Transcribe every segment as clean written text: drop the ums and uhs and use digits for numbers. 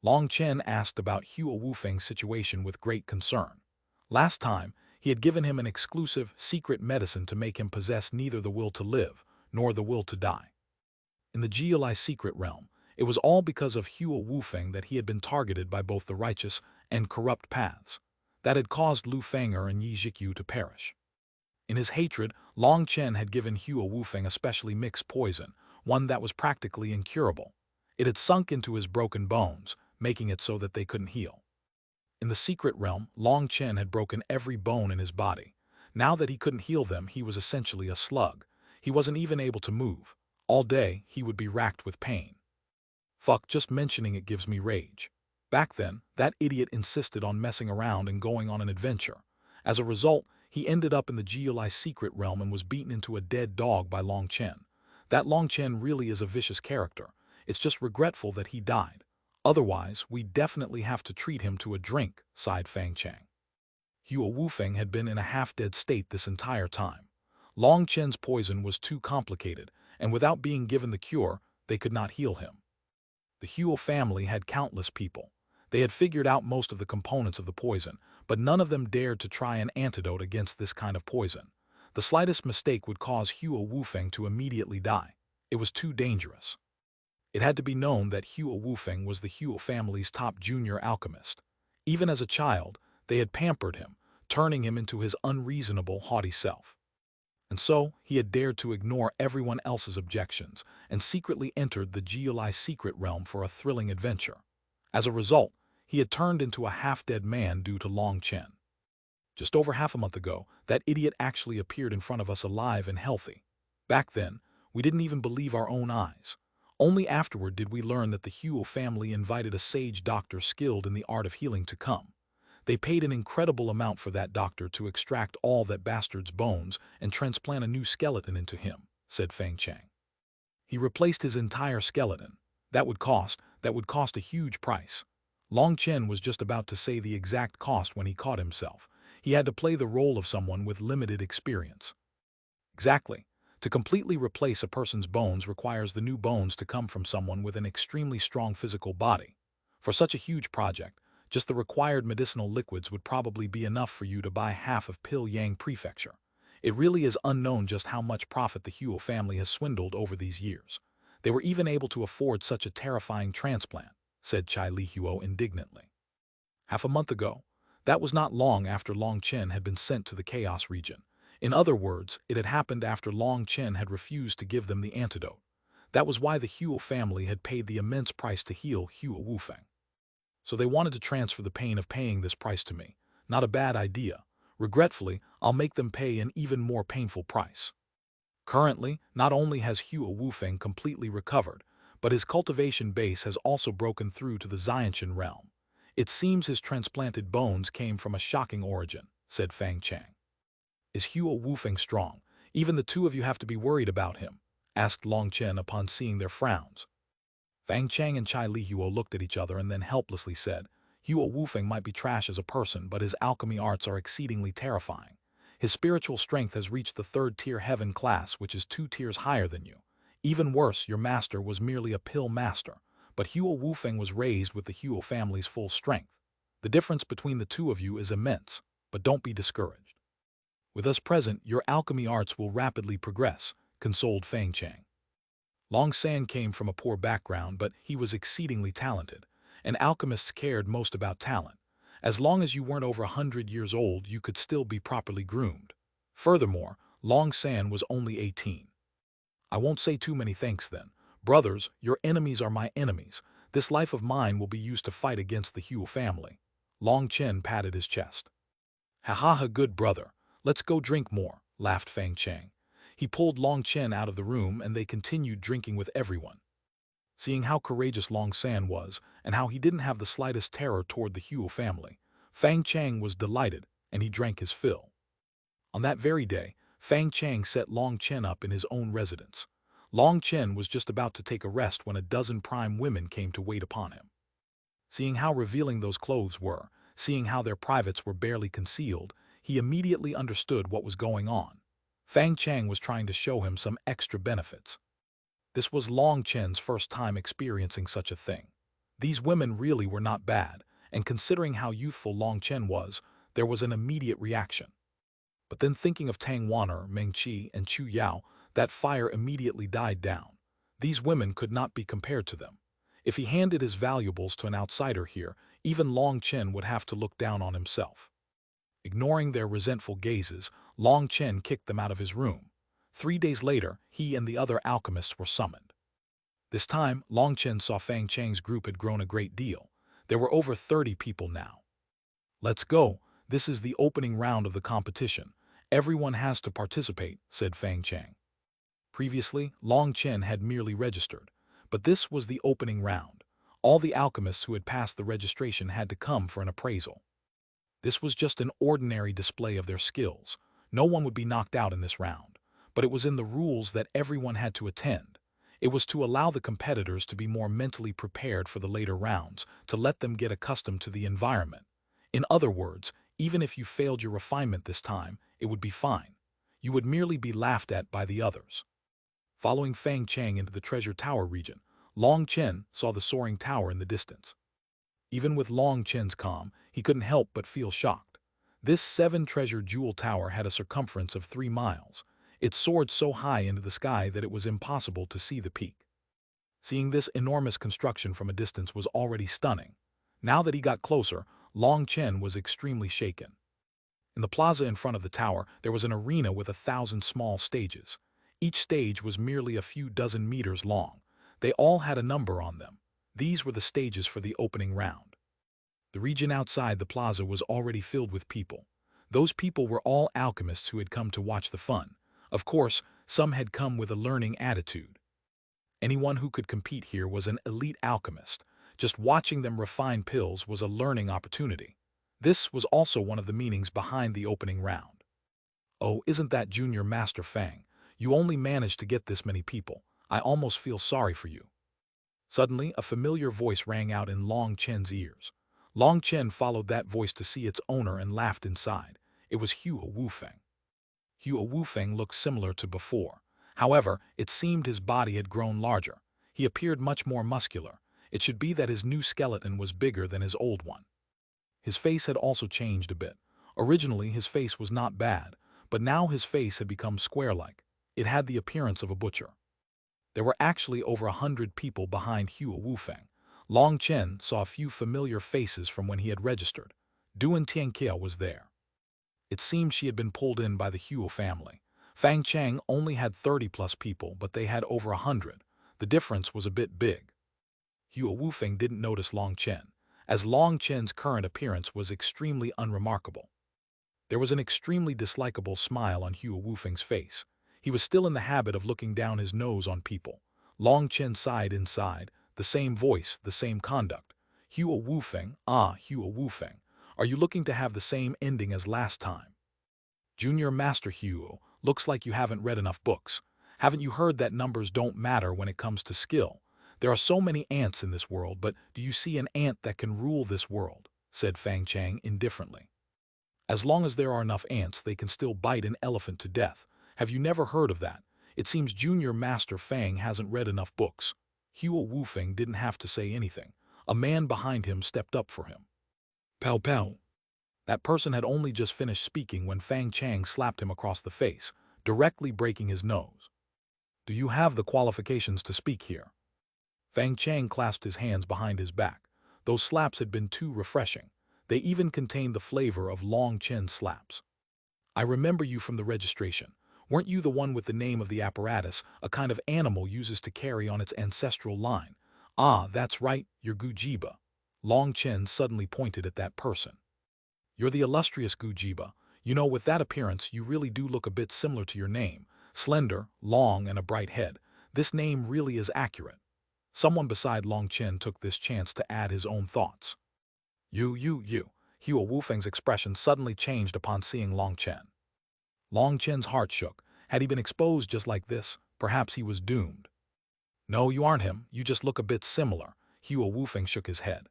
Long Chen asked about Hua Wufeng's situation with great concern. Last time, he had given him an exclusive, secret medicine to make him possess neither the will to live nor the will to die. In the Geolai secret realm, it was all because of Hua Wufeng that he had been targeted by both the righteous and corrupt paths that had caused Lu Feng'er and Yi Zhikyu to perish. In his hatred, Long Chen had given Hua Wufeng a specially mixed poison, one that was practically incurable. It had sunk into his broken bones, making it so that they couldn't heal. In the secret realm, Long Chen had broken every bone in his body. Now that he couldn't heal them, he was essentially a slug. He wasn't even able to move. All day, he would be racked with pain. Fuck, just mentioning it gives me rage. Back then, that idiot insisted on messing around and going on an adventure. As a result, he ended up in the Geolai secret realm and was beaten into a dead dog by Long Chen. That Long Chen really is a vicious character. It's just regretful that he died. Otherwise, we definitely have to treat him to a drink, sighed Fang Chang. Hua Wufeng had been in a half-dead state this entire time. Long Chen's poison was too complicated, and without being given the cure, they could not heal him. The Hua family had countless people. They had figured out most of the components of the poison, but none of them dared to try an antidote against this kind of poison. The slightest mistake would cause Hua Wufeng to immediately die. It was too dangerous. It had to be known that Hua Wufeng was the Hua family's top junior alchemist. Even as a child, they had pampered him, turning him into his unreasonable, haughty self. And so, he had dared to ignore everyone else's objections and secretly entered the Geolai secret realm for a thrilling adventure. As a result, he had turned into a half-dead man due to Long Chen. Just over half a month ago, that idiot actually appeared in front of us alive and healthy. Back then, we didn't even believe our own eyes. Only afterward did we learn that the Hua family invited a sage doctor skilled in the art of healing to come. They paid an incredible amount for that doctor to extract all that bastard's bones and transplant a new skeleton into him, said Fang Chang. He replaced his entire skeleton. That would cost a huge price. Long Chen was just about to say the exact cost when he caught himself. He had to play the role of someone with limited experience. Exactly. To completely replace a person's bones requires the new bones to come from someone with an extremely strong physical body. For such a huge project, just the required medicinal liquids would probably be enough for you to buy half of Pilyang Prefecture. It really is unknown just how much profit the Hua family has swindled over these years. They were even able to afford such a terrifying transplant, said Chai Li Huo indignantly. Half a month ago, that was not long after Long Chen had been sent to the Chaos region. In other words, it had happened after Long Chen had refused to give them the antidote. That was why the Hua family had paid the immense price to heal Hua Wufeng. So they wanted to transfer the pain of paying this price to me. Not a bad idea. Regretfully, I'll make them pay an even more painful price. Currently, not only has Hua Wufeng completely recovered, but his cultivation base has also broken through to the Xiantian realm. It seems his transplanted bones came from a shocking origin, said Fang Chang. Is Hua Wufeng strong? Even the two of you have to be worried about him, asked Long Chen upon seeing their frowns. Fang Chang and Chai Li Huo looked at each other and then helplessly said, Hua Wufeng might be trash as a person, but his alchemy arts are exceedingly terrifying. His spiritual strength has reached the 3rd-tier heaven class, which is 2 tiers higher than you. Even worse, your master was merely a pill master, but Hua Wufeng was raised with the Hua family's full strength. The difference between the two of you is immense, but don't be discouraged. With us present, your alchemy arts will rapidly progress, consoled Fang Chang. Long San came from a poor background, but he was exceedingly talented, and alchemists cared most about talent. As long as you weren't over 100 years old, you could still be properly groomed. Furthermore, Long San was only 18. I won't say too many thanks then. Brothers, your enemies are my enemies. This life of mine will be used to fight against the Hua family. Long Chen patted his chest. Ha ha ha, good brother. Let's go drink more, laughed Fang Chang. He pulled Long Chen out of the room and they continued drinking with everyone. Seeing how courageous Long San was and how he didn't have the slightest terror toward the Hua family, Fang Chang was delighted and he drank his fill. On that very day, Fang Chang set Long Chen up in his own residence. Long Chen was just about to take a rest when a dozen prime women came to wait upon him. Seeing how revealing those clothes were, seeing how their privates were barely concealed, he immediately understood what was going on. Fang Chang was trying to show him some extra benefits. This was Long Chen's first time experiencing such a thing. These women really were not bad, and considering how youthful Long Chen was, there was an immediate reaction. But then thinking of Tang Wan'er, Meng Qi, and Chu Yao, that fire immediately died down. These women could not be compared to them. If he handed his valuables to an outsider here, even Long Chen would have to look down on himself. Ignoring their resentful gazes, Long Chen kicked them out of his room. 3 days later, he and the other alchemists were summoned. This time, Long Chen saw Fang Chang's group had grown a great deal. There were over 30 people now. "Let's go. This is the opening round of the competition. Everyone has to participate," said Fang Chang. Previously, Long Chen had merely registered, but this was the opening round. All the alchemists who had passed the registration had to come for an appraisal. This was just an ordinary display of their skills. No one would be knocked out in this round, but it was in the rules that everyone had to attend. It was to allow the competitors to be more mentally prepared for the later rounds, to let them get accustomed to the environment. In other words, even if you failed your refinement this time, it would be fine. You would merely be laughed at by the others. Following Fang Chang into the treasure tower region, Long Chen saw the soaring tower in the distance. Even with Long Chen's calm, he couldn't help but feel shocked. This 7-treasure jewel tower had a circumference of 3 miles. It soared so high into the sky that it was impossible to see the peak. Seeing this enormous construction from a distance was already stunning. Now that he got closer, Long Chen was extremely shaken. In the plaza in front of the tower, there was an arena with 1,000 small stages. Each stage was merely a few dozen meters long. They all had a number on them. These were the stages for the opening round. The region outside the plaza was already filled with people. Those people were all alchemists who had come to watch the fun. Of course, some had come with a learning attitude. Anyone who could compete here was an elite alchemist. Just watching them refine pills was a learning opportunity. This was also one of the meanings behind the opening round. "Oh, isn't that Junior Master Fang? You only managed to get this many people. I almost feel sorry for you." Suddenly, a familiar voice rang out in Long Chen's ears. Long Chen followed that voice to see its owner and laughed inside. It was Hua Wufeng. Hua Wufeng looked similar to before. However, it seemed his body had grown larger. He appeared much more muscular. It should be that his new skeleton was bigger than his old one. His face had also changed a bit. Originally, his face was not bad, but now his face had become square-like. It had the appearance of a butcher. There were actually over 100 people behind Hua Wufeng. Long Chen saw a few familiar faces from when he had registered. Duan Tianqiao was there. It seemed she had been pulled in by the Hua family. Fang Chang only had 30-plus people, but they had over 100. The difference was a bit big. Hua Wufeng didn't notice Long Chen, as Long Chen's current appearance was extremely unremarkable. There was an extremely dislikable smile on Hua Wufeng's face. He was still in the habit of looking down his nose on people. Long Chen sighed inside, the same voice, the same conduct. "Hua Wufeng, Hua Wufeng, are you looking to have the same ending as last time? Junior Master Hua, looks like you haven't read enough books. Haven't you heard that numbers don't matter when it comes to skill? There are so many ants in this world, but do you see an ant that can rule this world?" said Fang Chang indifferently. "As long as there are enough ants, they can still bite an elephant to death. Have you never heard of that? It seems Junior Master Fang hasn't read enough books." Hua Wufeng didn't have to say anything. A man behind him stepped up for him. "Pow pow." That person had only just finished speaking when Fang Chang slapped him across the face, directly breaking his nose. "Do you have the qualifications to speak here?" Fang Chang clasped his hands behind his back. Those slaps had been too refreshing. They even contained the flavor of Long Chen's slaps. "I remember you from the registration. Weren't you the one with the name of the apparatus a kind of animal uses to carry on its ancestral line?" "Ah, that's right, you're Gujiba." Long Chen suddenly pointed at that person. "You're the illustrious Gujiba. You know, with that appearance, you really do look a bit similar to your name. Slender, long, and a bright head. This name really is accurate." Someone beside Long Chen took this chance to add his own thoughts. You. Hua Wufeng's expression suddenly changed upon seeing Long Chen. Long Chen's heart shook. Had he been exposed just like this, perhaps he was doomed. "No, you aren't him. You just look a bit similar." Hua Wufeng shook his head.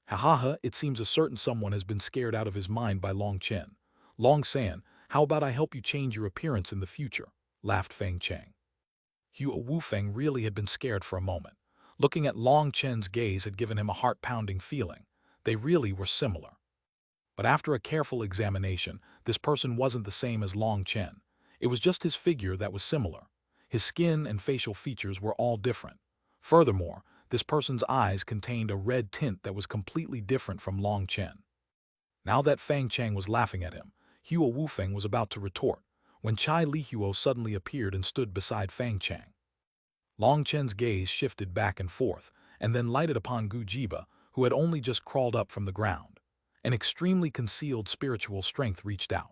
"Ha, it seems a certain someone has been scared out of his mind by Long Chen. Long San, how about I help you change your appearance in the future?" laughed Fang Chang. Hua Wufeng really had been scared for a moment. Looking at Long Chen's gaze had given him a heart-pounding feeling. They really were similar. But after a careful examination, this person wasn't the same as Long Chen. It was just his figure that was similar. His skin and facial features were all different. Furthermore, this person's eyes contained a red tint that was completely different from Long Chen. Now that Fang Chang was laughing at him, Hua Wufeng was about to retort, when Chai Lihuo suddenly appeared and stood beside Fang Chang. Long Chen's gaze shifted back and forth, and then lighted upon Gu Jiba, who had only just crawled up from the ground. An extremely concealed spiritual strength reached out.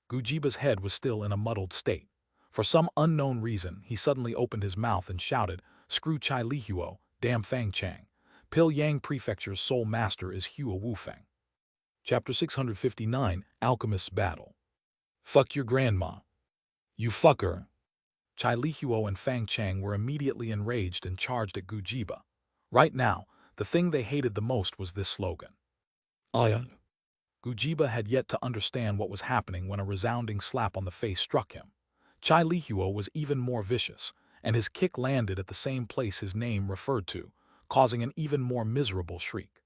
Gu Jiba's head was still in a muddled state. For some unknown reason, he suddenly opened his mouth and shouted, "Screw Chai Lihuo, damn Fang Chang. Pilyang Prefecture's sole master is Hua Wufeng." Chapter 659, Alchemist's Battle. Fuck your grandma. You fucker. Chai Lihuo and Fang Chang were immediately enraged and charged at Gu Jiba. Right now, the thing they hated the most was this slogan. Gu Jiba had yet to understand what was happening when a resounding slap on the face struck him. Chai Lihuo was even more vicious, and his kick landed at the same place his name referred to, causing an even more miserable shriek.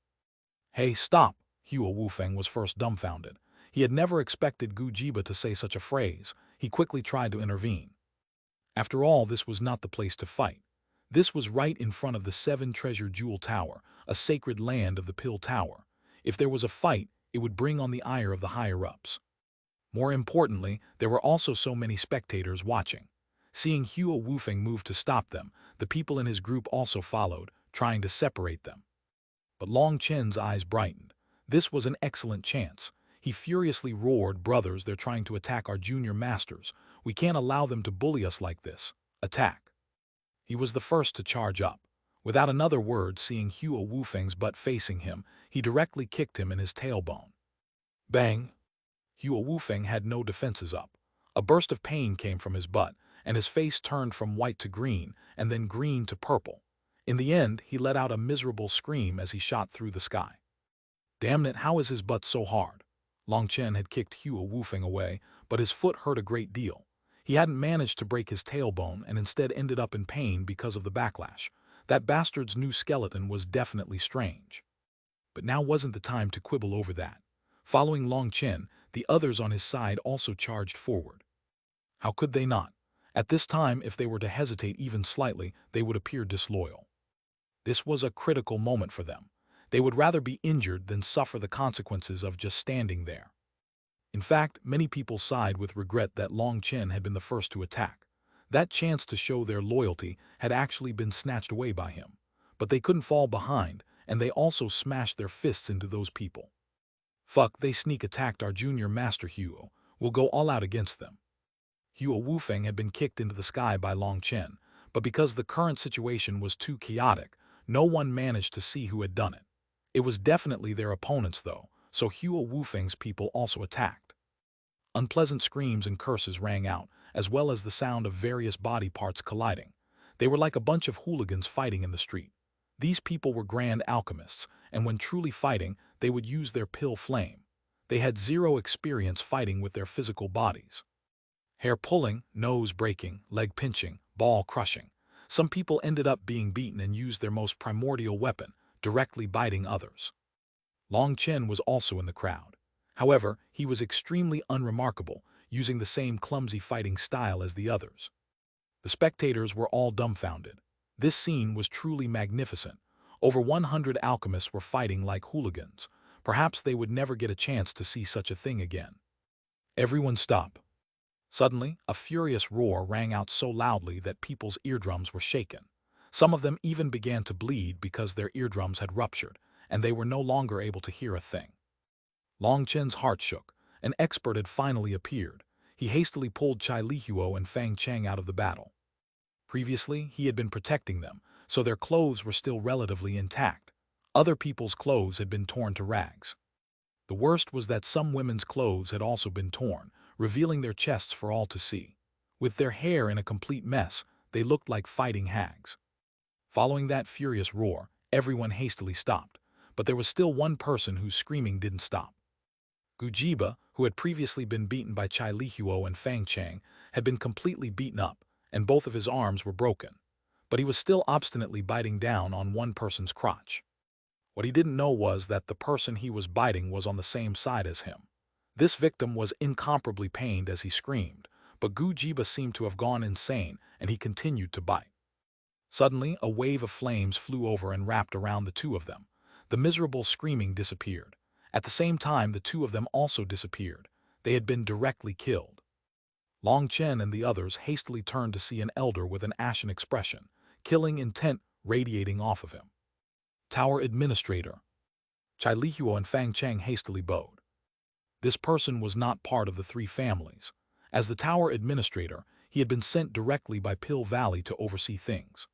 Hey, stop! Hua Wufeng was first dumbfounded. He had never expected Gu Jiba to say such a phrase. He quickly tried to intervene. After all, this was not the place to fight. This was right in front of the 7-treasure jewel tower, a sacred land of the Pill Tower. If there was a fight, it would bring on the ire of the higher-ups. More importantly, there were also so many spectators watching. Seeing Hua Wufeng move to stop them, the people in his group also followed, trying to separate them. But Long Chen's eyes brightened. This was an excellent chance. He furiously roared, "Brothers, they're trying to attack our junior masters. We can't allow them to bully us like this. Attack." He was the first to charge up. Without another word, seeing Hua Wufeng's butt facing him, he directly kicked him in his tailbone. Bang! Hua Wufeng had no defenses up. A burst of pain came from his butt, and his face turned from white to green, and then green to purple. In the end, he let out a miserable scream as he shot through the sky. Damn it, how is his butt so hard? Long Chen had kicked Hua Wufeng away, but his foot hurt a great deal. He hadn't managed to break his tailbone and instead ended up in pain because of the backlash. That bastard's new skeleton was definitely strange. But now wasn't the time to quibble over that. Following Long Chen, the others on his side also charged forward. How could they not? At this time, if they were to hesitate even slightly, they would appear disloyal. This was a critical moment for them. They would rather be injured than suffer the consequences of just standing there. In fact, many people sighed with regret that Long Chen had been the first to attack. That chance to show their loyalty had actually been snatched away by him. But they couldn't fall behind, and they also smashed their fists into those people. Fuck, they sneak attacked our junior master Hua. We'll go all out against them. Hua Wufeng had been kicked into the sky by Long Chen, but because the current situation was too chaotic, no one managed to see who had done it. It was definitely their opponents though, so Hua Wufeng's people also attacked. Unpleasant screams and curses rang out, as well as the sound of various body parts colliding. They were like a bunch of hooligans fighting in the street. These people were grand alchemists, and when truly fighting, they would use their pill flame. They had zero experience fighting with their physical bodies. Hair pulling, nose breaking, leg pinching, ball crushing. Some people ended up being beaten and used their most primordial weapon, directly biting others. Long Chen was also in the crowd. However, he was extremely unremarkable, using the same clumsy fighting style as the others. The spectators were all dumbfounded. This scene was truly magnificent. Over 100 alchemists were fighting like hooligans. Perhaps they would never get a chance to see such a thing again. Everyone stop. Suddenly, a furious roar rang out so loudly that people's eardrums were shaken. Some of them even began to bleed because their eardrums had ruptured, and they were no longer able to hear a thing. Long Chen's heart shook. An expert had finally appeared. He hastily pulled Chai Lihuo and Fang Chang out of the battle. Previously, he had been protecting them, so their clothes were still relatively intact. Other people's clothes had been torn to rags. The worst was that some women's clothes had also been torn, revealing their chests for all to see. With their hair in a complete mess, they looked like fighting hags. Following that furious roar, everyone hastily stopped, but there was still one person whose screaming didn't stop. Gu Jiba, who had previously been beaten by Chai Lihuo and Fang Chang, had been completely beaten up, and both of his arms were broken. but he was still obstinately biting down on one person's crotch. What he didn't know was that the person he was biting was on the same side as him. This victim was incomparably pained as he screamed, but Gu Jiba seemed to have gone insane and he continued to bite. Suddenly, a wave of flames flew over and wrapped around the two of them. The miserable screaming disappeared. At the same time, the two of them also disappeared. They had been directly killed. Long Chen and the others hastily turned to see an elder with an ashen expression, killing intent radiating off of him. Tower Administrator. Chai Lihuo and Fang Cheng hastily bowed. This person was not part of the three families. As the Tower Administrator, he had been sent directly by Pill Valley to oversee things.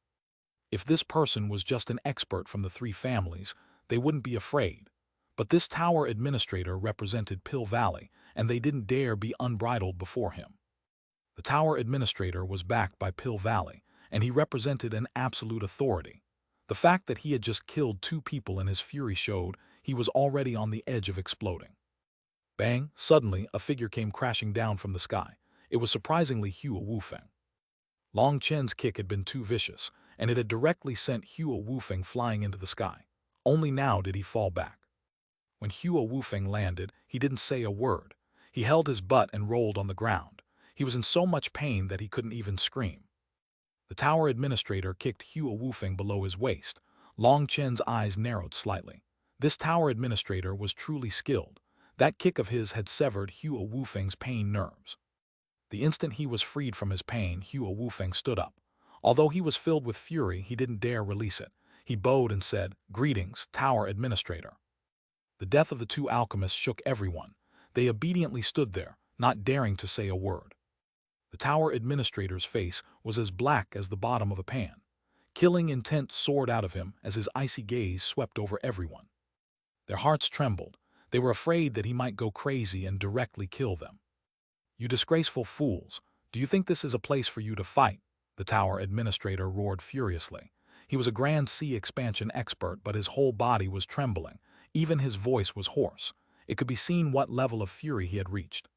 If this person was just an expert from the three families, they wouldn't be afraid. But this Tower Administrator represented Pill Valley, and they didn't dare be unbridled before him. The Tower Administrator was backed by Pill Valley, and he represented an absolute authority. The fact that he had just killed 2 people in his fury showed he was already on the edge of exploding. Bang! Suddenly, a figure came crashing down from the sky. It was surprisingly Hua Wufeng. Long Chen's kick had been too vicious, and it had directly sent Hua Wufeng flying into the sky. Only now did he fall back. When Hua Wufeng landed, he didn't say a word. He held his butt and rolled on the ground. He was in so much pain that he couldn't even scream. The Tower Administrator kicked Hua Wufeng below his waist. Long Chen's eyes narrowed slightly. This Tower Administrator was truly skilled. That kick of his had severed Hua Wufeng's pain nerves. The instant he was freed from his pain, Hua Wufeng stood up. Although he was filled with fury, he didn't dare release it. He bowed and said, "Greetings, Tower Administrator." The death of the 2 alchemists shook everyone. They obediently stood there, not daring to say a word. The Tower Administrator's face was as black as the bottom of a pan. Killing intent soared out of him as his icy gaze swept over everyone. Their hearts trembled. They were afraid that he might go crazy and directly kill them. "You disgraceful fools! Do you think this is a place for you to fight?" The Tower Administrator roared furiously. He was a Grand Sea expansion expert, but his whole body was trembling. Even his voice was hoarse. It could be seen what level of fury he had reached.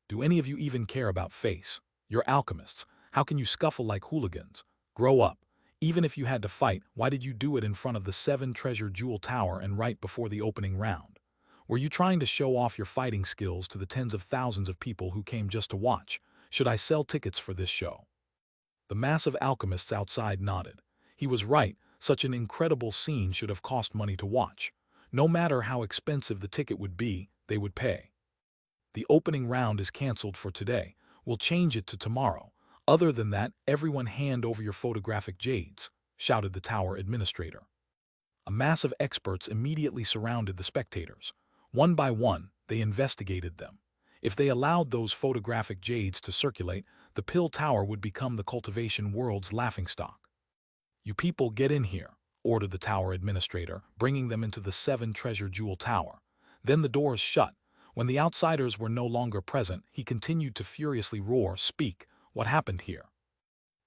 "Do any of you even care about face? You're alchemists. How can you scuffle like hooligans? Grow up. Even if you had to fight, why did you do it in front of the 7 Treasure Jewel Tower and right before the opening round? Were you trying to show off your fighting skills to the tens of thousands of people who came just to watch? Should I sell tickets for this show?" The mass of alchemists outside nodded. He was right. Such an incredible scene should have cost money to watch. No matter how expensive the ticket would be, they would pay. "The opening round is cancelled for today. We'll change it to tomorrow. Other than that, everyone hand over your photographic jades," shouted the Tower Administrator. A mass of experts immediately surrounded the spectators. One by one, they investigated them. If they allowed those photographic jades to circulate, the Pill Tower would become the cultivation world's laughingstock. "You people get in here," ordered the Tower Administrator, bringing them into the 7 Treasure Jewel Tower. Then the doors shut. When the outsiders were no longer present, he continued to furiously roar, "Speak, what happened here?"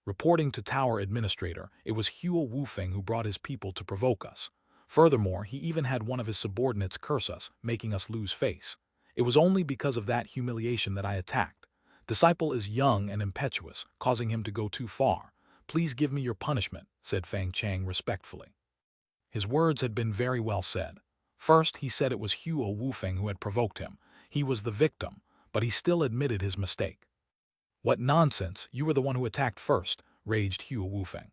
Reporting to Tower Administrator, it was Hua Wufeng who brought his people to provoke us. Furthermore, he even had one of his subordinates curse us, making us lose face. It was only because of that humiliation that I attacked. Disciple is young and impetuous, causing him to go too far. "Please give me your punishment," said Fang Cheng respectfully. His words had been very well said. First, he said it was Hua Wufeng who had provoked him. He was the victim, but he still admitted his mistake. "What nonsense! You were the one who attacked first," raged Hua Wufeng.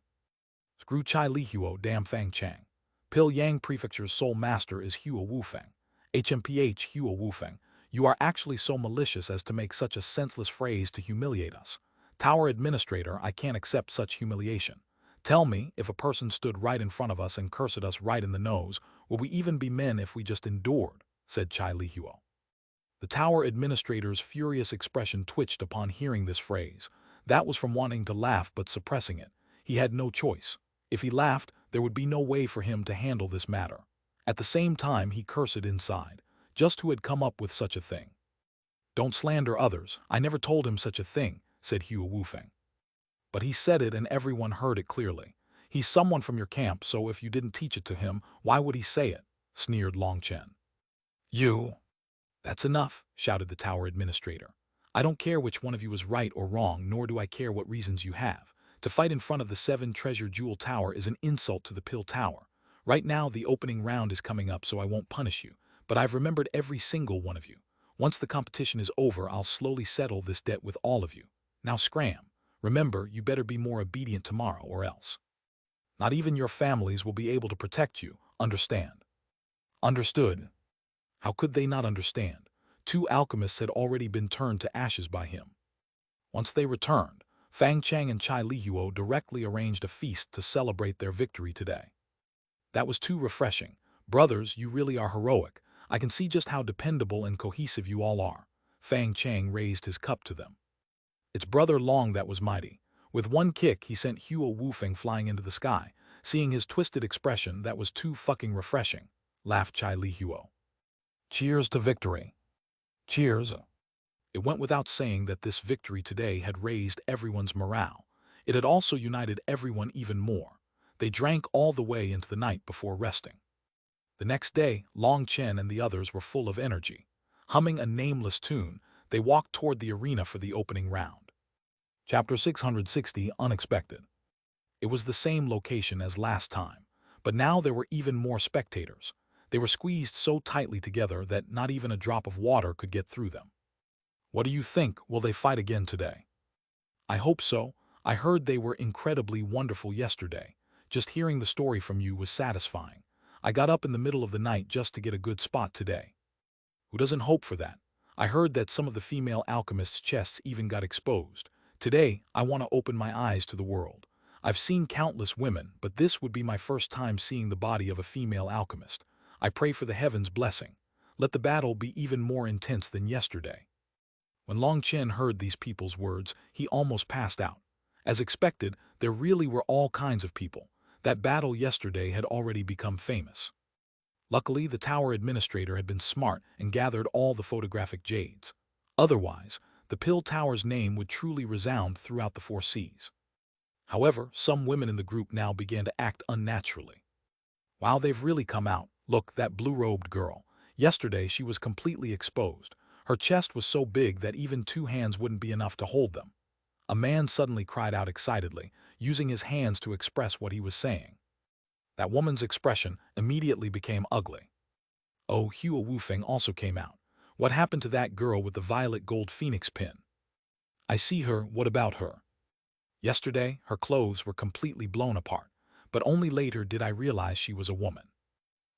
"Screw Chai Lihuo, damn Fang Cheng. Pill Yang Prefecture's sole master is Hua Wufeng. HMPH Hua Wufeng, you are actually so malicious as to make such a senseless phrase to humiliate us. Tower Administrator, I can't accept such humiliation. Tell me, if a person stood right in front of us and cursed us right in the nose, would we even be men if we just endured?" said Chai Lihuo. The Tower Administrator's furious expression twitched upon hearing this phrase. That was from wanting to laugh but suppressing it. He had no choice. If he laughed, there would be no way for him to handle this matter. At the same time, he cursed inside. Just who had come up with such a thing? "Don't slander others. I never told him such a thing," said Hua Wufeng. "But he said it and everyone heard it clearly. He's someone from your camp, so if you didn't teach it to him, why would he say it?" sneered Long Chen. "You..." "That's enough," shouted the Tower Administrator. "I don't care which one of you is right or wrong, nor do I care what reasons you have. To fight in front of the 7 treasure jewel tower is an insult to the pill tower. Right now the opening round is coming up, so I won't punish you, but I've remembered every single one of you. Once the competition is over, I'll slowly settle this debt with all of you. Now scram. Remember, you better be more obedient tomorrow or else. Not even your families will be able to protect you, understand? Understood. How could they not understand? 2 alchemists had already been turned to ashes by him. Once they returned, Fang Chang and Chai Lihuo directly arranged a feast to celebrate their victory today. That was too refreshing. Brothers, you really are heroic. I can see just how dependable and cohesive you all are. Fang Chang raised his cup to them. It's Brother Long that was mighty. With one kick, he sent Huo Wufeng flying into the sky. Seeing his twisted expression, that was too fucking refreshing, laughed Chai Lihuo. Cheers to victory. Cheers. It went without saying that this victory today had raised everyone's morale. It had also united everyone even more. They drank all the way into the night before resting. The next day, Long Chen and the others were full of energy. Humming a nameless tune, they walked toward the arena for the opening round. Chapter 660, Unexpected. It was the same location as last time, but now there were even more spectators. They were squeezed so tightly together that not even a drop of water could get through them. What do you think? Will they fight again today? I hope so. I heard they were incredibly wonderful yesterday. Just hearing the story from you was satisfying. I got up in the middle of the night just to get a good spot today. Who doesn't hope for that? I heard that some of the female alchemists' chests even got exposed. Today, I want to open my eyes to the world. I've seen countless women, but this would be my first time seeing the body of a female alchemist. I pray for the heavens' blessing. Let the battle be even more intense than yesterday. When Long Chen heard these people's words, he almost passed out. As expected, there really were all kinds of people. That battle yesterday had already become famous. Luckily, the tower administrator had been smart and gathered all the photographic jades. Otherwise, the pill tower's name would truly resound throughout the 4 seas. However, some women in the group now began to act unnaturally. Wow, they've really come out. Look, that blue-robed girl. Yesterday, she was completely exposed. Her chest was so big that even 2 hands wouldn't be enough to hold them. A man suddenly cried out excitedly, using his hands to express what he was saying. That woman's expression immediately became ugly. Oh, Huo Wufeng also came out. What happened to that girl with the violet gold phoenix pin? I see her, what about her? Yesterday, her clothes were completely blown apart, but only later did I realize she was a woman.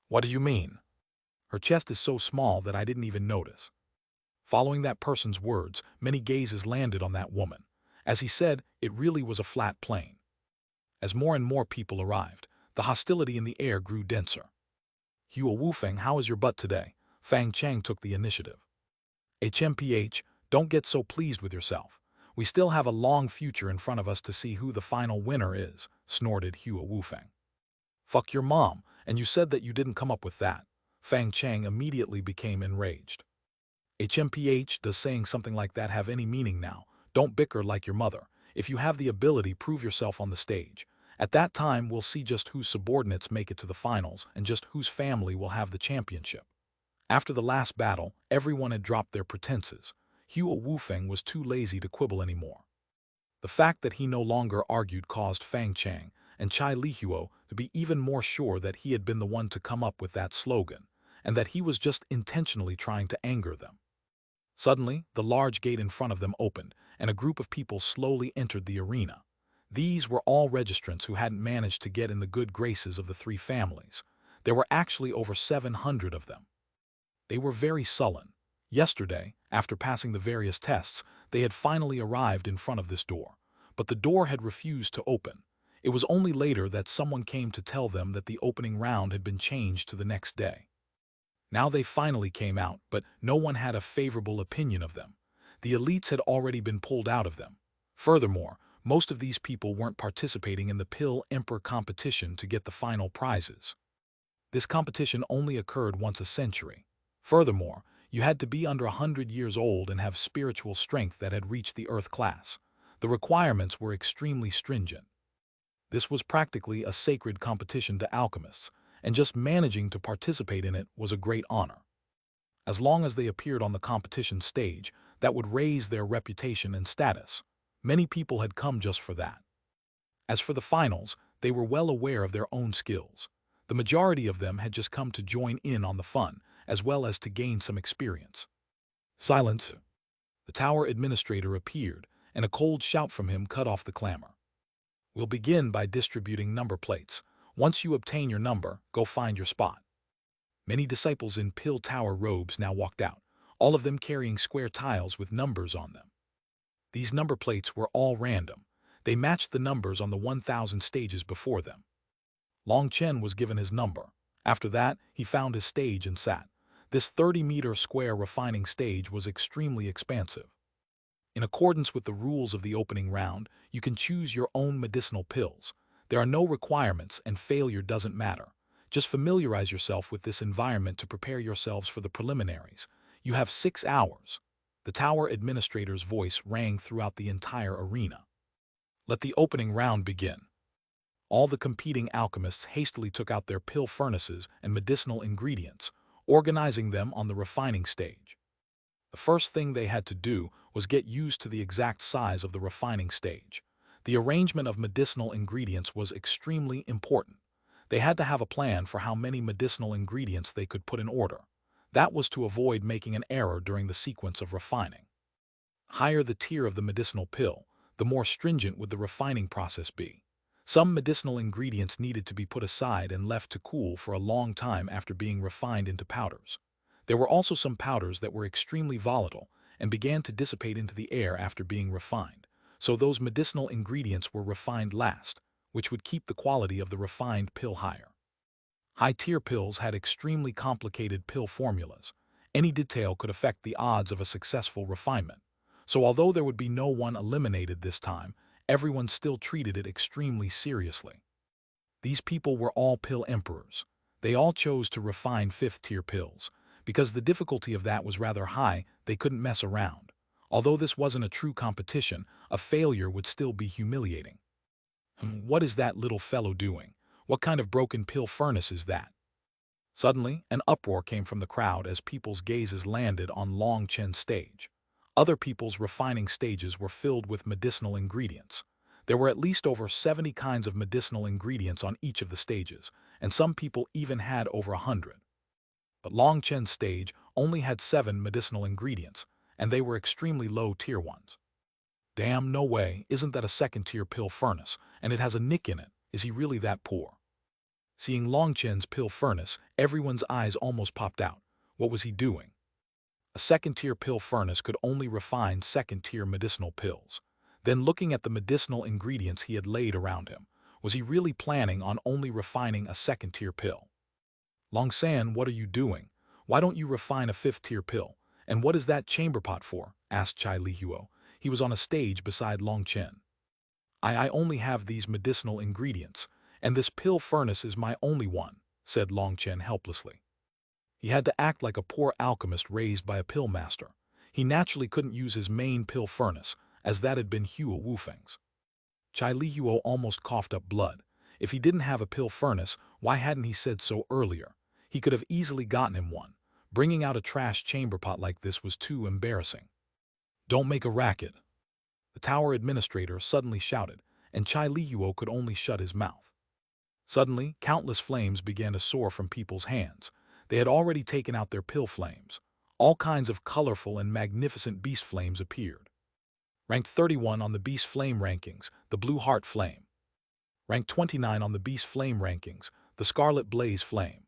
What do you mean? Her chest is so small that I didn't even notice. Following that person's words, many gazes landed on that woman. As he said, it really was a flat plane. As more and more people arrived, the hostility in the air grew denser. Huo Wufeng, how is your butt today? Fang Chang took the initiative. HMPH, don't get so pleased with yourself. We still have a long future in front of us to see who the final winner is, snorted Huo Wufeng. Fuck your mom, and you said that you didn't come up with that. Fang Chang immediately became enraged. HMPH, does saying something like that have any meaning now? Don't bicker like your mother. If you have the ability, prove yourself on the stage. At that time, we'll see just whose subordinates make it to the finals and just whose family will have the championship. After the last battle, everyone had dropped their pretenses. Huo Wufeng was too lazy to quibble anymore. The fact that he no longer argued caused Fang Chang and Chai Lihuo to be even more sure that he had been the one to come up with that slogan, and that he was just intentionally trying to anger them. Suddenly, the large gate in front of them opened, and a group of people slowly entered the arena. These were all registrants who hadn't managed to get in the good graces of the 3 families. There were actually over 700 of them. They were very sullen. Yesterday, after passing the various tests, they had finally arrived in front of this door. But the door had refused to open. It was only later that someone came to tell them that the opening round had been changed to the next day. Now they finally came out, but no one had a favorable opinion of them. The elites had already been pulled out of them. Furthermore, most of these people weren't participating in the Pill Emperor competition to get the final prizes. This competition only occurred once a century. Furthermore, you had to be under 100 years old and have spiritual strength that had reached the Earth class. The requirements were extremely stringent. This was practically a sacred competition to alchemists, and just managing to participate in it was a great honor. As long as they appeared on the competition stage, that would raise their reputation and status. Many people had come just for that. As for the finals, they were well aware of their own skills. The majority of them had just come to join in on the fun, as well as to gain some experience. Silence. The tower administrator appeared, and a cold shout from him cut off the clamor. We'll begin by distributing number plates. Once you obtain your number, go find your spot. Many disciples in pill tower robes now walked out, all of them carrying square tiles with numbers on them. These number plates were all random. They matched the numbers on the 1,000 stages before them. Long Chen was given his number. After that, he found his stage and sat. This 30-meter square refining stage was extremely expansive. In accordance with the rules of the opening round, you can choose your own medicinal pills. There are no requirements and failure doesn't matter. Just familiarize yourself with this environment to prepare yourselves for the preliminaries. You have 6 hours. The tower administrator's voice rang throughout the entire arena. Let the opening round begin. All the competing alchemists hastily took out their pill furnaces and medicinal ingredients, organizing them on the refining stage. The first thing they had to do was get used to the exact size of the refining stage. The arrangement of medicinal ingredients was extremely important. They had to have a plan for how many medicinal ingredients they could put in order. That was to avoid making an error during the sequence of refining. Higher the tier of the medicinal pill, the more stringent would the refining process be. Some medicinal ingredients needed to be put aside and left to cool for a long time after being refined into powders. There were also some powders that were extremely volatile and began to dissipate into the air after being refined, so those medicinal ingredients were refined last, which would keep the quality of the refined pill higher. High-tier pills had extremely complicated pill formulas. Any detail could affect the odds of a successful refinement. So although there would be no one eliminated this time, everyone still treated it extremely seriously. These people were all pill emperors. They all chose to refine 5th-tier pills. Because the difficulty of that was rather high, they couldn't mess around. Although this wasn't a true competition, a failure would still be humiliating. What is that little fellow doing? What kind of broken pill furnace is that? Suddenly, an uproar came from the crowd as people's gazes landed on Long Chen's stage. Other people's refining stages were filled with medicinal ingredients. There were at least over 70 kinds of medicinal ingredients on each of the stages, and some people even had over 100. But Long Chen's stage only had 7 medicinal ingredients, and they were extremely low-tier ones. Damn, no way, isn't that a 2nd-tier pill furnace, and it has a nick in it? Is he really that poor? Seeing Long Chen's pill furnace, everyone's eyes almost popped out. What was he doing? A 2nd-tier pill furnace could only refine 2nd-tier medicinal pills. Then looking at the medicinal ingredients he had laid around him, was he really planning on only refining a 2nd-tier pill? Long San, what are you doing? Why don't you refine a 5th-tier pill? And what is that chamber pot for? Asked Chai Lihuo. He was on a stage beside Long Chen. I only have these medicinal ingredients, and this pill furnace is my only one, said Long Chen helplessly. He had to act like a poor alchemist raised by a pill master. He naturally couldn't use his main pill furnace, as that had been Hua Wufeng's. Chai Lihuo almost coughed up blood. If he didn't have a pill furnace, why hadn't he said so earlier? He could have easily gotten him one. Bringing out a trash chamber pot like this was too embarrassing. Don't make a racket. The tower administrator suddenly shouted, and Chai Lihuo could only shut his mouth. Suddenly, countless flames began to soar from people's hands. They had already taken out their pill flames. All kinds of colorful and magnificent beast flames appeared. Ranked 31 on the Beast Flame rankings, the Blue Heart Flame. Ranked 29 on the Beast Flame rankings, the Scarlet Blaze Flame.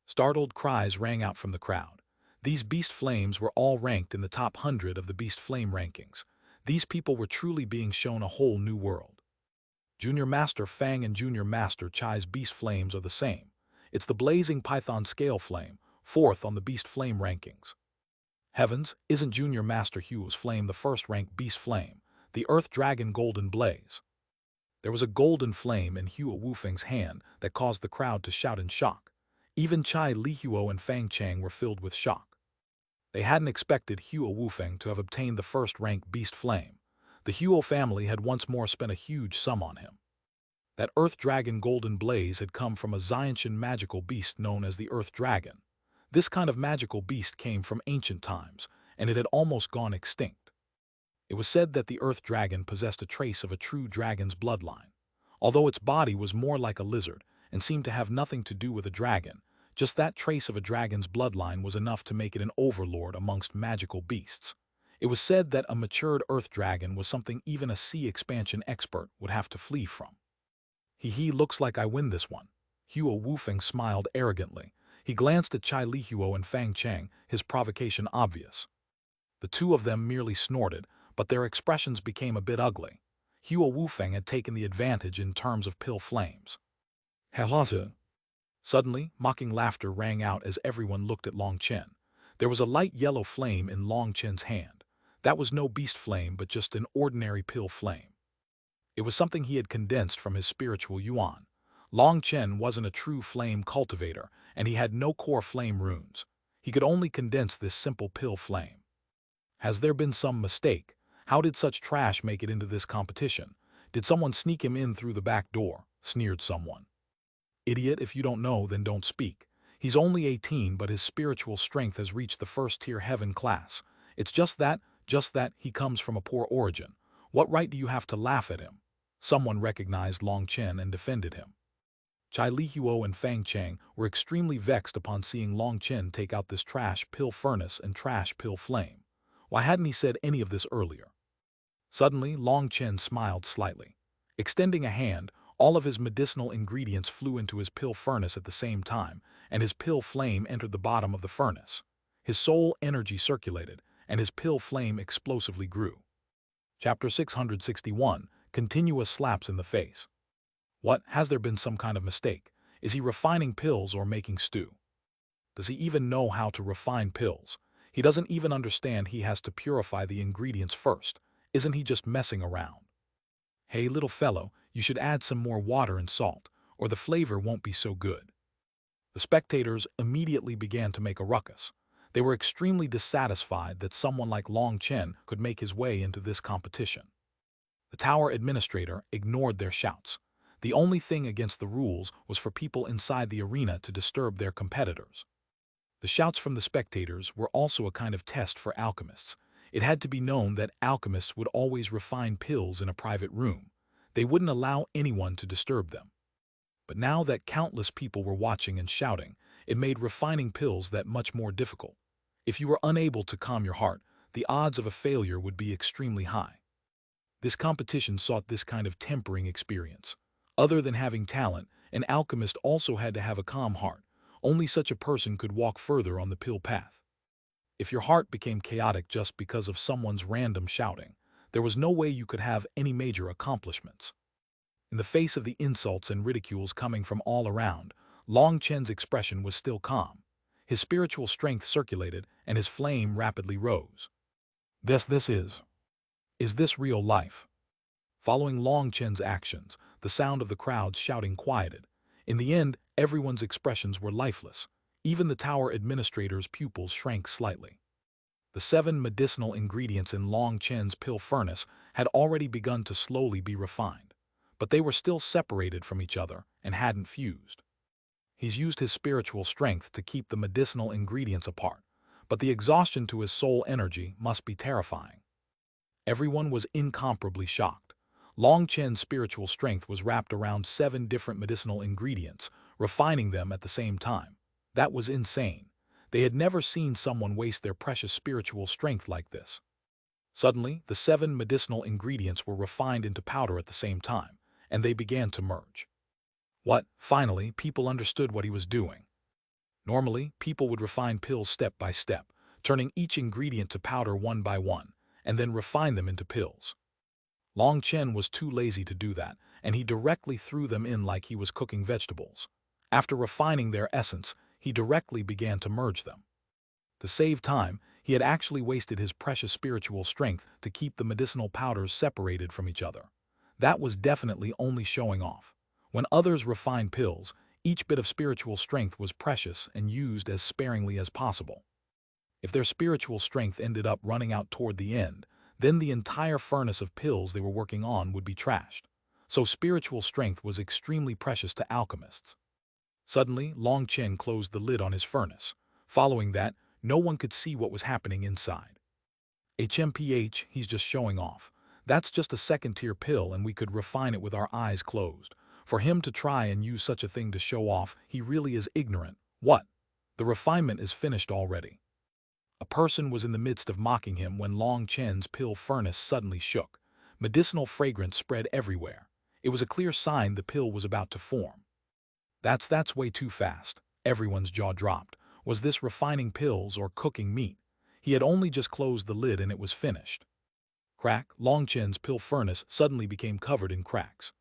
Startled cries rang out from the crowd. These beast flames were all ranked in the top 100 of the Beast Flame rankings. These people were truly being shown a whole new world. Junior Master Fang and Junior Master Chai's beast flames are the same. It's the Blazing Python Scale Flame, 4th on the Beast Flame rankings. Heavens, isn't Junior Master Hu's flame the first-ranked beast flame, the Earth Dragon Golden Blaze? There was a golden flame in Hua Wufeng's hand that caused the crowd to shout in shock. Even Chai Lihuo and Fang Chang were filled with shock. They hadn't expected Hua Wufeng to have obtained the first-ranked beast flame. The Hua family had once more spent a huge sum on him. That Earth Dragon Golden Blaze had come from a Xiantian magical beast known as the Earth Dragon. This kind of magical beast came from ancient times, and it had almost gone extinct. It was said that the earth dragon possessed a trace of a true dragon's bloodline. Although its body was more like a lizard and seemed to have nothing to do with a dragon, just that trace of a dragon's bloodline was enough to make it an overlord amongst magical beasts. It was said that a matured earth dragon was something even a sea expansion expert would have to flee from. He looks like I win this one. Huo Wufeng smiled arrogantly. He glanced at Chai Lihuo and Fang Cheng, his provocation obvious. The two of them merely snorted, but their expressions became a bit ugly. Huo Wufeng had taken the advantage in terms of pill flames. Helasa. Suddenly, mocking laughter rang out as everyone looked at Long Chen. There was a light yellow flame in Long Chen's hand. That was no beast flame, but just an ordinary pill flame. It was something he had condensed from his spiritual yuan. Long Chen wasn't a true flame cultivator, and he had no core flame runes. He could only condense this simple pill flame. Has there been some mistake? How did such trash make it into this competition? Did someone sneak him in through the back door? Sneered someone. Idiot, if you don't know, then don't speak. He's only 18, but his spiritual strength has reached the first-tier heaven class. It's just that he comes from a poor origin. What right do you have to laugh at him? Someone recognized Long Chen and defended him. Chai Lihuo and Fang Cheng were extremely vexed upon seeing Long Chen take out this trash pill furnace and trash pill flame. Why hadn't he said any of this earlier? Suddenly, Long Chen smiled slightly. Extending a hand, all of his medicinal ingredients flew into his pill furnace at the same time, and his pill flame entered the bottom of the furnace. His soul energy circulated, and his pill flame explosively grew. Chapter 661, Continuous Slaps in the Face. What, has there been some kind of mistake? Is he refining pills or making stew? Does he even know how to refine pills? He doesn't even understand he has to purify the ingredients first. Isn't he just messing around? Hey, little fellow, you should add some more water and salt, or the flavor won't be so good. The spectators immediately began to make a ruckus. They were extremely dissatisfied that someone like Long Chen could make his way into this competition. The tower administrator ignored their shouts. The only thing against the rules was for people inside the arena to disturb their competitors. The shouts from the spectators were also a kind of test for alchemists. It had to be known that alchemists would always refine pills in a private room. They wouldn't allow anyone to disturb them. But now that countless people were watching and shouting, it made refining pills that much more difficult. If you were unable to calm your heart, the odds of a failure would be extremely high. This competition sought this kind of tempering experience. Other than having talent, an alchemist also had to have a calm heart. Only such a person could walk further on the pill path. If your heart became chaotic just because of someone's random shouting, there was no way you could have any major accomplishments. In the face of the insults and ridicules coming from all around, Long Chen's expression was still calm. His spiritual strength circulated, and his flame rapidly rose. This is. Is this real life? Following Long Chen's actions, the sound of the crowd's shouting quieted. In the end, everyone's expressions were lifeless. Even the tower administrator's pupils shrank slightly. The 7 medicinal ingredients in Long Chen's pill furnace had already begun to slowly be refined, but they were still separated from each other and hadn't fused. He's used his spiritual strength to keep the medicinal ingredients apart, but the exhaustion to his soul energy must be terrifying. Everyone was incomparably shocked. Long Chen's spiritual strength was wrapped around 7 different medicinal ingredients, refining them at the same time. That was insane. They had never seen someone waste their precious spiritual strength like this. Suddenly, the 7 medicinal ingredients were refined into powder at the same time, and they began to merge. Finally, people understood what he was doing. Normally, people would refine pills step by step, turning each ingredient to powder one by one, and then refine them into pills. Long Chen was too lazy to do that, and he directly threw them in like he was cooking vegetables. After refining their essence, he directly began to merge them. To save time, he had actually wasted his precious spiritual strength to keep the medicinal powders separated from each other. That was definitely only showing off. When others refined pills, each bit of spiritual strength was precious and used as sparingly as possible. If their spiritual strength ended up running out toward the end, then the entire furnace of pills they were working on would be trashed. So spiritual strength was extremely precious to alchemists. Suddenly, Long Chen closed the lid on his furnace. Following that, no one could see what was happening inside. HMPH, he's just showing off. That's just a second-tier pill and we could refine it with our eyes closed. For him to try and use such a thing to show off, he really is ignorant. What? The refinement is finished already. A person was in the midst of mocking him when Long Chen's pill furnace suddenly shook. Medicinal fragrance spread everywhere. It was a clear sign the pill was about to form. That's way too fast. Everyone's jaw dropped. Was this refining pills or cooking meat? He had only just closed the lid and it was finished. Crack, Long Chen's pill furnace suddenly became covered in cracks.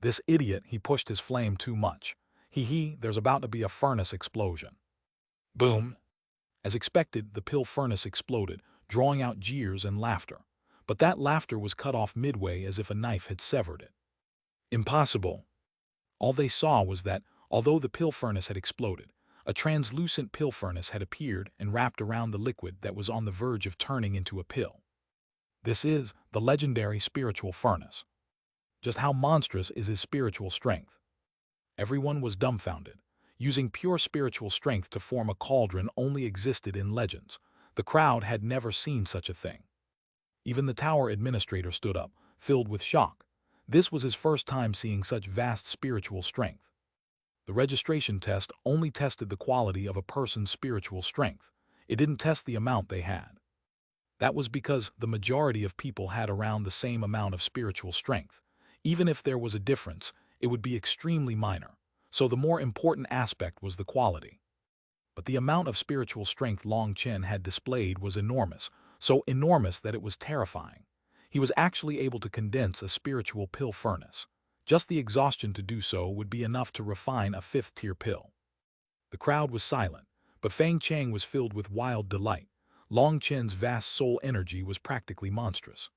This idiot, he pushed his flame too much. There's about to be a furnace explosion. Boom! As expected, the pill furnace exploded, drawing out jeers and laughter. But that laughter was cut off midway as if a knife had severed it. Impossible. All they saw was that, although the pill furnace had exploded, a translucent pill furnace had appeared and wrapped around the liquid that was on the verge of turning into a pill. This is the legendary spiritual furnace. Just how monstrous is his spiritual strength? Everyone was dumbfounded. Using pure spiritual strength to form a cauldron only existed in legends. The crowd had never seen such a thing. Even the tower administrator stood up, filled with shock. This was his first time seeing such vast spiritual strength. The registration test only tested the quality of a person's spiritual strength. It didn't test the amount they had. That was because the majority of people had around the same amount of spiritual strength. Even if there was a difference, it would be extremely minor. So the more important aspect was the quality. But the amount of spiritual strength Long Chen had displayed was enormous, so enormous that it was terrifying. He was actually able to condense a spiritual pill furnace. Just the exhaustion to do so would be enough to refine a fifth-tier pill. The crowd was silent, but Fang Chang was filled with wild delight. Long Chen's vast soul energy was practically monstrous.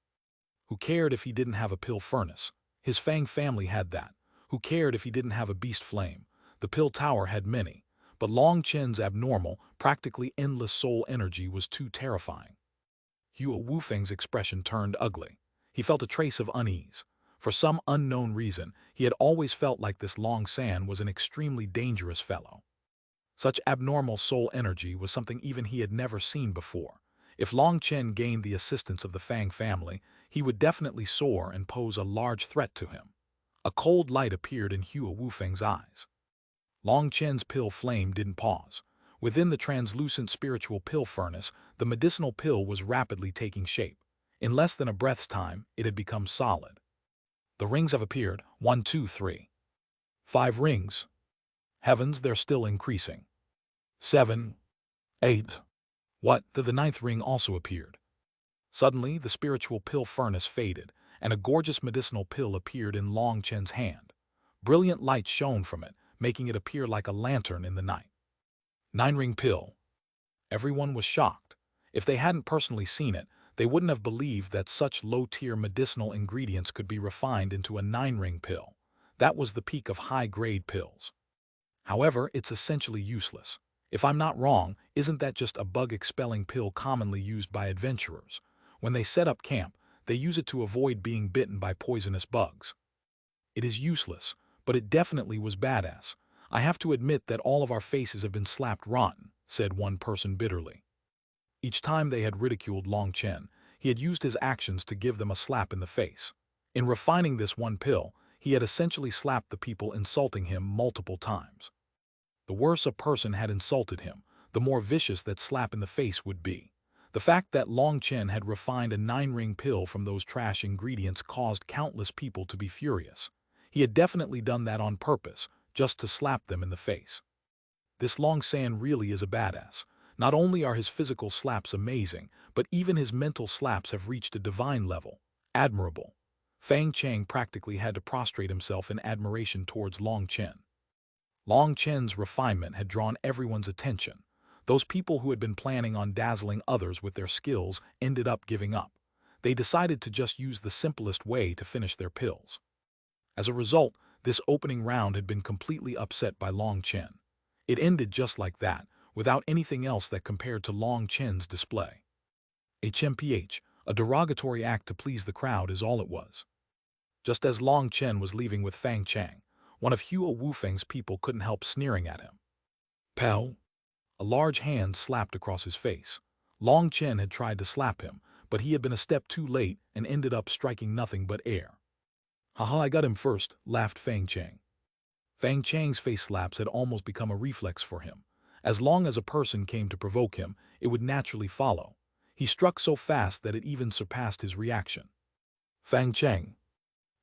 Who cared if he didn't have a pill furnace? His Fang family had that. Who cared if he didn't have a beast flame? The pill tower had many. But Long Chen's abnormal, practically endless soul energy was too terrifying. Hua Wufeng's expression turned ugly. He felt a trace of unease. For some unknown reason, he had always felt like this Long San was an extremely dangerous fellow. Such abnormal soul energy was something even he had never seen before. If Long Chen gained the assistance of the Fang family, he would definitely soar and pose a large threat to him. A cold light appeared in Hua Wufeng's eyes. Long Chen's pill flame didn't pause. Within the translucent spiritual pill furnace, the medicinal pill was rapidly taking shape. In less than a breath's time, it had become solid. The rings have appeared. 1, 2, 3. 5 rings. Heavens, they're still increasing. 7. 8. What? The 9th ring also appeared. Suddenly, the spiritual pill furnace faded, and a gorgeous medicinal pill appeared in Long Chen's hand. Brilliant light shone from it, making it appear like a lantern in the night. 9-ring pill. Everyone was shocked. If they hadn't personally seen it, they wouldn't have believed that such low-tier medicinal ingredients could be refined into a 9-ring pill. That was the peak of high-grade pills. However, it's essentially useless. If I'm not wrong, isn't that just a bug-expelling pill commonly used by adventurers? When they set up camp, they use it to avoid being bitten by poisonous bugs. It is useless, but it definitely was badass. I have to admit that all of our faces have been slapped rotten, said one person bitterly. Each time they had ridiculed Long Chen, he had used his actions to give them a slap in the face. In refining this one pill, he had essentially slapped the people insulting him multiple times. The worse a person had insulted him, the more vicious that slap in the face would be. The fact that Long Chen had refined a 9-ring pill from those trash ingredients caused countless people to be furious. He had definitely done that on purpose, just to slap them in the face. This Long San really is a badass. Not only are his physical slaps amazing, but even his mental slaps have reached a divine level. Admirable. Fang Chang practically had to prostrate himself in admiration towards Long Chen. Long Chen's refinement had drawn everyone's attention. Those people who had been planning on dazzling others with their skills ended up giving up. They decided to just use the simplest way to finish their pills. As a result, this opening round had been completely upset by Long Chen. It ended just like that, without anything else that compared to Long Chen's display. HMPH, a derogatory act to please the crowd is all it was. Just as Long Chen was leaving with Fang Chang, one of Hua Wufeng's people couldn't help sneering at him. Pow! A large hand slapped across his face. Long Chen had tried to slap him, but he had been a step too late and ended up striking nothing but air. "Haha, I got him first," laughed Fang Chang. Fang Chang's face slaps had almost become a reflex for him. As long as a person came to provoke him, it would naturally follow. He struck so fast that it even surpassed his reaction. "Fang Chang."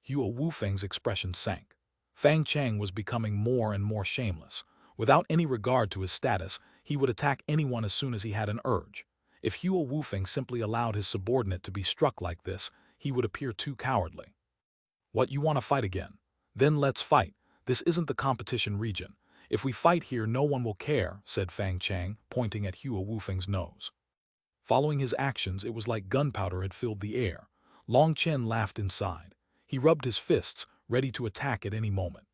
Hua Wufeng's expression sank. Fang Chang was becoming more and more shameless. Without any regard to his status, he would attack anyone as soon as he had an urge. If Hua Wufeng simply allowed his subordinate to be struck like this, he would appear too cowardly. "What, you want to fight again? Then let's fight. This isn't the competition region. If we fight here, no one will care," said Fang Chang, pointing at Hua Wufeng's nose. Following his actions, it was like gunpowder had filled the air. Long Chen laughed inside. He rubbed his fists, ready to attack at any moment.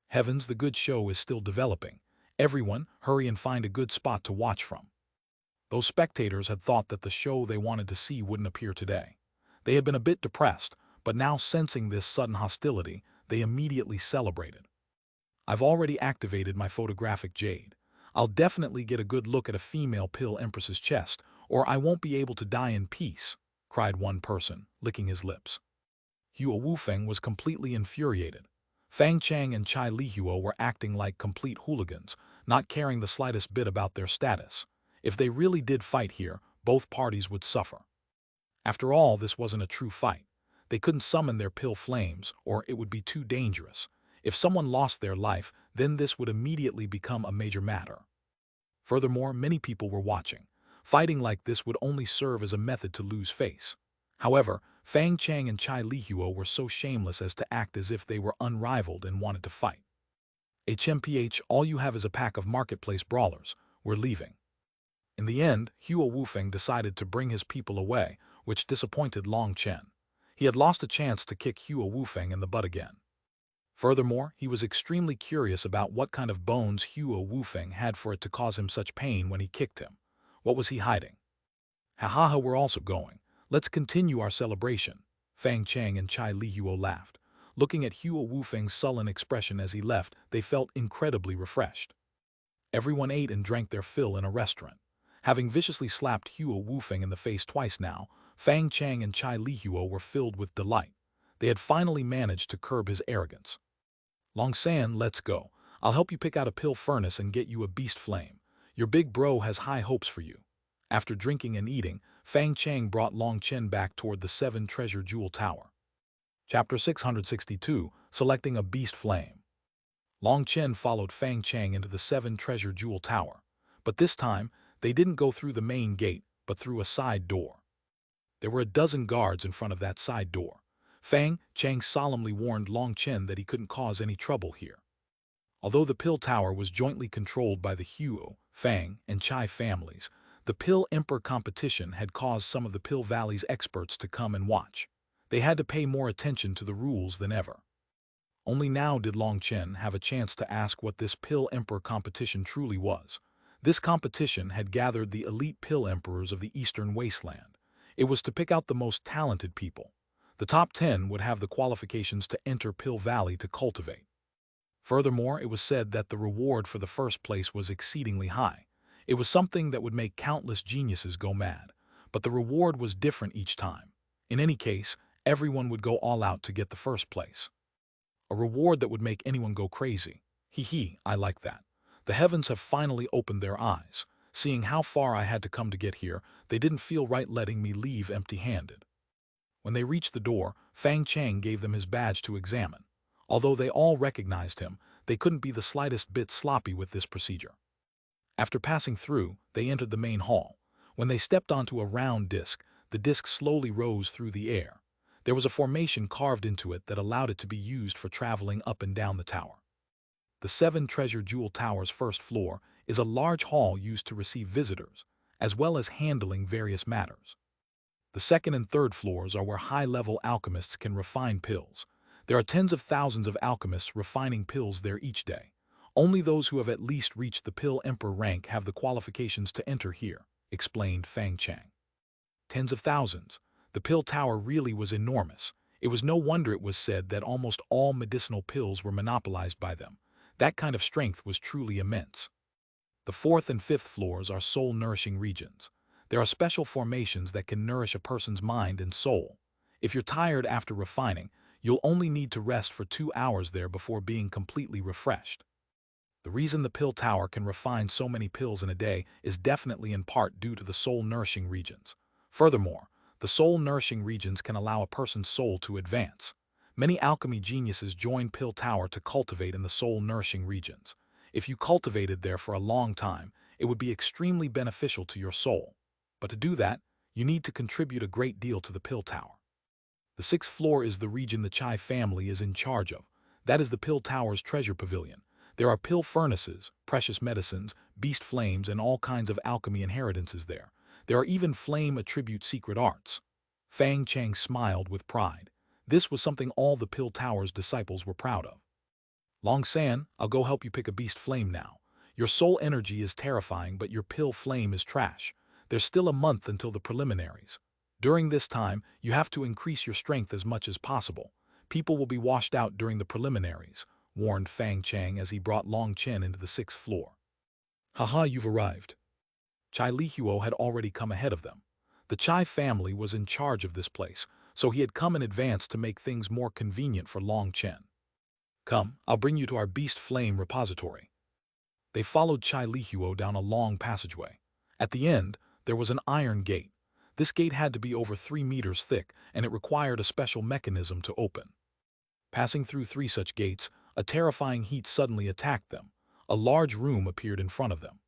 Heavens, the good show is still developing. Everyone, hurry and find a good spot to watch from. Those spectators had thought that the show they wanted to see wouldn't appear today. They had been a bit depressed, but now sensing this sudden hostility, they immediately celebrated. "I've already activated my photographic Jade. I'll definitely get a good look at a female pill empress's chest, or I won't be able to die in peace," cried one person, licking his lips. Hua Wufeng was completely infuriated. Fang Chang and Chai Lihua were acting like complete hooligans, not caring the slightest bit about their status. If they really did fight here, both parties would suffer. After all, this wasn't a true fight. They couldn't summon their pill flames, or it would be too dangerous. If someone lost their life, then this would immediately become a major matter. Furthermore, many people were watching. Fighting like this would only serve as a method to lose face. However, Fang Chang and Chai Lihua were so shameless as to act as if they were unrivaled and wanted to fight. "HMPH, all you have is a pack of marketplace brawlers. We're leaving." In the end, Hua Wufeng decided to bring his people away, which disappointed Long Chen. He had lost a chance to kick Hua Wufeng in the butt again. Furthermore, he was extremely curious about what kind of bones Hua Wufeng had for it to cause him such pain when he kicked him. What was he hiding? "Ha, we're also going. Let's continue our celebration." Fang Chang and Chai Lihua laughed. Looking at Hua Wufeng's sullen expression as he left, they felt incredibly refreshed. Everyone ate and drank their fill in a restaurant. Having viciously slapped Hua Wufeng in the face twice now, Fang Chang and Chai Lihua were filled with delight. They had finally managed to curb his arrogance. "Long San, let's go. I'll help you pick out a pill furnace and get you a beast flame. Your big bro has high hopes for you." After drinking and eating, Fang Chang brought Long Chen back toward the 7 Treasure Jewel Tower. Chapter 662, Selecting a Beast Flame. Long Chen followed Fang Chang into the 7 Treasure Jewel Tower. But this time, they didn't go through the main gate, but through a side door. There were a dozen guards in front of that side door. Fang Chang solemnly warned Long Chen that he couldn't cause any trouble here. Although the Pill Tower was jointly controlled by the Hua, Fang, and Chai families, the Pill Emperor competition had caused some of the Pill Valley's experts to come and watch. They had to pay more attention to the rules than ever. Only now did Long Chen have a chance to ask what this Pill Emperor competition truly was. This competition had gathered the elite Pill Emperors of the Eastern Wasteland. It was to pick out the most talented people. The top 10 would have the qualifications to enter Pill Valley to cultivate. Furthermore, it was said that the reward for the first place was exceedingly high. It was something that would make countless geniuses go mad, but the reward was different each time. In any case, everyone would go all out to get the first place. A reward that would make anyone go crazy. I like that. The heavens have finally opened their eyes. Seeing how far I had to come to get here, they didn't feel right letting me leave empty-handed. When they reached the door, Fang Chang gave them his badge to examine. Although they all recognized him, they couldn't be the slightest bit sloppy with this procedure. After passing through, they entered the main hall. When they stepped onto a round disc, the disc slowly rose through the air. There was a formation carved into it that allowed it to be used for traveling up and down the tower. The 7 Treasure Jewel Tower's first floor is a large hall used to receive visitors, as well as handling various matters. The second and third floors are where high-level alchemists can refine pills. There are tens of thousands of alchemists refining pills there each day. Only those who have at least reached the Pill Emperor rank have the qualifications to enter here, explained Fang Chang. Tens of thousands. The pill tower really was enormous. It was no wonder it was said that almost all medicinal pills were monopolized by them. That kind of strength was truly immense. The 4th and 5th floors are soul-nourishing regions. There are special formations that can nourish a person's mind and soul. If you're tired after refining, you'll only need to rest for 2 hours there before being completely refreshed. The reason the pill tower can refine so many pills in a day is definitely in part due to the soul-nourishing regions. Furthermore, the soul-nourishing regions can allow a person's soul to advance. Many alchemy geniuses join pill tower to cultivate in the soul-nourishing regions. If you cultivated there for a long time, it would be extremely beneficial to your soul. But to do that, you need to contribute a great deal to the pill tower. The 6th floor is the region the Chai family is in charge of. That is the pill tower's treasure pavilion. There are pill furnaces, precious medicines, beast flames, and all kinds of alchemy inheritances there. There are even flame attribute secret arts. Fang Chang smiled with pride. This was something all the pill tower's disciples were proud of. Long San, I'll go help you pick a beast flame now. Your soul energy is terrifying, but your pill flame is trash. There's still a month until the preliminaries. During this time, you have to increase your strength as much as possible. People will be washed out during the preliminaries, warned Fang Chang as he brought Long Chen into the 6th floor. Haha, you've arrived. Chai Lihuo had already come ahead of them. The Chai family was in charge of this place, so he had come in advance to make things more convenient for Long Chen. Come, I'll bring you to our beast flame repository. They followed Chai Lihuo down a long passageway. At the end, there was an iron gate. This gate had to be over 3 meters thick, and it required a special mechanism to open. Passing through 3 such gates, a terrifying heat suddenly attacked them. A large room appeared in front of them.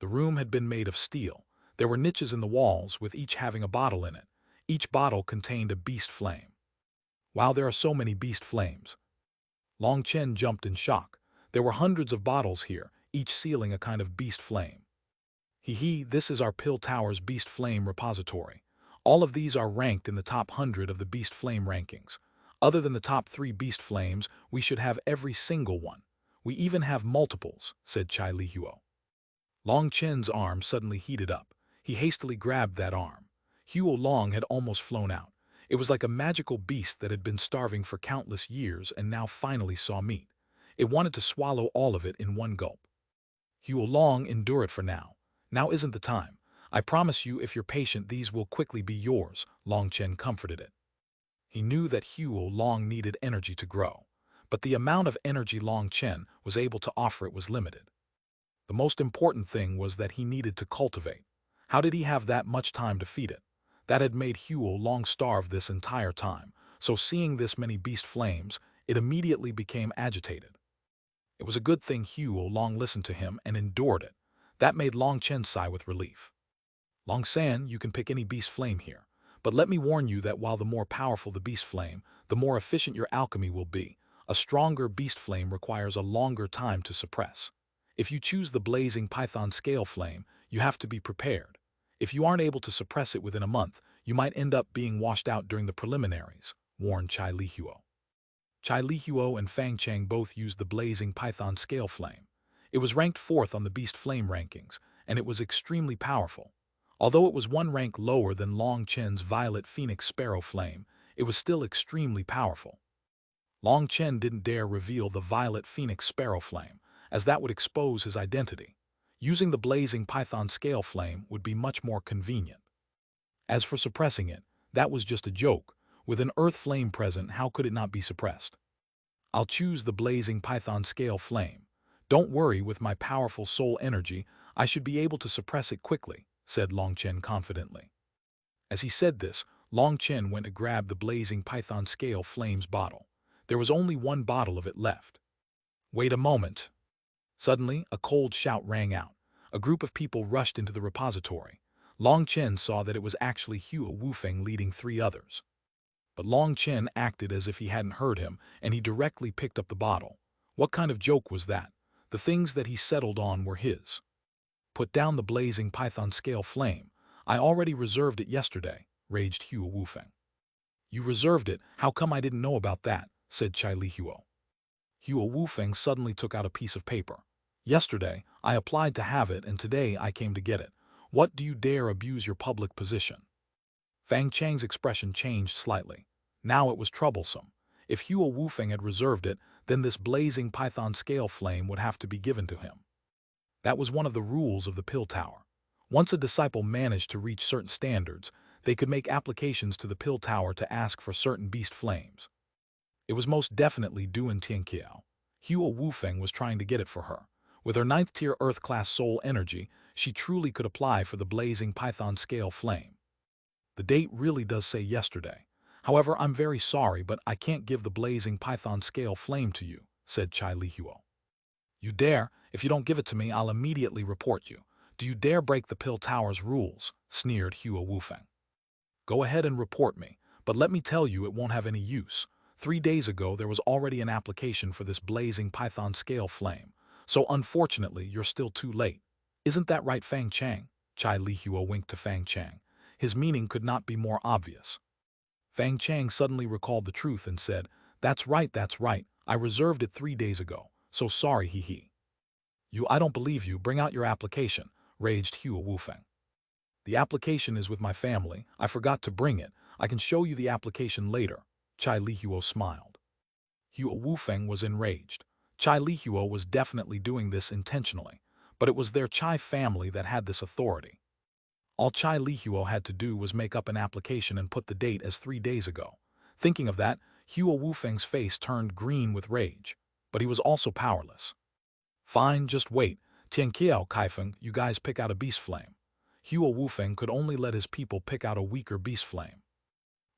The room had been made of steel. There were niches in the walls, with each having a bottle in it. Each bottle contained a beast flame. Wow, there are so many beast flames. Long Chen jumped in shock. There were hundreds of bottles here, each sealing a kind of beast flame. This is our pill tower's beast flame repository. All of these are ranked in the top 100 of the beast flame rankings. Other than the top 3 beast flames, we should have every single one. We even have multiples, said Chai Lihuo. Long Chen's arm suddenly heated up. He hastily grabbed that arm. Huo Long had almost flown out. It was like a magical beast that had been starving for countless years and now finally saw meat. It wanted to swallow all of it in one gulp. Huo Long, endure it for now. Now isn't the time. I promise you, if you're patient, these will quickly be yours, Long Chen comforted it. He knew that Huo Long needed energy to grow, but the amount of energy Long Chen was able to offer it was limited. The most important thing was that he needed to cultivate. How did he have that much time to feed it? That had made Huo Long starve this entire time, so seeing this many beast flames, it immediately became agitated. It was a good thing Huo Long listened to him and endured it. That made Long Chen sigh with relief. Long San, you can pick any beast flame here, but let me warn you that while the more powerful the beast flame, the more efficient your alchemy will be. A stronger beast flame requires a longer time to suppress. If you choose the blazing python scale flame, you have to be prepared. If you aren't able to suppress it within a month, you might end up being washed out during the preliminaries, warned Chai Lihuo. Chai Lihuo and Fang Chang both used the blazing python scale flame. It was ranked 4th on the beast flame rankings, and it was extremely powerful. Although it was 1 rank lower than Long Chen's violet phoenix sparrow flame, it was still extremely powerful. Long Chen didn't dare reveal the violet phoenix sparrow flame, as that would expose his identity. Using the blazing python scale flame would be much more convenient. As for suppressing it, that was just a joke. With an earth flame present, how could it not be suppressed? I'll choose the blazing python scale flame. Don't worry, with my powerful soul energy, I should be able to suppress it quickly, said Long Chen confidently. As he said this, Long Chen went to grab the blazing python scale flame's bottle. There was only 1 bottle of it left. Wait a moment. Suddenly, a cold shout rang out. A group of people rushed into the repository. Long Chen saw that it was actually Huo Wufeng leading 3 others. But Long Chen acted as if he hadn't heard him, and he directly picked up the bottle. What kind of joke was that? The things that he settled on were his. Put down the blazing python scale flame. I already reserved it yesterday, raged Huo Wufeng. You reserved it? How come I didn't know about that? Said Chai Lihuo. Huo Wufeng suddenly took out a piece of paper. Yesterday, I applied to have it, and today I came to get it. What do you dare abuse your public position? Fang Chang's expression changed slightly. Now it was troublesome. If Huo Wufeng had reserved it, then this blazing python scale flame would have to be given to him. That was one of the rules of the pill tower. Once a disciple managed to reach certain standards, they could make applications to the pill tower to ask for certain beast flames. It was most definitely Duan Tianqiao. Hua Wufeng was trying to get it for her. With her 9th-tier Earth-class soul energy, she truly could apply for the blazing python scale flame. The date really does say yesterday. However, I'm very sorry, but I can't give the blazing python scale flame to you, said Chai Lihuo. You dare? If you don't give it to me, I'll immediately report you. Do you dare break the pill tower's rules? Sneered Hua Wufeng. Go ahead and report me, but let me tell you it won't have any use. 3 days ago there was already an application for this blazing python scale flame, so unfortunately you're still too late. Isn't that right, Fang Chang? Chai Lihuo winked to Fang Chang. His meaning could not be more obvious. Fang Chang suddenly recalled the truth and said, that's right, I reserved it 3 days ago, so sorry, hee. I don't believe you, bring out your application, raged Hua Wufeng. The application is with my family, I forgot to bring it, I can show you the application later, Chai Lihuo smiled. Hua Wufeng was enraged. Chai Lihuo was definitely doing this intentionally, but it was their Chai family that had this authority. All Chai Lihuo had to do was make up an application and put the date as 3 days ago. Thinking of that, Hua Wufeng's face turned green with rage, but he was also powerless. Fine, just wait. Tianqiao Kaifeng, you guys pick out a beast flame. Hua Wufeng could only let his people pick out a weaker beast flame.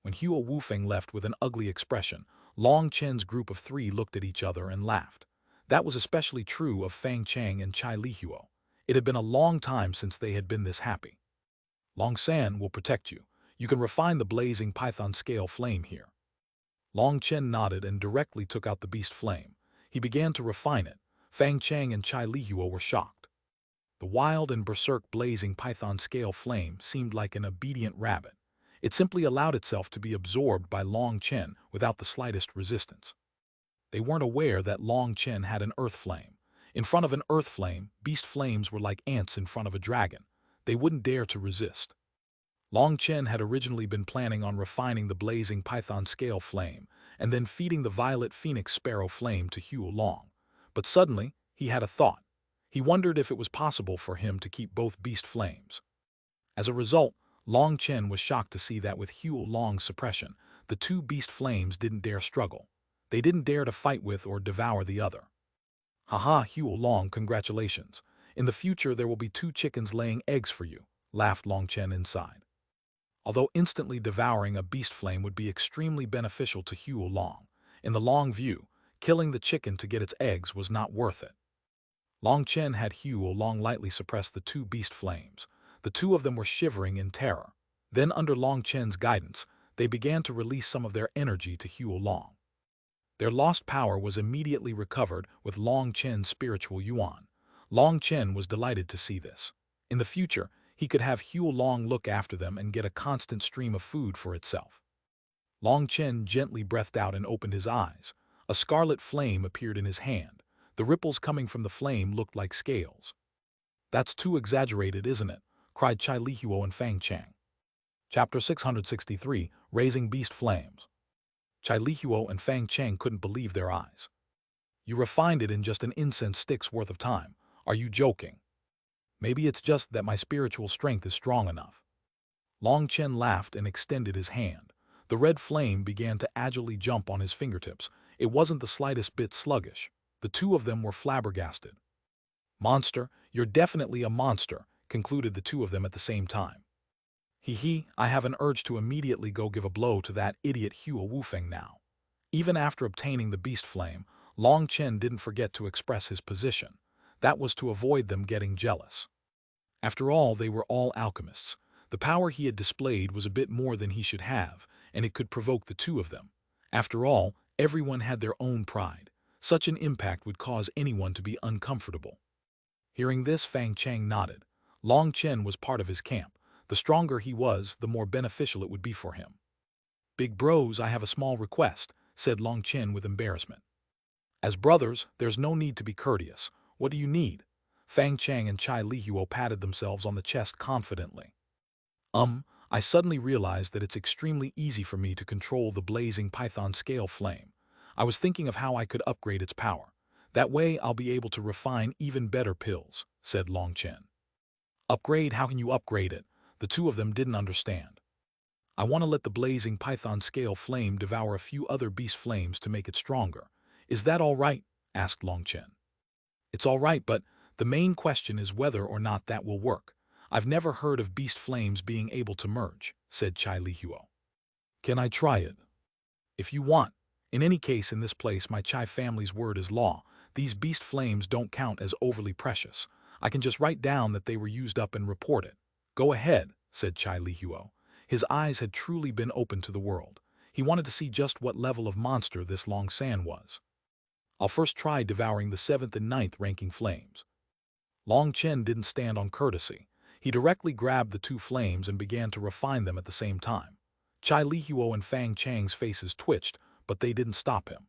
When Hua Wufeng left with an ugly expression, Long Chen's group of 3 looked at each other and laughed. That was especially true of Fang Chang and Chai Lihuo. It had been a long time since they had been this happy. Long San will protect you. You can refine the blazing python scale flame here. Long Chen nodded and directly took out the beast flame. He began to refine it. Fang Chang and Chai Lihuo were shocked. The wild and berserk blazing python scale flame seemed like an obedient rabbit. It simply allowed itself to be absorbed by Long Chen without the slightest resistance. They weren't aware that Long Chen had an earth flame. In front of an earth flame, beast flames were like ants in front of a dragon. They wouldn't dare to resist. Long Chen had originally been planning on refining the blazing python scale flame and then feeding the violet phoenix sparrow flame to Hua Long. But suddenly, he had a thought. He wondered if it was possible for him to keep both beast flames. As a result, Long Chen was shocked to see that with Hua Long's suppression, the 2 beast flames didn't dare struggle. They didn't dare to fight with or devour the other. Haha, Hua Long, congratulations. In the future there will be 2 chickens laying eggs for you, laughed Long Chen inside. Although instantly devouring a beast flame would be extremely beneficial to Hua Long, in the long view, killing the chicken to get its eggs was not worth it. Long Chen had Hua Long lightly suppress the 2 beast flames. The 2 of them were shivering in terror. Then, under Long Chen's guidance, they began to release some of their energy to Hua Long. Their lost power was immediately recovered with Long Chen's spiritual yuan. Long Chen was delighted to see this. In the future, he could have Hua Long look after them and get a constant stream of food for itself. Long Chen gently breathed out and opened his eyes. A scarlet flame appeared in his hand. The ripples coming from the flame looked like scales. That's too exaggerated, isn't it? Cried Chai Lihuo and Fang Chang. Chapter 663, Raising Beast Flames. Chai Lihuo and Fang Chang couldn't believe their eyes. You refined it in just an incense stick's worth of time. Are you joking? Maybe it's just that my spiritual strength is strong enough. Long Chen laughed and extended his hand. The red flame began to agilely jump on his fingertips. It wasn't the slightest bit sluggish. The 2 of them were flabbergasted. Monster, you're definitely a monster, concluded the 2 of them at the same time. I have an urge to immediately go give a blow to that idiot Hua Wufeng now. Even after obtaining the beast flame, Long Chen didn't forget to express his position. That was to avoid them getting jealous. After all, they were all alchemists. The power he had displayed was a bit more than he should have, and it could provoke the 2 of them. After all, everyone had their own pride. Such an impact would cause anyone to be uncomfortable. Hearing this, Fang Chang nodded. Long Chen was part of his camp. The stronger he was, the more beneficial it would be for him. Big bros, I have a small request, said Long Chen with embarrassment. As brothers, there's no need to be courteous. What do you need? Fang Chang and Chai Lihuo patted themselves on the chest confidently. I suddenly realized that it's extremely easy for me to control the blazing python scale flame. I was thinking of how I could upgrade its power. That way I'll be able to refine even better pills, said Long Chen. Upgrade? How can you upgrade it? The two of them didn't understand. I want to let the blazing python scale flame devour a few other beast flames to make it stronger. Is that all right? Asked Long Chen. It's all right, but the main question is whether or not that will work. I've never heard of beast flames being able to merge, said Chai Li Huo. Can I try it? If you want. In any case, in this place, my Chai family's word is law. These beast flames don't count as overly precious. I can just write down that they were used up and report it. Go ahead, said Chai Li Huo. His eyes had truly been open to the world. He wanted to see just what level of monster this Long San was. I'll first try devouring the 7th and 9th ranking flames. Long Chen didn't stand on courtesy. He directly grabbed the two flames and began to refine them at the same time. Chai Li Huo and Fang Chang's faces twitched, but they didn't stop him.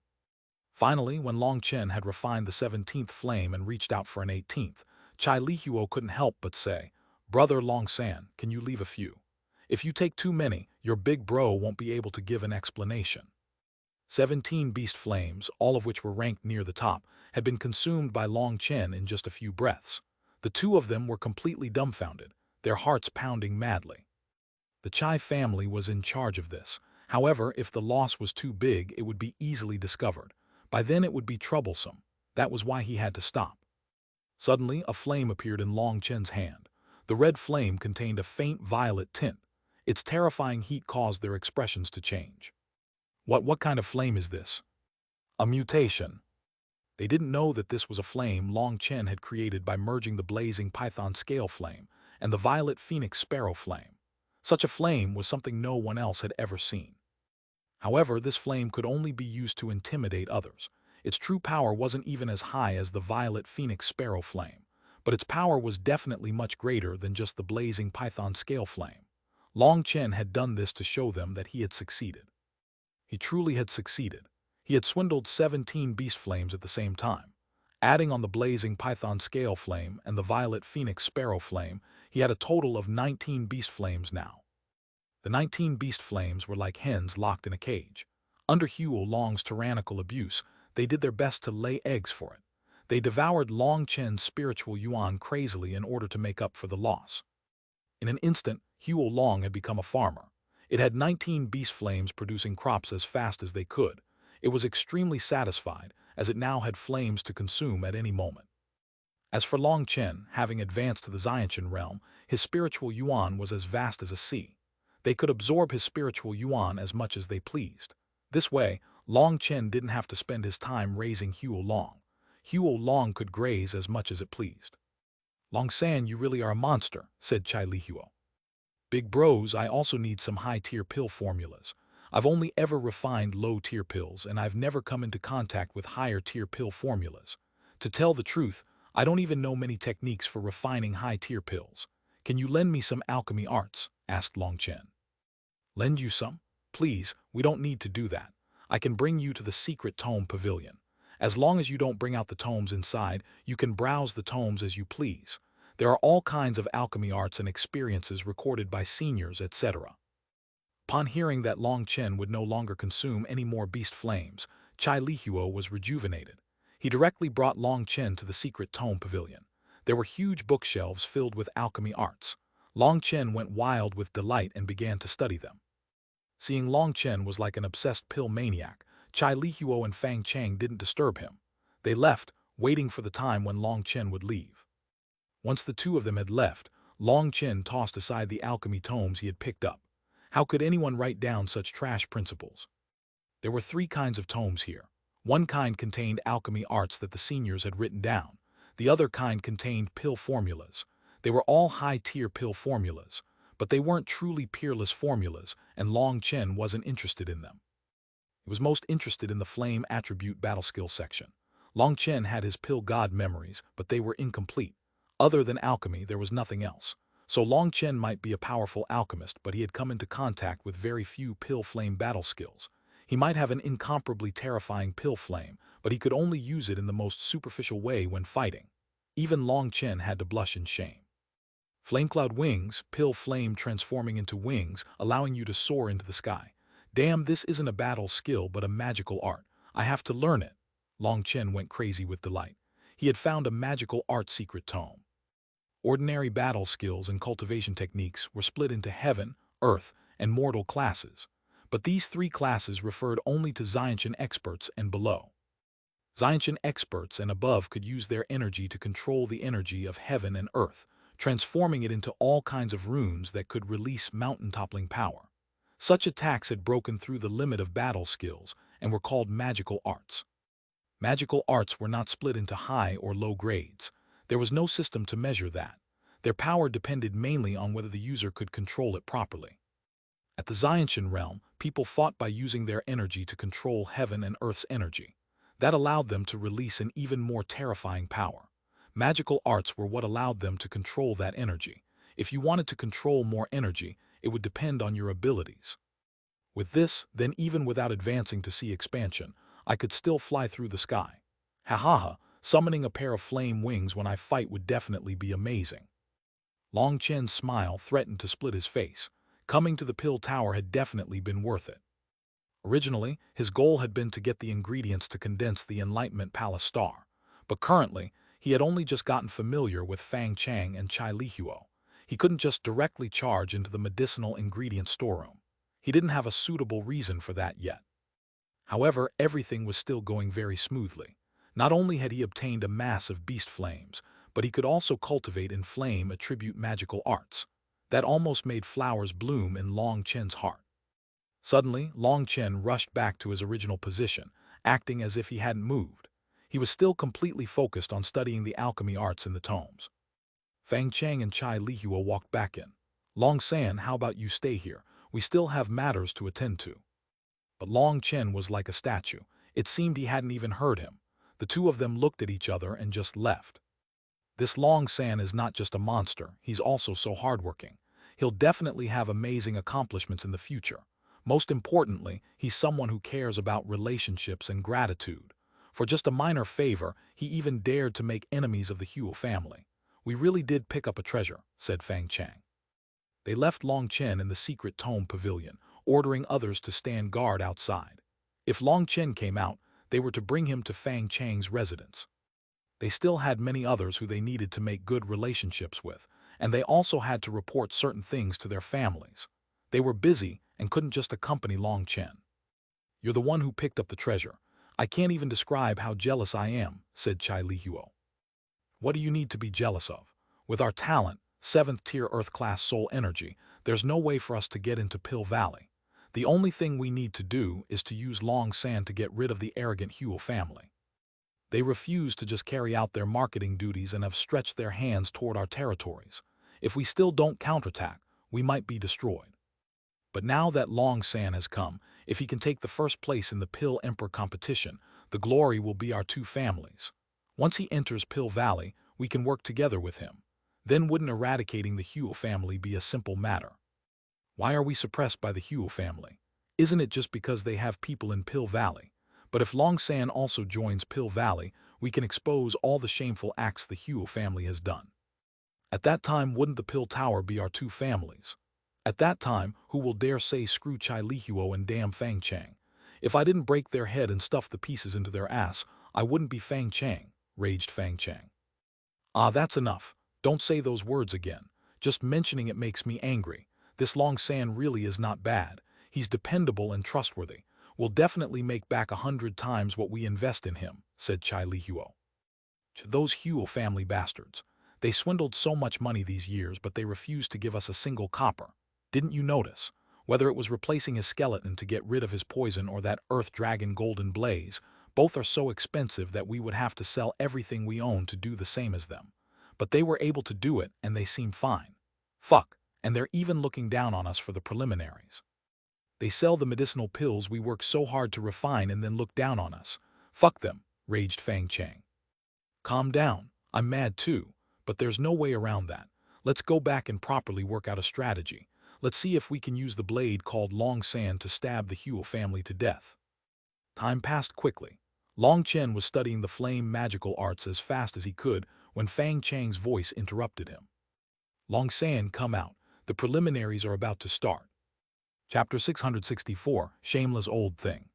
Finally, when Long Chen had refined the 17th flame and reached out for an 18th, Chai Li Huo couldn't help but say, "Brother Long San, can you leave a few? If you take too many, your big bro won't be able to give an explanation." 17 beast flames, all of which were ranked near the top, had been consumed by Long Chen in just a few breaths. The two of them were completely dumbfounded, their hearts pounding madly. The Chai family was in charge of this. However, if the loss was too big, it would be easily discovered. By then it would be troublesome. That was why he had to stop. Suddenly, a flame appeared in Long Chen's hand. The red flame contained a faint violet tint. Its terrifying heat caused their expressions to change. What kind of flame is this? A mutation. They didn't know that this was a flame Long Chen had created by merging the blazing python scale flame and the violet phoenix sparrow flame. Such a flame was something no one else had ever seen. However, this flame could only be used to intimidate others. Its true power wasn't even as high as the violet phoenix sparrow flame, but its power was definitely much greater than just the blazing python scale flame. Long Chen had done this to show them that he had succeeded. He truly had succeeded. He had swindled 17 beast flames at the same time. Adding on the blazing python scale flame and the violet phoenix sparrow flame, he had a total of 19 beast flames now. The 19 beast flames were like hens locked in a cage. Under Huo Long's tyrannical abuse, they did their best to lay eggs for it. They devoured Long Chen's spiritual yuan crazily in order to make up for the loss. In an instant, Huo Long had become a farmer. It had 19 beast flames producing crops as fast as they could. It was extremely satisfied, as it now had flames to consume at any moment. As for Long Chen, having advanced to the Xiantian realm, his spiritual yuan was as vast as a sea. They could absorb his spiritual yuan as much as they pleased. This way, Long Chen didn't have to spend his time raising Huo Long. Huo Long could graze as much as it pleased. "Long San, you really are a monster," said Chai Li Huo. "Big bros, I also need some high-tier pill formulas. I've only ever refined low-tier pills, and I've never come into contact with higher-tier pill formulas. To tell the truth, I don't even know many techniques for refining high-tier pills. Can you lend me some alchemy arts?" asked Long Chen. "Lend you some? Please, we don't need to do that. I can bring you to the secret tome pavilion. As long as you don't bring out the tomes inside, you can browse the tomes as you please. There are all kinds of alchemy arts and experiences recorded by seniors, etc." Upon hearing that Long Chen would no longer consume any more beast flames, Chai Li Huo was rejuvenated. He directly brought Long Chen to the secret tome pavilion. There were huge bookshelves filled with alchemy arts. Long Chen went wild with delight and began to study them. Seeing Long Chen was like an obsessed pill maniac, Chai Li Huo and Fang Chang didn't disturb him. They left, waiting for the time when Long Chen would leave. Once the two of them had left, Long Chen tossed aside the alchemy tomes he had picked up. How could anyone write down such trash principles? There were 3 kinds of tomes here. One kind contained alchemy arts that the seniors had written down. The other kind contained pill formulas. They were all high-tier pill formulas, but they weren't truly peerless formulas, and Long Chen wasn't interested in them. He was most interested in the flame attribute battle skill section. Long Chen had his pill god memories, but they were incomplete. Other than alchemy, there was nothing else. So Long Chen might be a powerful alchemist, but he had come into contact with very few pill flame battle skills. He might have an incomparably terrifying pill flame, but he could only use it in the most superficial way when fighting. Even Long Chen had to blush in shame. Flamecloud wings, pill flame transforming into wings, allowing you to soar into the sky. Damn, this isn't a battle skill but a magical art. I have to learn it. Long Chen went crazy with delight. He had found a magical art secret tome. Ordinary battle skills and cultivation techniques were split into heaven, earth, and mortal classes, but these three classes referred only to Xuanhuan experts and below. Xuanhuan experts and above could use their energy to control the energy of heaven and earth, transforming it into all kinds of runes that could release mountain-toppling power. Such attacks had broken through the limit of battle skills and were called magical arts. Magical arts were not split into high or low grades. There was no system to measure that. Their power depended mainly on whether the user could control it properly. At the Xuanhuan realm, people fought by using their energy to control heaven and earth's energy. That allowed them to release an even more terrifying power. Magical arts were what allowed them to control that energy. If you wanted to control more energy, it would depend on your abilities. With this, then even without advancing to see expansion, I could still fly through the sky. Ha ha ha, summoning a pair of flame wings when I fight would definitely be amazing. Long Chen's smile threatened to split his face. Coming to the Pill Tower had definitely been worth it. Originally, his goal had been to get the ingredients to condense the Enlightenment Palace star, but currently, he had only just gotten familiar with Fang Chang and Chai Lihuo. He couldn't just directly charge into the medicinal ingredient storeroom. He didn't have a suitable reason for that yet. However, everything was still going very smoothly. Not only had he obtained a mass of beast flames, but he could also cultivate and flame attribute magical arts. That almost made flowers bloom in Long Chen's heart. Suddenly, Long Chen rushed back to his original position, acting as if he hadn't moved. He was still completely focused on studying the alchemy arts in the tomes. Fang Chang and Chai Lihuo walked back in. Long San, how about you stay here? We still have matters to attend to. But Long Chen was like a statue. It seemed he hadn't even heard him. The two of them looked at each other and just left. This Long San is not just a monster, he's also so hardworking. He'll definitely have amazing accomplishments in the future. Most importantly, he's someone who cares about relationships and gratitude. For just a minor favor, he even dared to make enemies of the Huo family. We really did pick up a treasure, said Fang Chang. They left Long Chen in the secret tome pavilion, ordering others to stand guard outside. If Long Chen came out, they were to bring him to Fang Chang's residence. They still had many others who they needed to make good relationships with, and they also had to report certain things to their families. They were busy and couldn't just accompany Long Chen. You're the one who picked up the treasure. I can't even describe how jealous I am, said Chai Lihuo. What do you need to be jealous of? With our talent, 7th tier Earth-class soul energy, there's no way for us to get into Pill Valley. The only thing we need to do is to use Long San to get rid of the arrogant Huo family. They refuse to just carry out their marketing duties and have stretched their hands toward our territories. If we still don't counterattack, we might be destroyed. But now that Long San has come, if he can take the first place in the Pill Emperor competition, the glory will be our two families. Once he enters Pill Valley, we can work together with him. Then wouldn't eradicating the Huo family be a simple matter? Why are we suppressed by the Huo family? Isn't it just because they have people in Pill Valley? But if Long San also joins Pill Valley, we can expose all the shameful acts the Huo family has done. At that time, wouldn't the Pill Tower be our two families? At that time, who will dare say screw Chai Lihuo and damn Fang Chang? If I didn't break their head and stuff the pieces into their ass, I wouldn't be Fang Chang, raged Fang Chang. Ah, that's enough. Don't say those words again. Just mentioning it makes me angry. This Long San really is not bad. He's dependable and trustworthy. We'll definitely make back 100 times what we invest in him, said Chai Lihuo. Those Huo family bastards. They swindled so much money these years, but they refused to give us a single copper. Didn't you notice? Whether it was replacing his skeleton to get rid of his poison or that Earth Dragon Golden Blaze, both are so expensive that we would have to sell everything we own to do the same as them. But they were able to do it, and they seem fine. Fuck, and they're even looking down on us for the preliminaries. They sell the medicinal pills we work so hard to refine and then look down on us. Fuck them, raged Fang Chang. Calm down, I'm mad too, but there's no way around that. Let's go back and properly work out a strategy. Let's see if we can use the blade called Long San to stab the Huo family to death. Time passed quickly. Long Chen was studying the flame magical arts as fast as he could when Fang Chang's voice interrupted him. Long San, come out. The preliminaries are about to start. Chapter 664, Shameless Old Thing.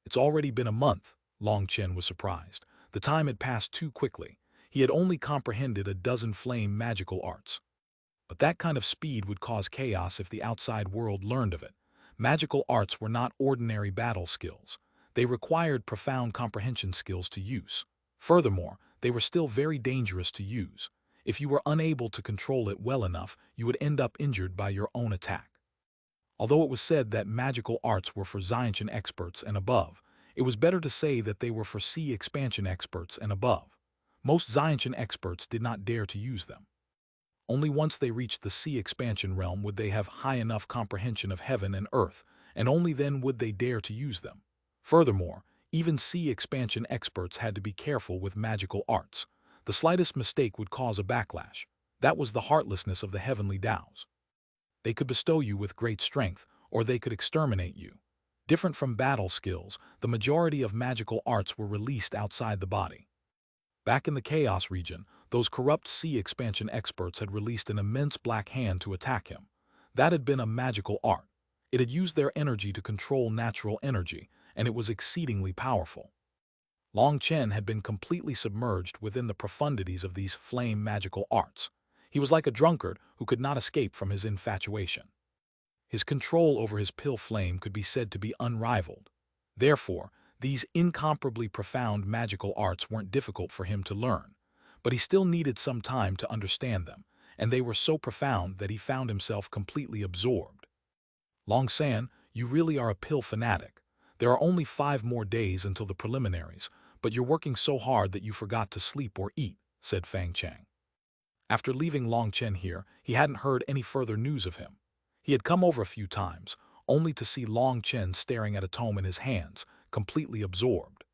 It's already been a month, Long Chen was surprised. The time had passed too quickly. He had only comprehended a dozen flame magical arts. But that kind of speed would cause chaos if the outside world learned of it. Magical arts were not ordinary battle skills. They required profound comprehension skills to use. Furthermore, they were still very dangerous to use. If you were unable to control it well enough, you would end up injured by your own attack. Although it was said that magical arts were for Xiantian experts and above, it was better to say that they were for sea expansion experts and above. Most Xiantian experts did not dare to use them. Only once they reached the sea expansion realm would they have high enough comprehension of heaven and earth, and only then would they dare to use them. Furthermore, even sea expansion experts had to be careful with magical arts. The slightest mistake would cause a backlash. That was the heartlessness of the heavenly Taos. They could bestow you with great strength, or they could exterminate you. Different from battle skills, the majority of magical arts were released outside the body. Back in the Chaos region, those corrupt sea expansion experts had released an immense black hand to attack him. That had been a magical art. It had used their energy to control natural energy, and it was exceedingly powerful. Long Chen had been completely submerged within the profundities of these flame magical arts. He was like a drunkard who could not escape from his infatuation. His control over his pill flame could be said to be unrivaled. Therefore, these incomparably profound magical arts weren't difficult for him to learn, but he still needed some time to understand them, and they were so profound that he found himself completely absorbed. Long San, you really are a pill fanatic. There are only 5 more days until the preliminaries, but you're working so hard that you forgot to sleep or eat, said Fang Chang. After leaving Long Chen here, he hadn't heard any further news of him. He had come over a few times, only to see Long Chen staring at a tome in his hands, completely absorbed.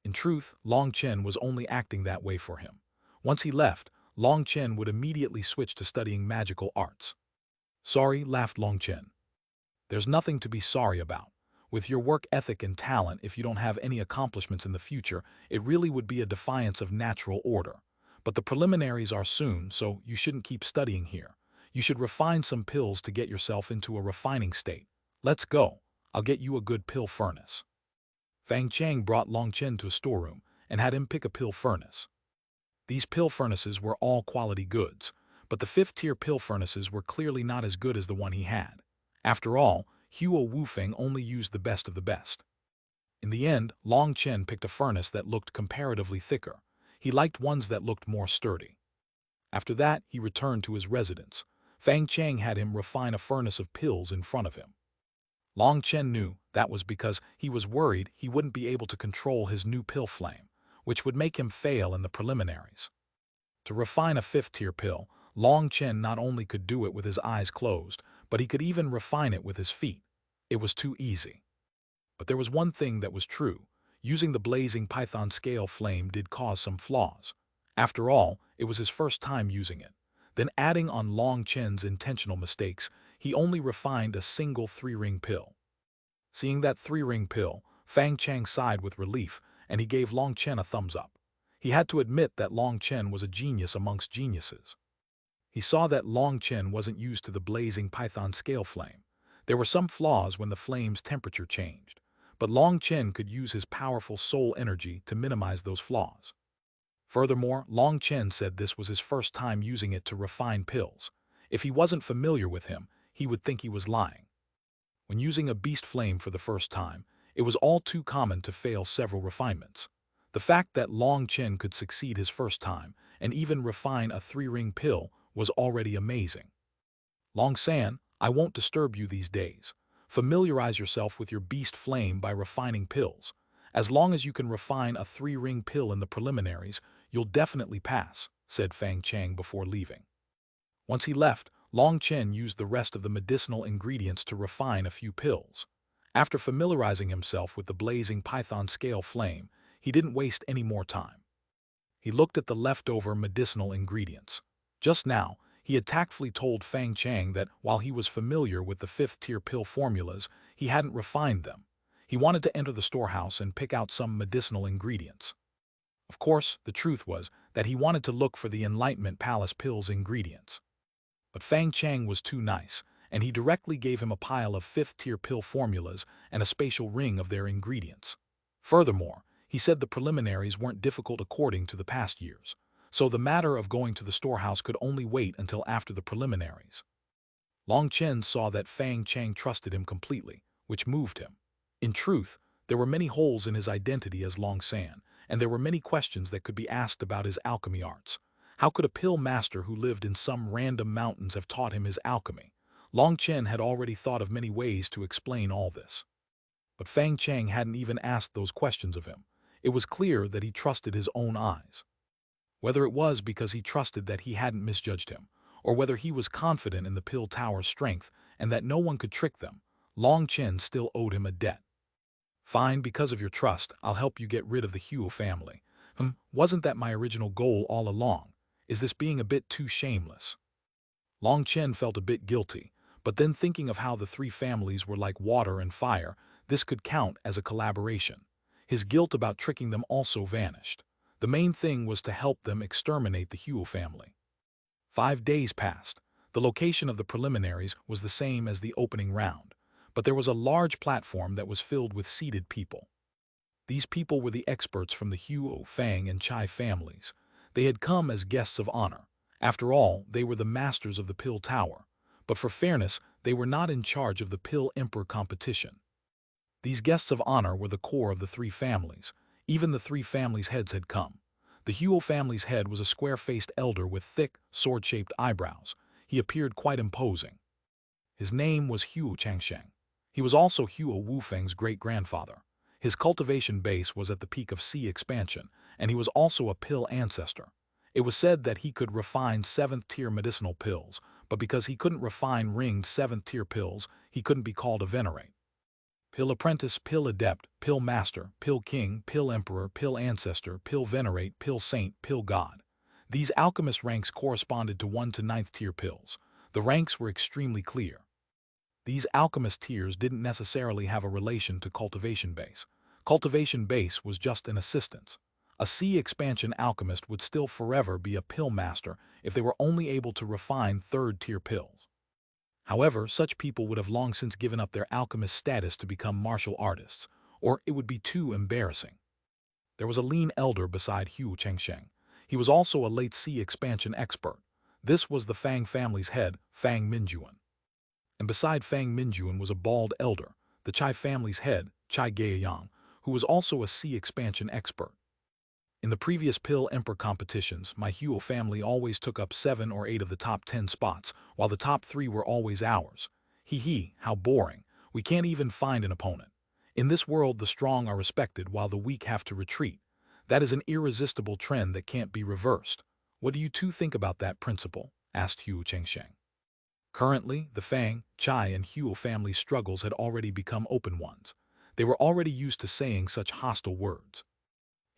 In truth, Long Chen was only acting that way for him. Once he left, Long Chen would immediately switch to studying magical arts. Sorry, laughed Long Chen. There's nothing to be sorry about. With your work ethic and talent, if you don't have any accomplishments in the future, it really would be a defiance of natural order. But the preliminaries are soon, so you shouldn't keep studying here. You should refine some pills to get yourself into a refining state. Let's go. I'll get you a good pill furnace. Fang Chang brought Long Chen to a storeroom and had him pick a pill furnace. These pill furnaces were all quality goods, but the 5th-tier pill furnaces were clearly not as good as the one he had. After all, Huo Wufeng only used the best of the best. In the end, Long Chen picked a furnace that looked comparatively thicker. He liked ones that looked more sturdy. After that, he returned to his residence. Fang Chang had him refine a furnace of pills in front of him. Long Chen knew that was because he was worried he wouldn't be able to control his new pill flame, which would make him fail in the preliminaries. To refine a 5th-tier pill, Long Chen not only could do it with his eyes closed, but he could even refine it with his feet. It was too easy. But there was one thing that was true. Using the blazing python scale flame did cause some flaws. After all, it was his first time using it. Then adding on Long Chen's intentional mistakes, he only refined a single 3-ring pill. Seeing that 3-ring pill, Fang Chang sighed with relief, and he gave Long Chen a thumbs up. He had to admit that Long Chen was a genius amongst geniuses. He saw that Long Chen wasn't used to the blazing python scale flame. There were some flaws when the flame's temperature changed, but Long Chen could use his powerful soul energy to minimize those flaws. Furthermore, Long Chen said this was his first time using it to refine pills. If he wasn't familiar with him, he would think he was lying. When using a beast flame for the first time, it was all too common to fail several refinements. The fact that Long Chen could succeed his first time and even refine a 3-ring pill was already amazing. Long San, I won't disturb you these days. Familiarize yourself with your beast flame by refining pills. As long as you can refine a 3-ring pill in the preliminaries, you'll definitely pass, said Fang Chang before leaving. Once he left, Long Chen used the rest of the medicinal ingredients to refine a few pills. After familiarizing himself with the blazing python scale flame, he didn't waste any more time. He looked at the leftover medicinal ingredients. Just now, he had tactfully told Fang Chang that while he was familiar with the 5th-tier pill formulas, he hadn't refined them. He wanted to enter the storehouse and pick out some medicinal ingredients. Of course, the truth was that he wanted to look for the Enlightenment Palace pills ingredients. But Fang Chang was too nice, and he directly gave him a pile of 5th-tier pill formulas and a spatial ring of their ingredients. Furthermore, he said the preliminaries weren't difficult according to the past years. so the matter of going to the storehouse could only wait until after the preliminaries. Long Chen saw that Fang Chang trusted him completely, which moved him. In truth, there were many holes in his identity as Long San, and there were many questions that could be asked about his alchemy arts. How could a pill master who lived in some random mountains have taught him his alchemy? Long Chen had already thought of many ways to explain all this. But Fang Chang hadn't even asked those questions of him. It was clear that he trusted his own eyes. Whether it was because he trusted that he hadn't misjudged him, or whether he was confident in the pill tower's strength and that no one could trick them, Long Chen still owed him a debt. Fine, because of your trust, I'll help you get rid of the Huo family. Wasn't that my original goal all along? Is this being a bit too shameless? Long Chen felt a bit guilty, but then thinking of how the three families were like water and fire, this could count as a collaboration. His guilt about tricking them also vanished. The main thing was to help them exterminate the Huo family. 5 days passed. The location of the preliminaries was the same as the opening round, but there was a large platform that was filled with seated people. These people were the experts from the Huo, Fang, and Chai families. They had come as guests of honor. After all, they were the masters of the Pill Tower, but for fairness, they were not in charge of the Pill Emperor competition. These guests of honor were the core of the three families. Even the three families' heads had come. The Huo family's head was a square-faced elder with thick, sword-shaped eyebrows. He appeared quite imposing. His name was Huo Changsheng. He was also Huo Wufeng's great-grandfather. His cultivation base was at the peak of sea expansion, and he was also a pill ancestor. It was said that he could refine 7th-tier medicinal pills, but because he couldn't refine ringed 7th-tier pills, he couldn't be called a venerate. Pill apprentice, pill adept, pill master, pill king, pill emperor, pill ancestor, pill venerate, pill saint, pill god. These alchemist ranks corresponded to 1 to 9th tier pills. The ranks were extremely clear. These alchemist tiers didn't necessarily have a relation to cultivation base. Cultivation base was just an assistance. A sea expansion alchemist would still forever be a pill master if they were only able to refine 3rd tier pills. However, such people would have long since given up their alchemist status to become martial artists, or it would be too embarrassing. There was a lean elder beside Huo Chengsheng. He was also a late sea expansion expert. This was the Fang family's head, Fang Minjuan. And beside Fang Minjuan was a bald elder, the Chai family's head, Chai Gaiyang, who was also a sea expansion expert. In the previous Pill Emperor competitions, my Huo family always took up 7 or 8 of the top 10 spots, while the top 3 were always ours. Hee, how boring. We can't even find an opponent. In this world, the strong are respected while the weak have to retreat. That is an irresistible trend that can't be reversed. What do you two think about that principle? Asked Huo Chengsheng. Currently, the Fang, Chai, and Huo family struggles had already become open ones. They were already used to saying such hostile words.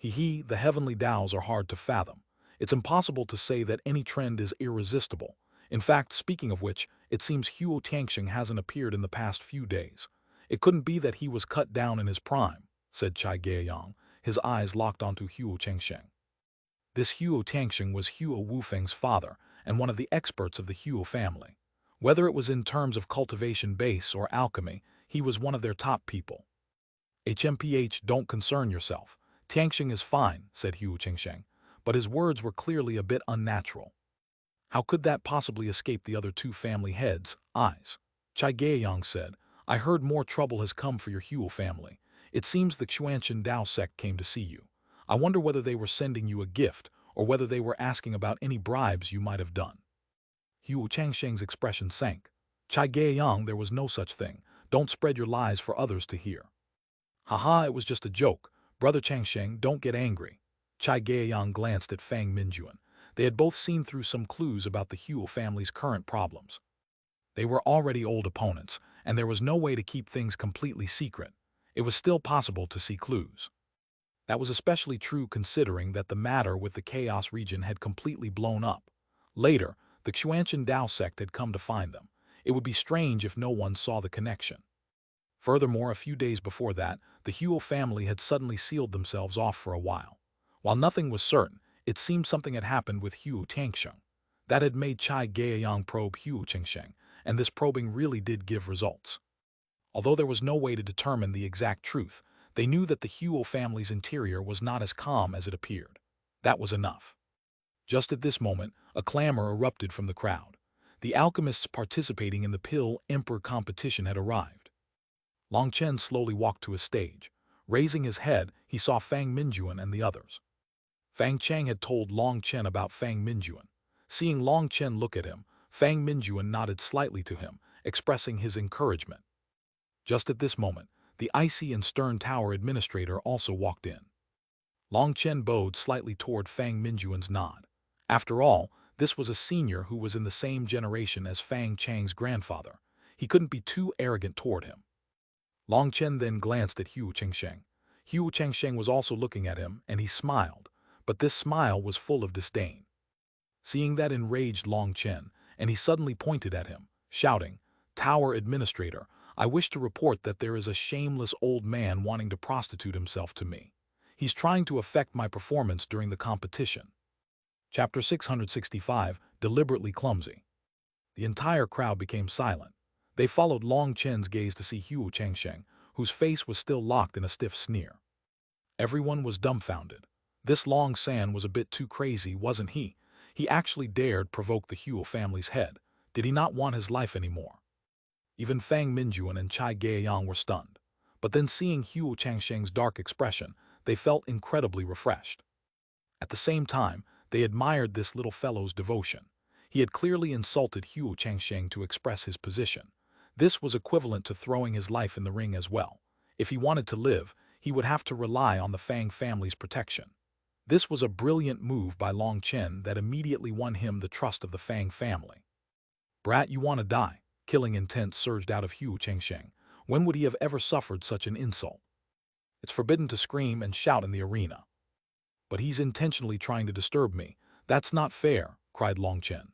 The heavenly Taos are hard to fathom. It's impossible to say that any trend is irresistible. In fact, speaking of which, it seems Huo Tianxing hasn't appeared in the past few days. It couldn't be that he was cut down in his prime, said Chai Gaiyang, his eyes locked onto Huo Chengsheng. This Huo Tianxing was Huo Wufeng's father and one of the experts of the Huo family. Whether it was in terms of cultivation base or alchemy, he was one of their top people. HMPH, don't concern yourself. Tianxing is fine, said Huo Chengsheng, but his words were clearly a bit unnatural. How could that possibly escape the other two family heads' eyes? Chai Gaiyang said, I heard more trouble has come for your Huo family. It seems the Xuanhuan Dao sect came to see you. I wonder whether they were sending you a gift or whether they were asking about any bribes you might have done. Huo Chengsheng's expression sank. Chai Gaiyang, there was no such thing. Don't spread your lies for others to hear. Haha, it was just a joke. Brother Changsheng, don't get angry. Chai Gaiyang glanced at Fang Minjuan. They had both seen through some clues about the Huo family's current problems. They were already old opponents, and there was no way to keep things completely secret. It was still possible to see clues. That was especially true considering that the matter with the Chaos region had completely blown up. Later, the Xuanhuan Dao sect had come to find them. It would be strange if no one saw the connection. Furthermore, a few days before that, the Huo family had suddenly sealed themselves off for a while. While nothing was certain, it seemed something had happened with Huo Tianxing. That had made Chai Gaiyang probe Huo Chengsheng, and this probing really did give results. Although there was no way to determine the exact truth, they knew that the Huo family's interior was not as calm as it appeared. That was enough. Just at this moment, a clamor erupted from the crowd. The alchemists participating in the pill emperor competition had arrived. Long Chen slowly walked to his stage. Raising his head, he saw Fang Mingyuan and the others. Fang Chang had told Long Chen about Fang Mingyuan. Seeing Long Chen look at him, Fang Mingyuan nodded slightly to him, expressing his encouragement. Just at this moment, the icy and stern tower administrator also walked in. Long Chen bowed slightly toward Fang Mingyuan's nod. After all, this was a senior who was in the same generation as Fang Chang's grandfather. He couldn't be too arrogant toward him. Long Chen then glanced at Hu Chengsheng. Hu Chengsheng was also looking at him, and he smiled, but this smile was full of disdain. Seeing that enraged Long Chen, and he suddenly pointed at him, shouting, "Tower Administrator, I wish to report that there is a shameless old man wanting to prostitute himself to me. He's trying to affect my performance during the competition." Chapter 665, Deliberately Clumsy. The entire crowd became silent. They followed Long Chen's gaze to see Hu Chengsheng, whose face was still locked in a stiff sneer. Everyone was dumbfounded. This Long San was a bit too crazy, wasn't he? He actually dared provoke the Hu family's head. Did he not want his life anymore? Even Fang Mingyuan and Chai Gaiyang were stunned. But then seeing Hu Changsheng's dark expression, they felt incredibly refreshed. At the same time, they admired this little fellow's devotion. He had clearly insulted Hu Changsheng to express his position. This was equivalent to throwing his life in the ring as well. If he wanted to live, he would have to rely on the Fang family's protection. This was a brilliant move by Long Chen that immediately won him the trust of the Fang family. "Brat, you want to die?" Killing intent surged out of Hu Chengsheng. When would he have ever suffered such an insult? "It's forbidden to scream and shout in the arena." "But he's intentionally trying to disturb me. That's not fair," cried Long Chen.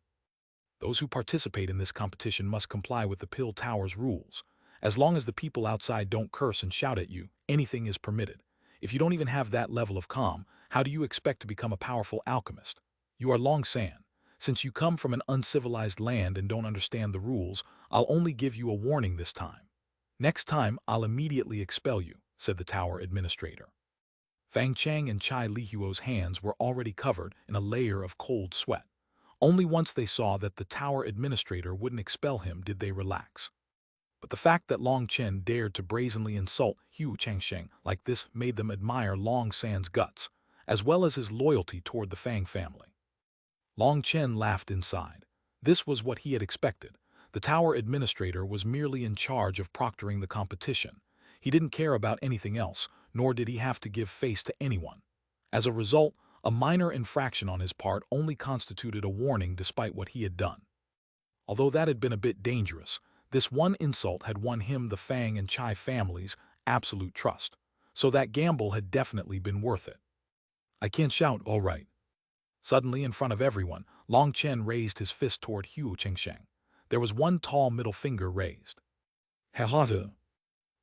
"Those who participate in this competition must comply with the Pill Tower's rules. As long as the people outside don't curse and shout at you, anything is permitted. If you don't even have that level of calm, how do you expect to become a powerful alchemist? You are Long San. Since you come from an uncivilized land and don't understand the rules, I'll only give you a warning this time. Next time, I'll immediately expel you," said the tower administrator. Fang Chang and Chai Lihuo's hands were already covered in a layer of cold sweat. Only once they saw that the tower administrator wouldn't expel him did they relax. But the fact that Long Chen dared to brazenly insult Hu Changsheng like this made them admire Long San's guts, as well as his loyalty toward the Fang family. Long Chen laughed inside. This was what he had expected. The tower administrator was merely in charge of proctoring the competition. He didn't care about anything else, nor did he have to give face to anyone. As a result, a minor infraction on his part only constituted a warning despite what he had done. Although that had been a bit dangerous, this one insult had won him the Fang and Chai families' absolute trust. So that gamble had definitely been worth it. "I can't shout, all right." Suddenly, in front of everyone, Long Chen raised his fist toward Hu Chengsheng. There was one tall middle finger raised. "Hehata."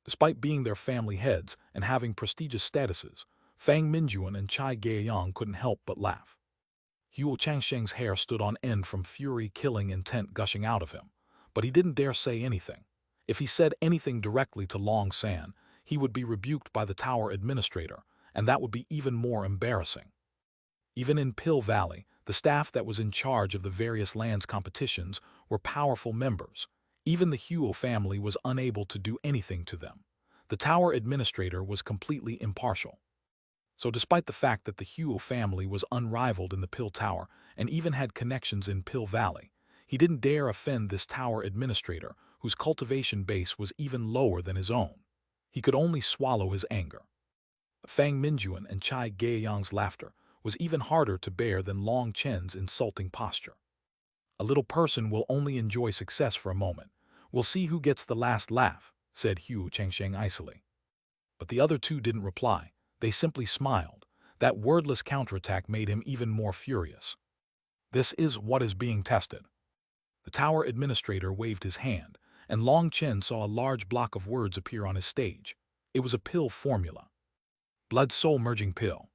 Despite being their family heads and having prestigious statuses, Fang Mingyuan and Chai Gaiyang couldn't help but laugh. Hu Changsheng's hair stood on end from fury, killing intent gushing out of him, but he didn't dare say anything. If he said anything directly to Long San, he would be rebuked by the tower administrator, and that would be even more embarrassing. Even in Pill Valley, the staff that was in charge of the various lands competitions were powerful members. Even the Huo family was unable to do anything to them. The tower administrator was completely impartial. So despite the fact that the Huo family was unrivaled in the Pill Tower and even had connections in Pill Valley, he didn't dare offend this tower administrator whose cultivation base was even lower than his own. He could only swallow his anger. Fang Mingyuan and Chai Gaiyang's laughter was even harder to bear than Long Chen's insulting posture. "A little person will only enjoy success for a moment. We'll see who gets the last laugh," said Hu Chengsheng icily. But the other two didn't reply. They simply smiled. That wordless counterattack made him even more furious. "This is what is being tested." The tower administrator waved his hand, and Long Chen saw a large block of words appear on his stage. It was a pill formula. Blood-soul merging pill.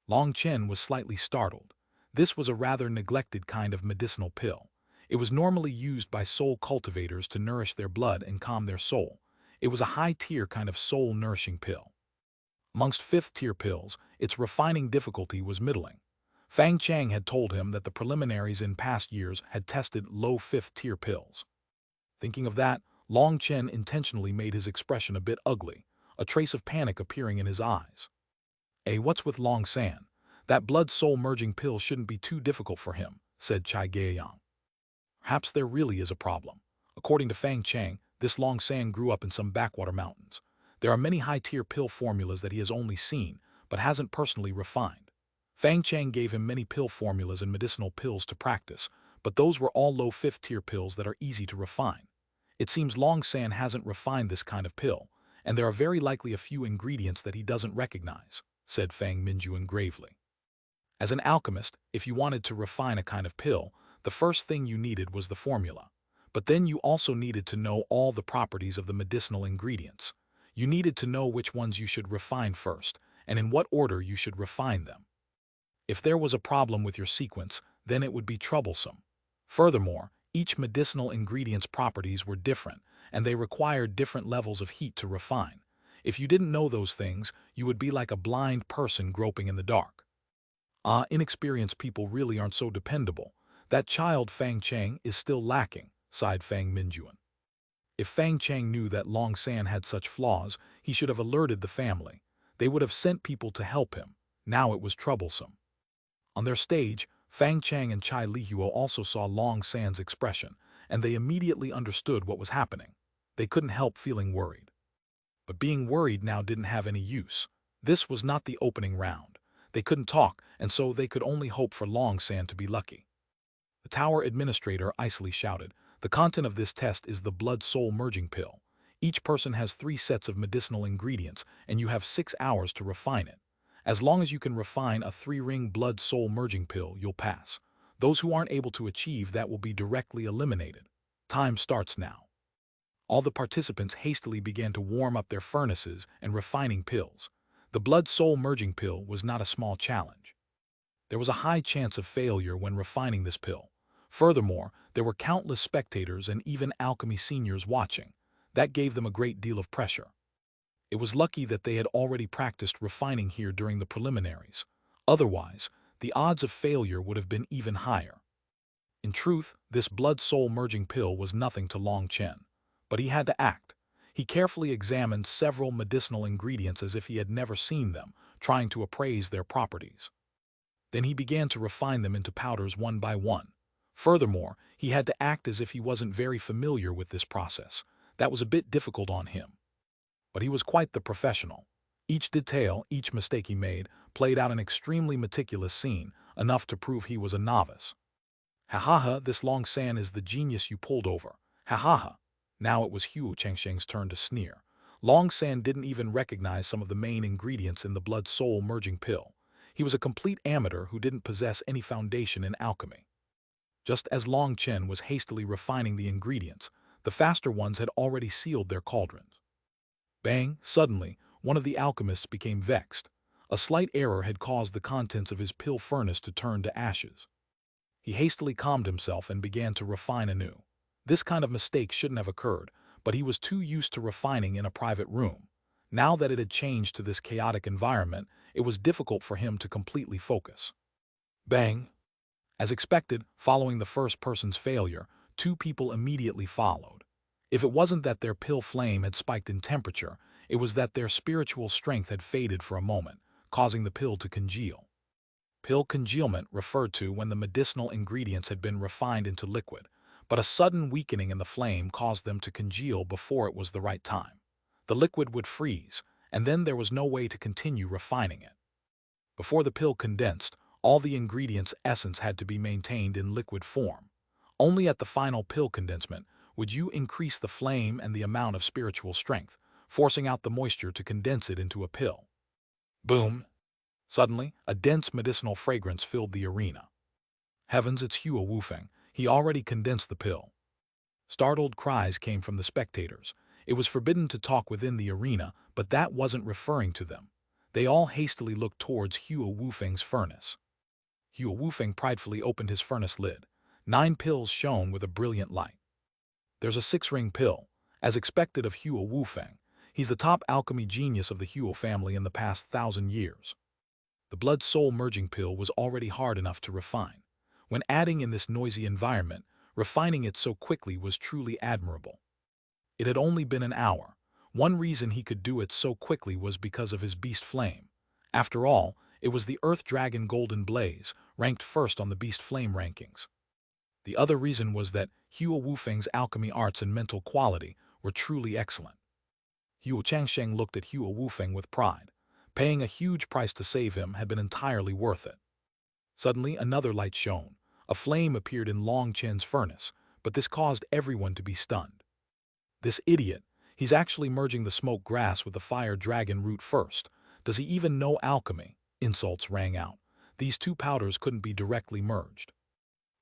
Long Chen was slightly startled. This was a rather neglected kind of medicinal pill. It was normally used by soul cultivators to nourish their blood and calm their soul. It was a high-tier kind of soul-nourishing pill. Amongst fifth-tier pills, its refining difficulty was middling. Fang Chang had told him that the preliminaries in past years had tested low 5th-tier pills. Thinking of that, Long Chen intentionally made his expression a bit ugly, a trace of panic appearing in his eyes. What's with Long San? That blood-soul merging pill shouldn't be too difficult for him, said Chai Gaiyang. Perhaps there really is a problem. According to Fang Chang, this Long San grew up in some backwater mountains. There are many high-tier pill formulas that he has only seen, but hasn't personally refined. Fang Chang gave him many pill formulas and medicinal pills to practice, but those were all low 5th-tier pills that are easy to refine. It seems Long San hasn't refined this kind of pill, and there are very likely a few ingredients that he doesn't recognize, said Fang Minjuan gravely. As an alchemist, if you wanted to refine a kind of pill, the first thing you needed was the formula. But then you also needed to know all the properties of the medicinal ingredients. You needed to know which ones you should refine first, and in what order you should refine them. If there was a problem with your sequence, then it would be troublesome. Furthermore, each medicinal ingredient's properties were different, and they required different levels of heat to refine. If you didn't know those things, you would be like a blind person groping in the dark. Inexperienced people really aren't so dependable. That child Fang Chang is still lacking, sighed Fang Minjuan. If Fang Chang knew that Long San had such flaws, he should have alerted the family. They would have sent people to help him. Now it was troublesome. On their stage, Fang Chang and Chai Lihuo also saw Long San's expression, and they immediately understood what was happening. They couldn't help feeling worried. But being worried now didn't have any use. This was not the opening round. They couldn't talk, and so they could only hope for Long San to be lucky. The tower administrator icily shouted, "The content of this test is the blood-soul merging pill. Each person has 3 sets of medicinal ingredients, and you have 6 hours to refine it. As long as you can refine a 3-ring blood-soul merging pill, you'll pass. Those who aren't able to achieve that will be directly eliminated. Time starts now." All the participants hastily began to warm up their furnaces and refining pills. The blood-soul merging pill was not a small challenge. There was a high chance of failure when refining this pill. Furthermore, there were countless spectators and even alchemy seniors watching. That gave them a great deal of pressure. It was lucky that they had already practiced refining here during the preliminaries. Otherwise, the odds of failure would have been even higher. In truth, this blood-soul merging pill was nothing to Long Chen. But he had to act. He carefully examined several medicinal ingredients as if he had never seen them, trying to appraise their properties. Then he began to refine them into powders one by one. Furthermore, he had to act as if he wasn't very familiar with this process. That was a bit difficult on him. But he was quite the professional. Each detail, each mistake he made, played out an extremely meticulous scene, enough to prove he was a novice. "Ha ha ha, this Long San is the genius you pulled over. Ha ha ha." Now it was Hu Chengsheng's turn to sneer. Long San didn't even recognize some of the main ingredients in the blood-soul merging pill. He was a complete amateur who didn't possess any foundation in alchemy. Just as Long Chen was hastily refining the ingredients, the faster ones had already sealed their cauldrons. Bang! Suddenly, one of the alchemists became vexed. A slight error had caused the contents of his pill furnace to turn to ashes. He hastily calmed himself and began to refine anew. This kind of mistake shouldn't have occurred, but he was too used to refining in a private room. Now that it had changed to this chaotic environment, it was difficult for him to completely focus. Bang! As expected, following the first person's failure, 2 people immediately followed. If it wasn't that their pill flame had spiked in temperature, it was that their spiritual strength had faded for a moment, causing the pill to congeal. Pill congealment referred to when the medicinal ingredients had been refined into liquid, but a sudden weakening in the flame caused them to congeal before it was the right time. The liquid would freeze, and then there was no way to continue refining it. Before the pill condensed, all the ingredients' essence had to be maintained in liquid form. Only at the final pill condensement would you increase the flame and the amount of spiritual strength, forcing out the moisture to condense it into a pill. Boom! Suddenly, a dense medicinal fragrance filled the arena. Heavens, it's Hua Wufeng. He already condensed the pill. Startled cries came from the spectators. It was forbidden to talk within the arena, but that wasn't referring to them. They all hastily looked towards Hua Wufeng's furnace. Hua Wufeng pridefully opened his furnace lid. 9 pills shone with a brilliant light. There's a 6-ring pill, as expected of Hua Wufeng. He's the top alchemy genius of the Hua family in the past 1,000 years. The blood-soul merging pill was already hard enough to refine. When adding in this noisy environment, refining it so quickly was truly admirable. It had only been an hour. One reason he could do it so quickly was because of his beast flame. After all, it was the Earth Dragon Golden Blaze, ranked first on the beast flame rankings. The other reason was that Hua Wufeng's alchemy arts and mental quality were truly excellent. Hua Changsheng looked at Hua Wufeng with pride. Paying a huge price to save him had been entirely worth it. Suddenly, another light shone. A flame appeared in Long Chen's furnace, but this caused everyone to be stunned. This idiot, he's actually merging the smoke grass with the fire dragon root first. Does he even know alchemy? Insults rang out. These two powders couldn't be directly merged.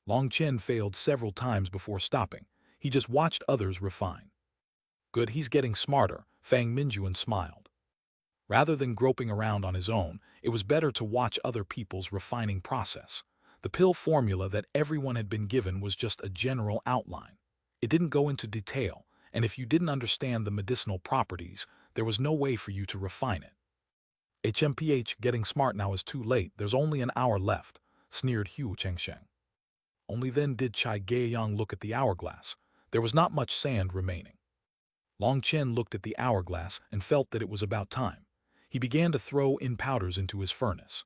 Long Chen failed several times before stopping. He just watched others refine. Good, he's getting smarter, Fang Mingyuan smiled. Rather than groping around on his own, it was better to watch other people's refining process. The pill formula that everyone had been given was just a general outline. It didn't go into detail, and if you didn't understand the medicinal properties, there was no way for you to refine it. HMPH, getting smart now is too late, there's only an hour left, sneered Hua Chengsheng. Only then did Chai Gaiyang look at the hourglass. There was not much sand remaining. Long Chen looked at the hourglass and felt that it was about time. He began to throw in powders into his furnace.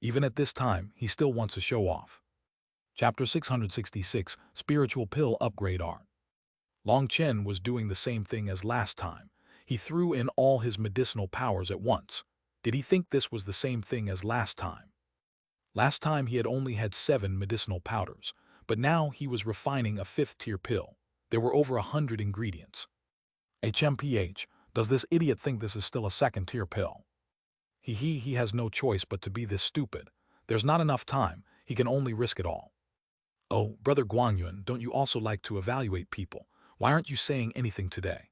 Even at this time, he still wants to show off. Chapter 666, Spiritual Pill Upgrade Art. Long Chen was doing the same thing as last time. He threw in all his medicinal powers at once. Did he think this was the same thing as last time? Last time he had only had 7 medicinal powders, but now he was refining a 5th-tier pill. There were over 100 ingredients. HMPH, does this idiot think this is still a 2nd-tier pill? He has no choice but to be this stupid. There's not enough time, he can only risk it all. Oh, Brother Guangyuan, don't you also like to evaluate people? Why aren't you saying anything today?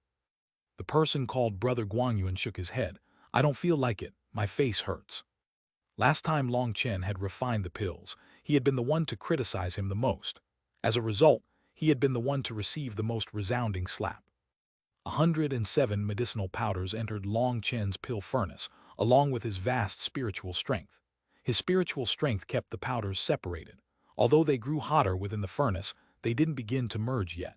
The person called Brother Guangyuan shook his head. I don't feel like it, my face hurts. Last time Long Chen had refined the pills, he had been the one to criticize him the most. As a result, he had been the one to receive the most resounding slap. 107 medicinal powders entered Long Chen's pill furnace, along with his vast spiritual strength. His spiritual strength kept the powders separated. Although they grew hotter within the furnace, they didn't begin to merge yet.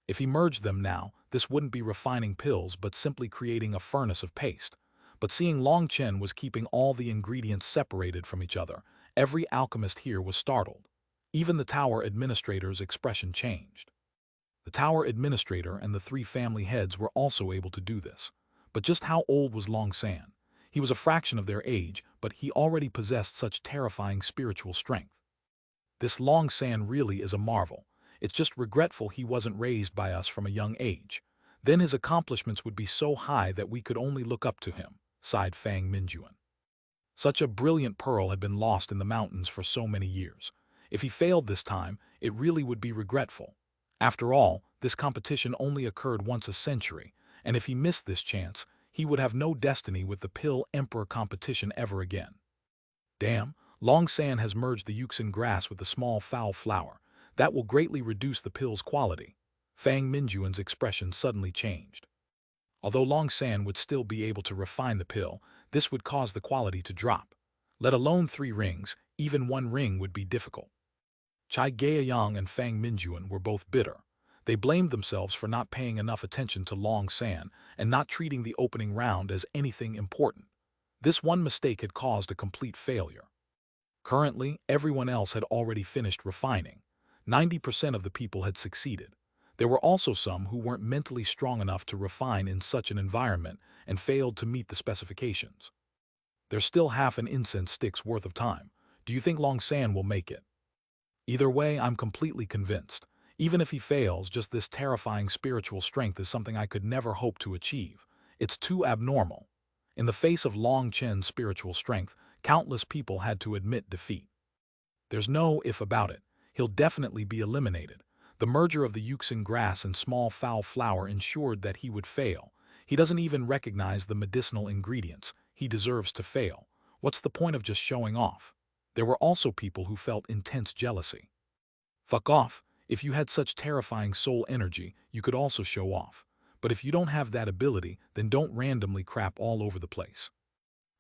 If he merged them now, this wouldn't be refining pills but simply creating a furnace of paste. But seeing Long Chen was keeping all the ingredients separated from each other, every alchemist here was startled. Even the tower administrator's expression changed. The tower administrator and the 3 family heads were also able to do this. But just how old was Long San? He was a fraction of their age, but he already possessed such terrifying spiritual strength. This Long San really is a marvel. It's just regretful he wasn't raised by us from a young age. Then his accomplishments would be so high that we could only look up to him, sighed Fang Mingyuan. Such a brilliant pearl had been lost in the mountains for so many years. If he failed this time, it really would be regretful. After all, this competition only occurred once a century, and if he missed this chance, he would have no destiny with the Pill Emperor competition ever again. Damn, Long San has merged the Yuxin grass with the small foul flower. That will greatly reduce the pill's quality. Fang Mingyuan's expression suddenly changed. Although Long San would still be able to refine the pill, this would cause the quality to drop. Let alone 3 rings, even 1 ring would be difficult. Chai Gaiyang and Fang Mingyuan were both bitter. They blamed themselves for not paying enough attention to Long San and not treating the opening round as anything important. This one mistake had caused a complete failure. Currently, everyone else had already finished refining. 90% of the people had succeeded. There were also some who weren't mentally strong enough to refine in such an environment and failed to meet the specifications. There's still half an incense stick's worth of time. Do you think Long San will make it? Either way, I'm completely convinced. Even if he fails, just this terrifying spiritual strength is something I could never hope to achieve. It's too abnormal. In the face of Long Chen's spiritual strength, countless people had to admit defeat. There's no if about it. He'll definitely be eliminated. The merger of the Yuxin grass and small foul flower ensured that he would fail. He doesn't even recognize the medicinal ingredients. He deserves to fail. What's the point of just showing off? There were also people who felt intense jealousy. Fuck off. If you had such terrifying soul energy, you could also show off. But if you don't have that ability, then don't randomly crap all over the place.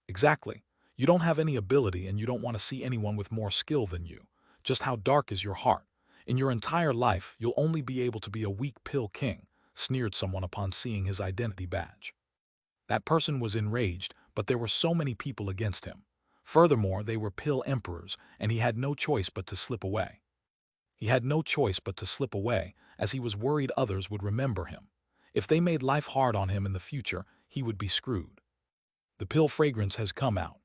Exactly. You don't have any ability and you don't want to see anyone with more skill than you. Just how dark is your heart? In your entire life, you'll only be able to be a weak pill king, sneered someone upon seeing his identity badge. That person was enraged, but there were so many people against him. Furthermore, they were pill emperors, and he had no choice but to slip away. He had no choice but to slip away, as he was worried others would remember him. If they made life hard on him in the future, he would be screwed. The pill fragrance has come out.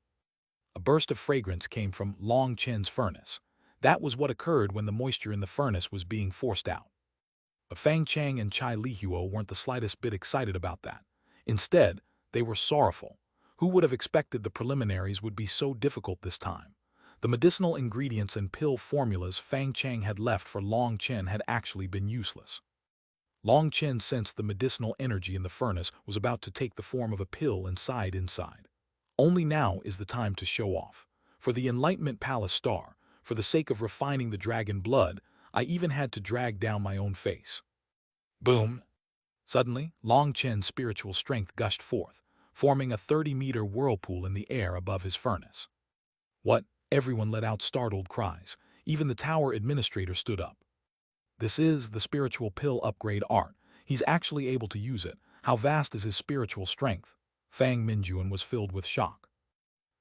A burst of fragrance came from Long Chen's furnace. That was what occurred when the moisture in the furnace was being forced out. But Fang Chang and Chai Lihuo weren't the slightest bit excited about that. Instead, they were sorrowful. Who would have expected the preliminaries would be so difficult this time? The medicinal ingredients and pill formulas Fang Chang had left for Long Chen had actually been useless. Long Chen sensed the medicinal energy in the furnace was about to take the form of a pill inside. Only now is the time to show off. For the Enlightenment Palace star, for the sake of refining the dragon blood, I even had to drag down my own face. Boom! Suddenly, Long Chen's spiritual strength gushed forth, forming a 30-meter whirlpool in the air above his furnace. What? Everyone let out startled cries. Even the tower administrator stood up. This is the spiritual pill upgrade art. He's actually able to use it. How vast is his spiritual strength? Fang Minjuan was filled with shock.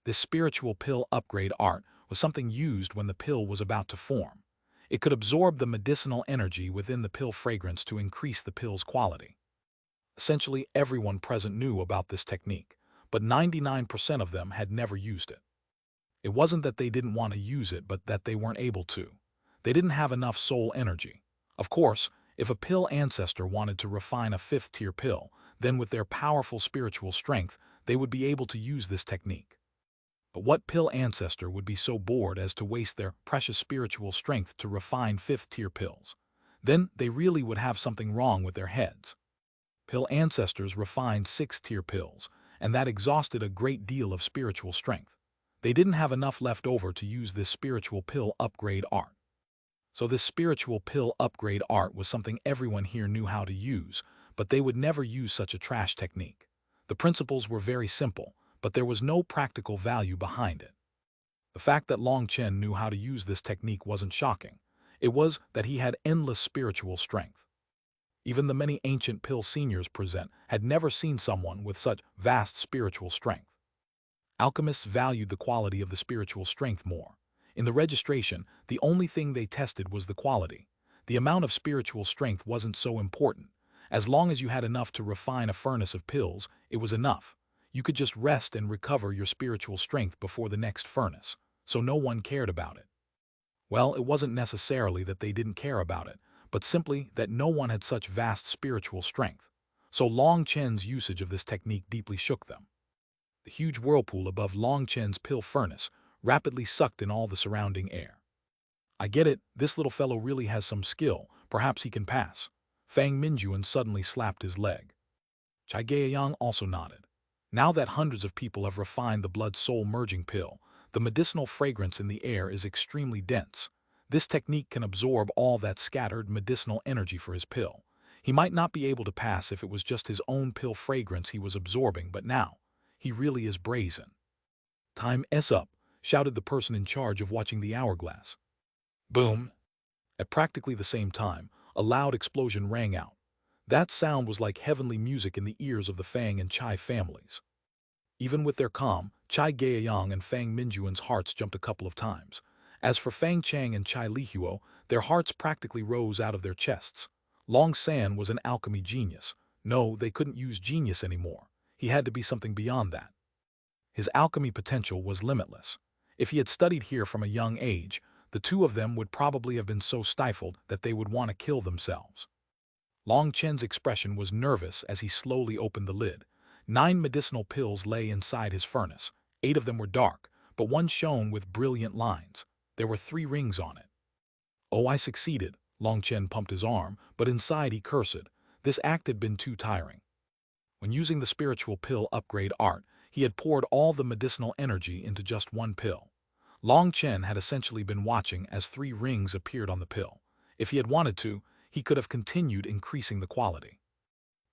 This spiritual pill upgrade art was something used when the pill was about to form. It could absorb the medicinal energy within the pill fragrance to increase the pill's quality. Essentially, everyone present knew about this technique, but 99% of them had never used it. It wasn't that they didn't want to use it, but that they weren't able to. They didn't have enough soul energy. Of course, if a pill ancestor wanted to refine a 5th-tier pill, then with their powerful spiritual strength, they would be able to use this technique. But what pill ancestor would be so bored as to waste their precious spiritual strength to refine 5th-tier pills? Then they really would have something wrong with their heads. Pill ancestors refined 6th-tier pills, and that exhausted a great deal of spiritual strength. They didn't have enough left over to use this spiritual pill upgrade art. So this spiritual pill upgrade art was something everyone here knew how to use, but they would never use such a trash technique. The principles were very simple, but there was no practical value behind it. The fact that Long Chen knew how to use this technique wasn't shocking. It was that he had endless spiritual strength. Even the many ancient pill seniors present had never seen someone with such vast spiritual strength. Alchemists valued the quality of the spiritual strength more. In the registration, the only thing they tested was the quality. The amount of spiritual strength wasn't so important. As long as you had enough to refine a furnace of pills, it was enough. You could just rest and recover your spiritual strength before the next furnace, so no one cared about it. Well, it wasn't necessarily that they didn't care about it, but simply that no one had such vast spiritual strength. So Long Chen's usage of this technique deeply shook them. The huge whirlpool above Long Chen's pill furnace rapidly sucked in all the surrounding air. I get it, this little fellow really has some skill, perhaps he can pass. Fang Minjuan suddenly slapped his leg. Chai Gaiyang also nodded. Now that hundreds of people have refined the blood-soul merging pill, the medicinal fragrance in the air is extremely dense. This technique can absorb all that scattered medicinal energy for his pill. He might not be able to pass if it was just his own pill fragrance he was absorbing, but now, he really is brazen. Time's up, shouted the person in charge of watching the hourglass. Boom! At practically the same time, a loud explosion rang out. That sound was like heavenly music in the ears of the Fang and Chai families. Even with their calm, Chai Gaiyang and Fang Minjuan's hearts jumped a couple of times. As for Fang Chang and Chai Lihuo, their hearts practically rose out of their chests. Long San was an alchemy genius. No, they couldn't use genius anymore. He had to be something beyond that. His alchemy potential was limitless. If he had studied here from a young age, the two of them would probably have been so stifled that they would want to kill themselves. Long Chen's expression was nervous as he slowly opened the lid. 9 medicinal pills lay inside his furnace. 8 of them were dark, but one shone with brilliant lines. There were 3 rings on it. Oh, I succeeded. Long Chen pumped his arm, but inside he cursed. This act had been too tiring. When using the spiritual pill upgrade art, he had poured all the medicinal energy into just one pill. Long Chen had essentially been watching as 3 rings appeared on the pill. If he had wanted to, he could have continued increasing the quality.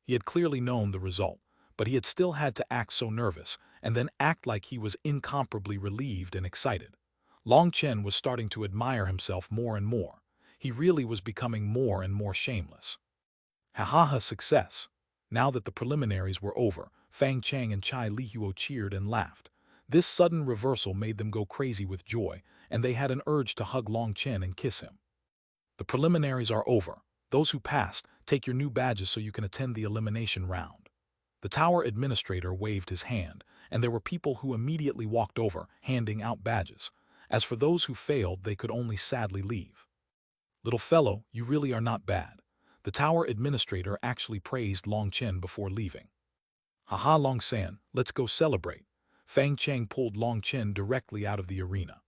He had clearly known the result, but he had still had to act so nervous, and then act like he was incomparably relieved and excited. Long Chen was starting to admire himself more and more. He really was becoming more and more shameless. Ha ha ha, success! Now that the preliminaries were over, Fang Chang and Chai Lihuo cheered and laughed. This sudden reversal made them go crazy with joy, and they had an urge to hug Long Chen and kiss him. The preliminaries are over. Those who passed, take your new badges so you can attend the elimination round. The tower administrator waved his hand, and there were people who immediately walked over, handing out badges. As for those who failed, they could only sadly leave. Little fellow, you really are not bad. The tower administrator actually praised Long Chen before leaving. Haha, Long San, let's go celebrate. Fang Cheng pulled Long Chen directly out of the arena.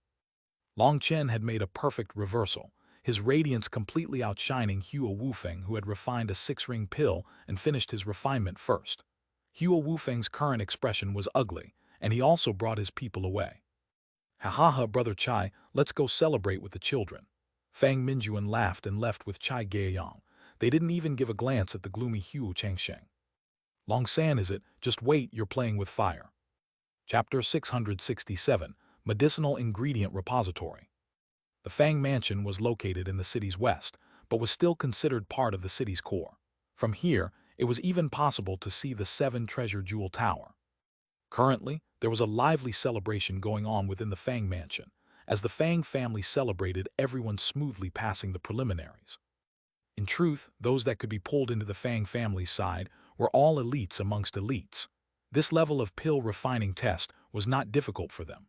Long Chen had made a perfect reversal, his radiance completely outshining Hua Wufeng, who had refined a 6-ring pill and finished his refinement first. Hua Wufeng's current expression was ugly, and he also brought his people away. Ha ha ha, Brother Chai, let's go celebrate with the children. Fang Minjuan laughed and left with Chai Gaiyang. They didn't even give a glance at the gloomy Hua Changsheng. Long San, is it? Just wait, you're playing with fire. Chapter 667, Medicinal Ingredient Repository. The Fang Mansion was located in the city's west, but was still considered part of the city's core. From here, it was even possible to see the 7 Treasure Jewel Tower. Currently, there was a lively celebration going on within the Fang Mansion. As the Fang family celebrated, everyone smoothly passing the preliminaries. In truth, those that could be pulled into the Fang family's side were all elites amongst elites. This level of pill refining test was not difficult for them.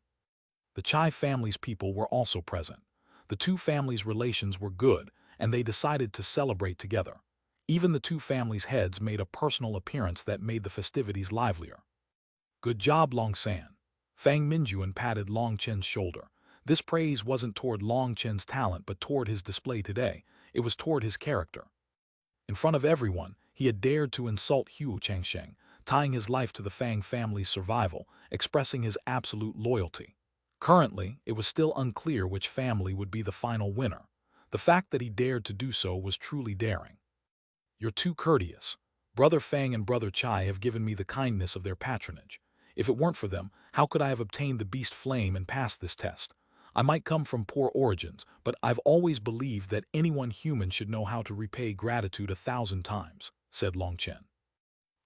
The Chai family's people were also present. The two families' relations were good, and they decided to celebrate together. Even the two families' heads made a personal appearance that made the festivities livelier. Good job, Long San. Fang Minjuan patted Long Chen's shoulder. This praise wasn't toward Long Chen's talent but toward his display today. It was toward his character. In front of everyone, he had dared to insult Hua Changsheng, tying his life to the Fang family's survival, expressing his absolute loyalty. Currently, it was still unclear which family would be the final winner. The fact that he dared to do so was truly daring. You're too courteous. Brother Fang and Brother Chai have given me the kindness of their patronage. If it weren't for them, how could I have obtained the Beast Flame and passed this test? I might come from poor origins, but I've always believed that anyone human should know how to repay gratitude 1,000 times, said Long Chen.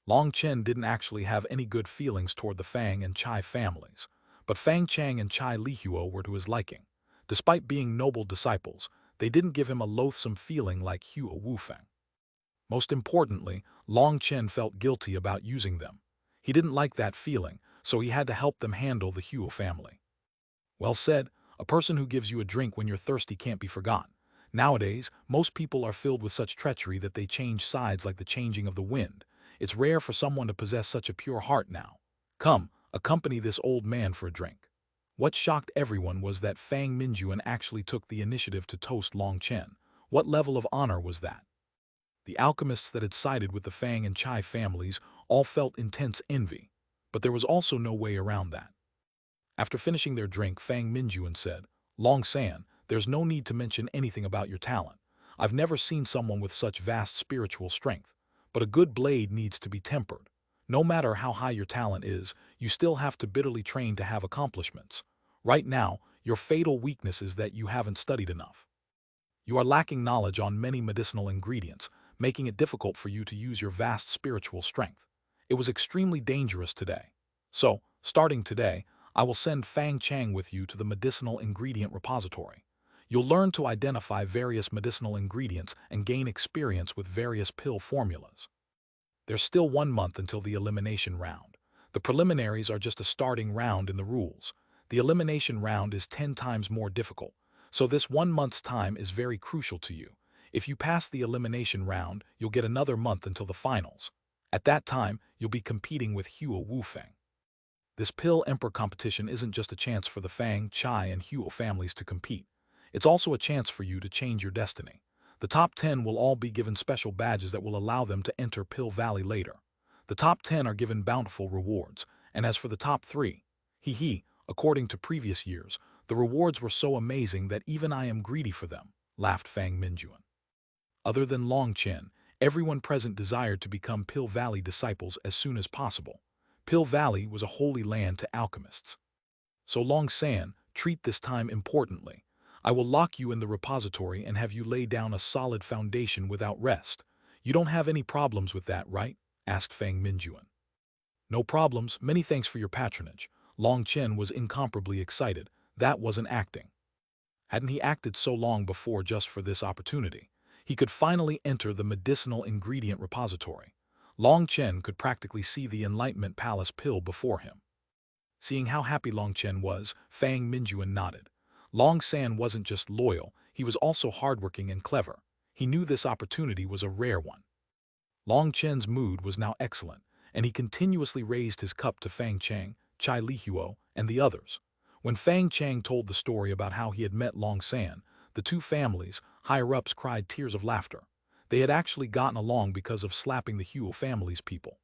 Long Chen didn't actually have any good feelings toward the Fang and Chai families, but Fang Chang and Chai Lihuo were to his liking. Despite being noble disciples, they didn't give him a loathsome feeling like Hua Wufeng. Most importantly, Long Chen felt guilty about using them. He didn't like that feeling, so he had to help them handle the Hua family. Well said, a person who gives you a drink when you're thirsty can't be forgotten. Nowadays, most people are filled with such treachery that they change sides like the changing of the wind. It's rare for someone to possess such a pure heart now. Come, accompany this old man for a drink. What shocked everyone was that Fang Minjuan actually took the initiative to toast Long Chen. What level of honor was that? The alchemists that had sided with the Fang and Chai families all felt intense envy, but there was also no way around that. After finishing their drink, Fang Minjuan said, Long San, there's no need to mention anything about your talent. I've never seen someone with such vast spiritual strength, but a good blade needs to be tempered. No matter how high your talent is, you still have to bitterly train to have accomplishments. Right now, your fatal weakness is that you haven't studied enough. You are lacking knowledge on many medicinal ingredients, making it difficult for you to use your vast spiritual strength. It was extremely dangerous today. So, starting today, I will send Fang Chang with you to the medicinal ingredient repository. You'll learn to identify various medicinal ingredients and gain experience with various pill formulas. There's still 1 month until the elimination round. The preliminaries are just a starting round in the rules. The elimination round is 10 times more difficult, so this 1 month's time is very crucial to you. If you pass the elimination round, you'll get another month until the finals. At that time, you'll be competing with Hua Wufeng. This Pill Emperor competition isn't just a chance for the Fang, Chai, and Hua families to compete. It's also a chance for you to change your destiny. The top 10 will all be given special badges that will allow them to enter Pill Valley later. The top 10 are given bountiful rewards, and as for the top 3, according to previous years, the rewards were so amazing that even I am greedy for them, laughed Fang Minjuan. Other than Long Chen, everyone present desired to become Pill Valley disciples as soon as possible. Pill Valley was a holy land to alchemists. So Long San, treat this time importantly. I will lock you in the repository and have you lay down a solid foundation without rest. You don't have any problems with that, right? Asked Fang Minjuan. No problems, many thanks for your patronage. Long Chen was incomparably excited. That wasn't acting. Hadn't he acted so long before just for this opportunity? He could finally enter the medicinal ingredient repository. Long Chen could practically see the Enlightenment Palace pill before him. Seeing how happy Long Chen was, Fang Minjuan nodded. Long San wasn't just loyal, he was also hardworking and clever. He knew this opportunity was a rare one. Long Chen's mood was now excellent, and he continuously raised his cup to Fang Chang, Chai Lihuo, and the others. When Fang Chang told the story about how he had met Long San, the two families, higher-ups, cried tears of laughter. They had actually gotten along because of slapping the Huo family's people.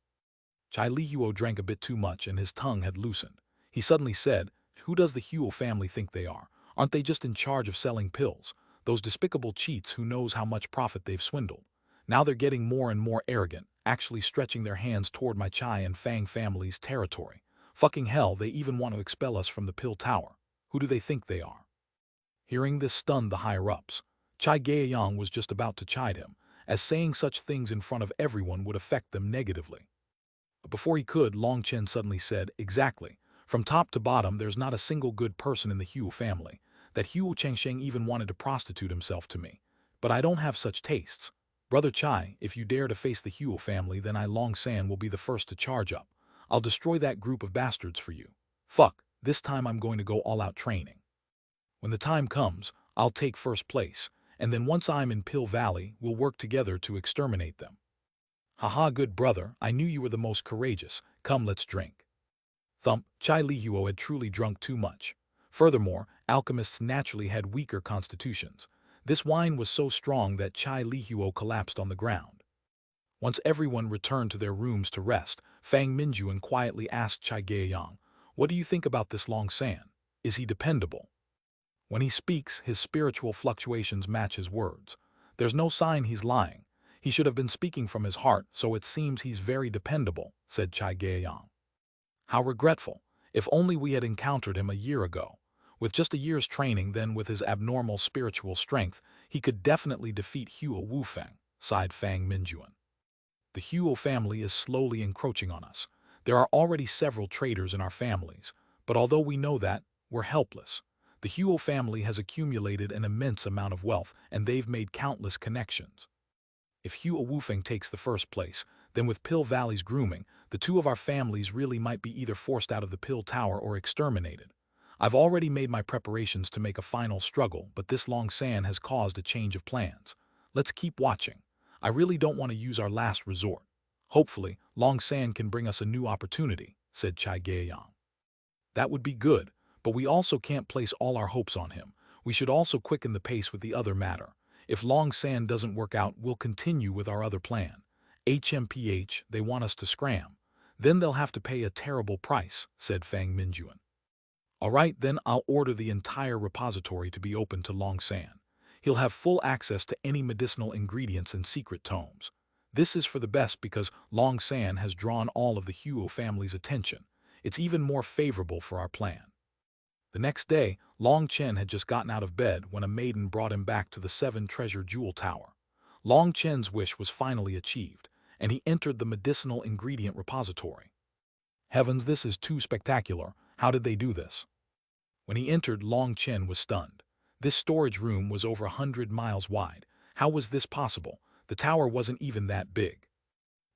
Chai Lihuo drank a bit too much and his tongue had loosened. He suddenly said, "Who does the Huo family think they are? Aren't they just in charge of selling pills? Those despicable cheats who knows how much profit they've swindled. Now they're getting more and more arrogant, actually stretching their hands toward my Chai and Fang family's territory. Fucking hell, they even want to expel us from the pill tower. Who do they think they are?" Hearing this stunned the higher-ups. Chai Gaiyang was just about to chide him, as saying such things in front of everyone would affect them negatively. But before he could, Long Chen suddenly said, "Exactly. From top to bottom, there's not a single good person in the Huo family. That Huo Chengsheng even wanted to prostitute himself to me. But I don't have such tastes. Brother Chai, if you dare to face the Huo family, then I Long San will be the first to charge up. I'll destroy that group of bastards for you. Fuck, this time I'm going to go all-out training. When the time comes, I'll take first place, and then once I'm in Pill Valley, we'll work together to exterminate them." "Haha, good brother, I knew you were the most courageous. Come, let's drink." Thump, Chai Lihuo had truly drunk too much. Furthermore, alchemists naturally had weaker constitutions. This wine was so strong that Chai Lihuo collapsed on the ground. Once everyone returned to their rooms to rest, Fang Minjuan quietly asked Chai Gaiyang, "What do you think about this Long San? Is he dependable?" "When he speaks, his spiritual fluctuations match his words. There's no sign he's lying. He should have been speaking from his heart, so it seems he's very dependable," said Chai Gaiyang. "How regretful. If only we had encountered him a year ago. With just a year's training, then with his abnormal spiritual strength, he could definitely defeat Huo Wufeng," sighed Fang Minjuan. "The Huo family is slowly encroaching on us. There are already several traitors in our families, but although we know that, we're helpless. The Huo family has accumulated an immense amount of wealth, and they've made countless connections. If Huo Wufeng takes the first place, then with Pill Valley's grooming, the two of our families really might be either forced out of the Pill Tower or exterminated. I've already made my preparations to make a final struggle, but this Long San has caused a change of plans. Let's keep watching. I really don't want to use our last resort. Hopefully, Long San can bring us a new opportunity," said Chai Gaiyang. "That would be good, but we also can't place all our hopes on him. We should also quicken the pace with the other matter. If Long San doesn't work out, we'll continue with our other plan. HMPH, they want us to scram. Then they'll have to pay a terrible price," said Fang Minjuan. "All right, then I'll order the entire repository to be open to Long San. He'll have full access to any medicinal ingredients and secret tomes. This is for the best because Long San has drawn all of the Huo family's attention. It's even more favorable for our plan." The next day, Long Chen had just gotten out of bed when a maiden brought him back to the 7-treasure jewel tower. Long Chen's wish was finally achieved, and he entered the medicinal ingredient repository. Heavens, this is too spectacular. How did they do this? When he entered, Long Chen was stunned. This storage room was over 100 miles wide. How was this possible? The tower wasn't even that big.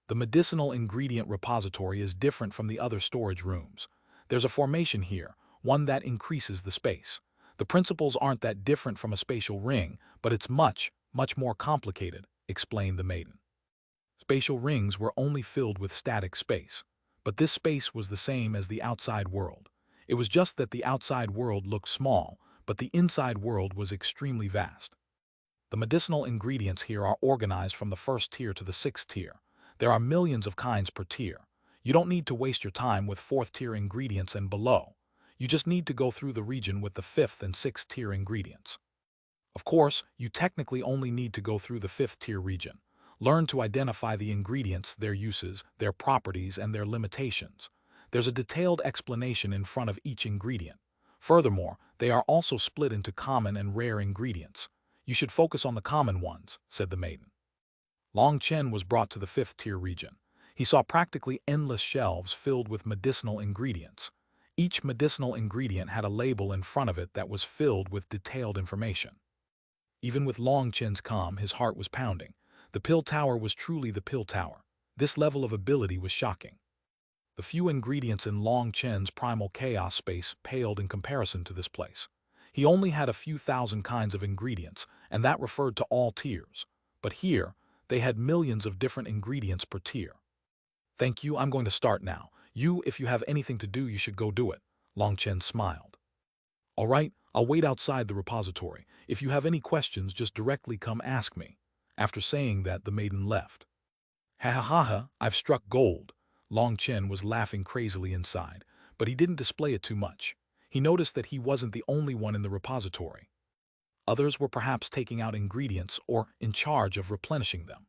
The medicinal ingredient repository is different from the other storage rooms. There's a formation here, one that increases the space. The principles aren't that different from a spatial ring, but it's much, much more complicated, explained the maiden. Spatial rings were only filled with static space, but this space was the same as the outside world. It was just that the outside world looked small, but the inside world was extremely vast. The medicinal ingredients here are organized from the first tier to the 6th tier. There are millions of kinds per tier. You don't need to waste your time with 4th tier ingredients and below. You just need to go through the region with the 5th and 6th tier ingredients. Of course, you technically only need to go through the 5th tier region. Learn to identify the ingredients, their uses, their properties, and their limitations. There's a detailed explanation in front of each ingredient. Furthermore, they are also split into common and rare ingredients. You should focus on the common ones, said the maiden. Long Chen was brought to the 5th-tier region. He saw practically endless shelves filled with medicinal ingredients. Each medicinal ingredient had a label in front of it that was filled with detailed information. Even with Long Chen's calm, his heart was pounding. The pill tower was truly the pill tower. This level of ability was shocking. The few ingredients in Long Chen's primal chaos space paled in comparison to this place. He only had a few thousand kinds of ingredients, and that referred to all tiers. But here, they had millions of different ingredients per tier. Thank you, I'm going to start now. If you have anything to do, you should go do it. Long Chen smiled. All right, I'll wait outside the repository. If you have any questions, just directly come ask me. After saying that, the maiden left. Ha ha ha ha, I've struck gold. Long Chen was laughing crazily inside, but he didn't display it too much. He noticed that he wasn't the only one in the repository. Others were perhaps taking out ingredients or in charge of replenishing them.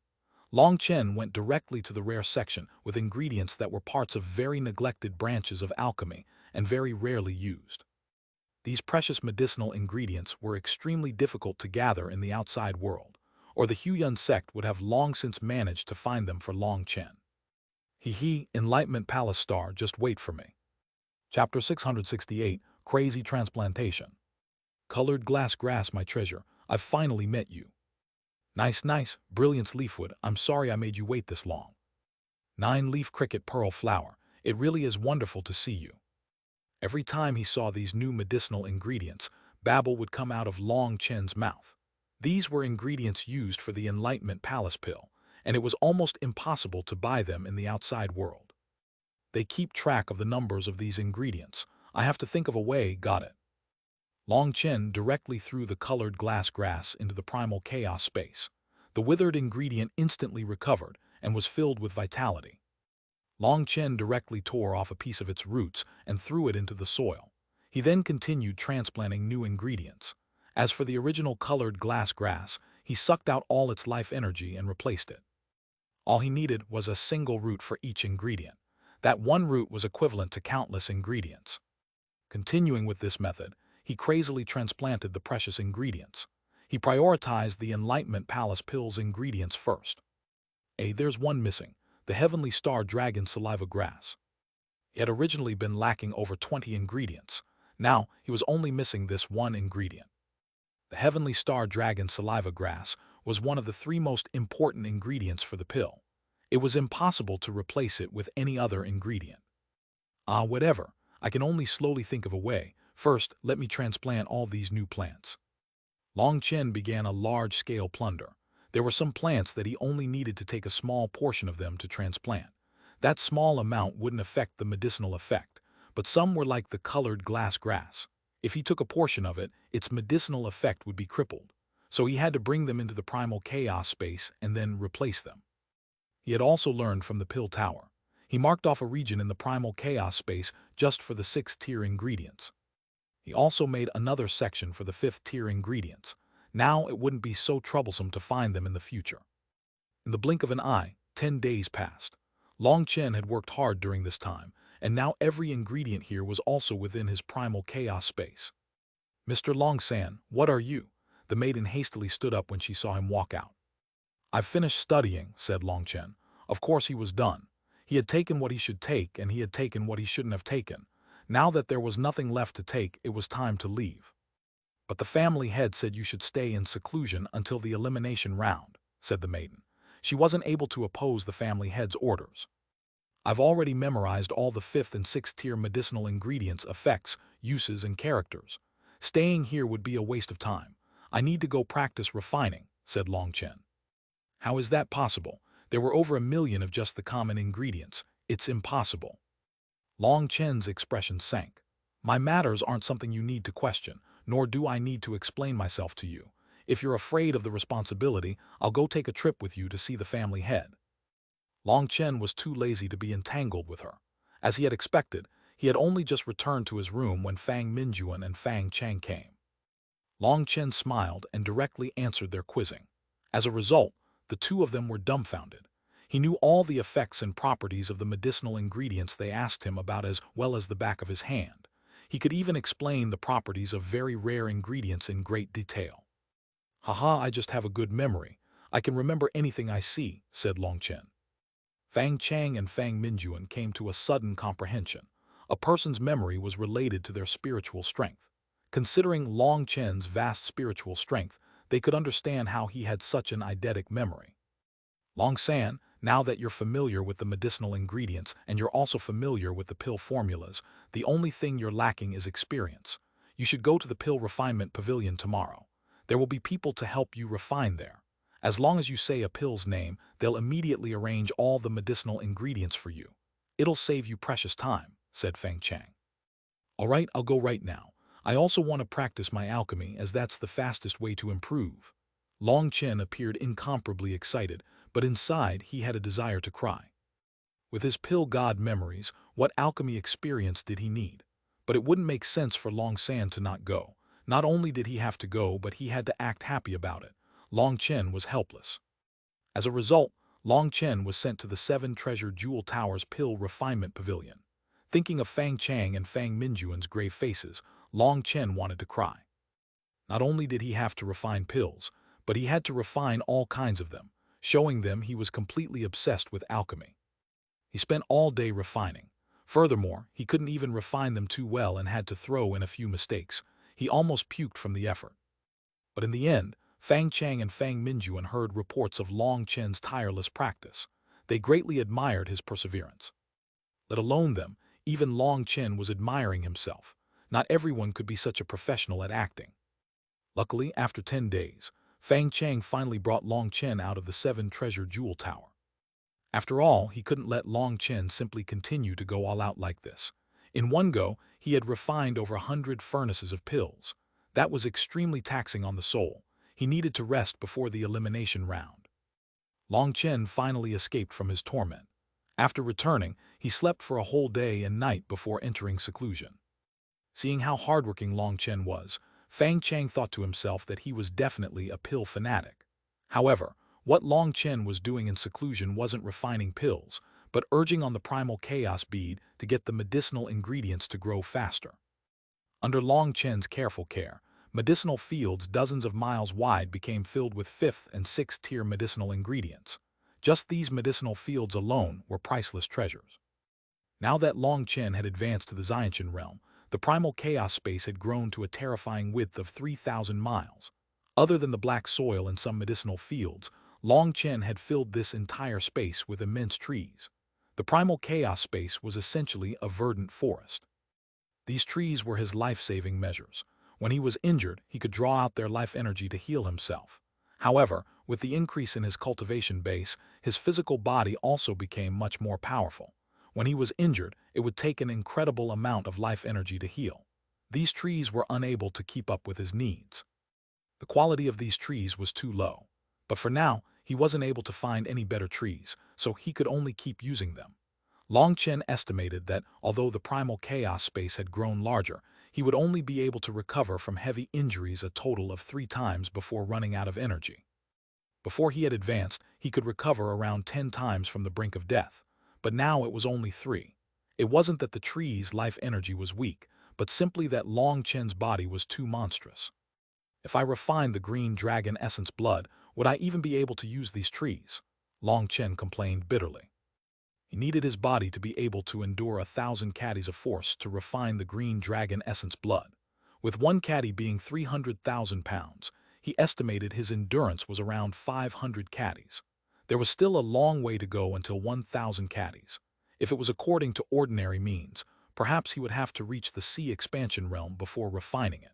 Long Chen went directly to the rare section with ingredients that were parts of very neglected branches of alchemy and very rarely used. These precious medicinal ingredients were extremely difficult to gather in the outside world, or the Huyan sect would have long since managed to find them for Long Chen. Enlightenment Palace Star, just wait for me. Chapter 668, Crazy Transplantation. Colored glass grass, my treasure, I've finally met you. Nice, brilliance leafwood, I'm sorry I made you wait this long. 9-leaf cricket pearl flower, it really is wonderful to see you. Every time he saw these new medicinal ingredients, babble would come out of Long Chen's mouth. These were ingredients used for the Enlightenment Palace pill, and it was almost impossible to buy them in the outside world. They keep track of the numbers of these ingredients. I have to think of a way, got it. Long Chen directly threw the colored glass grass into the primal chaos space. The withered ingredient instantly recovered and was filled with vitality. Long Chen directly tore off a piece of its roots and threw it into the soil. He then continued transplanting new ingredients. As for the original colored glass grass, he sucked out all its life energy and replaced it. All he needed was a single root for each ingredient. That one root was equivalent to countless ingredients. Continuing with this method, he crazily transplanted the precious ingredients. He prioritized the Enlightenment Palace pill's ingredients first. There's one missing, the Heavenly Star Dragon Saliva Grass. He had originally been lacking over 20 ingredients. Now, he was only missing this one ingredient. The Heavenly Star Dragon Saliva Grass was one of the 3 most important ingredients for the pill. It was impossible to replace it with any other ingredient. Whatever, I can only slowly think of a way. First, let me transplant all these new plants. Long Chen began a large-scale plunder. There were some plants that he only needed to take a small portion of them to transplant. That small amount wouldn't affect the medicinal effect, but some were like the colored glass grass. If he took a portion of it, its medicinal effect would be crippled. So he had to bring them into the primal chaos space and then replace them. He had also learned from the pill tower. He marked off a region in the primal chaos space just for the 6th-tier ingredients. He also made another section for the 5th-tier ingredients. Now it wouldn't be so troublesome to find them in the future. In the blink of an eye, 10 days passed. Long Chen had worked hard during this time, and now every ingredient here was also within his primal chaos space. Mr. Longsan, what are you? The maiden hastily stood up when she saw him walk out. I've finished studying, said Long Chen. Of course he was done. He had taken what he should take, and he had taken what he shouldn't have taken. Now that there was nothing left to take, it was time to leave. But the family head said you should stay in seclusion until the elimination round, said the maiden. She wasn't able to oppose the family head's orders. I've already memorized all the 5th and 6th-tier medicinal ingredients, effects, uses, and characters. Staying here would be a waste of time. I need to go practice refining, said Long Chen. How is that possible? There were over 1 million of just the common ingredients. It's impossible. Long Chen's expression sank. My matters aren't something you need to question, nor do I need to explain myself to you. If you're afraid of the responsibility, I'll go take a trip with you to see the family head. Long Chen was too lazy to be entangled with her. As he had expected, he had only just returned to his room when Fang Minjuan and Fang Chang came. Long Chen smiled and directly answered their quizzing. As a result, the two of them were dumbfounded. He knew all the effects and properties of the medicinal ingredients they asked him about as well as the back of his hand. He could even explain the properties of very rare ingredients in great detail. "Haha, I just have a good memory. I can remember anything I see," said Long Chen. Fang Chang and Fang Minjuan came to a sudden comprehension. A person's memory was related to their spiritual strength. Considering Long Chen's vast spiritual strength, they could understand how he had such an eidetic memory. "Long San, now that you're familiar with the medicinal ingredients and you're also familiar with the pill formulas, the only thing you're lacking is experience. You should go to the pill refinement pavilion tomorrow. There will be people to help you refine there. As long as you say a pill's name, they'll immediately arrange all the medicinal ingredients for you. It'll save you precious time," said Feng Chang. "All right, I'll go right now. I also want to practice my alchemy as that's the fastest way to improve." Long Chen appeared incomparably excited, but inside he had a desire to cry. With his pill god memories, what alchemy experience did he need? But it wouldn't make sense for Long San to not go. Not only did he have to go, but he had to act happy about it. Long Chen was helpless. As a result, Long Chen was sent to the 7 Treasure Jewel Towers Pill Refinement Pavilion. Thinking of Fang Chang and Fang Minjuan's grave faces, Long Chen wanted to cry. Not only did he have to refine pills, but he had to refine all kinds of them, showing them he was completely obsessed with alchemy. He spent all day refining. Furthermore, he couldn't even refine them too well and had to throw in a few mistakes. He almost puked from the effort. But in the end, Fang Chang and Fang Minjuan heard reports of Long Chen's tireless practice. They greatly admired his perseverance. Let alone them, even Long Chen was admiring himself. Not everyone could be such a professional at acting. Luckily, after 10 days, Fang Chang finally brought Long Chen out of the 7 Treasure Jewel Tower. After all, he couldn't let Long Chen simply continue to go all out like this. In one go, he had refined over 100 furnaces of pills. That was extremely taxing on the soul. He needed to rest before the elimination round. Long Chen finally escaped from his torment. After returning, he slept for a whole day and night before entering seclusion. Seeing how hardworking Long Chen was, Fang Chang thought to himself that he was definitely a pill fanatic. However, what Long Chen was doing in seclusion wasn't refining pills, but urging on the primal chaos bead to get the medicinal ingredients to grow faster. Under Long Chen's careful care, medicinal fields dozens of miles wide became filled with 5th and 6th tier medicinal ingredients. Just these medicinal fields alone were priceless treasures. Now that Long Chen had advanced to the Xiantian realm, the primal chaos space had grown to a terrifying width of 3,000 miles. Other than the black soil and some medicinal fields, Long Chen had filled this entire space with immense trees. The primal chaos space was essentially a verdant forest. These trees were his life-saving measures. When he was injured, he could draw out their life energy to heal himself. However, with the increase in his cultivation base, his physical body also became much more powerful. When he was injured, it would take an incredible amount of life energy to heal. These trees were unable to keep up with his needs. The quality of these trees was too low. But for now, he wasn't able to find any better trees, so he could only keep using them. Long Chen estimated that, although the primal chaos space had grown larger, he would only be able to recover from heavy injuries a total of 3 times before running out of energy. Before he had advanced, he could recover around 10 times from the brink of death, but now it was only 3. It wasn't that the tree's life energy was weak, but simply that Long Chen's body was too monstrous. If I refined the green dragon essence blood, would I even be able to use these trees? Long Chen complained bitterly. He needed his body to be able to endure 1,000 caddies of force to refine the green dragon essence blood. With one caddy being 300,000 pounds, he estimated his endurance was around 500 caddies. There was still a long way to go until 1,000 caddies. If it was according to ordinary means, perhaps he would have to reach the sea expansion realm before refining it.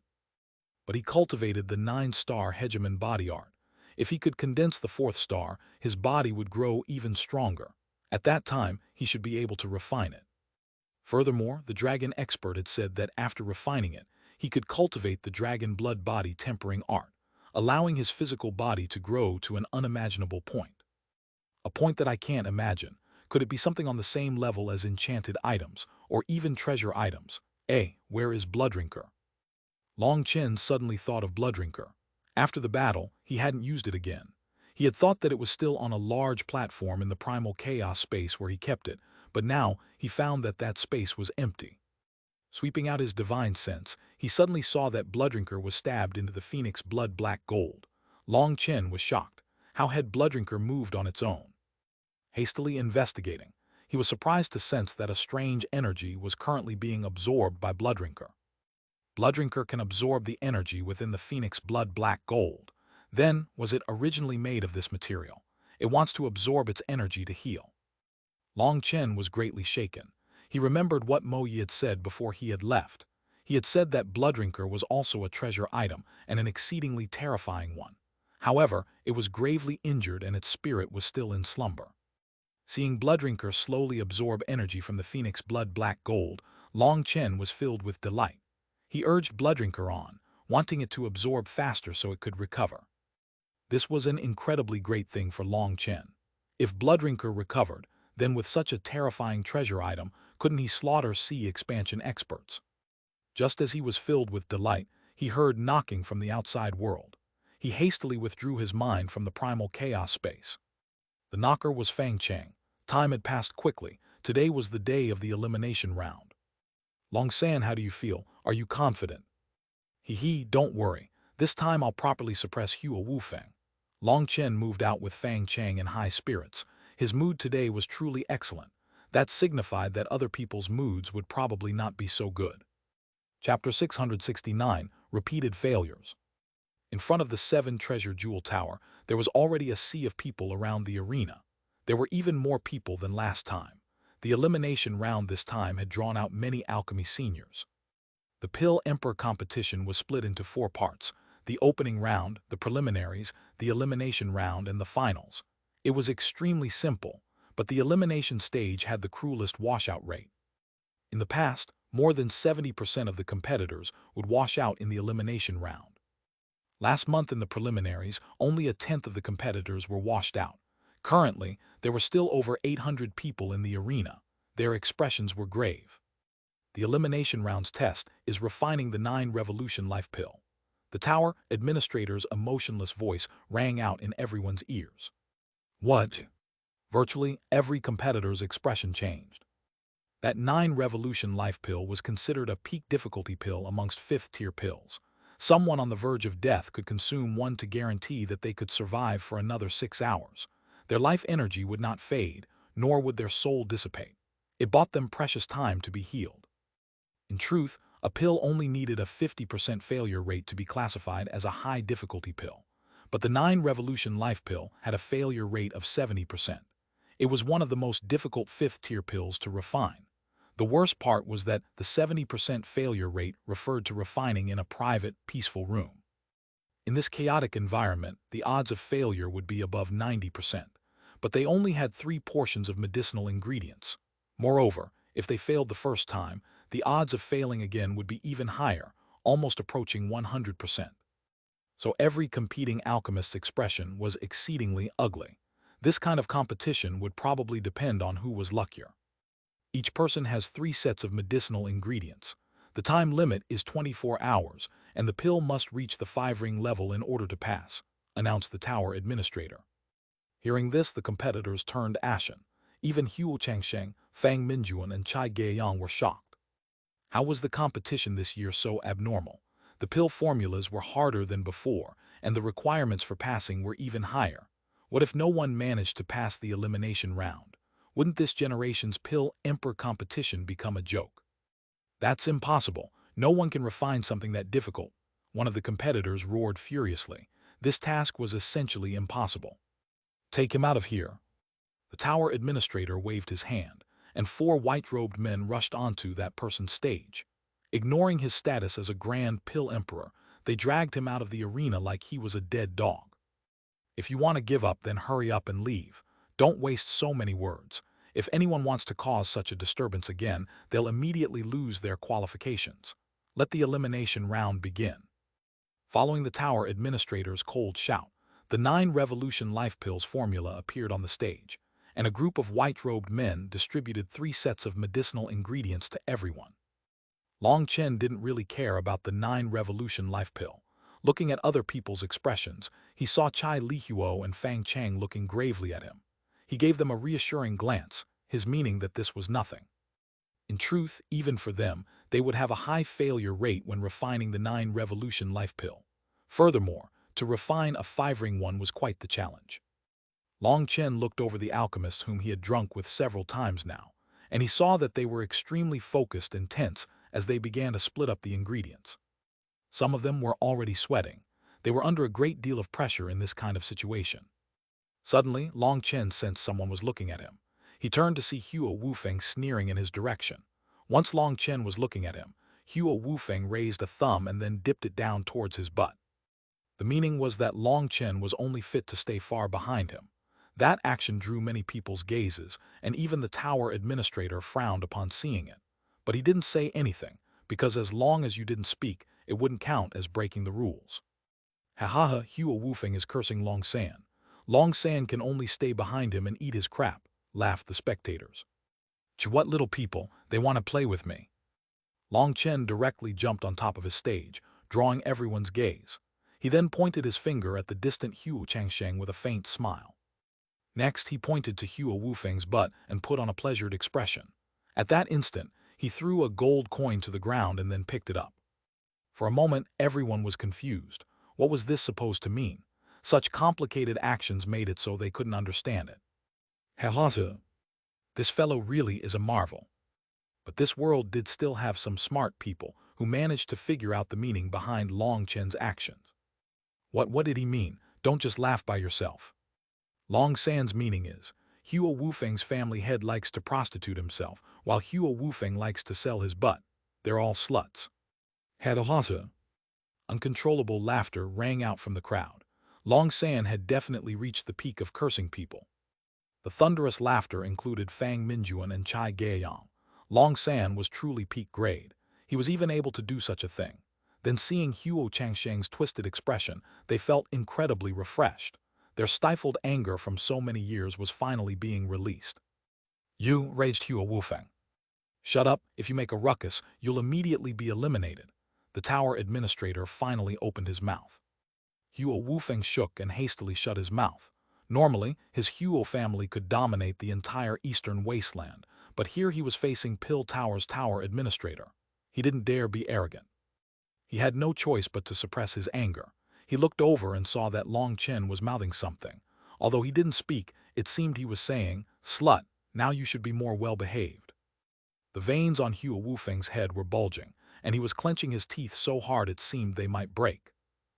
But he cultivated the 9-star Hegemon body art. If he could condense the 4th star, his body would grow even stronger. At that time, he should be able to refine it. Furthermore, the dragon expert had said that after refining it, he could cultivate the dragon blood body tempering art, allowing his physical body to grow to an unimaginable point. A point that I can't imagine. Could it be something on the same level as enchanted items, or even treasure items? Where is Blooddrinker? Long Chen suddenly thought of Blooddrinker. After the battle, he hadn't used it again. He had thought that it was still on a large platform in the primal chaos space where he kept it, but now he found that that space was empty. Sweeping out his divine sense, he suddenly saw that Blooddrinker was stabbed into the phoenix blood black gold. Long Chen was shocked. How had Blooddrinker moved on its own? Hastily investigating, he was surprised to sense that a strange energy was currently being absorbed by Blooddrinker. Blooddrinker can absorb the energy within the phoenix blood black gold. Then, was it originally made of this material? It wants to absorb its energy to heal. Long Chen was greatly shaken. He remembered what Mo Yi had said before he had left. He had said that Blooddrinker was also a treasure item and an exceedingly terrifying one. However, it was gravely injured and its spirit was still in slumber. Seeing Blooddrinker slowly absorb energy from the phoenix blood black gold, Long Chen was filled with delight. He urged Blooddrinker on, wanting it to absorb faster so it could recover. This was an incredibly great thing for Long Chen. If Blooddrinker recovered, then with such a terrifying treasure item, couldn't he slaughter sea expansion experts? Just as he was filled with delight, he heard knocking from the outside world. He hastily withdrew his mind from the primal chaos space. The knocker was Fang Cheng. Time had passed quickly. Today was the day of the elimination round. Long San, how do you feel? Are you confident? Don't worry. This time I'll properly suppress Hua Wufeng. Long Chen moved out with Fang Cheng in high spirits. His mood today was truly excellent. That signified that other people's moods would probably not be so good. Chapter 669, Repeated Failures. In front of the 7 Treasure Jewel Tower, there was already a sea of people around the arena. There were even more people than last time. The elimination round this time had drawn out many alchemy seniors. The Pill Emperor competition was split into 4 parts: the opening round, the preliminaries, the elimination round, and the finals. It was extremely simple, but the elimination stage had the cruelest washout rate. In the past, more than 70% of the competitors would wash out in the elimination round. Last month in the preliminaries, only 1/10 of the competitors were washed out. Currently, there were still over 800 people in the arena. Their expressions were grave. The elimination round's test is refining the 9 Revolution Life Pill. The tower administrator's emotionless voice rang out in everyone's ears. What? Virtually every competitor's expression changed. That 9 Revolution Life Pill was considered a peak difficulty pill amongst 5th-tier pills. Someone on the verge of death could consume one to guarantee that they could survive for another 6 hours. Their life energy would not fade, nor would their soul dissipate. It bought them precious time to be healed. In truth, a pill only needed a 50% failure rate to be classified as a high difficulty pill. But the 9 Revolution Life Pill had a failure rate of 70%. It was one of the most difficult 5th-tier pills to refine. The worst part was that the 70% failure rate referred to refining in a private, peaceful room. In this chaotic environment, the odds of failure would be above 90%, but they only had 3 portions of medicinal ingredients. Moreover, if they failed the first time, the odds of failing again would be even higher, almost approaching 100%. So every competing alchemist's expression was exceedingly ugly. This kind of competition would probably depend on who was luckier. Each person has 3 sets of medicinal ingredients. The time limit is 24 hours, and the pill must reach the 5-ring level in order to pass, announced the tower administrator. Hearing this, the competitors turned ashen. Even Huo Changsheng, Fang Minjuan, and Chai Gaiyang were shocked. How was the competition this year so abnormal? The pill formulas were harder than before, and the requirements for passing were even higher. What if no one managed to pass the elimination round? Wouldn't this generation's Pill Emperor competition become a joke? That's impossible. No one can refine something that difficult. One of the competitors roared furiously. This task was essentially impossible. Take him out of here. The tower administrator waved his hand, and 4 white-robed men rushed onto that person's stage. Ignoring his status as a Grand Pill Emperor, they dragged him out of the arena like he was a dead dog. If you want to give up, then hurry up and leave. Don't waste so many words. If anyone wants to cause such a disturbance again, they'll immediately lose their qualifications. Let the elimination round begin. Following the tower administrator's cold shout, the 9 Revolution Life Pills formula appeared on the stage, and a group of white-robed men distributed 3 sets of medicinal ingredients to everyone. Long Chen didn't really care about the 9 Revolution Life Pill. Looking at other people's expressions, he saw Chai Lihuo and Fang Chang looking gravely at him. He gave them a reassuring glance, his meaning that this was nothing. In truth, even for them, they would have a high failure rate when refining the 9-revolution life pill. Furthermore, to refine a 5-ring one was quite the challenge. Long Chen looked over the alchemists whom he had drunk with several times now, and he saw that they were extremely focused and tense as they began to split up the ingredients. Some of them were already sweating. They were under a great deal of pressure in this kind of situation. Suddenly, Long Chen sensed someone was looking at him. He turned to see Hua Wufeng sneering in his direction. Once Long Chen was looking at him, Hua Wufeng raised a thumb and then dipped it down towards his butt. The meaning was that Long Chen was only fit to stay far behind him. That action drew many people's gazes, and even the tower administrator frowned upon seeing it. But he didn't say anything, because as long as you didn't speak, it wouldn't count as breaking the rules. Ha ha ha, Hua Wufeng is cursing Long San. Long San can only stay behind him and eat his crap, laughed the spectators. What little people, they want to play with me. Long Chen directly jumped on top of his stage, drawing everyone's gaze. He then pointed his finger at the distant Hua Changsheng with a faint smile. Next, he pointed to Hua Wufeng's butt and put on a pleasured expression. At that instant, he threw a gold coin to the ground and then picked it up. For a moment, everyone was confused. What was this supposed to mean? Such complicated actions made it so they couldn't understand it. Hehasa. This fellow really is a marvel. But this world did still have some smart people who managed to figure out the meaning behind Long Chen's actions. What did he mean? Don't just laugh by yourself. Long San's meaning is, Hua Wufeng's family head likes to prostitute himself, while Hua Wufeng likes to sell his butt. They're all sluts. Hadahasa. Uncontrollable laughter rang out from the crowd. Long San had definitely reached the peak of cursing people. The thunderous laughter included Fang Minjuan and Chai Gaiyang. Long San was truly peak grade. He was even able to do such a thing. Then seeing Hua Changsheng's twisted expression, they felt incredibly refreshed. Their stifled anger from so many years was finally being released. You, raged Hua Wufeng. Shut up, if you make a ruckus, you'll immediately be eliminated. The tower administrator finally opened his mouth. Hua Wufeng shook and hastily shut his mouth. Normally, his Hua family could dominate the entire eastern wasteland, but here he was facing Pill Tower's tower administrator. He didn't dare be arrogant. He had no choice but to suppress his anger. He looked over and saw that Long Chen was mouthing something. Although he didn't speak, it seemed he was saying, "Slut, now you should be more well-behaved." The veins on Hua Wufeng's head were bulging, and he was clenching his teeth so hard it seemed they might break.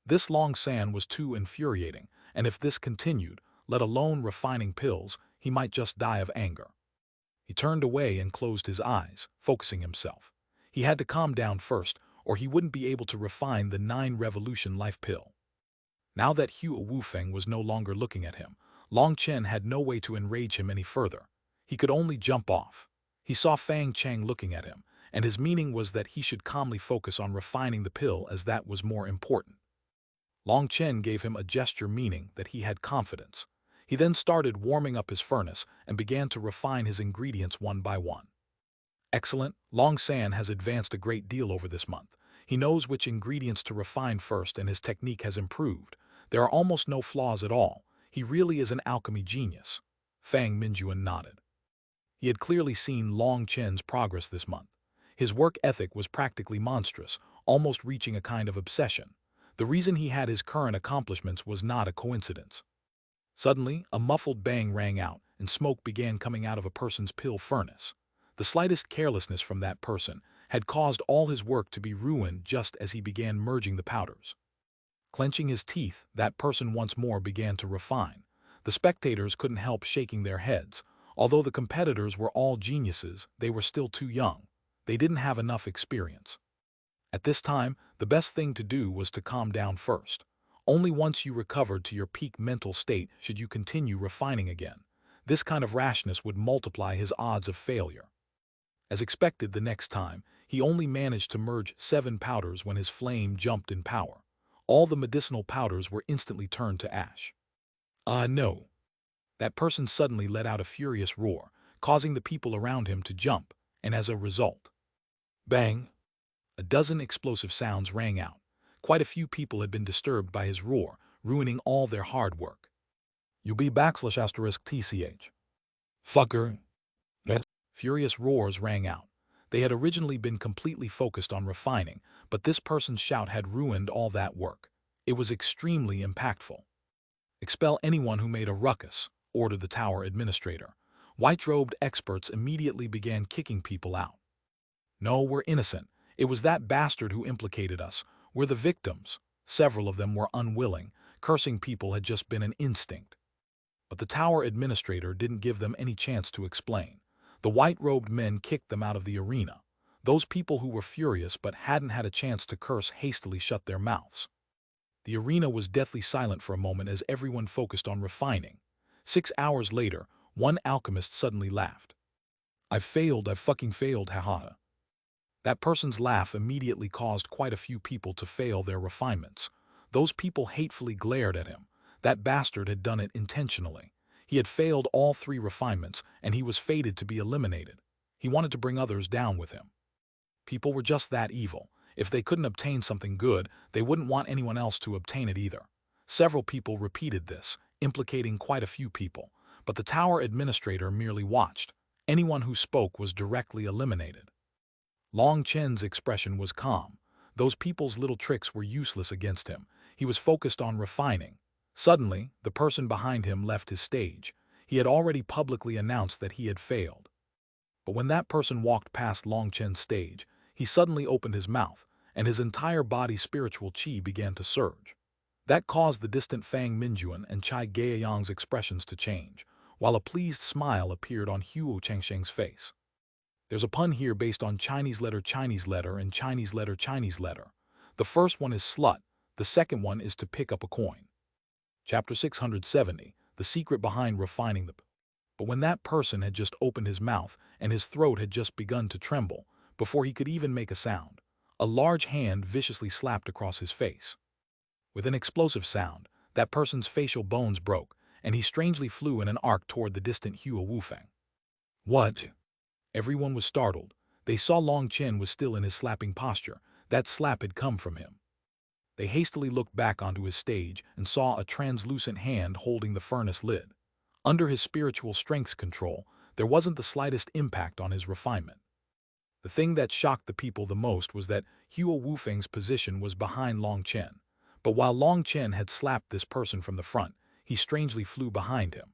This Long San was too infuriating, and if this continued, let alone refining pills, he might just die of anger. He turned away and closed his eyes, focusing himself. He had to calm down first, or he wouldn't be able to refine the 9-revolution life pill. Now that Hua Wufeng was no longer looking at him, Long Chen had no way to enrage him any further. He could only jump off. He saw Fang Chang looking at him, and his meaning was that he should calmly focus on refining the pill as that was more important. Long Chen gave him a gesture meaning that he had confidence. He then started warming up his furnace and began to refine his ingredients one by one. Excellent, Long San has advanced a great deal over this month. He knows which ingredients to refine first and his technique has improved. There are almost no flaws at all. He really is an alchemy genius. Fang Minjuan nodded. He had clearly seen Long Chen's progress this month. His work ethic was practically monstrous, almost reaching a kind of obsession. The reason he had his current accomplishments was not a coincidence. Suddenly, a muffled bang rang out, and smoke began coming out of a person's pill furnace. The slightest carelessness from that person had caused all his work to be ruined just as he began merging the powders. Clenching his teeth, that person once more began to refine. The spectators couldn't help shaking their heads. Although the competitors were all geniuses, they were still too young. They didn't have enough experience. At this time, the best thing to do was to calm down first. Only once you recovered to your peak mental state should you continue refining again. This kind of rashness would multiply his odds of failure. As expected the next time, he only managed to merge 7 powders when his flame jumped in power. All the medicinal powders were instantly turned to ash. No. That person suddenly let out a furious roar, causing the people around him to jump, and as a result, bang! A dozen explosive sounds rang out. Quite a few people had been disturbed by his roar, ruining all their hard work. "You be backslash asterisk tch. Fucker." Furious roars rang out. They had originally been completely focused on refining, but this person's shout had ruined all that work. It was extremely impactful. "Expel anyone who made a ruckus," ordered the tower administrator. White-robed experts immediately began kicking people out. "No, we're innocent. It was that bastard who implicated us. We're the victims." Several of them were unwilling. Cursing people had just been an instinct. But the tower administrator didn't give them any chance to explain. The white-robed men kicked them out of the arena. Those people who were furious but hadn't had a chance to curse hastily shut their mouths. The arena was deathly silent for a moment as everyone focused on refining. 6 hours later, one alchemist suddenly laughed. I've fucking failed, haha." That person's laugh immediately caused quite a few people to fail their refinements. Those people hatefully glared at him. That bastard had done it intentionally. He had failed all 3 refinements, and he was fated to be eliminated. He wanted to bring others down with him. People were just that evil. If they couldn't obtain something good, they wouldn't want anyone else to obtain it either. Several people repeated this, implicating quite a few people, but the tower administrator merely watched. Anyone who spoke was directly eliminated. Long Chen's expression was calm. Those people's little tricks were useless against him. He was focused on refining. Suddenly, the person behind him left his stage. He had already publicly announced that he had failed. But when that person walked past Long Chen's stage, he suddenly opened his mouth, and his entire body's spiritual qi began to surge. That caused the distant Fang Minjuan and Chai Gaiyang's expressions to change, while a pleased smile appeared on Huo Chengsheng's face. There's a pun here based on Chinese letter, and Chinese letter. The first one is slut, the second one is to pick up a coin. Chapter 670, The Secret Behind Refining the... But when that person had just opened his mouth and his throat had just begun to tremble, before he could even make a sound, a large hand viciously slapped across his face. With an explosive sound, that person's facial bones broke, and he strangely flew in an arc toward the distant Huo Wufeng. "What?" Everyone was startled. They saw Long Chen was still in his slapping posture. That slap had come from him. They hastily looked back onto his stage and saw a translucent hand holding the furnace lid. Under his spiritual strength's control, there wasn't the slightest impact on his refinement. The thing that shocked the people the most was that Huo Wufeng's position was behind Long Chen. But while Long Chen had slapped this person from the front, he strangely flew behind him.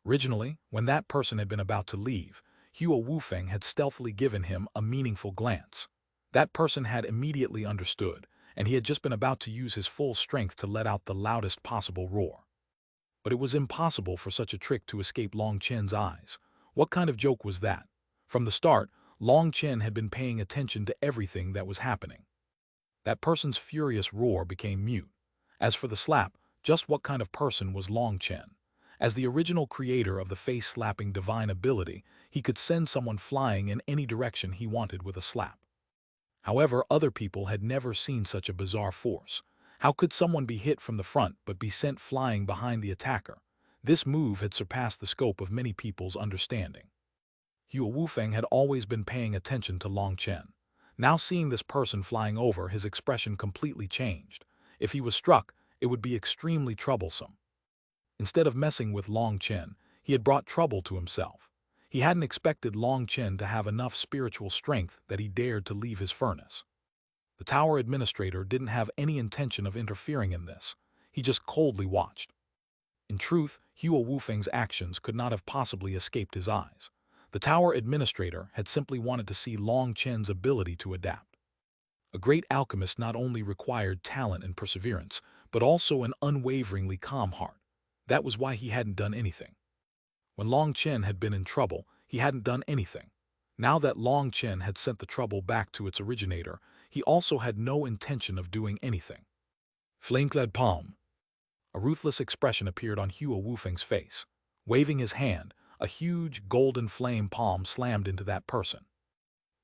Originally, when that person had been about to leave, Huo Wufeng had stealthily given him a meaningful glance. That person had immediately understood, and he had just been about to use his full strength to let out the loudest possible roar. But it was impossible for such a trick to escape Long Chen's eyes. What kind of joke was that? From the start, Long Chen had been paying attention to everything that was happening. That person's furious roar became mute. As for the slap, just what kind of person was Long Chen? As the original creator of the face-slapping divine ability, he could send someone flying in any direction he wanted with a slap. However, other people had never seen such a bizarre force. How could someone be hit from the front but be sent flying behind the attacker? This move had surpassed the scope of many people's understanding. Huo Wufeng had always been paying attention to Long Chen. Now seeing this person flying over, his expression completely changed. If he was struck, it would be extremely troublesome. Instead of messing with Long Chen, he had brought trouble to himself. He hadn't expected Long Chen to have enough spiritual strength that he dared to leave his furnace. The tower administrator didn't have any intention of interfering in this. He just coldly watched. In truth, Huo Wufeng's actions could not have possibly escaped his eyes. The tower administrator had simply wanted to see Long Chen's ability to adapt. A great alchemist not only required talent and perseverance, but also an unwaveringly calm heart. That was why he hadn't done anything. When Long Chen had been in trouble, he hadn't done anything. Now that Long Chen had sent the trouble back to its originator, he also had no intention of doing anything. Flame-clad palm. A ruthless expression appeared on Huo Wufeng's face. Waving his hand, a huge golden flame palm slammed into that person.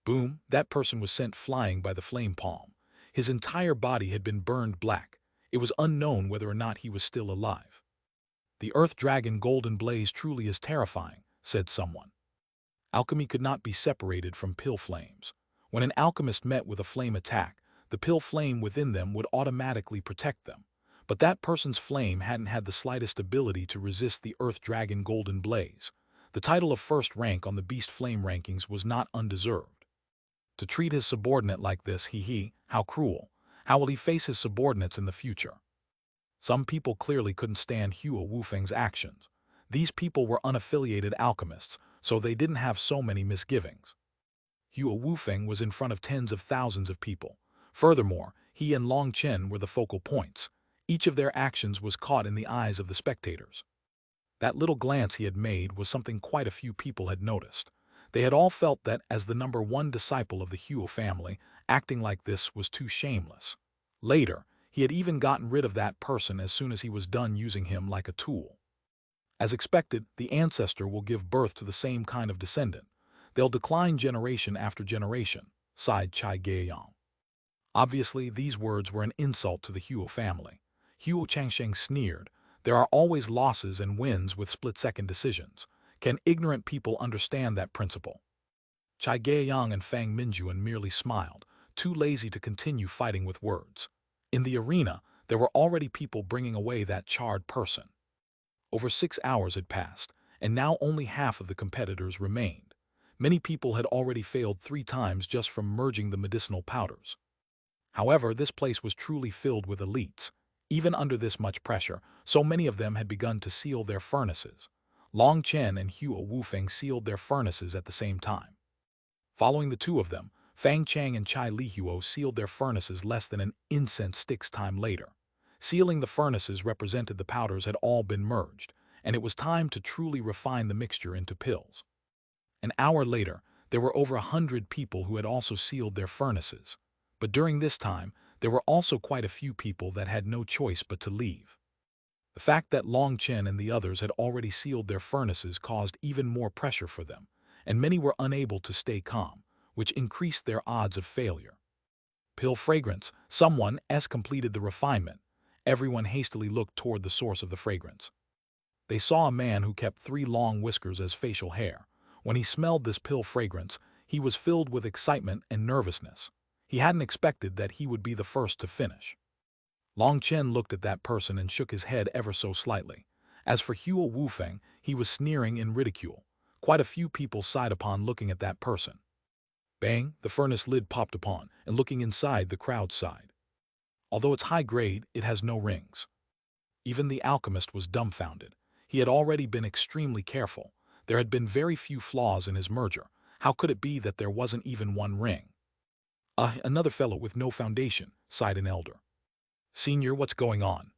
Boom, that person was sent flying by the flame palm. His entire body had been burned black. It was unknown whether or not he was still alive. "The Earth Dragon Golden Blaze truly is terrifying," said someone. Alchemy could not be separated from pill flames. When an alchemist met with a flame attack, the pill flame within them would automatically protect them. But that person's flame hadn't had the slightest ability to resist the Earth Dragon Golden Blaze. The title of first rank on the Beast Flame rankings was not undeserved. To treat his subordinate like this, how cruel. How will he face his subordinates in the future? Some people clearly couldn't stand Hua Wufeng's actions. These people were unaffiliated alchemists, so they didn't have so many misgivings. Hua Wufeng was in front of tens of thousands of people. Furthermore, he and Long Chen were the focal points. Each of their actions was caught in the eyes of the spectators. That little glance he had made was something quite a few people had noticed. They had all felt that, as the number one disciple of the Hua family, acting like this was too shameless. Later, he had even gotten rid of that person as soon as he was done using him like a tool. As expected, the ancestor will give birth to the same kind of descendant. They'll decline generation after generation, sighed Chai Gaiyang. Obviously, these words were an insult to the Hua family. Hua Changsheng sneered. There are always losses and wins with split-second decisions. Can ignorant people understand that principle? Chai Gaiyang and Fang Minjuan merely smiled, too lazy to continue fighting with words. In the arena, there were already people bringing away that charred person. Over 6 hours had passed, and now only half of the competitors remained. Many people had already failed 3 times just from merging the medicinal powders. However, this place was truly filled with elites. Even under this much pressure, so many of them had begun to seal their furnaces. Long Chen and Hua Wufeng sealed their furnaces at the same time. Following the two of them, Fang Chang and Chai Lihuo sealed their furnaces less than an incense stick's time later. Sealing the furnaces represented the powders had all been merged, and it was time to truly refine the mixture into pills. An hour later, there were over 100 people who had also sealed their furnaces. But during this time, there were also quite a few people that had no choice but to leave. The fact that Long Chen and the others had already sealed their furnaces caused even more pressure for them, and many were unable to stay calm, which increased their odds of failure. Pill fragrance, someone completed the refinement. Everyone hastily looked toward the source of the fragrance. They saw a man who kept 3 long whiskers as facial hair. When he smelled this pill fragrance, he was filled with excitement and nervousness. He hadn't expected that he would be the first to finish. Long Chen looked at that person and shook his head ever so slightly. As for Hua Wufeng, he was sneering in ridicule. Quite a few people sighed upon looking at that person. Bang, the furnace lid popped upon, and looking inside, the crowd sighed. Although it's high grade, it has no rings. Even the alchemist was dumbfounded. He had already been extremely careful. There had been very few flaws in his merger. How could it be that there wasn't even one ring? Another fellow with no foundation, sighed an elder. Senior, what's going on?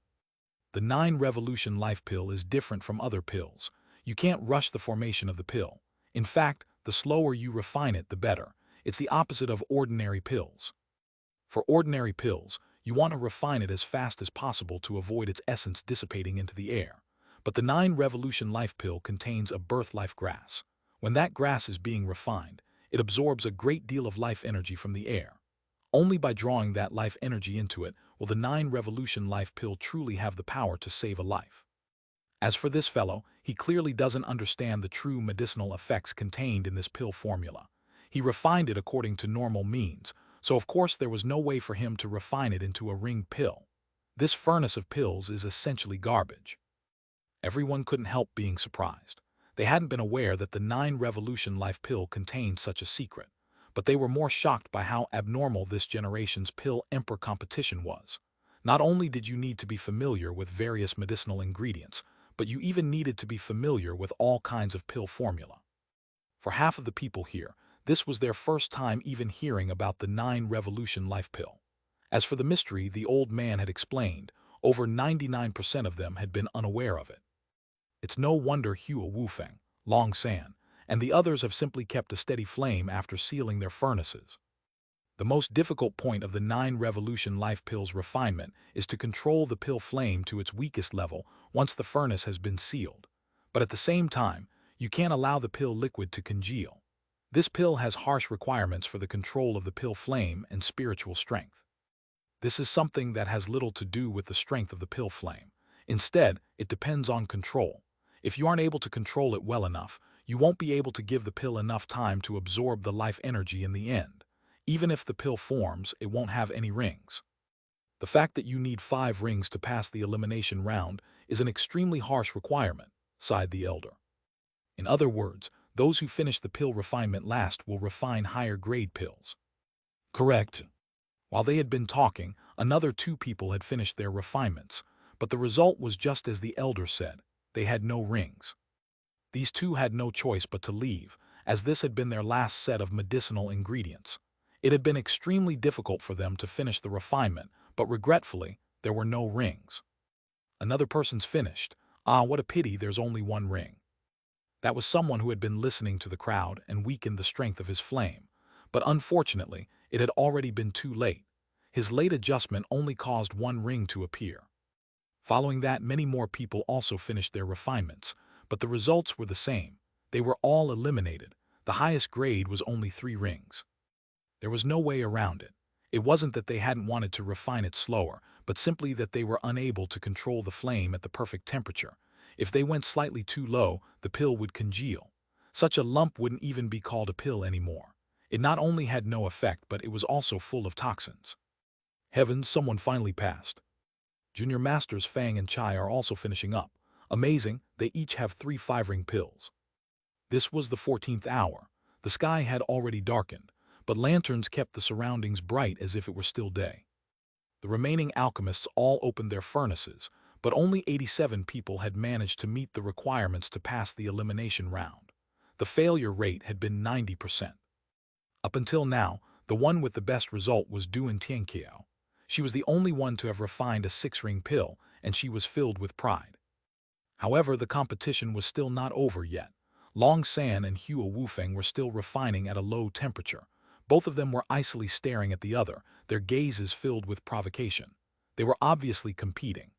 The 9 Revolution Life Pill is different from other pills. You can't rush the formation of the pill. In fact, the slower you refine it, the better. It's the opposite of ordinary pills. For ordinary pills, you want to refine it as fast as possible to avoid its essence dissipating into the air. But the 9 Revolution Life Pill contains a birth life grass. When that grass is being refined, it absorbs a great deal of life energy from the air. Only by drawing that life energy into it will the 9 Revolution Life Pill truly have the power to save a life. As for this fellow, he clearly doesn't understand the true medicinal effects contained in this pill formula. He refined it according to normal means, so of course there was no way for him to refine it into a ring pill. This furnace of pills is essentially garbage. Everyone couldn't help being surprised. They hadn't been aware that the 9 Revolution Life Pill contained such a secret, but they were more shocked by how abnormal this generation's pill emperor competition was. Not only did you need to be familiar with various medicinal ingredients, but you even needed to be familiar with all kinds of pill formula. For half of the people here, this was their first time even hearing about the 9 Revolution Life Pill. As for the mystery the old man had explained, over 99% of them had been unaware of it. It's no wonder Hua Wufeng, Long San, and the others have simply kept a steady flame after sealing their furnaces. The most difficult point of the 9 Revolution Life Pill's refinement is to control the pill flame to its weakest level once the furnace has been sealed. But at the same time, you can't allow the pill liquid to congeal. This pill has harsh requirements for the control of the pill flame and spiritual strength. This is something that has little to do with the strength of the pill flame. Instead, it depends on control. If you aren't able to control it well enough, you won't be able to give the pill enough time to absorb the life energy in the end. Even if the pill forms, it won't have any rings. The fact that you need 5 rings to pass the elimination round is an extremely harsh requirement, sighed the elder. In other words, those who finish the pill refinement last will refine higher-grade pills. Correct. While they had been talking, another 2 people had finished their refinements, but the result was just as the elder said. They had no rings. These 2 had no choice but to leave, as this had been their last set of medicinal ingredients. It had been extremely difficult for them to finish the refinement, but regretfully, there were no rings. Another person's finished. Ah, what a pity there's only 1 ring. That was someone who had been listening to the crowd and weakened the strength of his flame. But unfortunately, it had already been too late. His late adjustment only caused 1 ring to appear. Following that, many more people also finished their refinements, but the results were the same. They were all eliminated. The highest grade was only 3 rings. There was no way around it. It wasn't that they hadn't wanted to refine it slower, but simply that they were unable to control the flame at the perfect temperature. If they went slightly too low, the pill would congeal. Such a lump wouldn't even be called a pill anymore. It not only had no effect, but it was also full of toxins. Heavens, someone finally passed. Junior Masters Fang and Chai are also finishing up. Amazing, they each have 3 5-ring pills. This was the 14th hour. The sky had already darkened, but lanterns kept the surroundings bright as if it were still day. The remaining alchemists all opened their furnaces, but only 87 people had managed to meet the requirements to pass the elimination round. The failure rate had been 90%. Up until now, the one with the best result was Duan Tianqiao. She was the only one to have refined a 6-ring pill, and she was filled with pride. However, the competition was still not over yet. Long San and Hua Wufeng were still refining at a low temperature. Both of them were icily staring at the other, their gazes filled with provocation. They were obviously competing.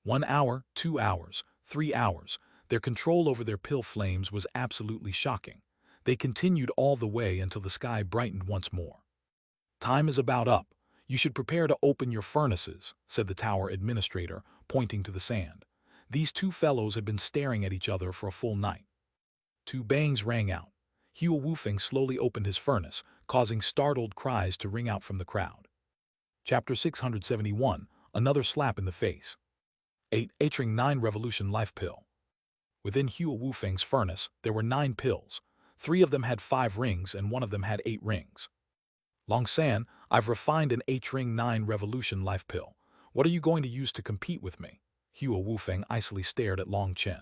1 hour, 2 hours, 3 hours. Their control over their pill flames was absolutely shocking. They continued all the way until the sky brightened once more. Time is about up. You should prepare to open your furnaces, said the tower administrator, pointing to the sand. These 2 fellows had been staring at each other for a full night. 2 bangs rang out. Hua Wufeng slowly opened his furnace, causing startled cries to ring out from the crowd. Chapter 671, Another Slap in the Face. 8. Entering 9 Revolution Life Pill. Within Hua Wufeng's furnace, there were 9 pills. 3 of them had 5 rings and 1 of them had 8 rings. Long San, I've refined an 8-ring 9 Revolution Life Pill. What are you going to use to compete with me? Hua Wufeng icily stared at Long Chen.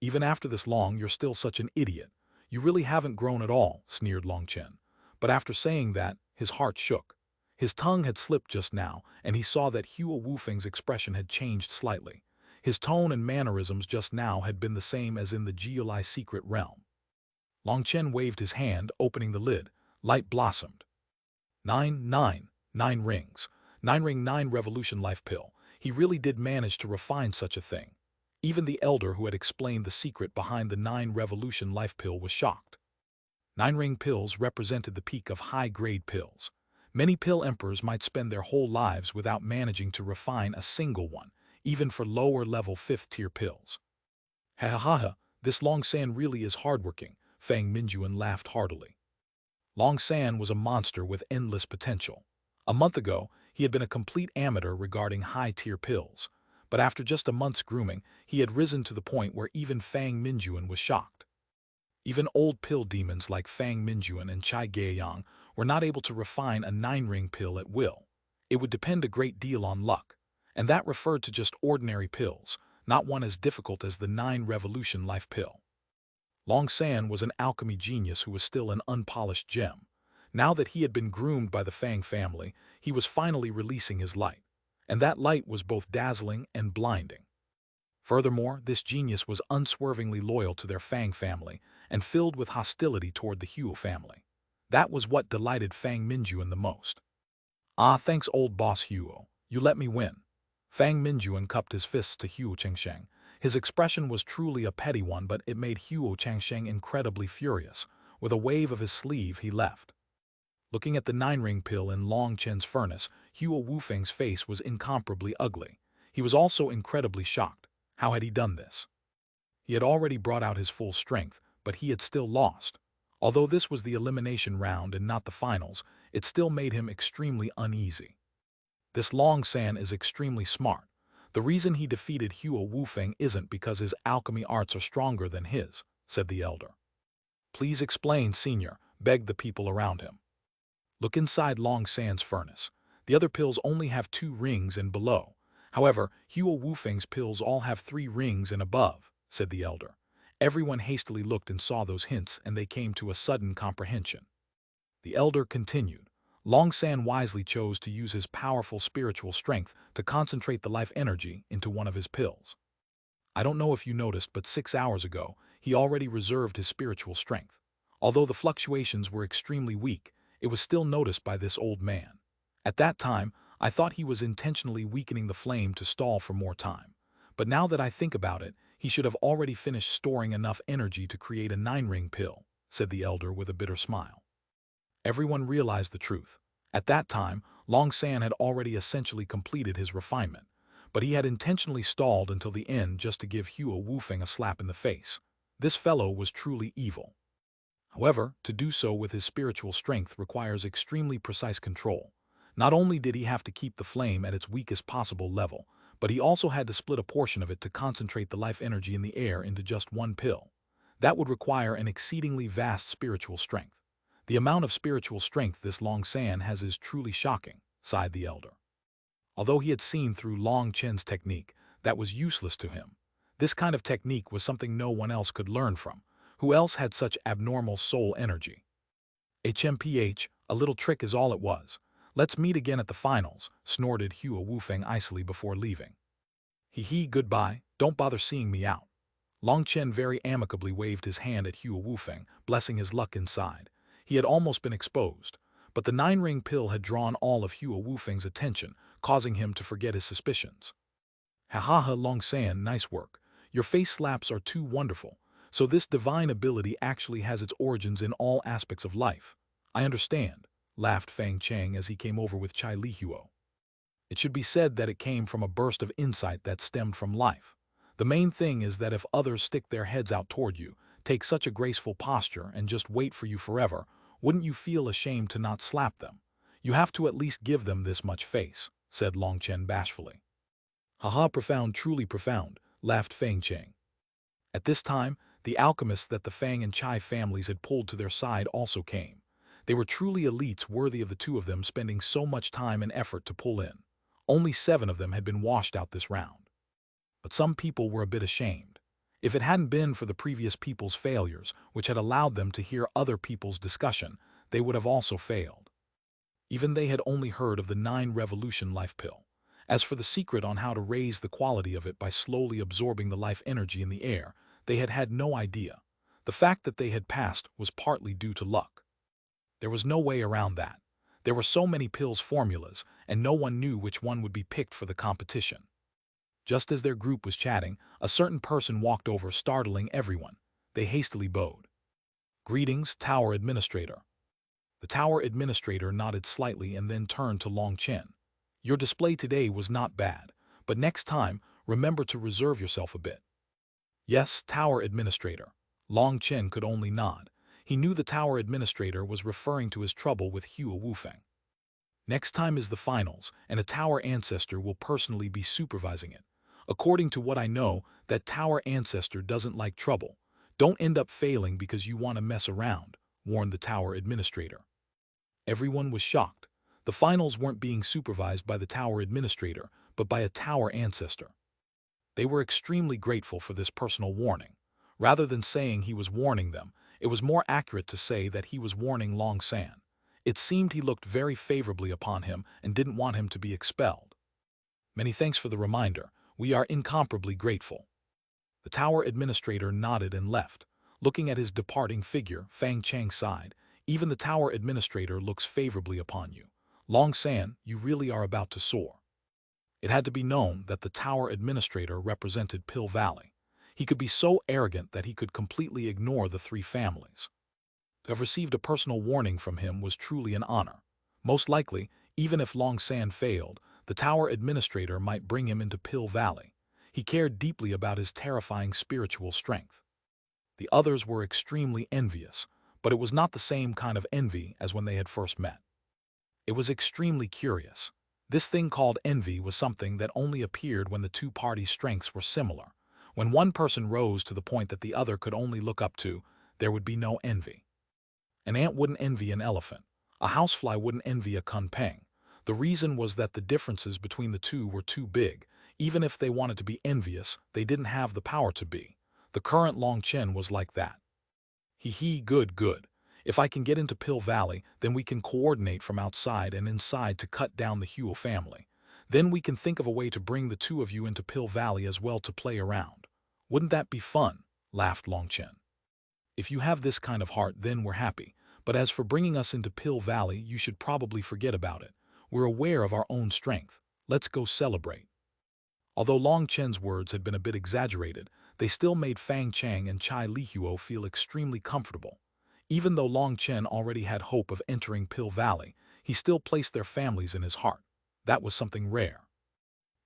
Even after this long, you're still such an idiot. You really haven't grown at all, sneered Long Chen. But after saying that, his heart shook. His tongue had slipped just now, and he saw that Hua Wufeng's expression had changed slightly. His tone and mannerisms just now had been the same as in the Geolai secret realm. Long Chen waved his hand, opening the lid. Light blossomed. 9 rings. 9-ring 9 Revolution Life Pill. He really did manage to refine such a thing. Even the elder who had explained the secret behind the 9 Revolution Life Pill was shocked. 9-ring pills represented the peak of high-grade pills. Many pill emperors might spend their whole lives without managing to refine a single one, even for lower-level 5th-tier pills. Ha ha ha ha, this Long San really is hardworking, Fang Mingyuan laughed heartily. Long San was a monster with endless potential. A month ago, he had been a complete amateur regarding high-tier pills, but after just a month's grooming, he had risen to the point where even Fang Mingyuan was shocked. Even old pill demons like Fang Mingyuan and Chai Gaiyang were not able to refine a 9-ring pill at will. It would depend a great deal on luck, and that referred to just ordinary pills, not one as difficult as the 9 Revolution Life Pill. Long San was an alchemy genius who was still an unpolished gem. Now that he had been groomed by the Fang family, he was finally releasing his light, and that light was both dazzling and blinding. Furthermore, this genius was unswervingly loyal to their Fang family and filled with hostility toward the Hua family. That was what delighted Fang Mingyuan the most. Ah, thanks old boss Hua, you let me win. Fang Mingyuan cupped his fists to Hua Chengsheng. His expression was truly a petty one, but it made Hua Chengsheng incredibly furious. With a wave of his sleeve, he left. Looking at the 9-ring pill in Long Chen's furnace, Hua Wufeng's face was incomparably ugly. He was also incredibly shocked. How had he done this? He had already brought out his full strength, but he had still lost. Although this was the elimination round and not the finals, it still made him extremely uneasy. This Long San is extremely smart. The reason he defeated Hua Wufeng isn't because his alchemy arts are stronger than his, said the elder. Please explain, senior, begged the people around him. Look inside Long San's furnace. The other pills only have 2 rings and below. However, Hua Wufeng's pills all have 3 rings and above, said the elder. Everyone hastily looked and saw those hints, and they came to a sudden comprehension. The elder continued. Long San wisely chose to use his powerful spiritual strength to concentrate the life energy into one of his pills. I don't know if you noticed, but 6 hours ago, he already reserved his spiritual strength. Although the fluctuations were extremely weak, it was still noticed by this old man. At that time, I thought he was intentionally weakening the flame to stall for more time. But now that I think about it, he should have already finished storing enough energy to create a 9-ring pill, said the elder with a bitter smile. Everyone realized the truth. At that time, Long San had already essentially completed his refinement, but he had intentionally stalled until the end just to give Hua Wufeng a slap in the face. This fellow was truly evil. However, to do so with his spiritual strength requires extremely precise control. Not only did he have to keep the flame at its weakest possible level, but he also had to split a portion of it to concentrate the life energy in the air into just one pill. That would require an exceedingly vast spiritual strength. The amount of spiritual strength this Long San has is truly shocking, sighed the elder. Although he had seen through Long Chen's technique, that was useless to him. This kind of technique was something no one else could learn from. Who else had such abnormal soul energy? HMPH, a little trick is all it was. Let's meet again at the finals, snorted Hua Wufeng icily before leaving. Hee, goodbye, don't bother seeing me out. Long Chen very amicably waved his hand at Hua Wufeng, blessing his luck inside. He had almost been exposed, but the 9-ring pill had drawn all of Hua Wufeng's attention, causing him to forget his suspicions. Ha ha ha, Long San, nice work. Your face slaps are too wonderful. So this divine ability actually has its origins in all aspects of life. I understand, laughed Fang Cheng as he came over with Chai Li Huo. It should be said that it came from a burst of insight that stemmed from life. The main thing is that if others stick their heads out toward you, take such a graceful posture and just wait for you forever, wouldn't you feel ashamed to not slap them? You have to at least give them this much face, said Long Chen bashfully. Haha, profound, truly profound, laughed Fang Cheng. At this time, the alchemists that the Fang and Chai families had pulled to their side also came. They were truly elites worthy of the 2 of them spending so much time and effort to pull in. Only 7 of them had been washed out this round. But some people were a bit ashamed. If it hadn't been for the previous people's failures, which had allowed them to hear other people's discussion, they would have also failed. Even they had only heard of the 9-revolution life pill. As for the secret on how to raise the quality of it by slowly absorbing the life energy in the air, they had had no idea. The fact that they had passed was partly due to luck. There was no way around that. There were so many pills formulas, and no one knew which one would be picked for the competition. Just as their group was chatting, a certain person walked over, startling everyone. They hastily bowed. Greetings, Tower Administrator. The Tower Administrator nodded slightly and then turned to Long Chen. Your display today was not bad, but next time, remember to reserve yourself a bit. Yes, Tower Administrator. Long Chen could only nod. He knew the Tower Administrator was referring to his trouble with Hua Wufeng. Next time is the finals, and a Tower Ancestor will personally be supervising it. According to what I know, that Tower Ancestor doesn't like trouble. Don't end up failing because you want to mess around, warned the Tower Administrator. Everyone was shocked. The finals weren't being supervised by the Tower Administrator, but by a Tower Ancestor. They were extremely grateful for this personal warning. Rather than saying he was warning them, it was more accurate to say that he was warning Long San. It seemed he looked very favorably upon him and didn't want him to be expelled. Many thanks for the reminder. We are incomparably grateful. The Tower Administrator nodded and left. Looking at his departing figure, Fang Cheng sighed. Even the Tower Administrator looks favorably upon you. Long San, you really are about to soar. It had to be known that the Tower Administrator represented Pill Valley. He could be so arrogant that he could completely ignore the 3 families. To have received a personal warning from him was truly an honor. Most likely, even if Long San failed, the Tower Administrator might bring him into Pill Valley. He cared deeply about his terrifying spiritual strength. The others were extremely envious, but it was not the same kind of envy as when they had first met. It was extremely curious. This thing called envy was something that only appeared when the two parties' strengths were similar. When one person rose to the point that the other could only look up to, there would be no envy. An ant wouldn't envy an elephant. A housefly wouldn't envy a kunpeng. The reason was that the differences between the two were too big. Even if they wanted to be envious, they didn't have the power to be. The current Long Chen was like that. Good, good. If I can get into Pill Valley, then we can coordinate from outside and inside to cut down the Huo family. Then we can think of a way to bring the two of you into Pill Valley as well to play around. Wouldn't that be fun? Laughed Long Chen. If you have this kind of heart, then we're happy. But as for bringing us into Pill Valley, you should probably forget about it. We're aware of our own strength. Let's go celebrate. Although Long Chen's words had been a bit exaggerated, they still made Fang Chang and Chai Lihuo feel extremely comfortable. Even though Long Chen already had hope of entering Pill Valley, he still placed their families in his heart. That was something rare.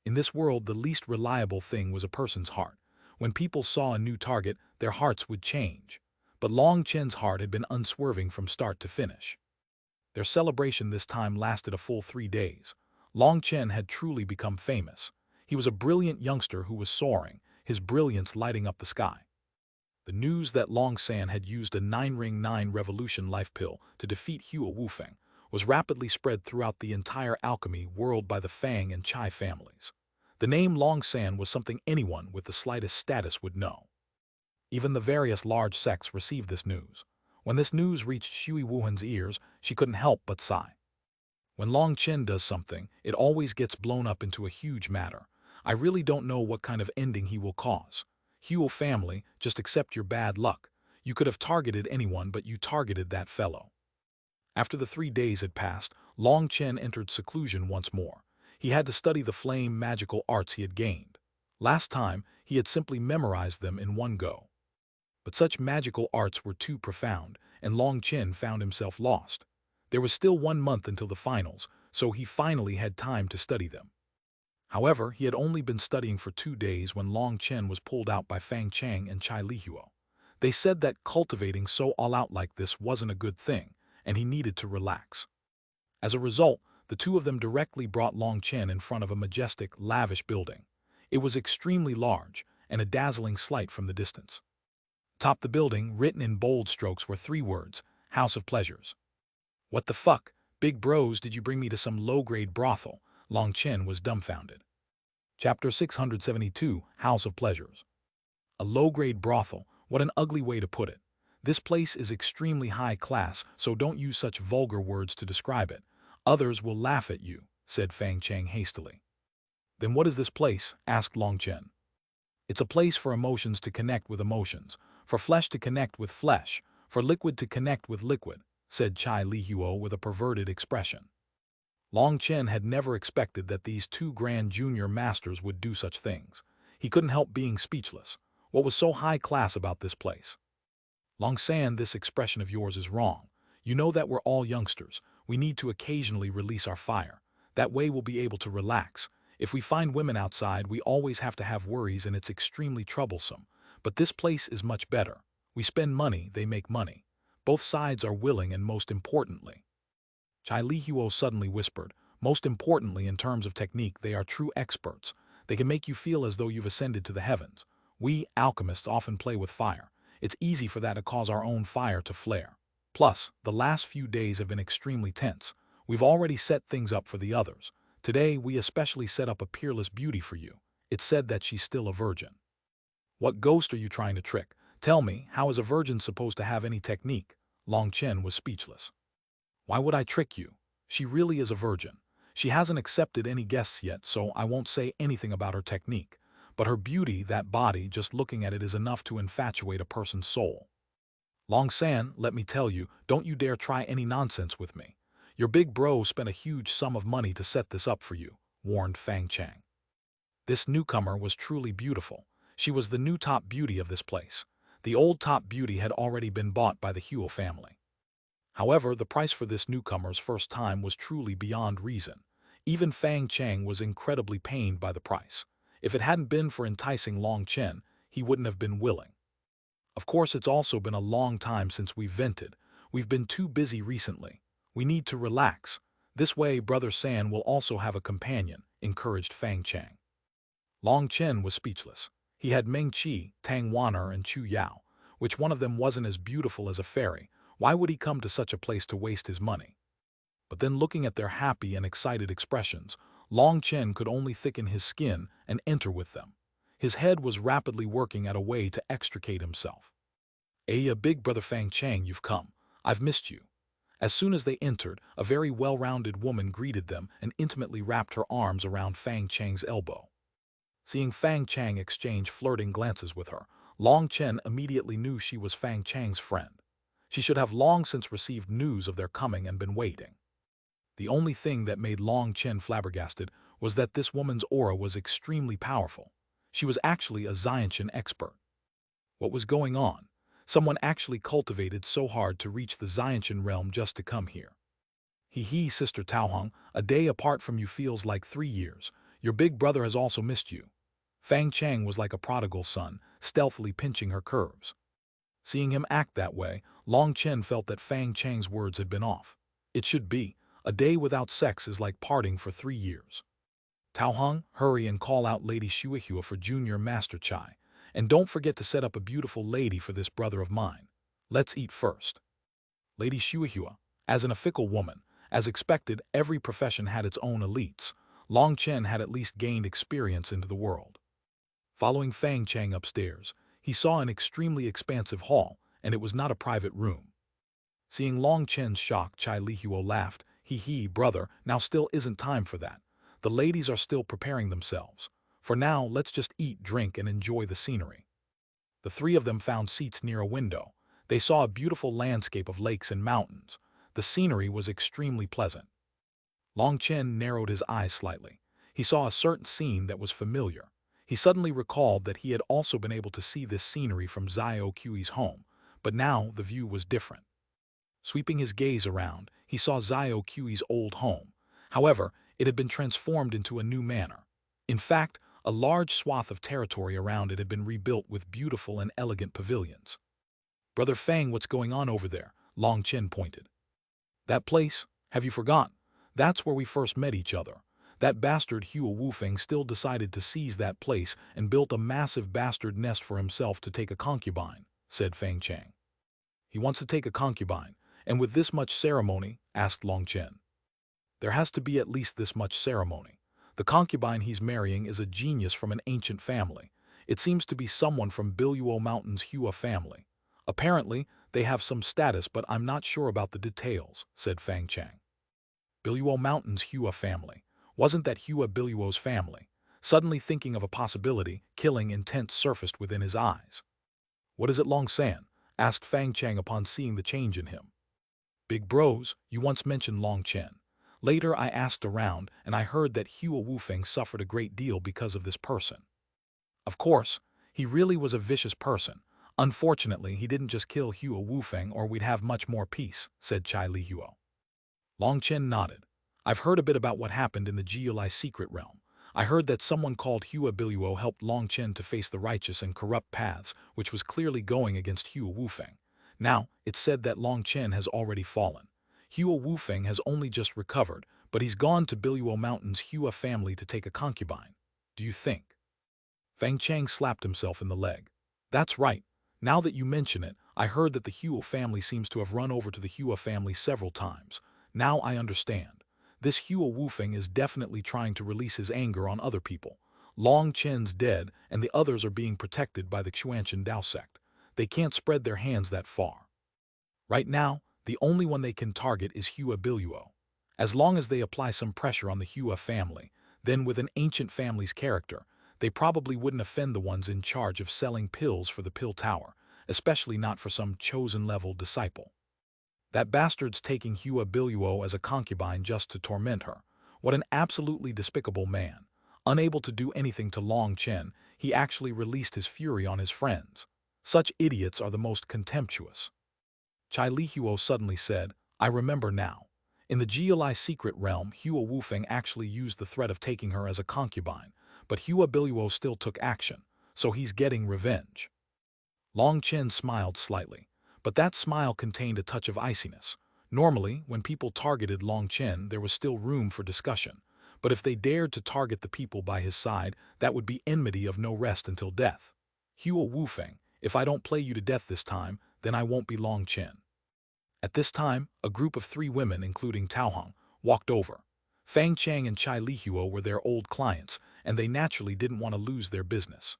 In this world, the least reliable thing was a person's heart. When people saw a new target, their hearts would change. But Long Chen's heart had been unswerving from start to finish. Their celebration this time lasted a full 3 days. Long Chen had truly become famous. He was a brilliant youngster who was soaring, his brilliance lighting up the sky. The news that Long San had used a 9-ring 9 revolution life pill to defeat Huo Wufeng was rapidly spread throughout the entire alchemy world by the Fang and Chai families. The name Long San was something anyone with the slightest status would know. Even the various large sects received this news. When this news reached Shui Wuhan's ears, she couldn't help but sigh. When Long Chen does something, it always gets blown up into a huge matter. I really don't know what kind of ending he will cause. Huo family, just accept your bad luck. You could have targeted anyone, but you targeted that fellow. After the 3 days had passed, Long Chen entered seclusion once more. He had to study the flame magical arts he had gained. Last time, he had simply memorized them in one go. But such magical arts were too profound, and Long Chen found himself lost. There was still 1 month until the finals, so he finally had time to study them. However, he had only been studying for 2 days when Long Chen was pulled out by Fang Chang and Chai Lihuo. They said that cultivating so all out like this wasn't a good thing, and he needed to relax. As a result, the two of them directly brought Long Chen in front of a majestic, lavish building. It was extremely large, and a dazzling sight from the distance. Atop the building, written in bold strokes, were 3 words, House of Pleasures. What the fuck, big bros, did you bring me to some low-grade brothel? Long Chen was dumbfounded. Chapter 672, House of Pleasures. A low-grade brothel, what an ugly way to put it. This place is extremely high class, so don't use such vulgar words to describe it. Others will laugh at you, said Fang Chang hastily. Then what is this place? Asked Long Chen. It's a place for emotions to connect with emotions, for flesh to connect with flesh, for liquid to connect with liquid, said Chai Lihuo with a perverted expression. Long Chen had never expected that these 2 grand junior masters would do such things. He couldn't help being speechless. What was so high class about this place? Long San, this expression of yours is wrong. You know that we're all youngsters. We need to occasionally release our fire. That way we'll be able to relax. If we find women outside, we always have to have worries and it's extremely troublesome. But this place is much better. We spend money, they make money. Both sides are willing, and most importantly, Chai Lihuo suddenly whispered, most importantly, in terms of technique, they are true experts. They can make you feel as though you've ascended to the heavens. We, alchemists, often play with fire. It's easy for that to cause our own fire to flare. Plus, the last few days have been extremely tense. We've already set things up for the others. Today, we especially set up a peerless beauty for you. It's said that she's still a virgin. What ghost are you trying to trick? Tell me, how is a virgin supposed to have any technique? Long Chen was speechless. Why would I trick you? She really is a virgin. She hasn't accepted any guests yet, so I won't say anything about her technique. But her beauty, that body, just looking at it is enough to infatuate a person's soul. Long San, let me tell you, don't you dare try any nonsense with me. Your big bro spent a huge sum of money to set this up for you, warned Fang Chang. This newcomer was truly beautiful. She was the new top beauty of this place. The old top beauty had already been bought by the Huo family. However, the price for this newcomer's first time was truly beyond reason. Even Fang Chang was incredibly pained by the price. If it hadn't been for enticing Long Chen, he wouldn't have been willing. Of course, it's also been a long time since we vented. We've been too busy recently. We need to relax. This way, Brother San will also have a companion, encouraged Fang Chang. Long Chen was speechless. He had Meng Qi, Tang Wan'er, and Chu Yao. Which one of them wasn't as beautiful as a fairy? Why would he come to such a place to waste his money? But then looking at their happy and excited expressions, Long Chen could only thicken his skin and enter with them. His head was rapidly working at a way to extricate himself. "Hey, big brother Fang Chang, you've come. I've missed you." As soon as they entered, a very well-rounded woman greeted them and intimately wrapped her arms around Fang Chang's elbow. Seeing Fang Chang exchange flirting glances with her, Long Chen immediately knew she was Fang Chang's friend. She should have long since received news of their coming and been waiting. The only thing that made Long Chen flabbergasted was that this woman's aura was extremely powerful. She was actually a Xiantian expert. What was going on? Someone actually cultivated so hard to reach the Xiantian realm just to come here. He, Sister Taohong, a day apart from you feels like 3 years. Your big brother has also missed you. Fang Chang was like a prodigal son, stealthily pinching her curves. Seeing him act that way, Long Chen felt that Fang Chang's words had been off. It should be. A day without sex is like parting for 3 years. Taohong, hurry and call out Lady Xuanhuan for Junior Master Chai. And don't forget to set up a beautiful lady for this brother of mine. Let's eat first. Lady Xuanhuan, as an fickle woman, as expected, every profession had its own elites. Long Chen had at least gained experience into the world. Following Fang Chang upstairs, he saw an extremely expansive hall, and it was not a private room. Seeing Long Chen's shock, Chai Lihuo laughed. Brother, now still isn't time for that. The ladies are still preparing themselves. For now, let's just eat, drink, and enjoy the scenery. The three of them found seats near a window. They saw a beautiful landscape of lakes and mountains. The scenery was extremely pleasant. Long Chen narrowed his eyes slightly. He saw a certain scene that was familiar. He suddenly recalled that he had also been able to see this scenery from Xiao Qi's home, but now the view was different. Sweeping his gaze around, he saw Xiao Qi's old home. However, it had been transformed into a new manner. In fact, a large swath of territory around it had been rebuilt with beautiful and elegant pavilions. "Brother Fang, what's going on over there?" Long Chen pointed. "That place? Have you forgotten? That's where we first met each other. That bastard Hua Wufeng still decided to seize that place and built a massive bastard nest for himself to take a concubine," said Fang Chang. "He wants to take a concubine, and with this much ceremony?" asked Long Chen. "There has to be at least this much ceremony. The concubine he's marrying is a genius from an ancient family. It seems to be someone from Biluo Mountain's Hua family. Apparently, they have some status, but I'm not sure about the details," said Fang Chang. Biluo Mountain's Hua family. Wasn't that Hua Biluo's family? Suddenly thinking of a possibility, killing intent surfaced within his eyes. "What is it, Long San?" asked Fang Chang upon seeing the change in him. "Big bros, you once mentioned Long Chen. Later I asked around, and I heard that Hua Wufeng suffered a great deal because of this person. Of course, he really was a vicious person. Unfortunately, he didn't just kill Hua Wufeng or we'd have much more peace," said Chai Lihuo. Long Chen nodded. "I've heard a bit about what happened in the Geolai secret realm. I heard that someone called Hua Biluo helped Long Chen to face the righteous and corrupt paths, which was clearly going against Hua Wufeng. Now, it's said that Long Chen has already fallen. Hua Wufeng has only just recovered, but he's gone to Biluo Mountain's Hua family to take a concubine. Do you think?" Fang Chang slapped himself in the leg. "That's right. Now that you mention it, I heard that the Hua family seems to have run over to the Hua family several times. Now I understand. This Hua Wufeng is definitely trying to release his anger on other people. Long Chen's dead, and the others are being protected by the Xuanhuan Dao sect. They can't spread their hands that far. Right now, the only one they can target is Hua Biluo. As long as they apply some pressure on the Hua family, then with an ancient family's character, they probably wouldn't offend the ones in charge of selling pills for the pill tower, especially not for some chosen-level disciple. That bastard's taking Hua Biluo as a concubine just to torment her. What an absolutely despicable man. Unable to do anything to Long Chen, he actually released his fury on his friends. Such idiots are the most contemptuous. Chai Lihuo suddenly said, "I remember now. In the Geolai secret realm, Hua Wufeng actually used the threat of taking her as a concubine, but Hua Biluo still took action, so he's getting revenge." Long Chen smiled slightly, But that smile contained a touch of iciness. Normally, when people targeted Long Chen, there was still room for discussion. But if they dared to target the people by his side, that would be enmity of no rest until death. Hua Wufeng, if I don't play you to death this time, then I won't be Long Chen. At this time, a group of 3 women, including Tao Hong, walked over. Fang Chang and Chai Lihua were their old clients, and they naturally didn't want to lose their business.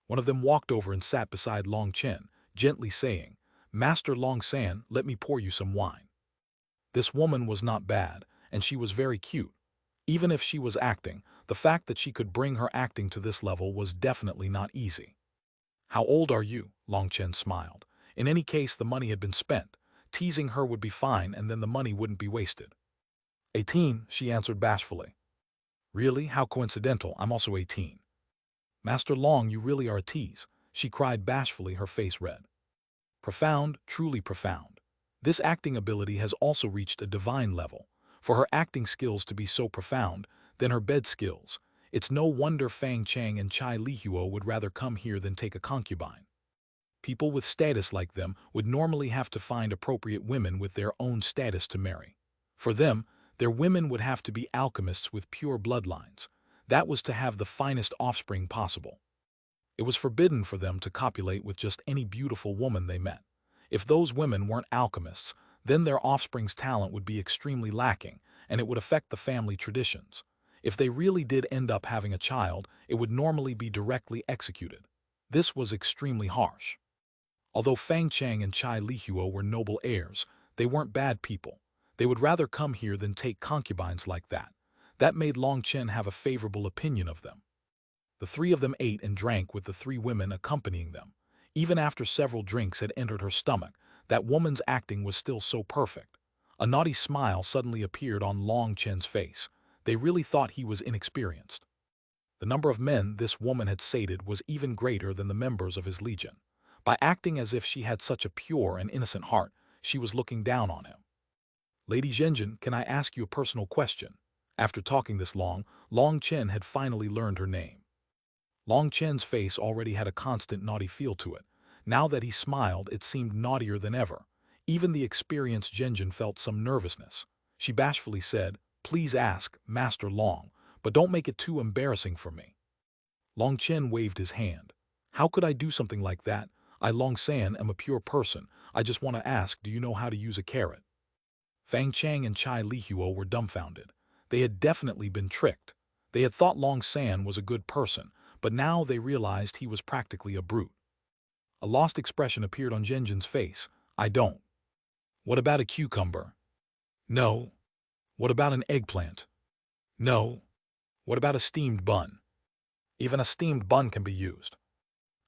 One of them walked over and sat beside Long Chen, gently saying, "Master Long San, let me pour you some wine." This woman was not bad, and she was very cute. Even if she was acting, the fact that she could bring her acting to this level was definitely not easy. "How old are you?" Long Chen smiled. In any case, the money had been spent. Teasing her would be fine, and then the money wouldn't be wasted. 18, she answered bashfully. "Really? How coincidental, I'm also 18. "Master Long, you really are a tease," she cried bashfully, her face red. Profound, truly profound. This acting ability has also reached a divine level. For her acting skills to be so profound, then her bed skills. It's no wonder Fang Chang and Chai Lihua would rather come here than take a concubine. People with status like them would normally have to find appropriate women with their own status to marry. For them, their women would have to be alchemists with pure bloodlines. That was to have the finest offspring possible. It was forbidden for them to copulate with just any beautiful woman they met. If those women weren't alchemists, then their offspring's talent would be extremely lacking, and it would affect the family traditions. If they really did end up having a child, it would normally be directly executed. This was extremely harsh. Although Fang Chang and Chai Lihua were noble heirs, they weren't bad people. They would rather come here than take concubines like that. That made Long Chen have a favorable opinion of them. The 3 of them ate and drank with the 3 women accompanying them. Even after several drinks had entered her stomach, that woman's acting was still so perfect. A naughty smile suddenly appeared on Long Chen's face. They really thought he was inexperienced. The number of men this woman had sated was even greater than the members of his legion. By acting as if she had such a pure and innocent heart, she was looking down on him. "Lady Zhenjin, can I ask you a personal question?" After talking this long, Long Chen had finally learned her name. Long Chen's face already had a constant naughty feel to it. Now that he smiled, it seemed naughtier than ever. Even the experienced Zhenjin felt some nervousness. She bashfully said, "Please ask, Master Long, but don't make it too embarrassing for me." Long Chen waved his hand. "How could I do something like that? I, Long San, am a pure person. I just want to ask, do you know how to use a carrot?" Fang Chang and Chai Lihua were dumbfounded. They had definitely been tricked. They had thought Long San was a good person, but now they realized he was practically a brute. A lost expression appeared on Zhenjin's face. "I don't." "What about a cucumber?" "No." "What about an eggplant?" "No." "What about a steamed bun?" "Even a steamed bun can be used."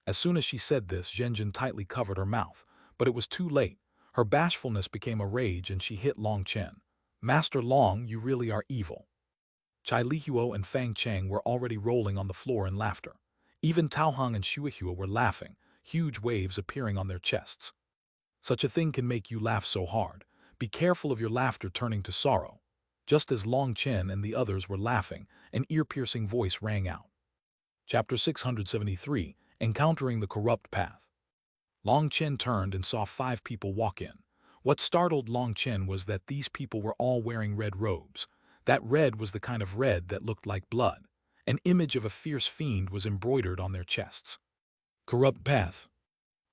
As soon as she said this, Zhenjin tightly covered her mouth, but it was too late. Her bashfulness became a rage and she hit Long Chen. "Master Long, you really are evil." Chai Lihua and Fang Chang were already rolling on the floor in laughter. Even Tao Hong and Xuanhuan were laughing, huge waves appearing on their chests. Such a thing can make you laugh so hard. Be careful of your laughter turning to sorrow. Just as Long Chen and the others were laughing, an ear-piercing voice rang out. Chapter 673, Encountering the Corrupt Path. Long Chen turned and saw 5 people walk in. What startled Long Chen was that these people were all wearing red robes. That red was the kind of red that looked like blood. An image of a fierce fiend was embroidered on their chests. Corrupt Path.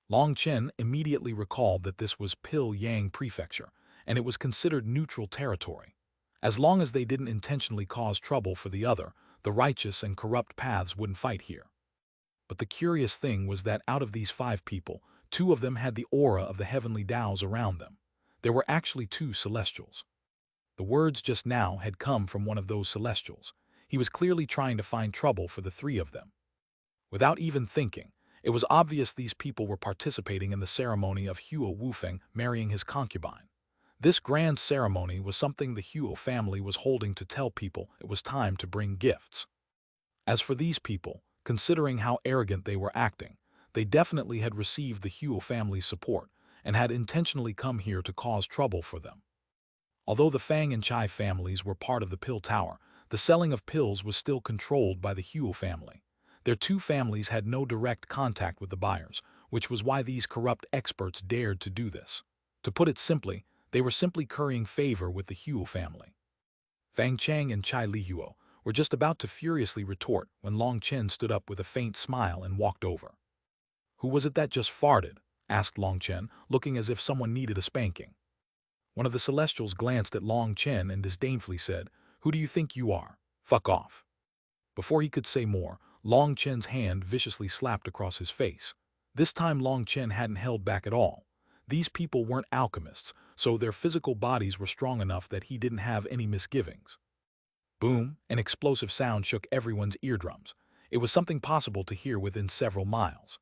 Long Chen immediately recalled that this was Pil Yang Prefecture, and it was considered neutral territory. As long as they didn't intentionally cause trouble for the other, the righteous and corrupt paths wouldn't fight here. But the curious thing was that out of these 5 people, 2 of them had the aura of the heavenly Taos around them. There were actually 2 celestials. The words just now had come from one of those celestials. He was clearly trying to find trouble for the 3 of them. Without even thinking, it was obvious these people were participating in the ceremony of Hua Wufeng marrying his concubine. This grand ceremony was something the Hua family was holding to tell people it was time to bring gifts. As for these people, considering how arrogant they were acting, they definitely had received the Hua family's support and had intentionally come here to cause trouble for them. Although the Fang and Chai families were part of the Pill Tower, the selling of pills was still controlled by the Hua family. Their 2 families had no direct contact with the buyers, which was why these corrupt experts dared to do this. To put it simply, they were simply currying favor with the Huo family. Fang Chang and Chai Lihuo were just about to furiously retort when Long Chen stood up with a faint smile and walked over. "Who was it that just farted?" asked Long Chen, looking as if someone needed a spanking. One of the Celestials glanced at Long Chen and disdainfully said, "Who do you think you are? Fuck off." Before he could say more, Long Chen's hand viciously slapped across his face. This time Long Chen hadn't held back at all. These people weren't alchemists, so their physical bodies were strong enough that he didn't have any misgivings. Boom, an explosive sound shook everyone's eardrums. It was something possible to hear within several miles.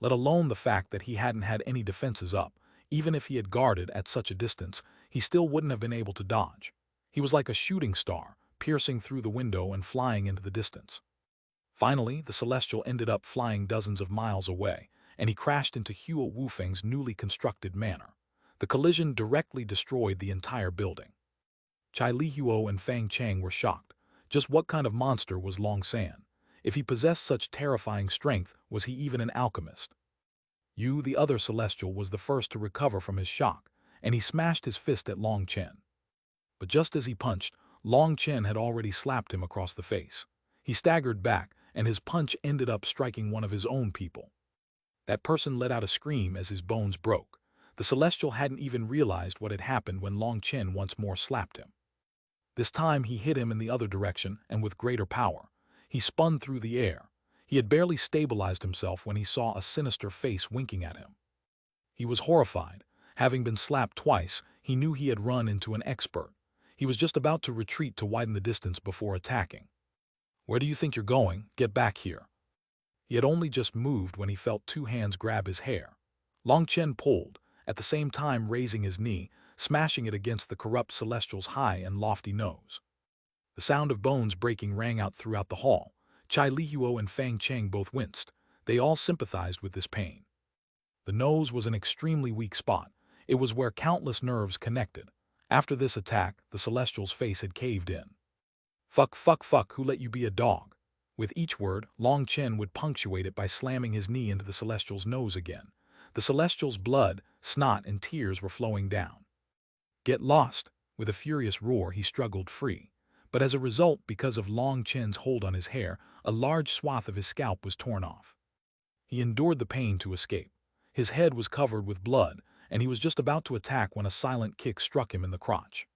Let alone the fact that he hadn't had any defenses up. Even if he had guarded at such a distance, he still wouldn't have been able to dodge. He was like a shooting star, piercing through the window and flying into the distance. Finally, the Celestial ended up flying dozens of miles away, and he crashed into Huo Wufeng's newly constructed manor. The collision directly destroyed the entire building. Chai Lihuo and Fang Chang were shocked. Just what kind of monster was Long San? If he possessed such terrifying strength, was he even an alchemist? Yu, the other Celestial, was the first to recover from his shock, and he smashed his fist at Long Chen. But just as he punched, Long Chen had already slapped him across the face. He staggered back, and his punch ended up striking one of his own people. That person let out a scream as his bones broke. The Celestial hadn't even realized what had happened when Long Chen once more slapped him. This time he hit him in the other direction and with greater power. He spun through the air. He had barely stabilized himself when he saw a sinister face winking at him. He was horrified. Having been slapped twice, he knew he had run into an expert. He was just about to retreat to widen the distance before attacking. "Where do you think you're going? Get back here." He had only just moved when he felt two hands grab his hair. Long Chen pulled, at the same time raising his knee, smashing it against the corrupt Celestial's high and lofty nose. The sound of bones breaking rang out throughout the hall. Chai Lihuo and Fang Cheng both winced. They all sympathized with this pain. The nose was an extremely weak spot. It was where countless nerves connected. After this attack, the Celestial's face had caved in. "Fuck, fuck, fuck, who let you be a dog?" With each word, Long Chen would punctuate it by slamming his knee into the Celestial's nose again. The Celestial's blood, snot, and tears were flowing down. "Get lost!" With a furious roar, he struggled free. But as a result, because of Long Chen's hold on his hair, a large swath of his scalp was torn off. He endured the pain to escape. His head was covered with blood, and he was just about to attack when a silent kick struck him in the crotch.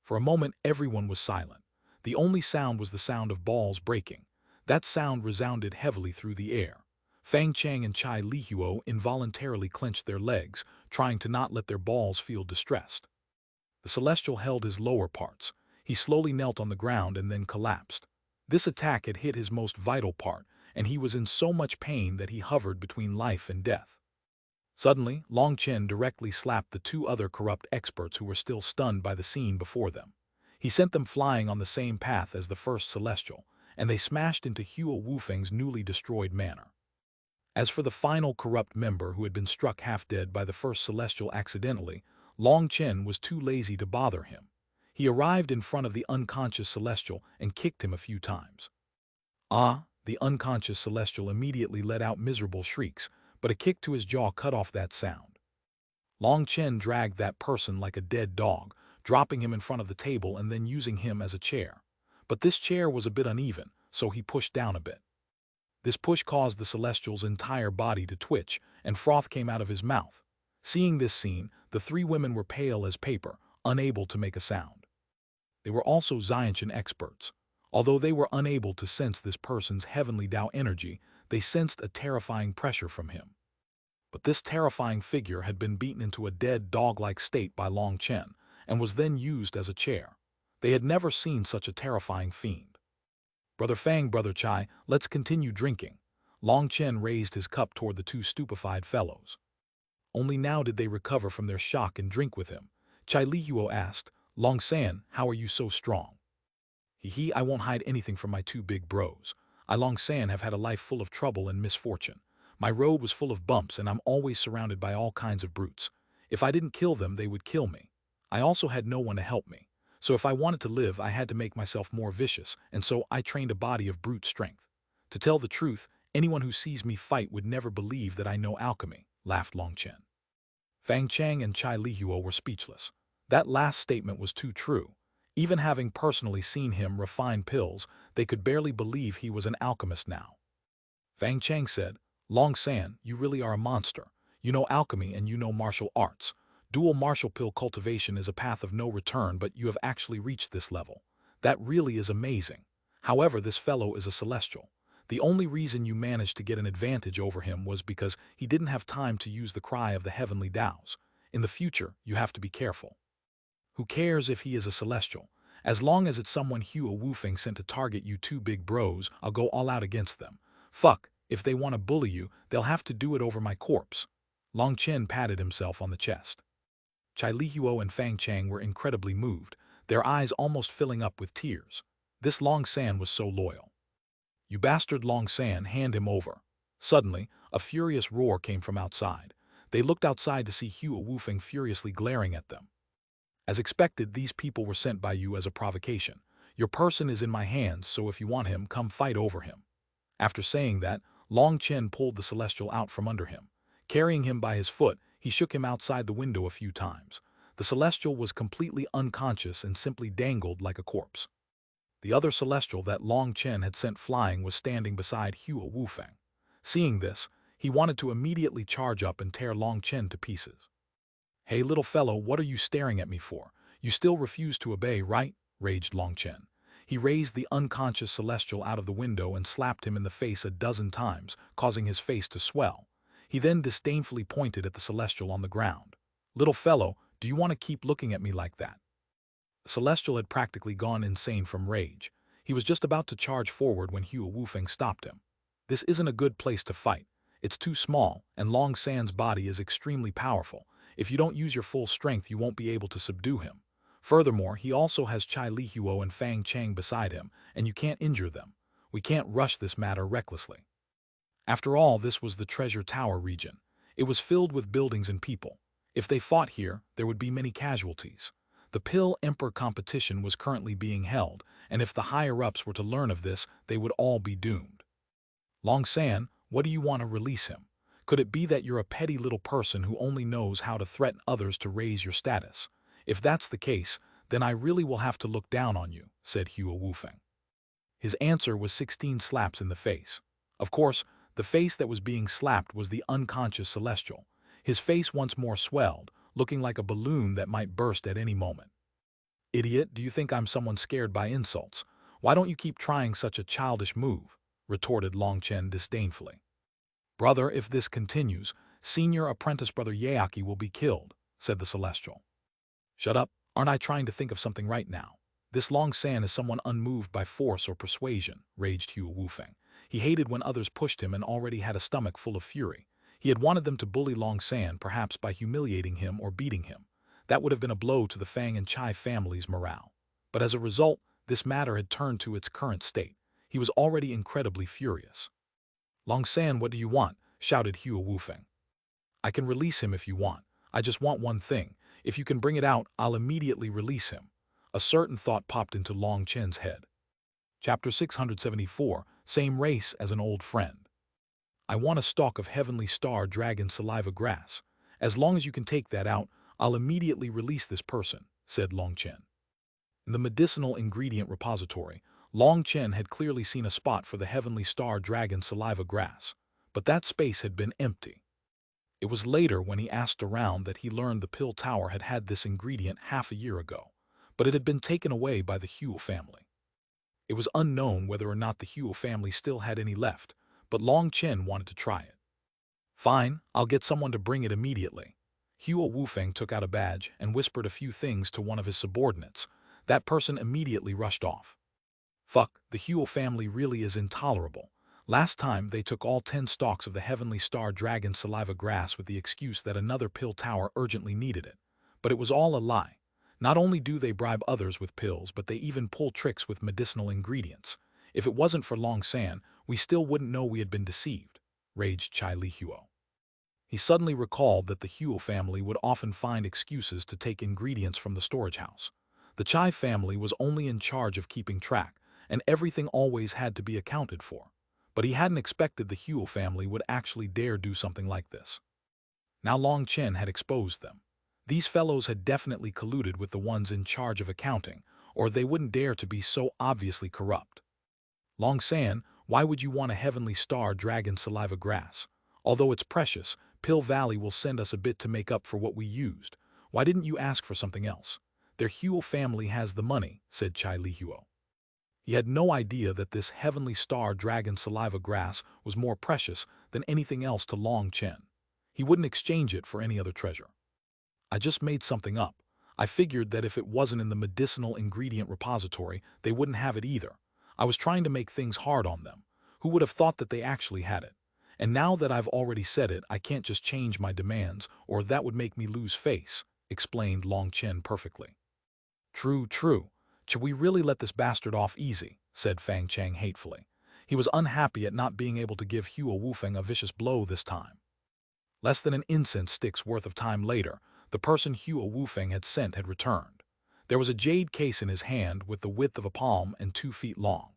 For a moment, everyone was silent. The only sound was the sound of balls breaking. That sound resounded heavily through the air. Fang Chang and Chai Lihuo involuntarily clenched their legs, trying to not let their balls feel distressed. The Celestial held his lower parts. He slowly knelt on the ground and then collapsed. This attack had hit his most vital part, and he was in so much pain that he hovered between life and death. Suddenly, Long Chen directly slapped the two other corrupt experts who were still stunned by the scene before them. He sent them flying on the same path as the first Celestial, and they smashed into Huo Wufeng's newly destroyed manor. As for the final corrupt member who had been struck half-dead by the first Celestial accidentally, Long Chen was too lazy to bother him. He arrived in front of the unconscious Celestial and kicked him a few times. "Ah!" The unconscious Celestial immediately let out miserable shrieks, but a kick to his jaw cut off that sound. Long Chen dragged that person like a dead dog, dropping him in front of the table and then using him as a chair. But this chair was a bit uneven, so he pushed down a bit. This push caused the Celestial's entire body to twitch, and froth came out of his mouth. Seeing this scene, the three women were pale as paper, unable to make a sound. They were also Xiantian experts. Although they were unable to sense this person's heavenly Tao energy, they sensed a terrifying pressure from him. But this terrifying figure had been beaten into a dead dog-like state by Long Chen, and was then used as a chair. They had never seen such a terrifying fiend. "Brother Fang, Brother Chai, let's continue drinking." Long Chen raised his cup toward the two stupefied fellows. Only now did they recover from their shock and drink with him. Chai Lihuo asked, "Long San, how are you so strong?" "Hee, I won't hide anything from my two big bros. I, Long San, have had a life full of trouble and misfortune. My road was full of bumps and I'm always surrounded by all kinds of brutes. If I didn't kill them, they would kill me. I also had no one to help me. So if I wanted to live, I had to make myself more vicious, and so I trained a body of brute strength. To tell the truth, Anyone who sees me fight would never believe that I know alchemy, laughed Long Chen. Fang Chang and Chai Lihuo were speechless. That last statement was too true. Even having personally seen him refine pills, they could barely believe he was an alchemist now. Fang Chang said, Long San, you really are a monster. You know alchemy and you know martial arts. Dual martial pill cultivation is a path of no return, but you have actually reached this level. That really is amazing. However, this fellow is a celestial. The only reason you managed to get an advantage over him was because he didn't have time to use the cry of the heavenly Taos. In the future, you have to be careful. Who cares if he is a celestial? As long as it's someone Hua Wufeng sent to target you two big bros, I'll go all out against them. Fuck, if they want to bully you, they'll have to do it over my corpse. Long Chen patted himself on the chest. Chai Lihuo and Fang Chang were incredibly moved, their eyes almost filling up with tears. This Long San was so loyal. You bastard Long San, hand him over. Suddenly, a furious roar came from outside. They looked outside to see Hua Wufeng furiously glaring at them. As expected, these people were sent by you as a provocation. Your person is in my hands, so if you want him, come fight over him. After saying that, Long Chen pulled the celestial out from under him. Carrying him by his foot, he shook him outside the window a few times. The celestial was completely unconscious and simply dangled like a corpse. The other celestial that Long Chen had sent flying was standing beside Hua Wufeng. Seeing this, he wanted to immediately charge up and tear Long Chen to pieces. Hey little fellow, what are you staring at me for? You still refuse to obey, right? Raged Long Chen. He raised the unconscious celestial out of the window and slapped him in the face a dozen times, causing his face to swell. He then disdainfully pointed at the celestial on the ground. Little fellow, do you want to keep looking at me like that? The celestial had practically gone insane from rage. He was just about to charge forward when Hua Wufeng stopped him. This isn't a good place to fight. It's too small, and Long San's body is extremely powerful. If you don't use your full strength, you won't be able to subdue him. Furthermore, he also has Chai Lihuo and Fang Chang beside him, and you can't injure them. We can't rush this matter recklessly. After all, this was the Treasure Tower region. It was filled with buildings and people. If they fought here, there would be many casualties. The Pill Emperor competition was currently being held, and if the higher-ups were to learn of this, they would all be doomed. Long San, what do you want to release him? Could it be that you're a petty little person who only knows how to threaten others to raise your status? If that's the case, then I really will have to look down on you, said Hua Wufeng. His answer was 16 slaps in the face. Of course, the face that was being slapped was the unconscious celestial. His face once more swelled, looking like a balloon that might burst at any moment. Idiot, do you think I'm someone scared by insults? Why don't you keep trying such a childish move? Retorted Long Chen disdainfully. Brother, if this continues, senior apprentice brother Yaaki will be killed, said the celestial. Shut up, aren't I trying to think of something right now? This Long San is someone unmoved by force or persuasion, raged Hua Wufeng. He hated when others pushed him and already had a stomach full of fury. He had wanted them to bully Long San, perhaps by humiliating him or beating him. That would have been a blow to the Fang and Chai families' morale. But as a result, this matter had turned to its current state. He was already incredibly furious. Long San, what do you want? Shouted Hua Wufeng. I can release him if you want. I just want one thing. If you can bring it out, I'll immediately release him. A certain thought popped into Long Chen's head. Chapter 674, Same Race as an Old Friend. I want a stalk of heavenly star dragon saliva grass. As long as you can take that out, I'll immediately release this person, said Long Chen. In the medicinal ingredient repository, Long Chen had clearly seen a spot for the heavenly star dragon saliva grass, but that space had been empty. It was later when he asked around that he learned the Pill Tower had had this ingredient half a year ago, but it had been taken away by the Hua family. It was unknown whether or not the Hua family still had any left, but Long Chen wanted to try it. Fine, I'll get someone to bring it immediately. Hua Wufeng took out a badge and whispered a few things to one of his subordinates. That person immediately rushed off. Fuck, the Hua family really is intolerable. Last time, they took all 10 stalks of the Heavenly Star Dragon Saliva Grass with the excuse that another pill tower urgently needed it. But it was all a lie. Not only do they bribe others with pills, but they even pull tricks with medicinal ingredients. If it wasn't for Long San, we still wouldn't know we had been deceived, raged Chai Lihuo. He suddenly recalled that the Hua family would often find excuses to take ingredients from the storage house. The Chai family was only in charge of keeping track, and everything always had to be accounted for. but he hadn't expected the Huo family would actually dare do something like this. Now Long Chen had exposed them. These fellows had definitely colluded with the ones in charge of accounting, or they wouldn't dare to be so obviously corrupt. Long San, why would you want a heavenly star dragon saliva grass? Although it's precious, Pill Valley will send us a bit to make up for what we used. Why didn't you ask for something else? Their Huo family has the money, said Chai Li Huo. He had no idea that this heavenly star dragon saliva grass was more precious than anything else to Long Chen. He wouldn't exchange it for any other treasure. I just made something up. I figured that if it wasn't in the medicinal ingredient repository, they wouldn't have it either. I was trying to make things hard on them. Who would have thought that they actually had it? And now that I've already said it, I can't just change my demands, or that would make me lose face, explained Long Chen perfectly. True, true. Should we really let this bastard off easy? Said Fang Chang hatefully. He was unhappy at not being able to give Huo Wufeng a vicious blow this time. Less than an incense stick's worth of time later, the person Huo Wufeng had sent had returned. There was a jade case in his hand with the width of a palm and 2 feet long.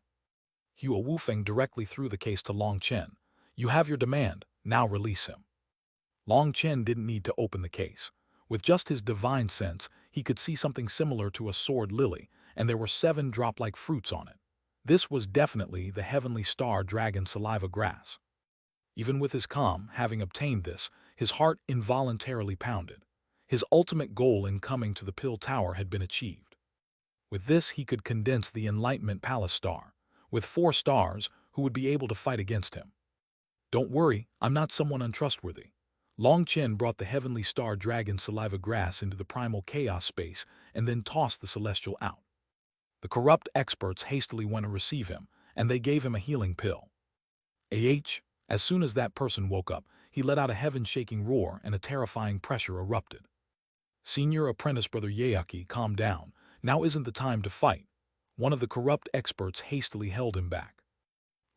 Huo Wufeng directly threw the case to Long Chen. You have your demand, now release him. Long Chen didn't need to open the case. With just his divine sense, he could see something similar to a sword lily, and there were 7 drop-like fruits on it. This was definitely the heavenly star dragon saliva grass. Even with his calm, having obtained this, his heart involuntarily pounded. His ultimate goal in coming to the Pill Tower had been achieved. With this, he could condense the Enlightenment Palace star. With 4 stars, who would be able to fight against him? Don't worry, I'm not someone untrustworthy. Long Chen brought the heavenly star dragon saliva grass into the primal chaos space and then tossed the celestial out. The corrupt experts hastily went to receive him, and they gave him a healing pill. As soon as that person woke up, he let out a heaven-shaking roar and a terrifying pressure erupted. Senior Apprentice Brother Yayaki, calm down. Now isn't the time to fight. One of the corrupt experts hastily held him back.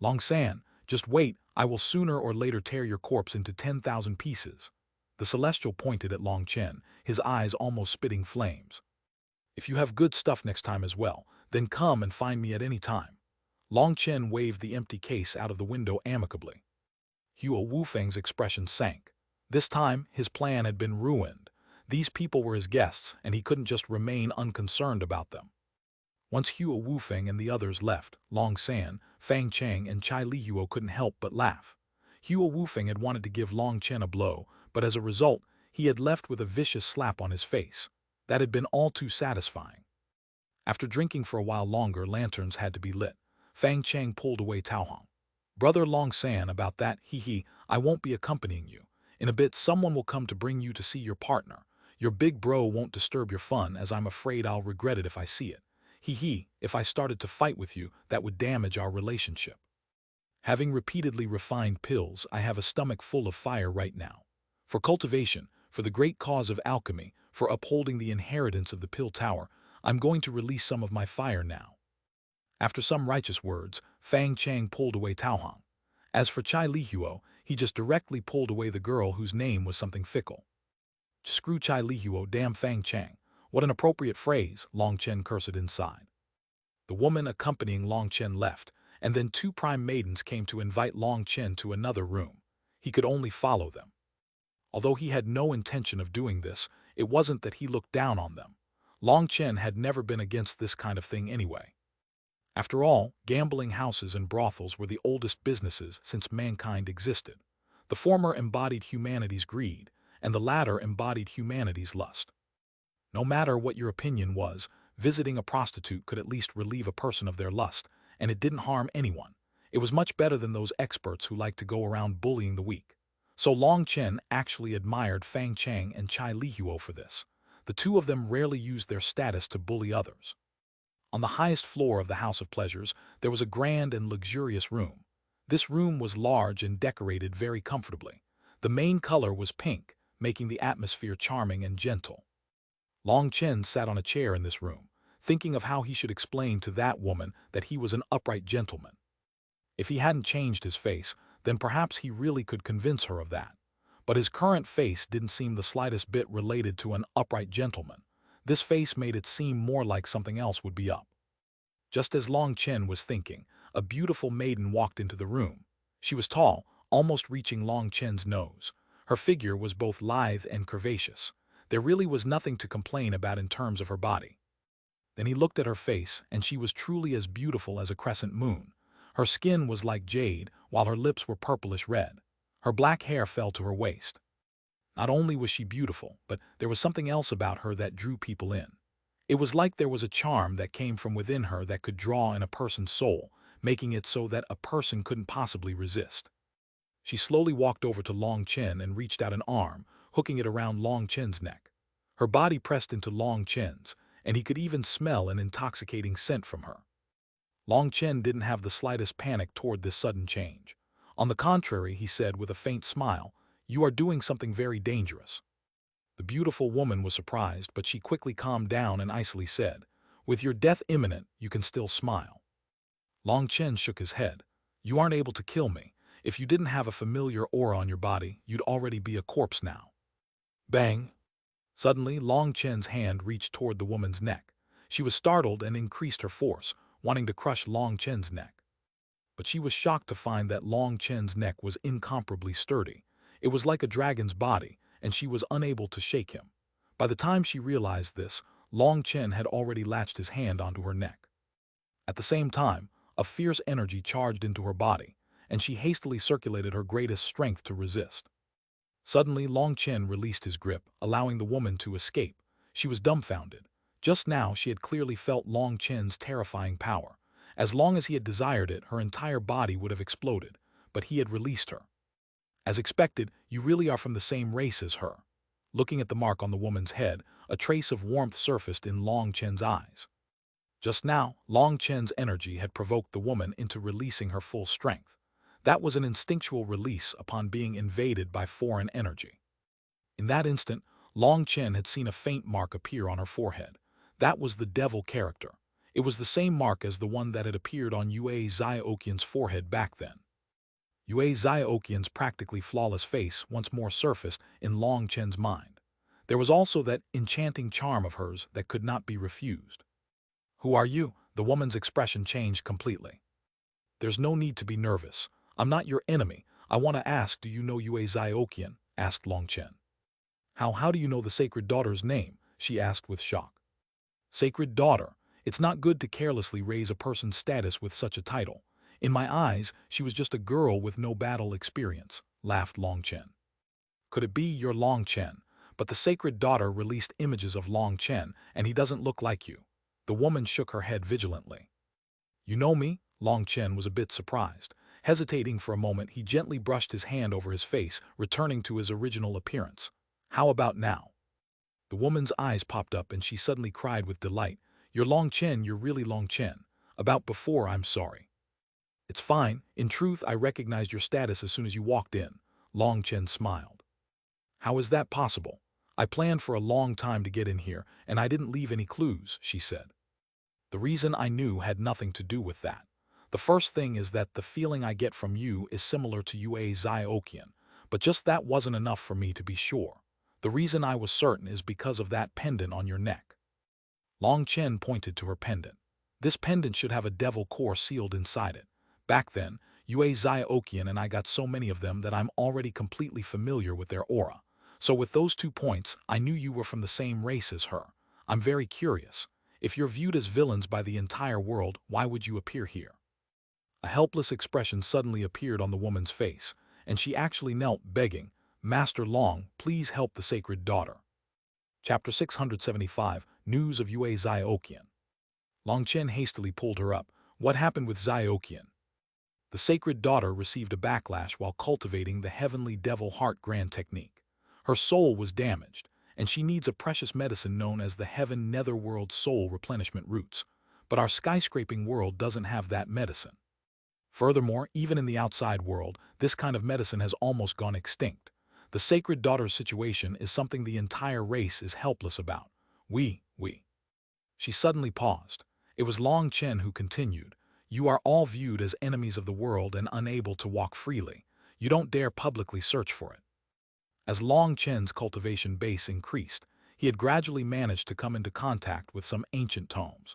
Long San, just wait, I will sooner or later tear your corpse into 10,000 pieces. The Celestial pointed at Long Chen, his eyes almost spitting flames. If you have good stuff next time as well, then come and find me at any time. Long Chen waved the empty case out of the window amicably. Huo Wufeng's expression sank. This time, his plan had been ruined. These people were his guests, and he couldn't just remain unconcerned about them. Once Huo Wufeng and the others left, Long San, Fang Chang, and Chai Li Huo couldn't help but laugh. Huo Wufeng had wanted to give Long Chen a blow, but as a result, he had left with a vicious slap on his face. That had been all too satisfying. After drinking for a while longer, lanterns had to be lit. Fang Chang pulled away Tao Hong. Brother Long San, about that, I won't be accompanying you. In a bit, someone will come to bring you to see your partner. Your big bro won't disturb your fun, as I'm afraid I'll regret it if I see it. If I started to fight with you, that would damage our relationship. Having repeatedly refined pills, I have a stomach full of fire right now. For cultivation, for the great cause of alchemy, for upholding the inheritance of the Pill Tower, I'm going to release some of my fire now. After some righteous words, Fang Chang pulled away Tao Hong. As for Chai Li Huo, he just directly pulled away the girl whose name was something fickle. Screw Chai Li Huo, damn Fang Chang. What an appropriate phrase, Long Chen cursed inside. The woman accompanying Long Chen left, and then 2 prime maidens came to invite Long Chen to another room. He could only follow them. Although he had no intention of doing this, it wasn't that he looked down on them. Long Chen had never been against this kind of thing anyway. After all, gambling houses and brothels were the oldest businesses since mankind existed. The former embodied humanity's greed, and the latter embodied humanity's lust. No matter what your opinion was, visiting a prostitute could at least relieve a person of their lust, and it didn't harm anyone. It was much better than those experts who like to go around bullying the weak. So Long Chen actually admired Fang Chang and Chai Li Huo for this. The 2 of them rarely used their status to bully others. On the highest floor of the House of Pleasures, there was a grand and luxurious room. This room was large and decorated very comfortably. The main color was pink, making the atmosphere charming and gentle. Long Chen sat on a chair in this room, thinking of how he should explain to that woman that he was an upright gentleman. If he hadn't changed his face, then perhaps he really could convince her of that. But his current face didn't seem the slightest bit related to an upright gentleman. This face made it seem more like something else would be up. Just as Long Chen was thinking, a beautiful maiden walked into the room. She was tall, almost reaching Long Chen's nose. Her figure was both lithe and curvaceous. There really was nothing to complain about in terms of her body. Then he looked at her face, and she was truly as beautiful as a crescent moon. Her skin was like jade, while her lips were purplish red. Her black hair fell to her waist. Not only was she beautiful, but there was something else about her that drew people in. It was like there was a charm that came from within her that could draw in a person's soul, making it so that a person couldn't possibly resist. She slowly walked over to Long Chen and reached out an arm, hooking it around Long Chen's neck. Her body pressed into Long Chen's, and he could even smell an intoxicating scent from her. Long Chen didn't have the slightest panic toward this sudden change. On the contrary, he said with a faint smile, "You are doing something very dangerous." The beautiful woman was surprised, but she quickly calmed down and icily said, "With your death imminent, you can still smile." Long Chen shook his head. "You aren't able to kill me. If you didn't have a familiar aura on your body, you'd already be a corpse now." Bang! Suddenly, Long Chen's hand reached toward the woman's neck. She was startled and increased her force, wanting to crush Long Chen's neck. But she was shocked to find that Long Chen's neck was incomparably sturdy. It was like a dragon's body, and she was unable to shake him. By the time she realized this, Long Chen had already latched his hand onto her neck. At the same time, a fierce energy charged into her body, and she hastily circulated her greatest strength to resist. Suddenly, Long Chen released his grip, allowing the woman to escape. She was dumbfounded. Just now, she had clearly felt Long Chen's terrifying power. As long as he had desired it, her entire body would have exploded, but he had released her. As expected, you really are from the same race as her. Looking at the mark on the woman's head, a trace of warmth surfaced in Long Chen's eyes. Just now, Long Chen's energy had provoked the woman into releasing her full strength. That was an instinctual release upon being invaded by foreign energy. In that instant, Long Chen had seen a faint mark appear on her forehead. That was the devil character. It was the same mark as the one that had appeared on Yue Xiaoqian's forehead back then. Yue Xiaoqian's practically flawless face once more surfaced in Long Chen's mind. There was also that enchanting charm of hers that could not be refused. "Who are you?" The woman's expression changed completely. "There's no need to be nervous. I'm not your enemy. I want to ask, do you know Yue Xiaoqian?" asked Long Chen. How do you know the sacred daughter's name?" she asked with shock. "Sacred daughter. It's not good to carelessly raise a person's status with such a title. In my eyes, she was just a girl with no battle experience," laughed Long Chen. "Could it be you're Long Chen? But the sacred daughter released images of Long Chen, and he doesn't look like you." The woman shook her head vigilantly. "You know me?" Long Chen was a bit surprised. Hesitating for a moment, he gently brushed his hand over his face, returning to his original appearance. "How about now?" The woman's eyes popped up and she suddenly cried with delight. "You're Long Chen, you're really Long Chen. About before, I'm sorry." "It's fine. In truth, I recognized your status as soon as you walked in." Long Chen smiled. "How is that possible? I planned for a long time to get in here, and I didn't leave any clues," she said. "The reason I knew had nothing to do with that. The first thing is that the feeling I get from you is similar to Yue Xiaoqian, but just that wasn't enough for me to be sure. The reason I was certain is because of that pendant on your neck." Long Chen pointed to her pendant. "This pendant should have a devil core sealed inside it. Back then, Yue Xiaoqian and I got so many of them that I'm already completely familiar with their aura. So with those 2 points, I knew you were from the same race as her. I'm very curious. If you're viewed as villains by the entire world, why would you appear here?" A helpless expression suddenly appeared on the woman's face, and she actually knelt, begging, "Master Long, please help the sacred daughter." Chapter 675, News of Yue Xiaoqian. Long Chen hastily pulled her up. "What happened with Xiaoqian?" "The sacred daughter received a backlash while cultivating the heavenly devil heart grand technique. Her soul was damaged, and she needs a precious medicine known as the heaven netherworld soul replenishment roots. But our skyscraping world doesn't have that medicine. Furthermore, even in the outside world, this kind of medicine has almost gone extinct. The sacred daughter's situation is something the entire race is helpless about. We. She suddenly paused. It was Long Chen who continued, "You are all viewed as enemies of the world and unable to walk freely. You don't dare publicly search for it." As Long Chen's cultivation base increased, he had gradually managed to come into contact with some ancient tomes.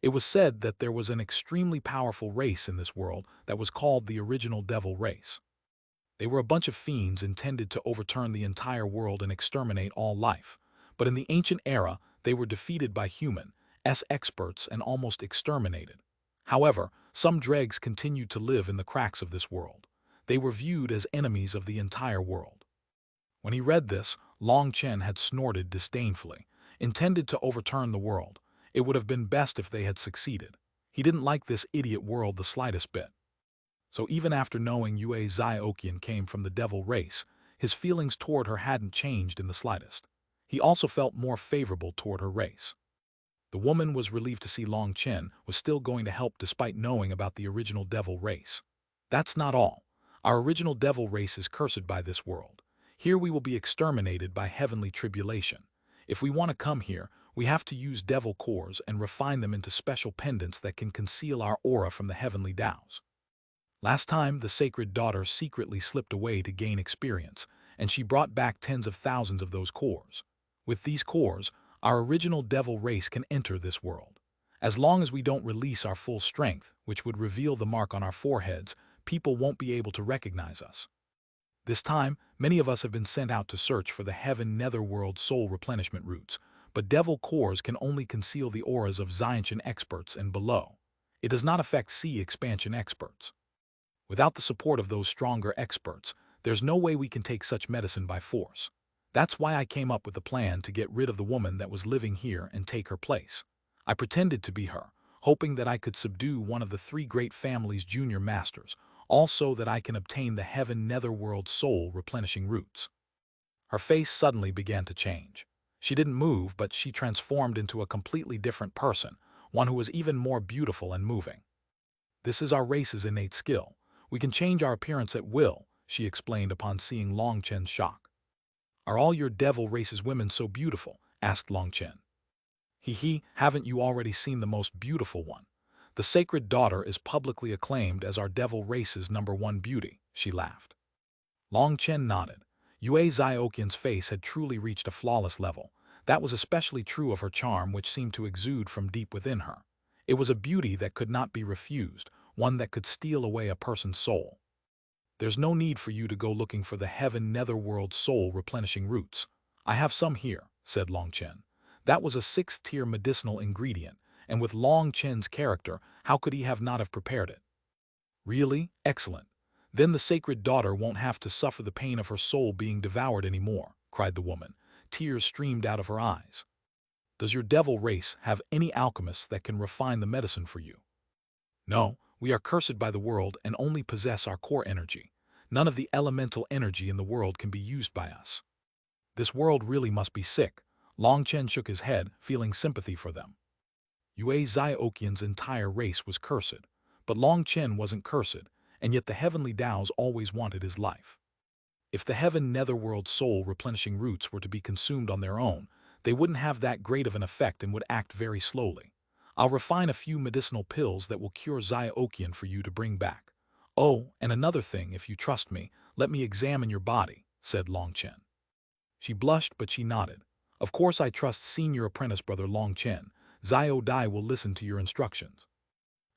It was said that there was an extremely powerful race in this world that was called the original devil race. They were a bunch of fiends intended to overturn the entire world and exterminate all life. But in the ancient era, they were defeated by humans experts and almost exterminated. However, some dregs continued to live in the cracks of this world. They were viewed as enemies of the entire world. When he read this, Chen had snorted disdainfully, intended to overturn the world. It would have been best if they had succeeded. He didn't like this idiot world the slightest bit. So even after knowing Yue Ziokian came from the devil race, his feelings toward her hadn't changed in the slightest. He also felt more favorable toward her race. The woman was relieved to see Chen was still going to help despite knowing about the original devil race. That's not all. Our original devil race is cursed by this world. Here we will be exterminated by heavenly tribulation. If we want to come here, we have to use devil cores and refine them into special pendants that can conceal our aura from the heavenly Taos. Last time, the sacred daughter secretly slipped away to gain experience, and she brought back tens of thousands of those cores. With these cores, our original devil race can enter this world. As long as we don't release our full strength, which would reveal the mark on our foreheads, people won't be able to recognize us. This time, many of us have been sent out to search for the heaven netherworld soul replenishment routes, but devil cores can only conceal the auras of Xiantian experts and below. It does not affect sea expansion experts. Without the support of those stronger experts, there's no way we can take such medicine by force. That's why I came up with the plan to get rid of the woman that was living here and take her place. I pretended to be her, hoping that I could subdue one of the three great families' junior masters, also that I can obtain the heaven netherworld soul replenishing roots. Her face suddenly began to change. She didn't move, but she transformed into a completely different person, one who was even more beautiful and moving. This is our race's innate skill. We can change our appearance at will, she explained upon seeing Chen's shock. Are all your devil race's women so beautiful? Asked Chen. Haven't you already seen the most beautiful one? The sacred daughter is publicly acclaimed as our devil race's #1 beauty, she laughed. Chen nodded. Yue Ziokian's face had truly reached a flawless level. That was especially true of her charm, which seemed to exude from deep within her. It was a beauty that could not be refused, one that could steal away a person's soul. There's no need for you to go looking for the heaven netherworld soul replenishing roots. I have some here, said Chen. That was a 6th-tier medicinal ingredient, and with Chen's character, how could he have not have prepared it? Really? Excellent. Then the sacred daughter won't have to suffer the pain of her soul being devoured anymore, cried the woman. Tears streamed out of her eyes. Does your devil race have any alchemists that can refine the medicine for you? No, we are cursed by the world and only possess our core energy. None of the elemental energy in the world can be used by us. This world really must be sick. Chen shook his head, feeling sympathy for them. Yue Ziokian's entire race was cursed, but Chen wasn't cursed, and yet the heavenly Taos always wanted his life. If the heaven netherworld soul replenishing roots were to be consumed on their own, they wouldn't have that great of an effect and would act very slowly. I'll refine a few medicinal pills that will cure Ziokian for you to bring back. Oh, and another thing, if you trust me, let me examine your body, said Chen. She blushed, but she nodded. Of course I trust senior apprentice brother Chen. Zio Dai will listen to your instructions.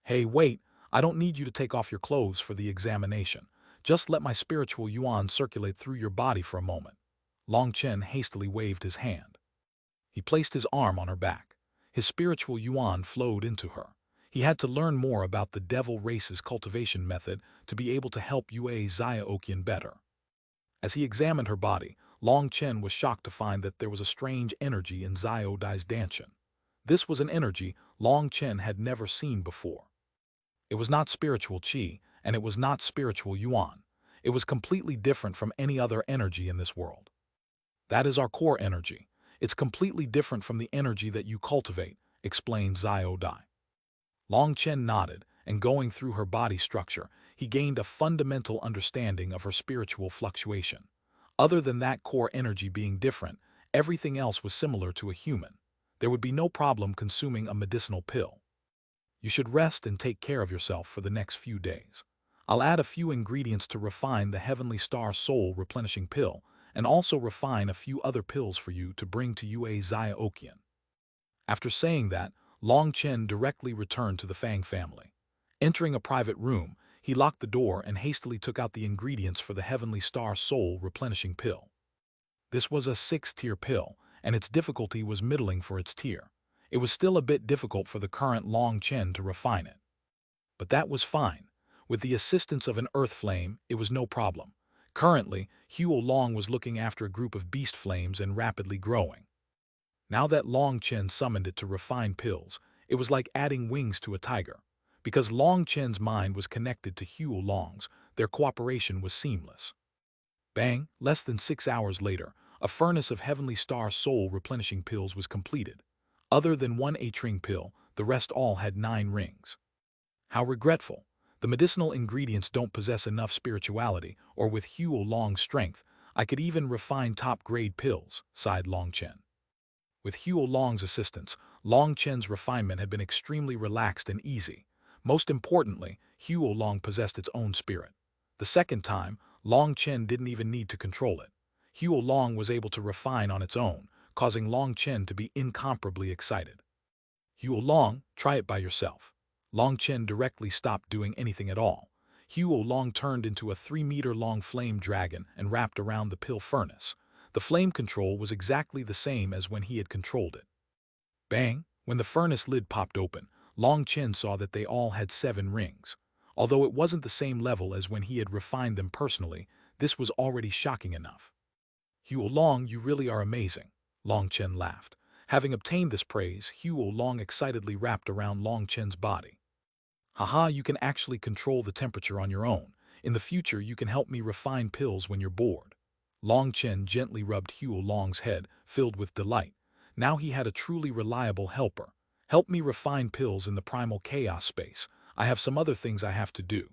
Hey, wait, I don't need you to take off your clothes for the examination. Just let my spiritual yuan circulate through your body for a moment. Chen hastily waved his hand. He placed his arm on her back. His spiritual yuan flowed into her. He had to learn more about the devil race's cultivation method to be able to help Yue Ziokian better. As he examined her body, Chen was shocked to find that there was a strange energy in Zio Dai's dancing. This was an energy Chen had never seen before. It was not spiritual qi, and it was not spiritual yuan. It was completely different from any other energy in this world. That is our core energy. It's completely different from the energy that you cultivate, explained Zio Dai. Chen nodded, and going through her body structure, he gained a fundamental understanding of her spiritual fluctuation. Other than that core energy being different, everything else was similar to a human. There would be no problem consuming a medicinal pill. You should rest and take care of yourself for the next few days. I'll add a few ingredients to refine the Heavenly Star Soul Replenishing Pill, and also refine a few other pills for you to bring to Yue Ziokian. After saying that, Long Chen directly returned to the Fang family. Entering a private room, he locked the door and hastily took out the ingredients for the Heavenly Star Soul replenishing pill. This was a 6-tier pill, and its difficulty was middling for its tier. It was still a bit difficult for the current Long Chen to refine it. But that was fine. With the assistance of an earth flame, it was no problem. Currently, Huo Long was looking after a group of beast flames and rapidly growing. Now that Long Chen summoned it to refine pills, it was like adding wings to a tiger. Because Long Chen's mind was connected to Huo Long's, their cooperation was seamless. Bang, less than 6 hours later, a furnace of Heavenly Star Soul replenishing pills was completed. Other than one 8-ring pill, the rest all had 9 rings. How regretful. The medicinal ingredients don't possess enough spirituality, or with Huo Long's strength, I could even refine top-grade pills, sighed Long Chen. With Huo Long's assistance, Long Chen's refinement had been extremely relaxed and easy. Most importantly, Huo Long possessed its own spirit. The second time, Long Chen didn't even need to control it. Huo Long was able to refine on its own, causing Long Chen to be incomparably excited. Huo Long, try it by yourself. Long Chen directly stopped doing anything at all. Huo Long turned into a 3-meter-long flame dragon and wrapped around the pill furnace. The flame control was exactly the same as when he had controlled it. Bang! When the furnace lid popped open, Long Chen saw that they all had 7 rings. Although it wasn't the same level as when he had refined them personally, this was already shocking enough. Huo Long, you really are amazing, Long Chen laughed. Having obtained this praise, Huo Long excitedly wrapped around Long Chen's body. Haha, you can actually control the temperature on your own. In the future, you can help me refine pills when you're bored. Long Chen gently rubbed Huo Long's head, filled with delight. Now he had a truly reliable helper. Help me refine pills in the primal chaos space. I have some other things I have to do.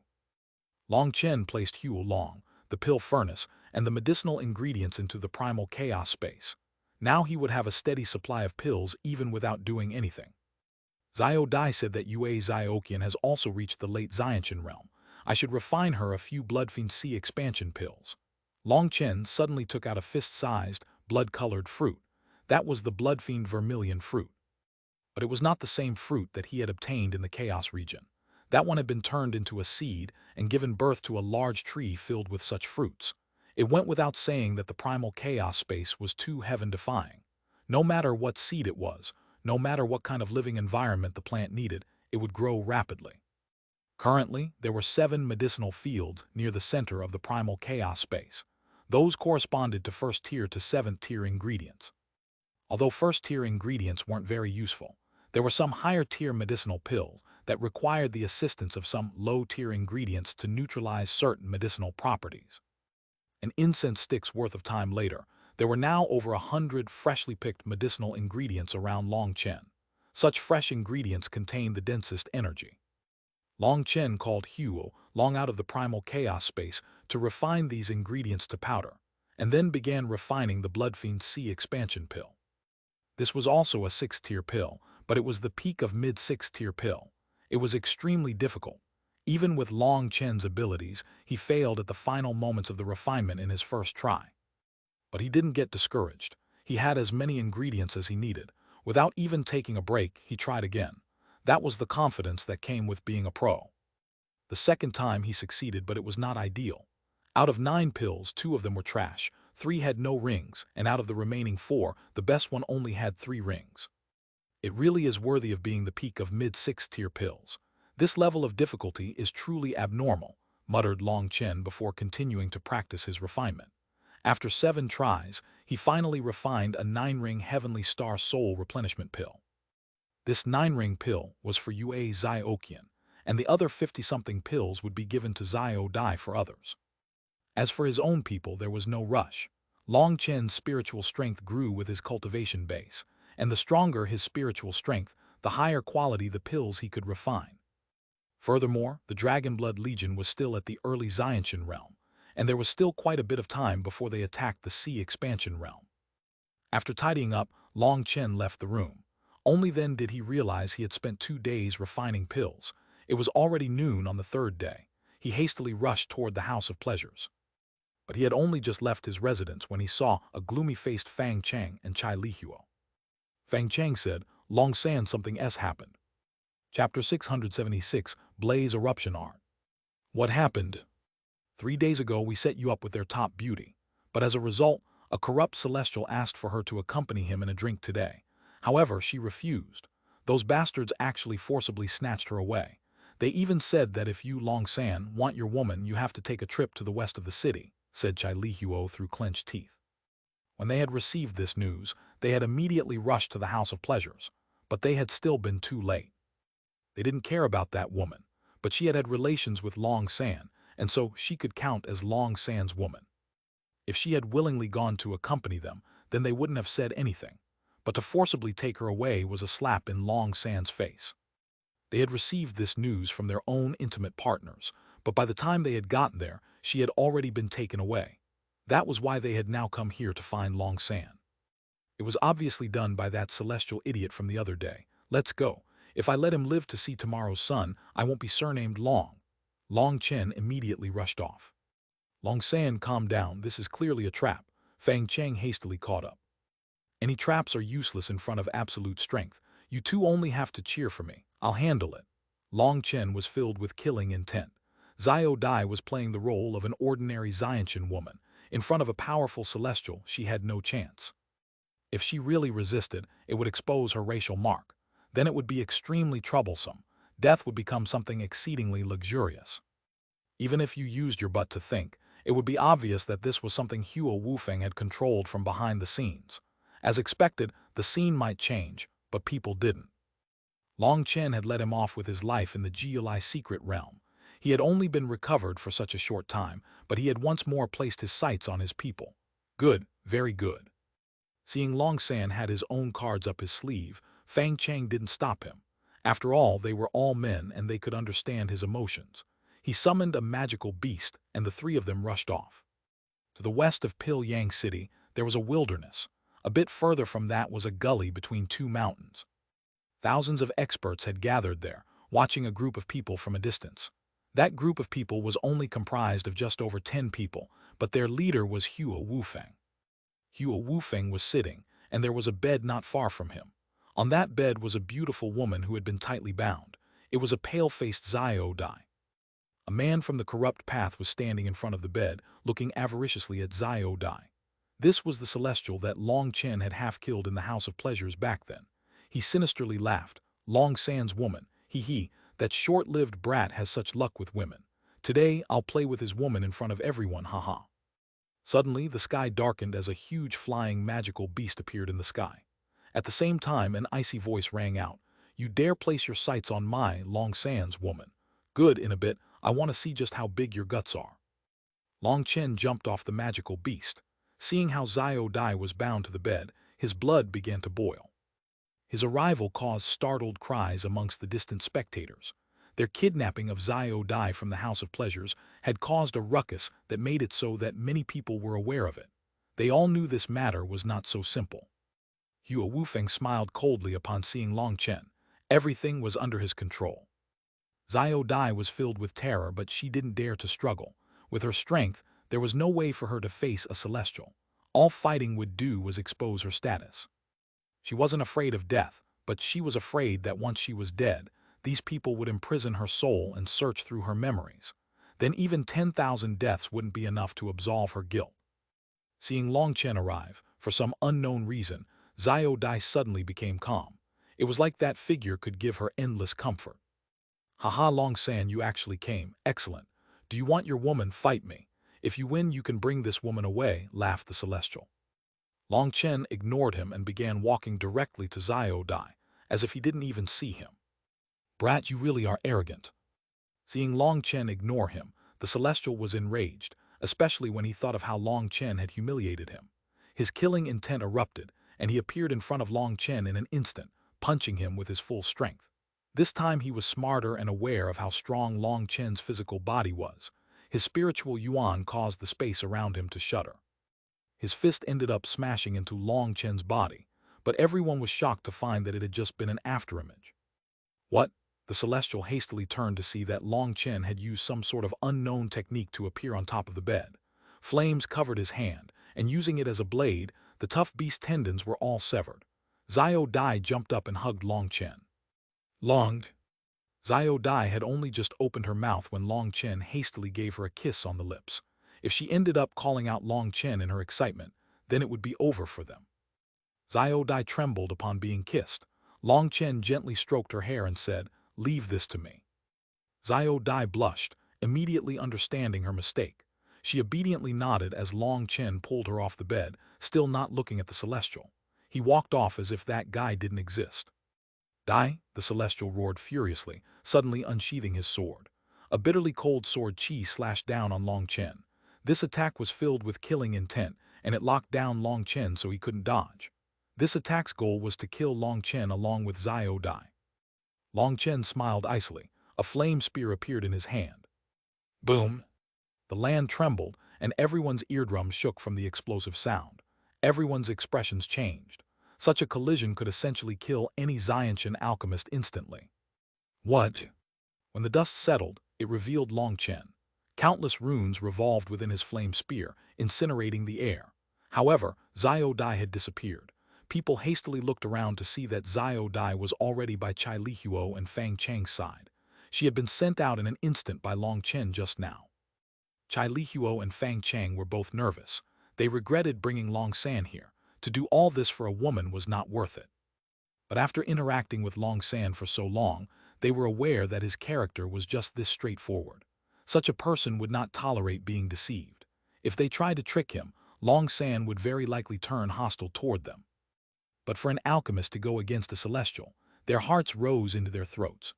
Long Chen placed Huo Long, the pill furnace, and the medicinal ingredients into the primal chaos space. Now he would have a steady supply of pills even without doing anything. Xiao Dai said that Yue Xiaoqian has also reached the late Xiantian realm. I should refine her a few Bloodfiend Sea expansion pills. Long Chen suddenly took out a fist-sized, blood-colored fruit. That was the Bloodfiend Vermilion fruit. But it was not the same fruit that he had obtained in the Chaos region. That one had been turned into a seed and given birth to a large tree filled with such fruits. It went without saying that the primal chaos space was too heaven-defying. No matter what seed it was, no matter what kind of living environment the plant needed, it would grow rapidly. Currently, there were 7 medicinal fields near the center of the primal chaos space. Those corresponded to first-tier to 7th-tier ingredients. Although first-tier ingredients weren't very useful, there were some higher-tier medicinal pills that required the assistance of some low-tier ingredients to neutralize certain medicinal properties. An incense stick's worth of time later, there were now over 100 freshly picked medicinal ingredients around Long Chen. Such fresh ingredients contained the densest energy. Long Chen called Huo Long out of the primal chaos space to refine these ingredients to powder, and then began refining the Bloodfiend Sea expansion pill. This was also a 6th-tier pill, but it was the peak of mid-6th-tier pill. It was extremely difficult. Even with Long Chen's abilities, he failed at the final moments of the refinement in his first try. But he didn't get discouraged. He had as many ingredients as he needed. Without even taking a break, he tried again. That was the confidence that came with being a pro. The second time he succeeded, but it was not ideal. Out of 9 pills, 2 of them were trash, 3 had no rings, and out of the remaining 4, the best one only had 3 rings. It really is worthy of being the peak of mid-6th-tier pills. This level of difficulty is truly abnormal, muttered Long Chen before continuing to practice his refinement. After 7 tries, he finally refined a 9-ring Heavenly Star Soul replenishment pill. This 9-ring pill was for Yue Xiaoqian, and the other 50-something pills would be given to Xiao Dai for others. As for his own people, there was no rush. Long Chen's spiritual strength grew with his cultivation base, and the stronger his spiritual strength, the higher quality the pills he could refine. Furthermore, the Dragonblood Legion was still at the early Xiantian realm, and there was still quite a bit of time before they attacked the Sea expansion realm. After tidying up, Long Chen left the room. Only then did he realize he had spent 2 days refining pills. It was already noon on the 3rd day. He hastily rushed toward the House of Pleasures. But he had only just left his residence when he saw a gloomy-faced Fang Chang and Chai Lihuo. Fang Chang said, Long San something S happened. Chapter 676, Blaze Eruption Art. What happened? 3 days ago we set you up with their top beauty, but as a result, a corrupt celestial asked for her to accompany him in a drink today. However, she refused. Those bastards actually forcibly snatched her away. They even said that if you, Long San, want your woman, you have to take a trip to the west of the city, said Chai Li Huo through clenched teeth. When they had received this news, they had immediately rushed to the House of Pleasures, but they had still been too late. They didn't care about that woman, but she had had relations with Long San, and so she could count as Long San's woman. If she had willingly gone to accompany them, then they wouldn't have said anything, but to forcibly take her away was a slap in Long San's face. They had received this news from their own intimate partners, but by the time they had gotten there, she had already been taken away. That was why they had now come here to find Long San. It was obviously done by that celestial idiot from the other day. Let's go. If I let him live to see tomorrow's sun, I won't be surnamed Long. Long Chen immediately rushed off. Long San, calm down, this is clearly a trap. Fang Cheng hastily caught up. Any traps are useless in front of absolute strength. You two only have to cheer for me. I'll handle it. Long Chen was filled with killing intent. Xiao Dai was playing the role of an ordinary Xiantian woman. In front of a powerful celestial, she had no chance. If she really resisted, it would expose her racial mark. Then it would be extremely troublesome. Death would become something exceedingly luxurious. Even if you used your butt to think, it would be obvious that this was something Huo Wufeng had controlled from behind the scenes. As expected, the scene might change, but people didn't. Long Chen had let him off with his life in the Jiulai secret realm. He had only been recovered for such a short time, but he had once more placed his sights on his people. Good, very good. Seeing Long San had his own cards up his sleeve, Fang Cheng didn't stop him. After all, they were all men and they could understand his emotions. He summoned a magical beast, and the three of them rushed off. To the west of Pilyang City, there was a wilderness. A bit further from that was a gully between two mountains. Thousands of experts had gathered there, watching a group of people from a distance. That group of people was only comprised of just over 10 people, but their leader was Huo Wufeng. Huo Wufeng was sitting, and there was a bed not far from him. On that bed was a beautiful woman who had been tightly bound. It was a pale-faced Xiao Dai. A man from the corrupt path was standing in front of the bed, looking avariciously at Xiao Dai. This was the celestial that Long Chen had half-killed in the House of Pleasures back then. He sinisterly laughed. Long San's woman, he, that short-lived brat has such luck with women. Today, I'll play with his woman in front of everyone, haha. Suddenly, the sky darkened as a huge flying magical beast appeared in the sky. At the same time, an icy voice rang out. You dare place your sights on my, Long San's, woman. Good, in a bit, I want to see just how big your guts are. Long Chen jumped off the magical beast. Seeing how Xiao Dai was bound to the bed, his blood began to boil. His arrival caused startled cries amongst the distant spectators. Their kidnapping of Xiao Dai from the House of Pleasures had caused a ruckus that made it so that many people were aware of it. They all knew this matter was not so simple. Huo Wufeng smiled coldly upon seeing Long Chen. Everything was under his control. Xiao Dai was filled with terror, but she didn't dare to struggle. With her strength, there was no way for her to face a celestial. All fighting would do was expose her status. She wasn't afraid of death, but she was afraid that once she was dead, these people would imprison her soul and search through her memories. Then even 10,000 deaths wouldn't be enough to absolve her guilt. Seeing Long Chen arrive, for some unknown reason, Xiao Dai suddenly became calm. It was like that figure could give her endless comfort. Haha, Long San, you actually came. Excellent. Do you want your woman? Fight me. If you win, you can bring this woman away, laughed the celestial. Long Chen ignored him and began walking directly to Xiao Dai, as if he didn't even see him. Brat, you really are arrogant. Seeing Long Chen ignore him, the celestial was enraged, especially when he thought of how Long Chen had humiliated him. His killing intent erupted, and he appeared in front of Long Chen in an instant, punching him with his full strength. This time he was smarter and aware of how strong Long Chen's physical body was. His spiritual yuan caused the space around him to shudder. His fist ended up smashing into Long Chen's body, but everyone was shocked to find that it had just been an afterimage. What? The celestial hastily turned to see that Long Chen had used some sort of unknown technique to appear on top of the bed. Flames covered his hand, and using it as a blade, the tough beast tendons were all severed. Xiao Dai jumped up and hugged Long Chen. Long. Xiao Dai had only just opened her mouth when Long Chen hastily gave her a kiss on the lips. If she ended up calling out Long Chen in her excitement, then it would be over for them. Xiao Dai trembled upon being kissed. Long Chen gently stroked her hair and said, "Leave this to me." Xiao Dai blushed, immediately understanding her mistake. She obediently nodded as Long Chen pulled her off the bed, still not looking at the Celestial. He walked off as if that guy didn't exist. "Die!" the Celestial roared furiously, suddenly unsheathing his sword. A bitterly cold sword chi slashed down on Long Chen. This attack was filled with killing intent, and it locked down Long Chen so he couldn't dodge. This attack's goal was to kill Long Chen along with Xiao Dai. Long Chen smiled icily. A flame spear appeared in his hand. Boom! The land trembled, and everyone's eardrums shook from the explosive sound. Everyone's expressions changed. Such a collision could essentially kill any Xiantian alchemist instantly. What? When the dust settled, it revealed Long Chen. Countless runes revolved within his flame spear, incinerating the air. However, Xiao Dai had disappeared. People hastily looked around to see that Xiao Dai was already by Chai Lihuo and Fang Chang's side. She had been sent out in an instant by Long Chen just now. Chai Lihuo and Fang Chang were both nervous. They regretted bringing Long San here. To do all this for a woman was not worth it. But after interacting with Long San for so long, they were aware that his character was just this straightforward. Such a person would not tolerate being deceived. If they tried to trick him, Long San would very likely turn hostile toward them. But for an alchemist to go against a celestial, their hearts rose into their throats.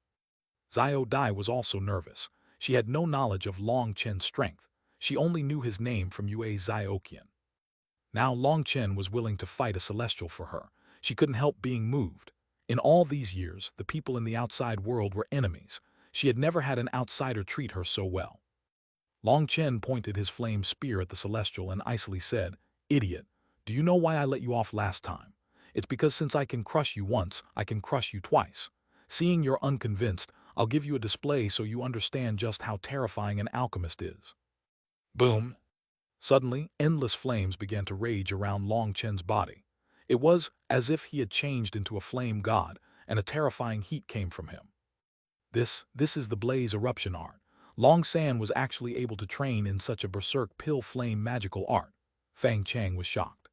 Xiao Dai was also nervous. She had no knowledge of Long Chen's strength. She only knew his name from Yue Xiaoqian. Now Long Chen was willing to fight a celestial for her. She couldn't help being moved. In all these years, the people in the outside world were enemies. She had never had an outsider treat her so well. Long Chen pointed his flame spear at the celestial and icily said, "Idiot, do you know why I let you off last time? It's because since I can crush you once, I can crush you twice. Seeing you're unconvinced, I'll give you a display so you understand just how terrifying an alchemist is." Boom! Suddenly, endless flames began to rage around Long Chen's body. It was as if he had changed into a flame god, and a terrifying heat came from him. This is the blaze eruption art. Long San was actually able to train in such a berserk pill flame magical art. Fang Chang was shocked.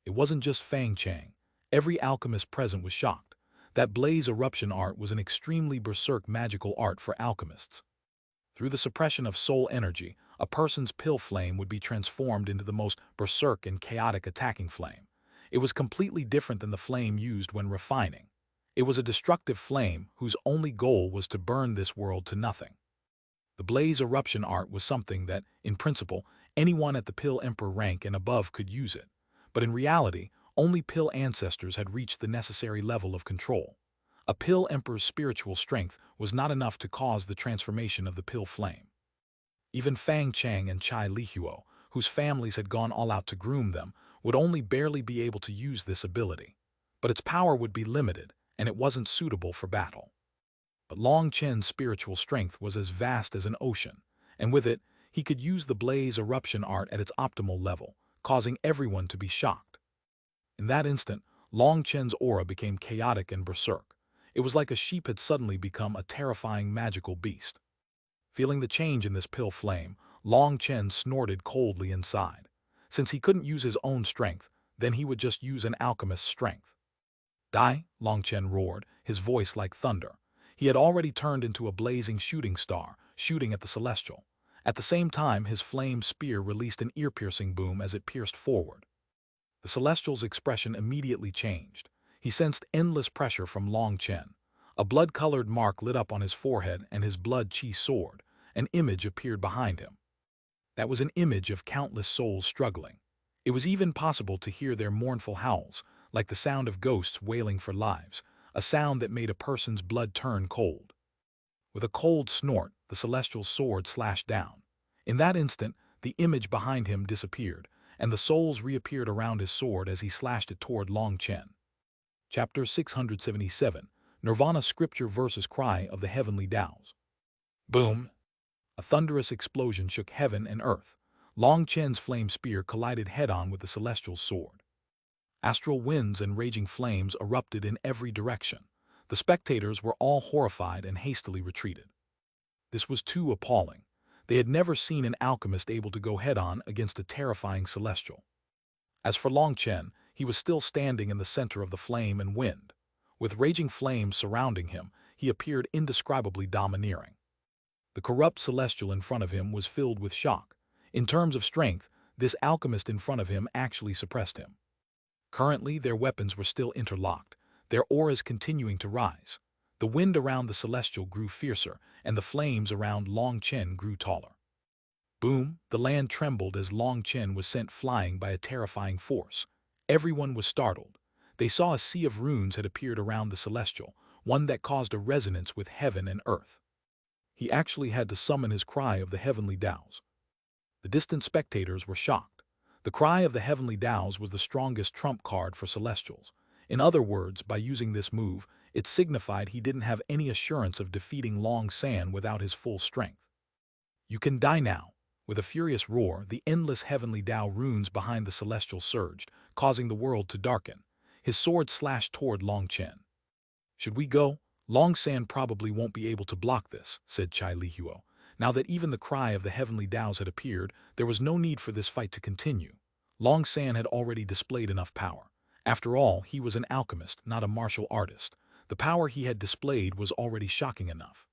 It wasn't just Fang Chang. Every alchemist present was shocked. That blaze eruption art was an extremely berserk magical art for alchemists. Through the suppression of soul energy, a person's pill flame would be transformed into the most berserk and chaotic attacking flame. It was completely different than the flame used when refining. It was a destructive flame whose only goal was to burn this world to nothing. The blaze eruption art was something that, in principle, anyone at the Pill Emperor rank and above could use it. But in reality, only Pill ancestors had reached the necessary level of control. A Pill Emperor's spiritual strength was not enough to cause the transformation of the Pill flame. Even Fang Chang and Chai Lihuo, whose families had gone all out to groom them, would only barely be able to use this ability. But its power would be limited, and it wasn't suitable for battle. But Long Chen's spiritual strength was as vast as an ocean, and with it, he could use the blaze eruption art at its optimal level, causing everyone to be shocked. In that instant, Long Chen's aura became chaotic and berserk. It was like a sheep had suddenly become a terrifying magical beast. Feeling the change in this pill flame, Long Chen snorted coldly inside. Since he couldn't use his own strength, then he would just use an alchemist's strength. "Die!" Long Chen roared, his voice like thunder. He had already turned into a blazing shooting star, shooting at the celestial. At the same time, his flame spear released an ear-piercing boom as it pierced forward. The celestial's expression immediately changed. He sensed endless pressure from Long Chen. A blood-colored mark lit up on his forehead and his blood chi soared. An image appeared behind him. That was an image of countless souls struggling. It was even possible to hear their mournful howls, like the sound of ghosts wailing for lives, a sound that made a person's blood turn cold. With a cold snort, the celestial sword slashed down. In that instant, the image behind him disappeared, and the souls reappeared around his sword as he slashed it toward Long Chen. Chapter 677, Nirvana Scripture versus Cry of the Heavenly Taos. Boom! A thunderous explosion shook heaven and earth. Long Chen's flame spear collided head-on with the celestial's sword. Astral winds and raging flames erupted in every direction. The spectators were all horrified and hastily retreated. This was too appalling. They had never seen an alchemist able to go head-on against a terrifying celestial. As for Long Chen, he was still standing in the center of the flame and wind. With raging flames surrounding him, he appeared indescribably domineering. The corrupt celestial in front of him was filled with shock. In terms of strength, this alchemist in front of him actually suppressed him. Currently, their weapons were still interlocked, their auras continuing to rise. The wind around the celestial grew fiercer, and the flames around Long Chen grew taller. Boom, the land trembled as Long Chen was sent flying by a terrifying force. Everyone was startled. They saw a sea of runes had appeared around the celestial, one that caused a resonance with heaven and earth. He actually had to summon his cry of the heavenly Taos. The distant spectators were shocked. The cry of the heavenly Taos was the strongest trump card for celestials. In other words, by using this move, it signified he didn't have any assurance of defeating Long San without his full strength. You can die now. With a furious roar, the endless heavenly Tao runes behind the celestial surged, causing the world to darken. His sword slashed toward Long Chen. Should we go? Long San probably won't be able to block this, said Chai Lihuo. Now that even the cry of the heavenly Taos had appeared, there was no need for this fight to continue. Long San had already displayed enough power. After all, he was an alchemist, not a martial artist. The power he had displayed was already shocking enough.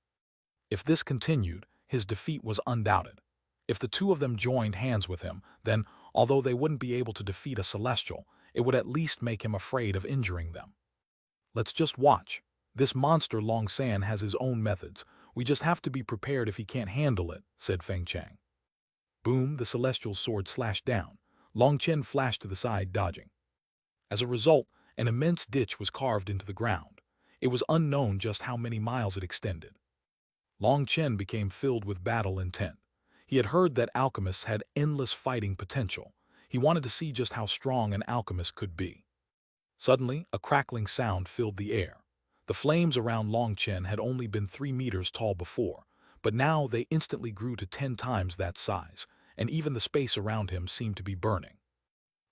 If this continued, his defeat was undoubted. If the two of them joined hands with him, then, although they wouldn't be able to defeat a celestial, it would at least make him afraid of injuring them. Let's just watch. This monster Long San has his own methods. We just have to be prepared if he can't handle it, said Feng Chang. Boom, the celestial sword slashed down. Long Chen flashed to the side, dodging. As a result, an immense ditch was carved into the ground. It was unknown just how many miles it extended. Long Chen became filled with battle intent. He had heard that alchemists had endless fighting potential. He wanted to see just how strong an alchemist could be. Suddenly, a crackling sound filled the air. The flames around Long Chen had only been 3 meters tall before, but now they instantly grew to 10 times that size, and even the space around him seemed to be burning.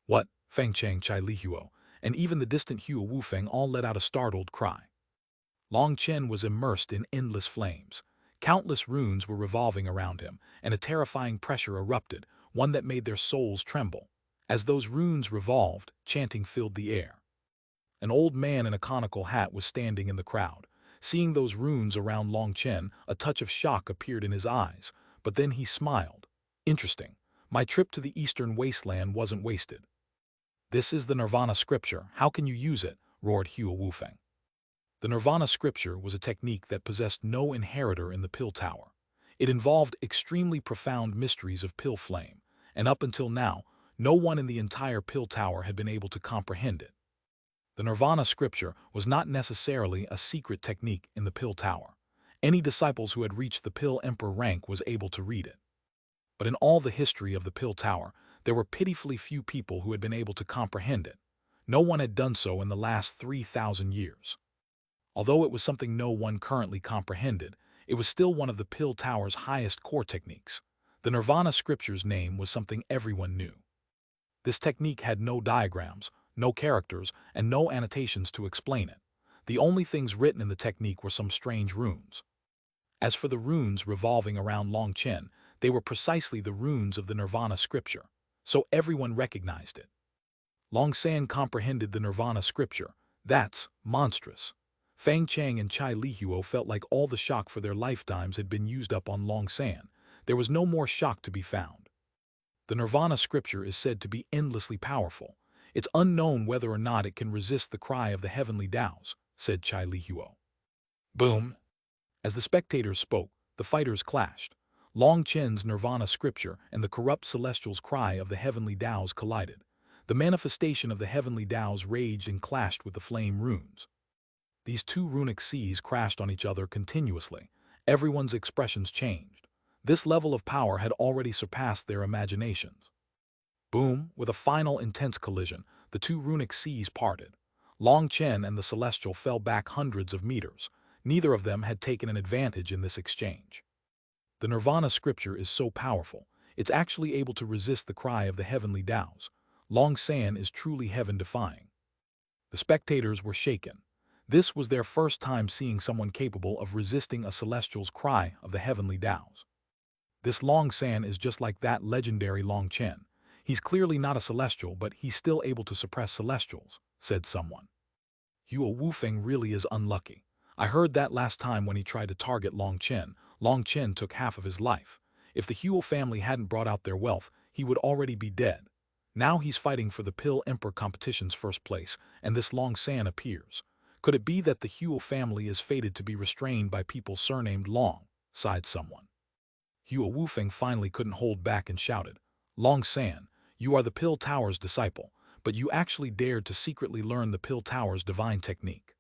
What? Feng Chang, Chai Lihuo, and even the distant Hua Wufeng all let out a startled cry. Long Chen was immersed in endless flames. Countless runes were revolving around him, and a terrifying pressure erupted, one that made their souls tremble. As those runes revolved, chanting filled the air. An old man in a conical hat was standing in the crowd. Seeing those runes around Long Chen, a touch of shock appeared in his eyes, but then he smiled. Interesting. My trip to the eastern wasteland wasn't wasted. This is the Nirvana scripture. How can you use it? Roared Hua Wufeng. The Nirvana scripture was a technique that possessed no inheritor in the Pill Tower. It involved extremely profound mysteries of pill flame, and up until now, no one in the entire Pill Tower had been able to comprehend it. The Nirvana scripture was not necessarily a secret technique in the Pill Tower. Any disciples who had reached the Pill Emperor rank was able to read it. But in all the history of the Pill Tower, there were pitifully few people who had been able to comprehend it. No one had done so in the last 3,000 years. Although it was something no one currently comprehended, it was still one of the Pill Tower's highest core techniques. The Nirvana scripture's name was something everyone knew. This technique had no diagrams, no characters, and no annotations to explain it. The only things written in the technique were some strange runes. As for the runes revolving around Long Chen, they were precisely the runes of the Nirvana scripture, so everyone recognized it. Long San comprehended the Nirvana scripture. That's monstrous. Feng Chang and Chai Lihuo felt like all the shock for their lifetimes had been used up on Long San. There was no more shock to be found. The Nirvana scripture is said to be endlessly powerful. It's unknown whether or not it can resist the cry of the heavenly Taos, said Chai Lihuo. Boom! As the spectators spoke, the fighters clashed. Long Chen's Nirvana scripture and the corrupt celestial's cry of the heavenly Taos collided. The manifestation of the heavenly Taos raged and clashed with the flame runes. These two runic seas crashed on each other continuously. Everyone's expressions changed. This level of power had already surpassed their imaginations. Boom, with a final intense collision, the two runic seas parted. Long Chen and the Celestial fell back hundreds of meters. Neither of them had taken an advantage in this exchange. The Nirvana scripture is so powerful, it's actually able to resist the cry of the heavenly Taos. Long San is truly heaven-defying. The spectators were shaken. This was their first time seeing someone capable of resisting a celestial's cry of the heavenly Taos. This Long San is just like that legendary Long Chen. He's clearly not a celestial, but he's still able to suppress celestials, said someone. Hua Wufeng really is unlucky. I heard that last time when he tried to target Long Chen took half of his life. If the Hua family hadn't brought out their wealth, he would already be dead. Now he's fighting for the Pill Emperor competition's first place, and this Long San appears. Could it be that the Hua family is fated to be restrained by people surnamed Long? Sighed someone. Hua Wufeng finally couldn't hold back and shouted, Long San, you are the Pill Tower's disciple, but you actually dared to secretly learn the Pill Tower's divine technique.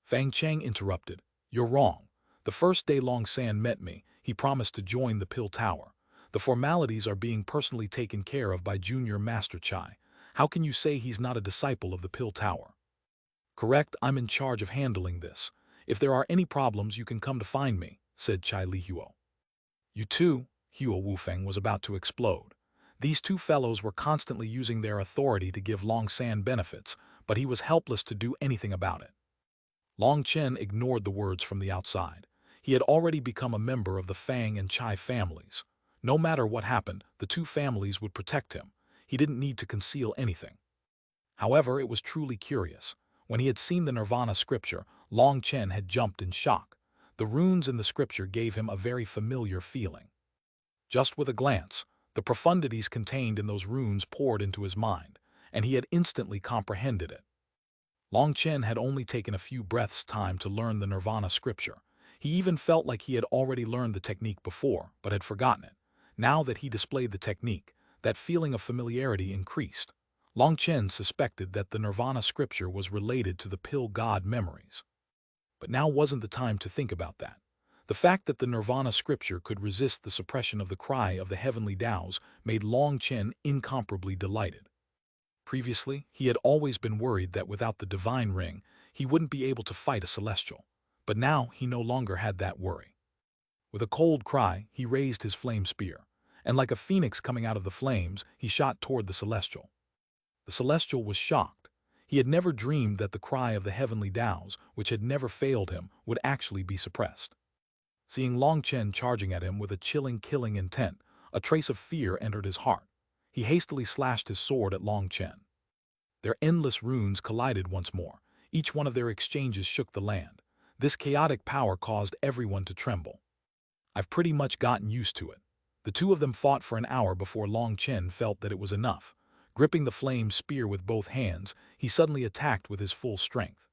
Fang Cheng interrupted, you're wrong. The first day Long San met me, he promised to join the Pill Tower. The formalities are being personally taken care of by Junior Master Chai. How can you say he's not a disciple of the Pill Tower? Correct, I'm in charge of handling this. If there are any problems, you can come to find me, said Chai Li Huo. You too, Hua Wufeng was about to explode. These two fellows were constantly using their authority to give Long San benefits, but he was helpless to do anything about it. Long Chen ignored the words from the outside. He had already become a member of the Fang and Chai families. No matter what happened, the two families would protect him. He didn't need to conceal anything. However, it was truly curious. When he had seen the Nirvana scripture, Long Chen had jumped in shock. The runes in the scripture gave him a very familiar feeling. Just with a glance, the profundities contained in those runes poured into his mind, and he had instantly comprehended it. Long Chen had only taken a few breaths' time to learn the Nirvana scripture. He even felt like he had already learned the technique before, but had forgotten it. Now that he displayed the technique, that feeling of familiarity increased. Long Chen suspected that the Nirvana scripture was related to the Pill God memories. But now wasn't the time to think about that. The fact that the Nirvana scripture could resist the suppression of the cry of the heavenly Taos made Long Chen incomparably delighted. Previously, he had always been worried that without the divine ring, he wouldn't be able to fight a celestial. But now he no longer had that worry. With a cold cry, he raised his flame spear, and like a phoenix coming out of the flames, he shot toward the celestial. The celestial was shocked. He had never dreamed that the cry of the heavenly Taos, which had never failed him, would actually be suppressed. Seeing Long Chen charging at him with a chilling, killing intent, a trace of fear entered his heart. He hastily slashed his sword at Long Chen. Their endless runes collided once more. Each one of their exchanges shook the land. This chaotic power caused everyone to tremble. I've pretty much gotten used to it. The two of them fought for an hour before Long Chen felt that it was enough. Gripping the flame spear with both hands, he suddenly attacked with his full strength.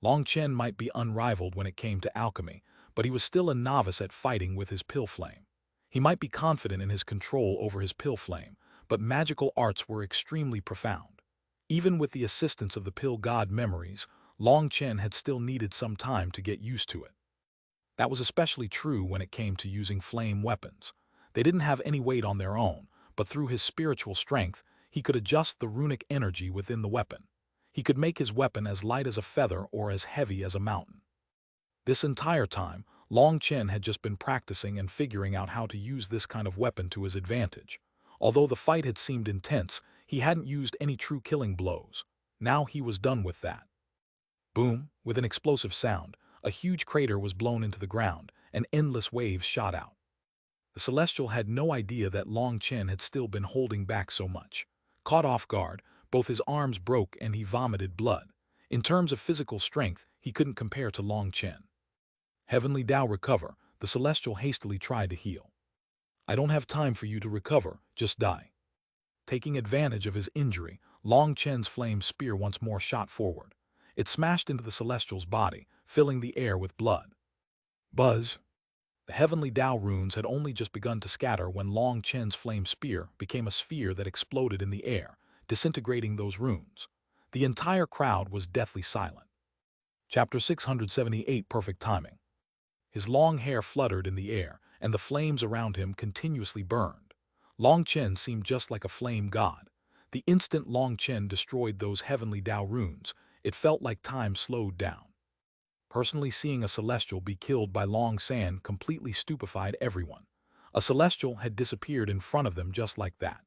Long Chen might be unrivaled when it came to alchemy, but he was still a novice at fighting with his pill flame. He might be confident in his control over his pill flame, but magical arts were extremely profound. Even with the assistance of the pill god memories, Long Chen had still needed some time to get used to it. That was especially true when it came to using flame weapons. They didn't have any weight on their own, but through his spiritual strength, he could adjust the runic energy within the weapon. He could make his weapon as light as a feather or as heavy as a mountain. This entire time, Long Chen had just been practicing and figuring out how to use this kind of weapon to his advantage. Although the fight had seemed intense, he hadn't used any true killing blows. Now he was done with that. Boom, with an explosive sound, a huge crater was blown into the ground, and endless waves shot out. The Celestial had no idea that Long Chen had still been holding back so much. Caught off guard, both his arms broke and he vomited blood. In terms of physical strength, he couldn't compare to Long Chen. Heavenly Tao recover, the Celestial hastily tried to heal. I don't have time for you to recover, just die. Taking advantage of his injury, Long Chen's flame spear once more shot forward. It smashed into the Celestial's body, filling the air with blood. Buzz! The heavenly Tao runes had only just begun to scatter when Long Chen's flame spear became a sphere that exploded in the air, disintegrating those runes. The entire crowd was deathly silent. Chapter 678 Perfect Timing. His long hair fluttered in the air, and the flames around him continuously burned. Long Chen seemed just like a flame god. The instant Long Chen destroyed those heavenly Tao runes, it felt like time slowed down. Personally seeing a Celestial be killed by Long San completely stupefied everyone. A Celestial had disappeared in front of them just like that.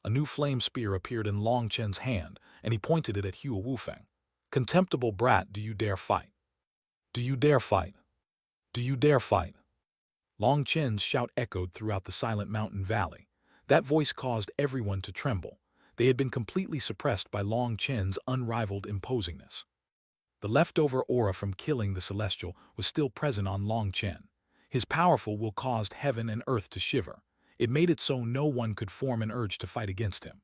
A new flame spear appeared in Long Chen's hand, and he pointed it at Hua Wufeng. "Contemptible brat, do you dare fight? Do you dare fight? Do you dare fight?" Long Chen's shout echoed throughout the silent mountain valley. That voice caused everyone to tremble. They had been completely suppressed by Long Chen's unrivaled imposingness. The leftover aura from killing the Celestial was still present on Long Chen. His powerful will caused heaven and earth to shiver. It made it so no one could form an urge to fight against him.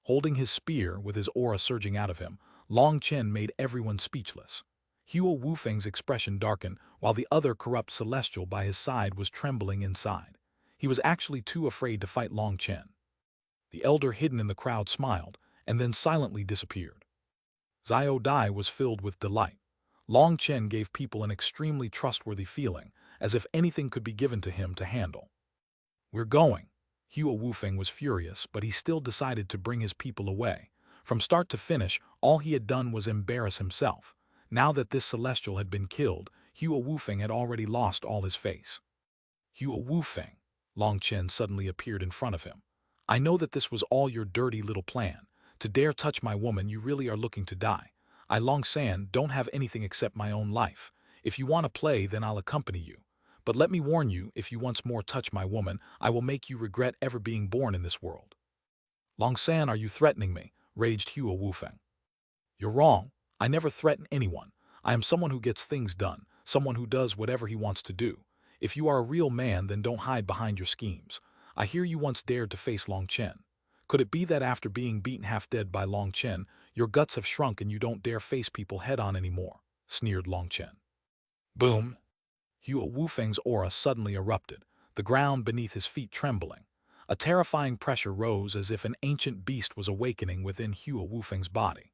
Holding his spear with his aura surging out of him, Long Chen made everyone speechless. Hua Wufeng's expression darkened, while the other corrupt Celestial by his side was trembling inside. He was actually too afraid to fight Long Chen. The elder hidden in the crowd smiled, and then silently disappeared. Xiao Dai was filled with delight. Long Chen gave people an extremely trustworthy feeling, as if anything could be given to him to handle. "We're going." Hua Wufeng was furious, but he still decided to bring his people away. From start to finish, all he had done was embarrass himself. Now that this Celestial had been killed, Hua Wufeng had already lost all his face. "Hua Wufeng," Long Chen suddenly appeared in front of him. "I know that this was all your dirty little plan. To dare touch my woman, you really are looking to die. I, Long San, don't have anything except my own life. If you want to play, then I'll accompany you. But let me warn you, if you once more touch my woman, I will make you regret ever being born in this world." "Long San, are you threatening me?" raged Hua Wufeng. "You're wrong. I never threaten anyone. I am someone who gets things done, someone who does whatever he wants to do. If you are a real man, then don't hide behind your schemes. I hear you once dared to face Long Chen. Could it be that after being beaten half dead by Long Chen, your guts have shrunk and you don't dare face people head-on anymore?" sneered Long Chen. Boom! Hua Wufeng's aura suddenly erupted, the ground beneath his feet trembling. A terrifying pressure rose as if an ancient beast was awakening within Hua Wufeng's body.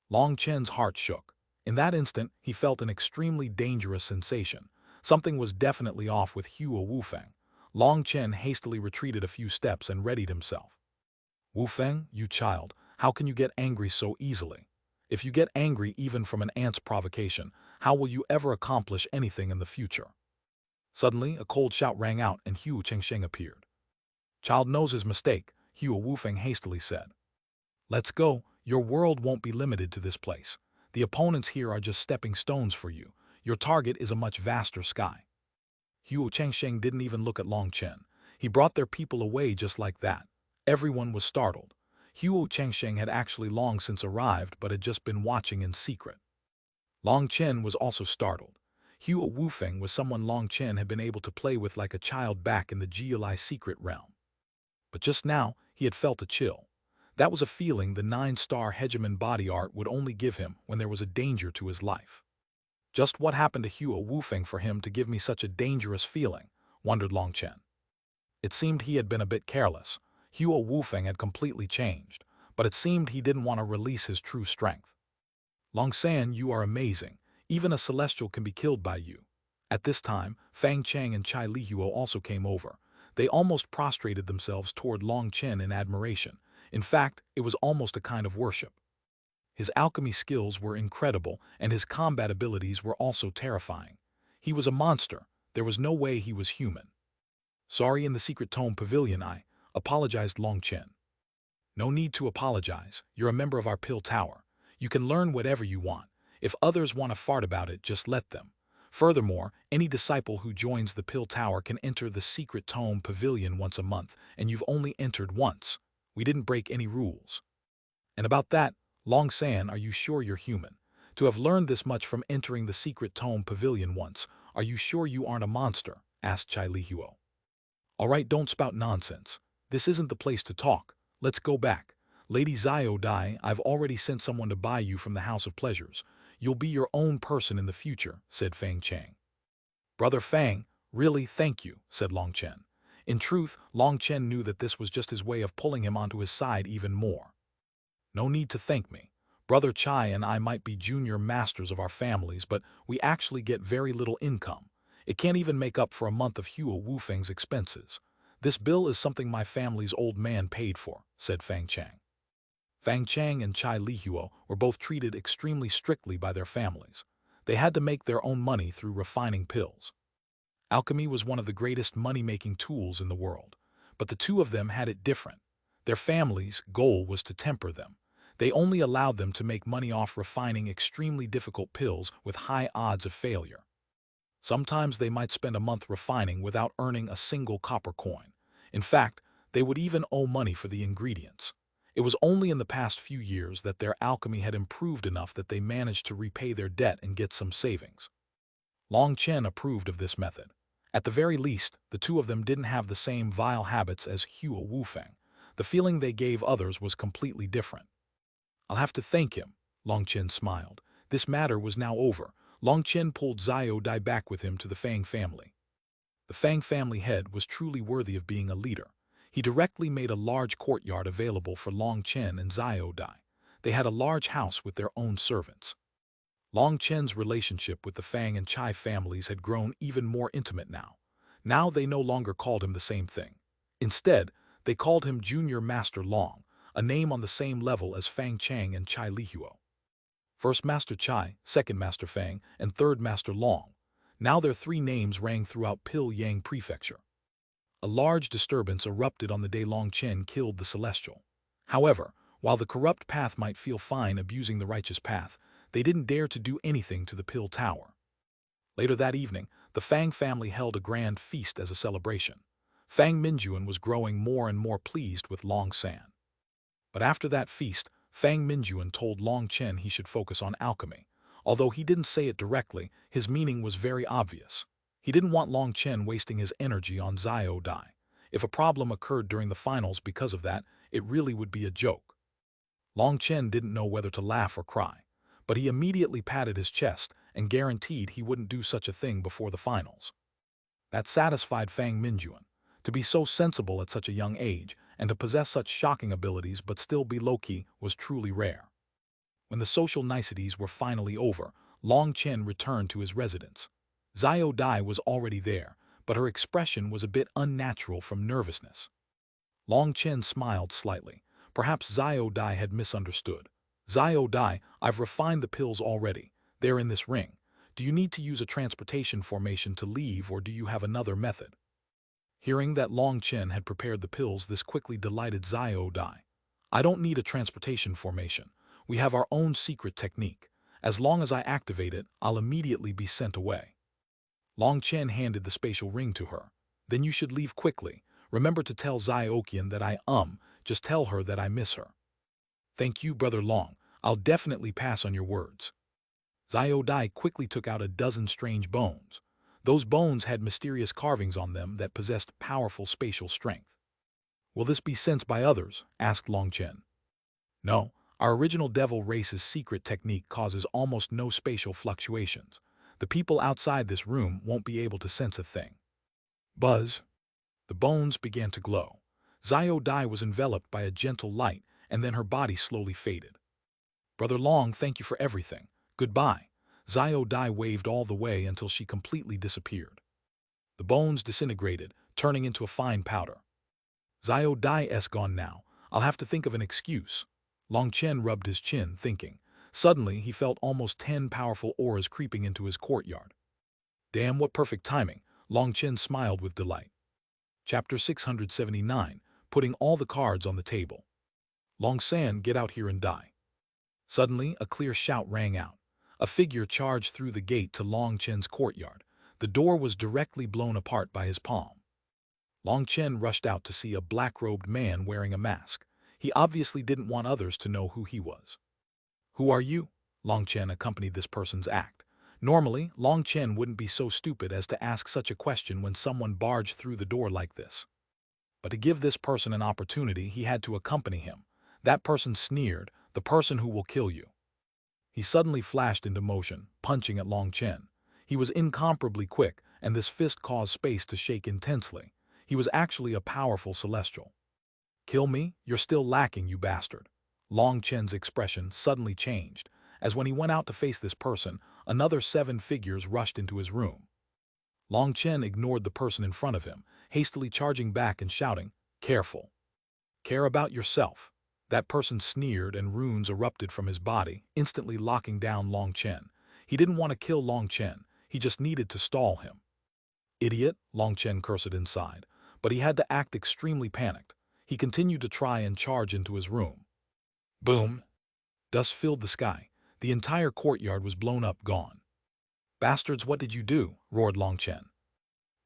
Long Chen's heart shook. In that instant, he felt an extremely dangerous sensation. Something was definitely off with Hua Wufeng. Long Chen hastily retreated a few steps and readied himself. "Wufeng, you child, how can you get angry so easily? If you get angry even from an ant's provocation, how will you ever accomplish anything in the future?" Suddenly, a cold shout rang out and Hua Chengsheng appeared. "Child knows his mistake," Hua Wufeng hastily said. "Let's go. Your world won't be limited to this place. The opponents here are just stepping stones for you. Your target is a much vaster sky." Hua Chengsheng didn't even look at Long Chen. He brought their people away just like that. Everyone was startled. Hua Chengsheng had actually long since arrived but had just been watching in secret. Long Chen was also startled. Hua Wufeng was someone Long Chen had been able to play with like a child back in the Geolai secret realm. But just now, he had felt a chill. That was a feeling the 9-star Hegemon body art would only give him when there was a danger to his life. Just what happened to Hua Wufeng for him to give me such a dangerous feeling, wondered Long Chen. It seemed he had been a bit careless. Hua Wufeng had completely changed, but it seemed he didn't want to release his true strength. "Long San, you are amazing. Even a Celestial can be killed by you." At this time, Fang Chang and Chai Lihuo also came over. They almost prostrated themselves toward Long Chen in admiration. In fact, it was almost a kind of worship. His alchemy skills were incredible, and his combat abilities were also terrifying. He was a monster. There was no way he was human. "Sorry, in the secret tome pavilion I apologized Long Chen." "No need to apologize. You're a member of our Pill Tower. You can learn whatever you want. If others want to fart about it, just let them. Furthermore, any disciple who joins the Pill Tower can enter the secret tome pavilion once a month, and you've only entered once. We didn't break any rules." "And about that, Long San, are you sure you're human? To have learned this much from entering the secret tome pavilion once, are you sure you aren't a monster?" asked Chai Lihuo. "All right, don't spout nonsense. This isn't the place to talk. Let's go back. Lady Xiao Dai, I've already sent someone to buy you from the House of Pleasures. You'll be your own person in the future," said Fang Chang. "Brother Fang, really thank you," said Long Chen. In truth, Long Chen knew that this was just his way of pulling him onto his side even more. "No need to thank me. Brother Chai and I might be junior masters of our families, but we actually get very little income. It can't even make up for a month of Hua Wufeng's expenses. This bill is something my family's old man paid for," said Fang Chang. Fang Chang and Chai Lihuo were both treated extremely strictly by their families. They had to make their own money through refining pills. Alchemy was one of the greatest money-making tools in the world, but the two of them had it different. Their family's goal was to temper them. They only allowed them to make money off refining extremely difficult pills with high odds of failure. Sometimes they might spend a month refining without earning a single copper coin. In fact, they would even owe money for the ingredients. It was only in the past few years that their alchemy had improved enough that they managed to repay their debt and get some savings. Long Chen approved of this method. At the very least, the two of them didn't have the same vile habits as Hua Wufeng. The feeling they gave others was completely different. I'll have to thank him, Long Chen smiled. This matter was now over. Long Chen pulled Xiao Dai back with him to the Fang family. The Fang family head was truly worthy of being a leader. He directly made a large courtyard available for Long Chen and Xiao Dai. They had a large house with their own servants. Long Chen's relationship with the Fang and Chai families had grown even more intimate now. Now they no longer called him the same thing. Instead, they called him Junior Master Long, a name on the same level as Fang Chang and Chai Lihuo. First Master Chai, Second Master Fang, and Third Master Long. Now their three names rang throughout Pilyang Prefecture. A large disturbance erupted on the day Long Chen killed the Celestial. However, while the corrupt path might feel fine abusing the righteous path, they didn't dare to do anything to the Pill Tower. Later that evening, the Fang family held a grand feast as a celebration. Fang Minjuan was growing more and more pleased with Long San. But after that feast, Fang Minjuan told Long Chen he should focus on alchemy. Although he didn't say it directly, his meaning was very obvious. He didn't want Long Chen wasting his energy on Xiao Dai. If a problem occurred during the finals because of that, it really would be a joke. Long Chen didn't know whether to laugh or cry, but he immediately patted his chest and guaranteed he wouldn't do such a thing before the finals. That satisfied Fang Minjuan. To be so sensible at such a young age and to possess such shocking abilities but still be low-key was truly rare. When the social niceties were finally over, Long Chen returned to his residence. Xiao Dai was already there, but her expression was a bit unnatural from nervousness. Long Chen smiled slightly. Perhaps Xiao Dai had misunderstood. Xiao Dai, I've refined the pills already. They're in this ring. Do you need to use a transportation formation to leave or do you have another method? Hearing that Long Chen had prepared the pills, this quickly delighted Xiao Dai. I don't need a transportation formation. We have our own secret technique. As long as I activate it, I'll immediately be sent away. Long Chen handed the spatial ring to her. Then you should leave quickly. Remember to tell Xiaoqian that just tell her that I miss her. Thank you, Brother Long. I'll definitely pass on your words. Xiao Dai quickly took out a dozen strange bones. Those bones had mysterious carvings on them that possessed powerful spatial strength. Will this be sensed by others? Asked Long Chen. No, our original devil race's secret technique causes almost no spatial fluctuations. The people outside this room won't be able to sense a thing. Buzz. The bones began to glow. Xiao Dai was enveloped by a gentle light, and then her body slowly faded. Brother Long, thank you for everything. Goodbye. Xiao Dai waved all the way until she completely disappeared. The bones disintegrated, turning into a fine powder. Xiao Dai's gone now. I'll have to think of an excuse. Long Chen rubbed his chin, thinking. Suddenly, he felt almost 10 powerful auras creeping into his courtyard. Damn, what perfect timing. Long Chen smiled with delight. Chapter 679, Putting all the cards on the table. Long San, get out here and die. Suddenly, a clear shout rang out. A figure charged through the gate to Long Chen's courtyard. The door was directly blown apart by his palm. Long Chen rushed out to see a black-robed man wearing a mask. He obviously didn't want others to know who he was. Who are you? Long Chen accompanied this person's act. Normally, Long Chen wouldn't be so stupid as to ask such a question when someone barged through the door like this. But to give this person an opportunity, he had to accompany him. That person sneered, the person who will kill you. He suddenly flashed into motion, punching at Long Chen. He was incomparably quick, and this fist caused space to shake intensely. He was actually a powerful celestial. Kill me? You're still lacking, you bastard. Long Chen's expression suddenly changed, as when he went out to face this person, another 7 figures rushed into his room. Long Chen ignored the person in front of him, hastily charging back and shouting, "Careful. Care about yourself." That person sneered and runes erupted from his body, instantly locking down Long Chen. He didn't want to kill Long Chen, he just needed to stall him. Idiot, Long Chen cursed inside, but he had to act extremely panicked. He continued to try and charge into his room. Boom! Dust filled the sky. The entire courtyard was blown up, gone. "Bastards, what did you do?" roared Long Chen.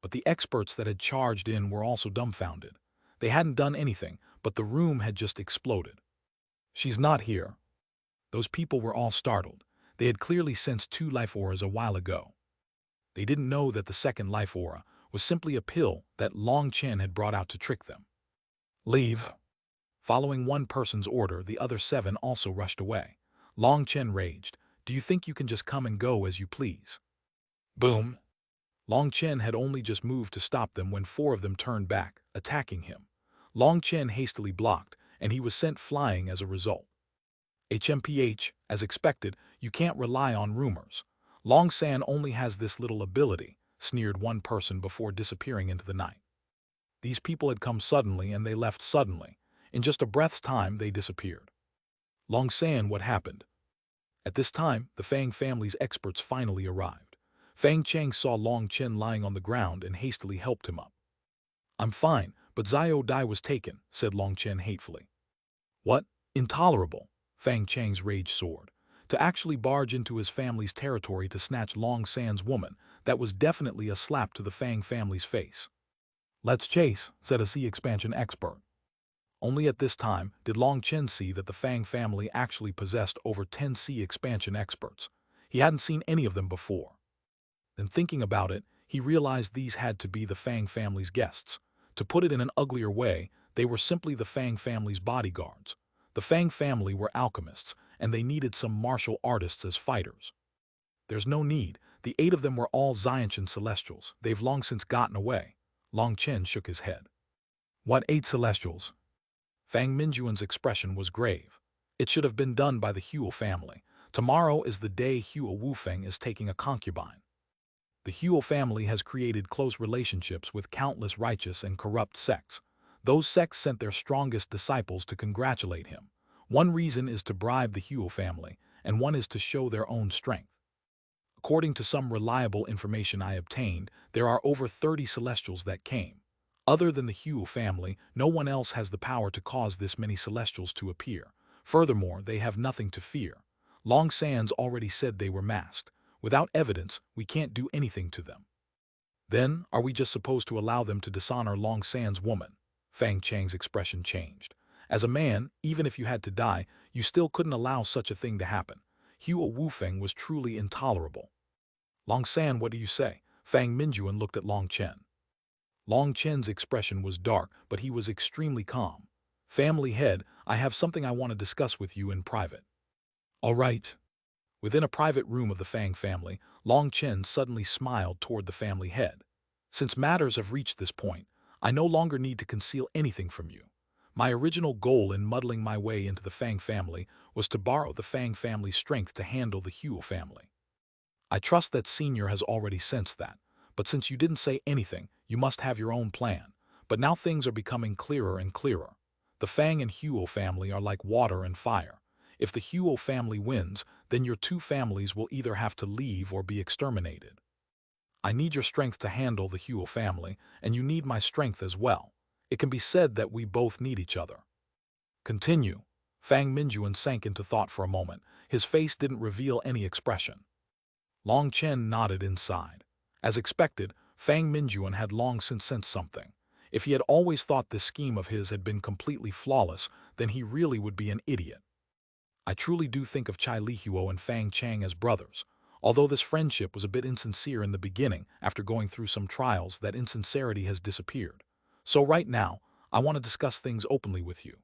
But the experts that had charged in were also dumbfounded. They hadn't done anything, but the room had just exploded. "She's not here." Those people were all startled. They had clearly sensed 2 life auras a while ago. They didn't know that the second life aura was simply a pill that Long Chen had brought out to trick them. "Leave." Following one person's order, the other 7 also rushed away. Long Chen raged. "Do you think you can just come and go as you please?" Boom! Long Chen had only just moved to stop them when 4 of them turned back, attacking him. Long Chen hastily blocked, and he was sent flying as a result. "HMPH, as expected, you can't rely on rumors. Long San only has this little ability," sneered one person before disappearing into the night. These people had come suddenly and they left suddenly. In just a breath's time, they disappeared. Long San, what happened? At this time, the Fang family's experts finally arrived. Fang Cheng saw Long Chen lying on the ground and hastily helped him up. "I'm fine, but Xiao Dai was taken," said Long Chen hatefully. "What? Intolerable!" Fang Cheng's rage soared. To actually barge into his family's territory to snatch Long San's woman, that was definitely a slap to the Fang family's face. "Let's chase," said a sea expansion expert. Only at this time did Long Chen see that the Fang family actually possessed over 10 sea expansion experts. He hadn't seen any of them before. Then thinking about it, he realized these had to be the Fang family's guests. To put it in an uglier way, they were simply the Fang family's bodyguards. The Fang family were alchemists, and they needed some martial artists as fighters. "There's no need. The 8 of them were all Xiantian celestials. They've long since gotten away." Long Chen shook his head. "What 8 celestials?" Fang Mingyuan's expression was grave. "It should have been done by the Huo family. Tomorrow is the day Huo Wufeng is taking a concubine. The Huo family has created close relationships with countless righteous and corrupt sects. Those sects sent their strongest disciples to congratulate him. One reason is to bribe the Huo family, and one is to show their own strength. According to some reliable information I obtained, there are over 30 celestials that came. Other than the Huo family, no one else has the power to cause this many celestials to appear. Furthermore, they have nothing to fear. Long San's already said they were masked. Without evidence, we can't do anything to them." "Then, are we just supposed to allow them to dishonor Long San's woman?" Fang Cheng's expression changed. "As a man, even if you had to die, you still couldn't allow such a thing to happen. Huo Wufeng was truly intolerable." "Long San, what do you say?" Fang Mingyuan looked at Long Chen. Long Chen's expression was dark, but he was extremely calm. "Family head, I have something I want to discuss with you in private." "All right." Within a private room of the Fang family, Long Chen suddenly smiled toward the family head. "Since matters have reached this point, I no longer need to conceal anything from you. My original goal in muddling my way into the Fang family was to borrow the Fang family's strength to handle the Huo family. I trust that Senior has already sensed that, but since you didn't say anything, you must have your own plan. But now things are becoming clearer and clearer. The Fang and Huo family are like water and fire. If the Huo family wins, then your 2 families will either have to leave or be exterminated. I need your strength to handle the Huo family, and you need my strength as well. It can be said that we both need each other." "Continue." Fang Mingyuan sank into thought for a moment. His face didn't reveal any expression. Long Chen nodded inside. As expected, Fang Mingyuan had long since sensed something. If he had always thought this scheme of his had been completely flawless, then he really would be an idiot. "I truly do think of Chai Lihuo and Fang Chang as brothers. Although this friendship was a bit insincere in the beginning, after going through some trials, that insincerity has disappeared. So right now, I want to discuss things openly with you.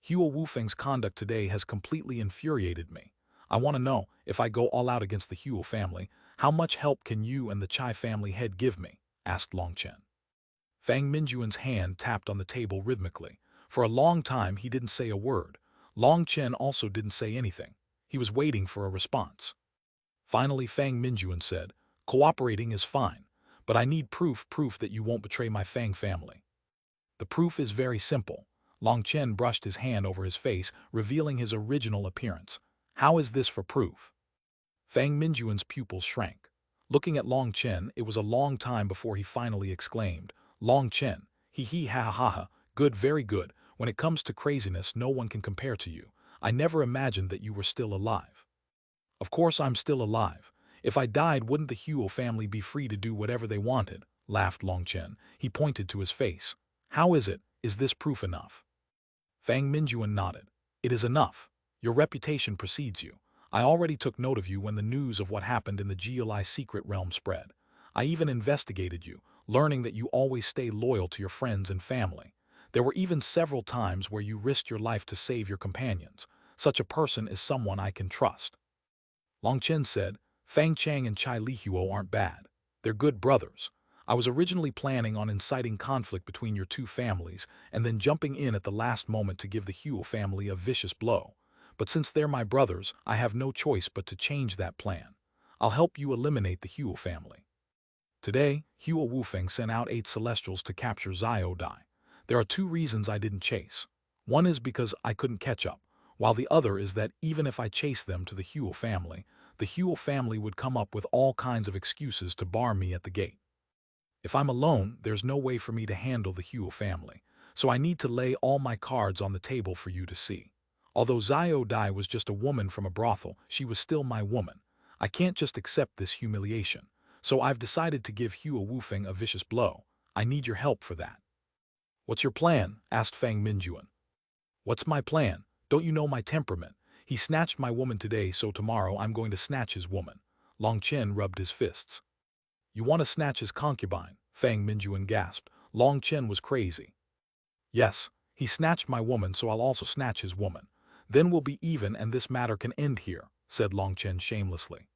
Huo Wufeng's conduct today has completely infuriated me. I want to know, if I go all out against the Huo family, how much help can you and the Chai family head give me?" asked Long Chen. Fang Mingyuan's hand tapped on the table rhythmically. For a long time he didn't say a word. Long Chen also didn't say anything. He was waiting for a response. Finally Fang Mingyuan said, "Cooperating is fine, but I need proof that you won't betray my Fang family." "The proof is very simple." Long Chen brushed his hand over his face, revealing his original appearance. "How is this for proof?" Fang Mingyuan's pupils shrank. Looking at Long Chen, it was a long time before he finally exclaimed, "Long Chen, hee hee ha ha ha, good, very good. When it comes to craziness, no one can compare to you. I never imagined that you were still alive." "Of course I'm still alive. If I died, wouldn't the Huo family be free to do whatever they wanted?" laughed Long Chen. He pointed to his face. "How is it? Is this proof enough?" Fang Mingyuan nodded. "It is enough. Your reputation precedes you. I already took note of you when the news of what happened in the GLI secret realm spread. I even investigated you, learning that you always stay loyal to your friends and family. There were even several times where you risked your life to save your companions. Such a person is someone I can trust." Long Chen said, "Fang Chang and Chai Lihuo aren't bad. They're good brothers. I was originally planning on inciting conflict between your two families and then jumping in at the last moment to give the Huo family a vicious blow. But since they're my brothers, I have no choice but to change that plan. I'll help you eliminate the Huo family." Today, Huo Wufeng sent out 8 Celestials to capture Xiao Dai. There are 2 reasons I didn't chase. One is because I couldn't catch up, while the other is that even if I chased them to the Huo family would come up with all kinds of excuses to bar me at the gate. If I'm alone, there's no way for me to handle the Huo family, so I need to lay all my cards on the table for you to see. Although Xiao Dai was just a woman from a brothel, she was still my woman. I can't just accept this humiliation, so I've decided to give Huo Wufeng a vicious blow. I need your help for that." "What's your plan?" asked Fang Minjuan. "What's my plan? Don't you know my temperament? He snatched my woman today, so tomorrow I'm going to snatch his woman." Long Chen rubbed his fists. "You want to snatch his concubine?" Fang Minjuan gasped. Long Chen was crazy. "Yes, he snatched my woman, so I'll also snatch his woman. Then we'll be even and this matter can end here," said Long Chen shamelessly.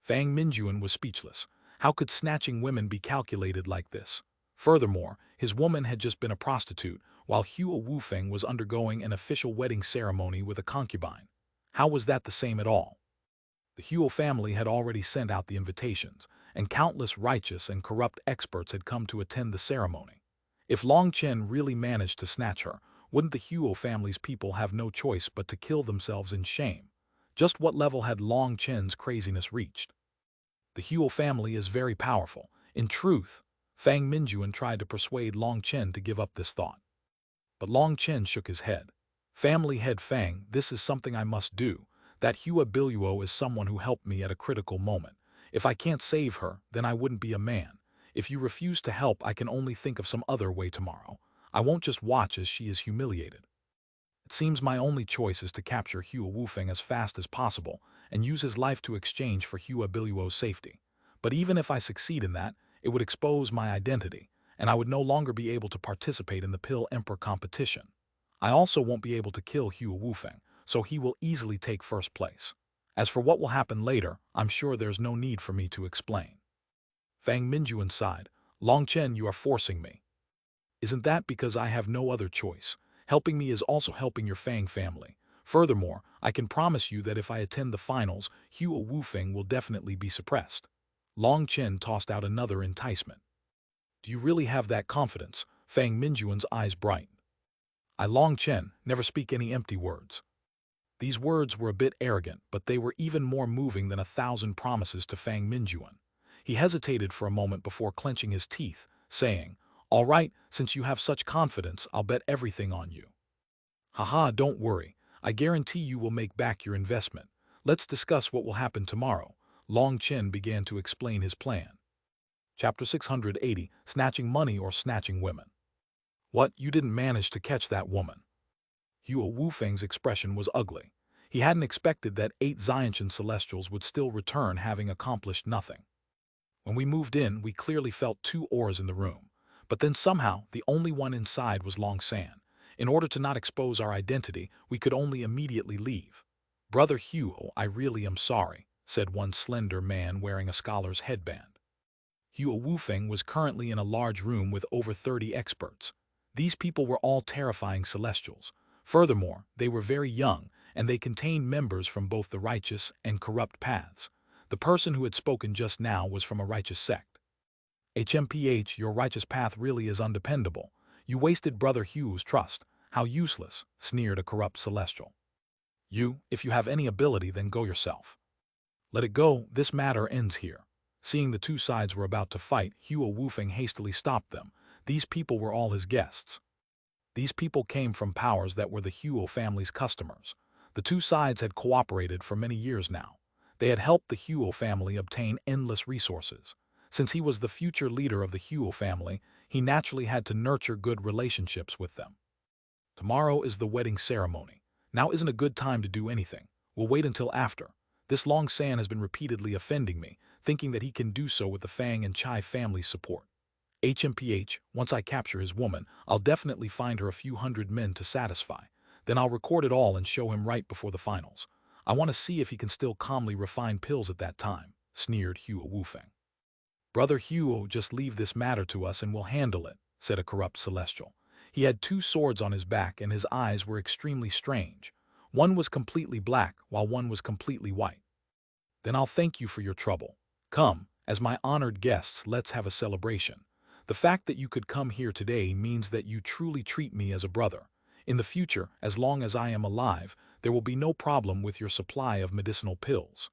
Fang Minjuan was speechless. How could snatching women be calculated like this? Furthermore, his woman had just been a prostitute, while Huo Wufeng was undergoing an official wedding ceremony with a concubine. How was that the same at all? The Huo family had already sent out the invitations, and countless righteous and corrupt experts had come to attend the ceremony. If Long Chen really managed to snatch her, wouldn't the Huo family's people have no choice but to kill themselves in shame? Just what level had Long Chen's craziness reached? The Huo family is very powerful. In truth, Fang Minjuan tried to persuade Long Chen to give up this thought. But Long Chen shook his head. "Family head Fang, this is something I must do. That Hua Biluo is someone who helped me at a critical moment. If I can't save her, then I wouldn't be a man. If you refuse to help, I can only think of some other way tomorrow. I won't just watch as she is humiliated. It seems my only choice is to capture Hua Wufeng as fast as possible and use his life to exchange for Hua Biluo's safety. But even if I succeed in that, it would expose my identity, and I would no longer be able to participate in the Pill Emperor competition. I also won't be able to kill Hua Wufeng, so he will easily take first place. As for what will happen later, I'm sure there's no need for me to explain." Fang Minjuan sighed. "Long Chen, you are forcing me." "Isn't that because I have no other choice? Helping me is also helping your Fang family. Furthermore, I can promise you that if I attend the finals, Hua Wufeng will definitely be suppressed." Long Chen tossed out another enticement. "Do you really have that confidence?" Fang Minjuan's eyes brightened. "I, Long Chen, never speak any empty words." These words were a bit arrogant, but they were even more moving than 1,000 promises to Fang Minjuan. He hesitated for a moment before clenching his teeth, saying, "All right, since you have such confidence, I'll bet everything on you." "Haha, don't worry. I guarantee you will make back your investment. Let's discuss what will happen tomorrow." Long Chen began to explain his plan. Chapter 680, Snatching Money or Snatching Women. "What, you didn't manage to catch that woman?" Hua Wufeng's expression was ugly. He hadn't expected that 8 Xiantian Celestials would still return having accomplished nothing. "When we moved in, we clearly felt 2 auras in the room. But then somehow, the only one inside was Long San. In order to not expose our identity, we could only immediately leave." "Brother Huo, I really am sorry," said one slender man wearing a scholar's headband. Hua Wufeng was currently in a large room with over 30 experts. These people were all terrifying Celestials. Furthermore, they were very young, and they contained members from both the righteous and corrupt paths. The person who had spoken just now was from a righteous sect. "HMPH, your righteous path really is undependable. You wasted Brother Hu's trust. How useless," sneered a corrupt Celestial. "You, if you have any ability, then go yourself." "Let it go, this matter ends here." Seeing the 2 sides were about to fight, Hua Wufeng hastily stopped them. These people were all his guests. These people came from powers that were the Huo family's customers. The two sides had cooperated for many years now. They had helped the Huo family obtain endless resources. Since he was the future leader of the Huo family, he naturally had to nurture good relationships with them. Tomorrow is the wedding ceremony. Now isn't a good time to do anything. We'll wait until after. This Long San has been repeatedly offending me, thinking that he can do so with the Fang and Chai family's support. HMPH, once I capture his woman, I'll definitely find her a few hundred men to satisfy. Then I'll record it all and show him right before the finals. I want to see if he can still calmly refine pills at that time, sneered Huo Wufeng. Brother Huo, just leave this matter to us and we'll handle it, said a corrupt celestial. He had two swords on his back and his eyes were extremely strange. One was completely black while one was completely white. Then I'll thank you for your trouble. Come, as my honored guests, let's have a celebration. The fact that you could come here today means that you truly treat me as a brother. In the future, as long as I am alive, there will be no problem with your supply of medicinal pills.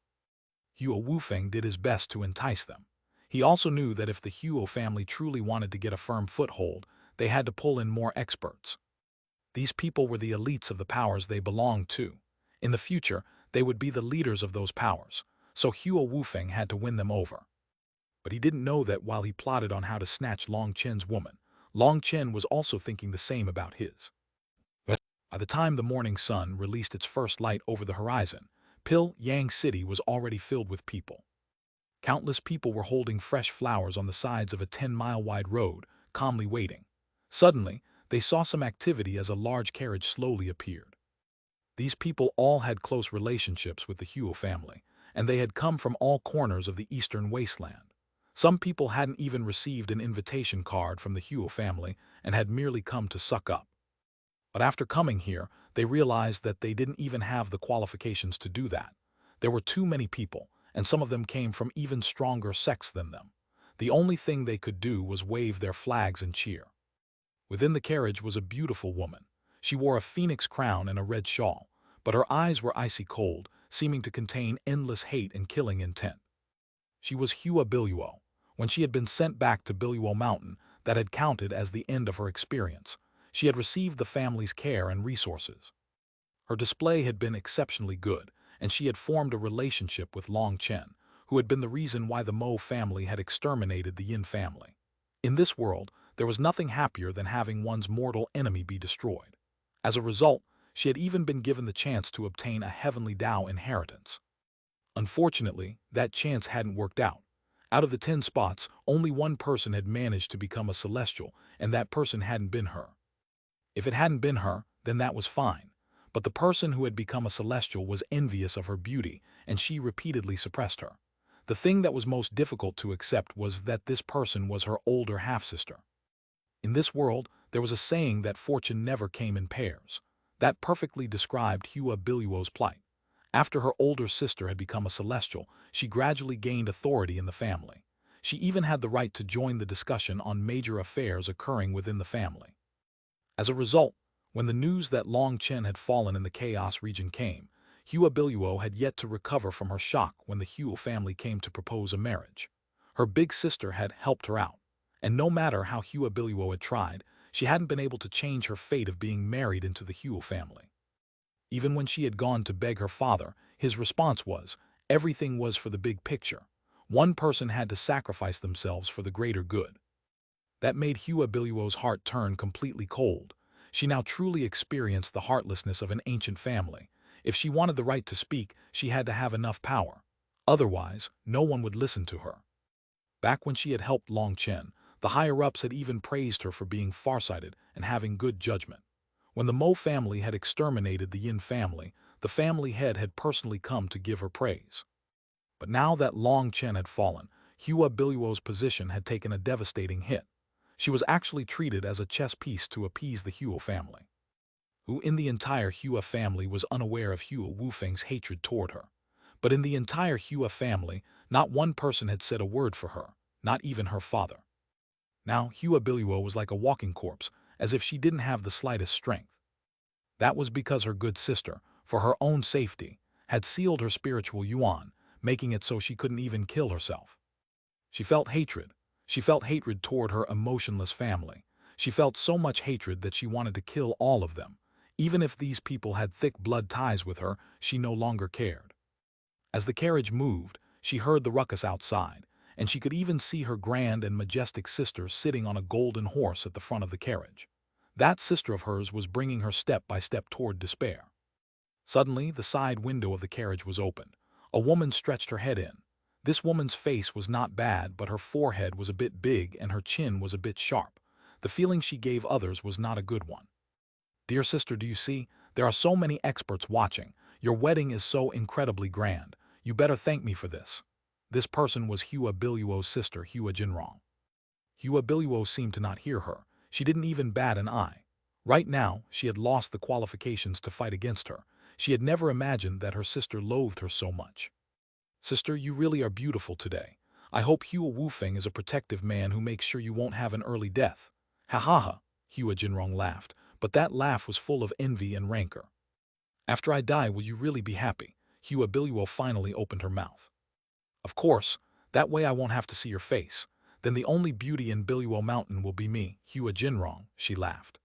Huo Wufeng did his best to entice them. He also knew that if the Huo family truly wanted to get a firm foothold, they had to pull in more experts. These people were the elites of the powers they belonged to. In the future, they would be the leaders of those powers, so Huo Wufeng had to win them over. But he didn't know that while he plotted on how to snatch Long Chen's woman, Long Chen was also thinking the same about his. By the time the morning sun released its first light over the horizon, Yang City was already filled with people. Countless people were holding fresh flowers on the sides of a 10-mile-wide road, calmly waiting. Suddenly, they saw some activity as a large carriage slowly appeared. These people all had close relationships with the Huo family, and they had come from all corners of the eastern wasteland. Some people hadn't even received an invitation card from the Huo family and had merely come to suck up. But after coming here, they realized that they didn't even have the qualifications to do that. There were too many people, and some of them came from even stronger sects than them. The only thing they could do was wave their flags and cheer. Within the carriage was a beautiful woman. She wore a phoenix crown and a red shawl, but her eyes were icy cold, seeming to contain endless hate and killing intent. She was Hua Biluo. When she had been sent back to Biluo Mountain, that had counted as the end of her experience. She had received the family's care and resources. Her display had been exceptionally good, and she had formed a relationship with Long Chen, who had been the reason why the Mo family had exterminated the Yin family. In this world, there was nothing happier than having one's mortal enemy be destroyed. As a result, she had even been given the chance to obtain a heavenly Dao inheritance. Unfortunately, that chance hadn't worked out. Out of the 10 spots, only one person had managed to become a celestial, and that person hadn't been her. If it hadn't been her, then that was fine. But the person who had become a celestial was envious of her beauty, and she repeatedly suppressed her. The thing that was most difficult to accept was that this person was her older half-sister. In this world, there was a saying that fortune never came in pairs. That perfectly described Hua Biluo's plight. After her older sister had become a celestial, she gradually gained authority in the family. She even had the right to join the discussion on major affairs occurring within the family. As a result, when the news that Long Chen had fallen in the Chaos region came, Hua Biluo had yet to recover from her shock when the Huo family came to propose a marriage. Her big sister had helped her out, and no matter how Hua Biluo had tried, she hadn't been able to change her fate of being married into the Huo family. Even when she had gone to beg her father, his response was, everything was for the big picture. One person had to sacrifice themselves for the greater good. That made Hua Biluo's heart turn completely cold. She now truly experienced the heartlessness of an ancient family. If she wanted the right to speak, she had to have enough power. Otherwise, no one would listen to her. Back when she had helped Long Chen, the higher-ups had even praised her for being farsighted and having good judgment. When the Mo family had exterminated the Yin family, the family head had personally come to give her praise. But now that Long Chen had fallen, Hua Biluo's position had taken a devastating hit. She was actually treated as a chess piece to appease the Huo family. Who in the entire Hua family was unaware of Huo Wufeng's hatred toward her. But in the entire Hua family, not one person had said a word for her, not even her father. Now Hua Biluo was like a walking corpse, as if she didn't have the slightest strength. That was because her good sister, for her own safety, had sealed her spiritual yuan, making it so she couldn't even kill herself. She felt hatred. She felt hatred toward her emotionless family. She felt so much hatred that she wanted to kill all of them. Even if these people had thick blood ties with her, she no longer cared. As the carriage moved, she heard the ruckus outside, and she could even see her grand and majestic sister sitting on a golden horse at the front of the carriage. That sister of hers was bringing her step by step toward despair. Suddenly, the side window of the carriage was opened. A woman stretched her head in. This woman's face was not bad, but her forehead was a bit big and her chin was a bit sharp. The feeling she gave others was not a good one. "Dear sister, do you see? There are so many experts watching. Your wedding is so incredibly grand. You better thank me for this." This person was Hua Biluo's sister, Hua Jinrong. Hua Biluo seemed to not hear her. She didn't even bat an eye. Right now, she had lost the qualifications to fight against her. She had never imagined that her sister loathed her so much. "Sister, you really are beautiful today. I hope Hua Wufeng is a protective man who makes sure you won't have an early death." "Ha ha ha," Hua Jinrong laughed, but that laugh was full of envy and rancor. "After I die, will you really be happy?" Hua Biluo finally opened her mouth. "Of course, that way I won't have to see your face. Then the only beauty in Biluo Mountain will be me, Hua Jinrong," she laughed.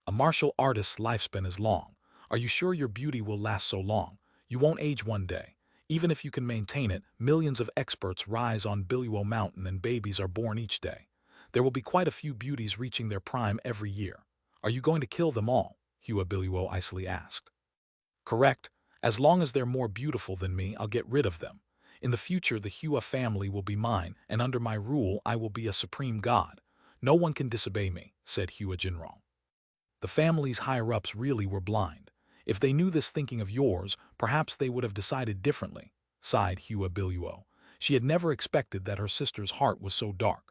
"A martial artist's lifespan is long. Are you sure your beauty will last so long? You won't age one day. Even if you can maintain it, millions of experts rise on Biluo Mountain and babies are born each day. There will be quite a few beauties reaching their prime every year. Are you going to kill them all?" Hua Biluo icily asked. "Correct. As long as they're more beautiful than me, I'll get rid of them. In the future, the Hua family will be mine, and under my rule, I will be a supreme god. No one can disobey me," said Hua Jinrong. The family's higher-ups really were blind. If they knew this thinking of yours, perhaps they would have decided differently, sighed Hua Biluo. She had never expected that her sister's heart was so dark.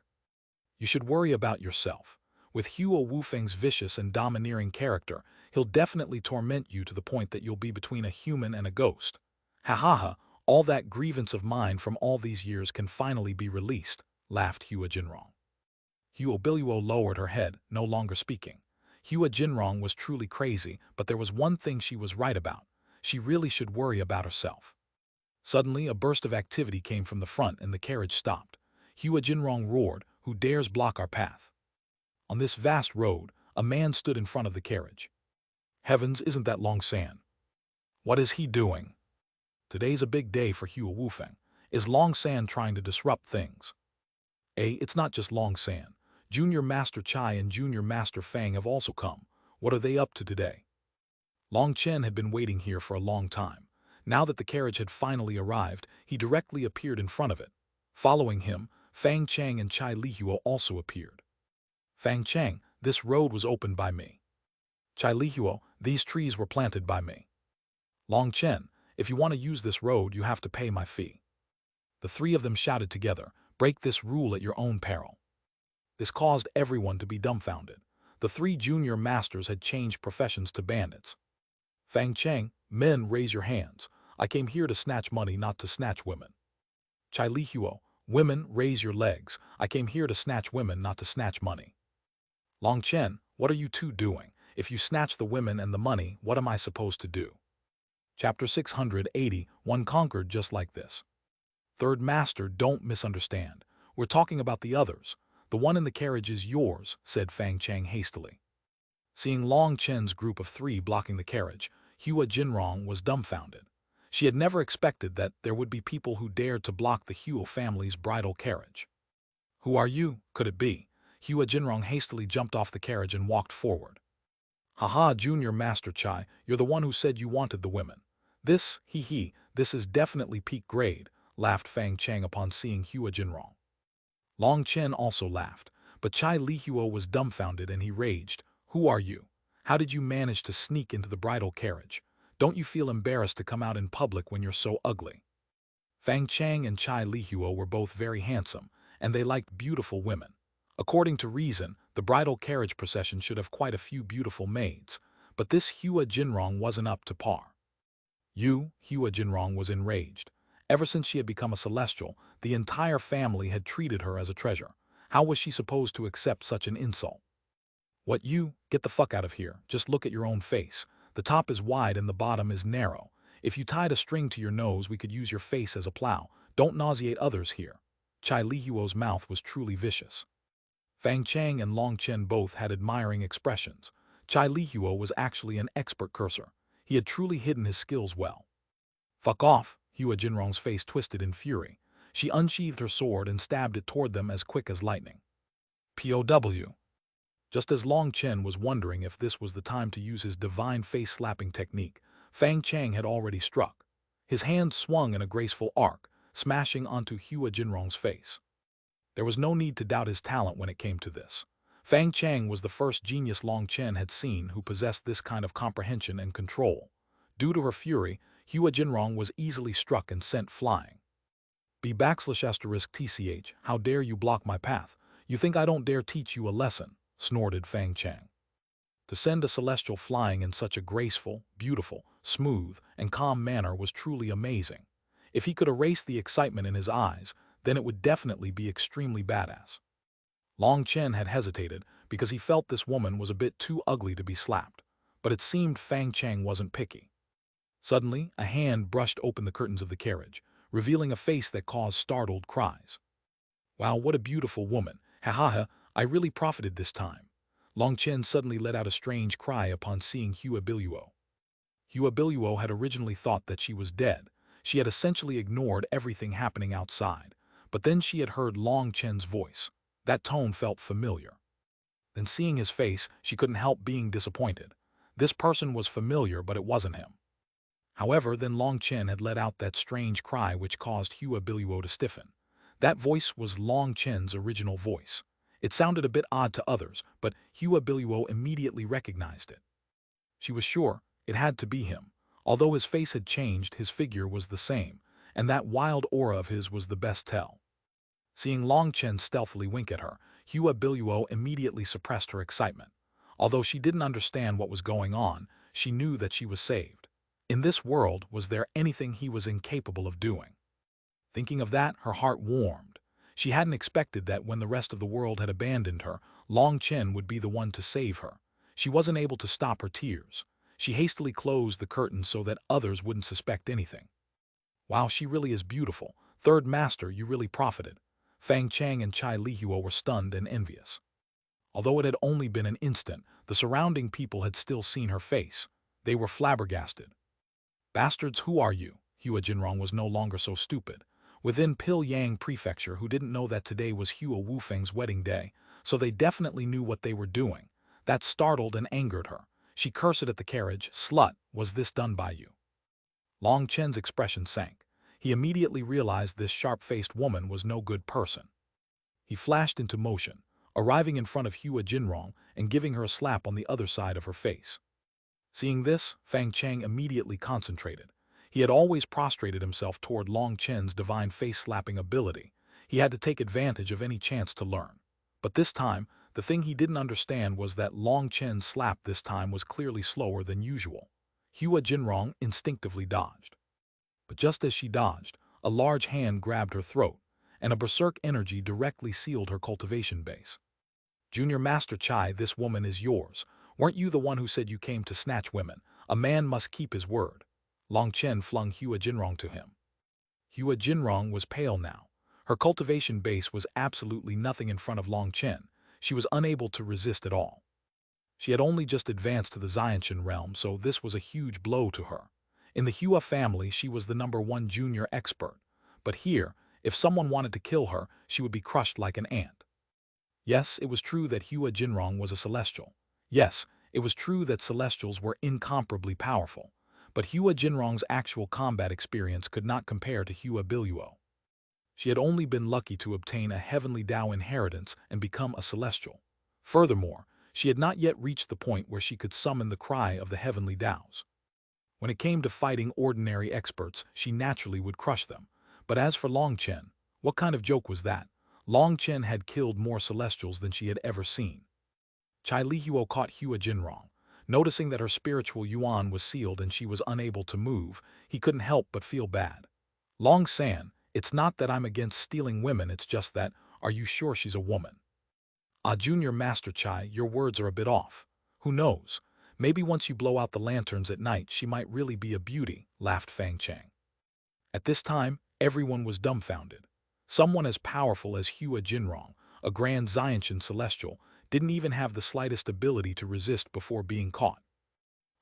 "You should worry about yourself. With Hua Wufeng's vicious and domineering character, he'll definitely torment you to the point that you'll be between a human and a ghost. Ha ha ha, all that grievance of mine from all these years can finally be released," laughed Hua Jinrong. Hua Biluo lowered her head, no longer speaking. Hua Jinrong was truly crazy, but there was one thing she was right about. She really should worry about herself. Suddenly, a burst of activity came from the front and the carriage stopped. Hua Jinrong roared, "Who dares block our path?" On this vast road, a man stood in front of the carriage. Heavens, isn't that Long San? What is he doing? Today's a big day for Hua Wufeng. Is Long San trying to disrupt things? It's not just Long San. Junior Master Chai and Junior Master Fang have also come. What are they up to today? Long Chen had been waiting here for a long time. Now that the carriage had finally arrived, he directly appeared in front of it. Following him, Fang Chang and Chai Lihuo also appeared. "Fang Chang, this road was opened by me." "Chai Lihuo, these trees were planted by me." "Long Chen, if you want to use this road, you have to pay my fee." The three of them shouted together, "Break this rule at your own peril." This caused everyone to be dumbfounded. The three junior masters had changed professions to bandits. "Fang Chang, men, raise your hands. I came here to snatch money, not to snatch women." "Chai Lihuo, women, raise your legs. I came here to snatch women, not to snatch money." "Long Chen, what are you two doing? If you snatch the women and the money, what am I supposed to do?" Chapter 680, One Conquered Just Like This. "Third Master, don't misunderstand. We're talking about the others. The one in the carriage is yours," said Fang Chang hastily. Seeing Long Chen's group of three blocking the carriage, Hua Jinrong was dumbfounded. She had never expected that there would be people who dared to block the Hua family's bridal carriage. "Who are you? Could it be?" Hua Jinrong hastily jumped off the carriage and walked forward. "Haha, Junior Master Chai, you're the one who said you wanted the women. This is definitely peak grade," laughed Fang Chang upon seeing Hua Jinrong. Long Chen also laughed, but Chai Lihuo was dumbfounded and he raged, "Who are you? How did you manage to sneak into the bridal carriage? Don't you feel embarrassed to come out in public when you're so ugly?" Fang Chang and Chai Lihuo were both very handsome, and they liked beautiful women. According to reason, the bridal carriage procession should have quite a few beautiful maids, but this Hua Jinrong wasn't up to par. Hua Jinrong was enraged. Ever since she had become a celestial, the entire family had treated her as a treasure. How was she supposed to accept such an insult? "What, you? Get the fuck out of here. Just look at your own face. The top is wide and the bottom is narrow. If you tied a string to your nose, we could use your face as a plow. Don't nauseate others here." Chai Lihuo's mouth was truly vicious. Fang Chang and Long Chen both had admiring expressions. Chai Lihuo was actually an expert cursor. He had truly hidden his skills well. "Fuck off," Hua Jinrong's face twisted in fury. She unsheathed her sword and stabbed it toward them as quick as lightning. POW. Just as Long Chen was wondering if this was the time to use his divine face-slapping technique, Fang Chang had already struck. His hand swung in a graceful arc, smashing onto Hua Jinrong's face. There was no need to doubt his talent when it came to this. Fang Chang was the first genius Long Chen had seen who possessed this kind of comprehension and control. Due to her fury, Hua Jinrong was easily struck and sent flying. B_*TCH, how dare you block my path? You think I don't dare teach you a lesson, snorted Fang Chang. To send a celestial flying in such a graceful, beautiful, smooth, and calm manner was truly amazing. If he could erase the excitement in his eyes, then it would definitely be extremely badass. Long Chen had hesitated because he felt this woman was a bit too ugly to be slapped, but it seemed Fang Chang wasn't picky. Suddenly, a hand brushed open the curtains of the carriage, revealing a face that caused startled cries. "Wow, what a beautiful woman! Ha ha ha, I really profited this time." Long Chen suddenly let out a strange cry upon seeing Hua Biluo. Hua Biluo had originally thought that she was dead. She had essentially ignored everything happening outside. But then she had heard Long Chen's voice. That tone felt familiar. Then seeing his face, she couldn't help being disappointed. This person was familiar, but it wasn't him. However, then Long Chen had let out that strange cry which caused Hua Biluo to stiffen. That voice was Long Chen's original voice. It sounded a bit odd to others, but Hua Biluo immediately recognized it. She was sure it had to be him. Although his face had changed, his figure was the same, and that wild aura of his was the best tell. Seeing Long Chen stealthily wink at her, Hua Biluo immediately suppressed her excitement. Although she didn't understand what was going on, she knew that she was saved. In this world, was there anything he was incapable of doing? Thinking of that, her heart warmed. She hadn't expected that when the rest of the world had abandoned her, Long Chen would be the one to save her. She wasn't able to stop her tears. She hastily closed the curtain so that others wouldn't suspect anything. "Wow, she really is beautiful. Third Master, you really profited." Fang Chang and Chai Lihuo were stunned and envious. Although it had only been an instant, the surrounding people had still seen her face. They were flabbergasted. "Bastards, who are you?" Hua Jinrong was no longer so stupid. Within Pilyang Prefecture, who didn't know that today was Hua Wufeng's wedding day, so they definitely knew what they were doing. That startled and angered her. She cursed at the carriage. "Slut, was this done by you?" Long Chen's expression sank. He immediately realized this sharp-faced woman was no good person. He flashed into motion, arriving in front of Hua Jinrong and giving her a slap on the other side of her face. Seeing this, Fang Chang immediately concentrated. He had always prostrated himself toward Long Chen's divine face-slapping ability. He had to take advantage of any chance to learn. But this time, the thing he didn't understand was that Long Chen's slap this time was clearly slower than usual. Hua Jinrong instinctively dodged. But just as she dodged, a large hand grabbed her throat, and a berserk energy directly sealed her cultivation base. "Junior Master Chai, this woman is yours. Weren't you the one who said you came to snatch women? A man must keep his word." Long Chen flung Hua Jinrong to him. Hua Jinrong was pale now. Her cultivation base was absolutely nothing in front of Long Chen. She was unable to resist at all. She had only just advanced to the Xianshan realm, so this was a huge blow to her. In the Hua family, she was the #1 junior expert. But here, if someone wanted to kill her, she would be crushed like an ant. Yes, it was true that Hua Jinrong was a celestial. Yes, it was true that celestials were incomparably powerful. But Hua Jinrong's actual combat experience could not compare to Hua Biluo. She had only been lucky to obtain a heavenly Tao inheritance and become a celestial. Furthermore, she had not yet reached the point where she could summon the cry of the heavenly Taos. When it came to fighting ordinary experts, she naturally would crush them. But as for Long Chen, what kind of joke was that? Long Chen had killed more celestials than she had ever seen. Chai Lihuo caught Hua Jinrong. Noticing that her spiritual yuan was sealed and she was unable to move, he couldn't help but feel bad. "Long San, it's not that I'm against stealing women, it's just that, are you sure she's a woman?" Junior Master Chai, your words are a bit off. Who knows? Maybe once you blow out the lanterns at night, she might really be a beauty, laughed Fang Chang. At this time, everyone was dumbfounded. Someone as powerful as Hua Jinrong, a grand Xiantian celestial, didn't even have the slightest ability to resist before being caught.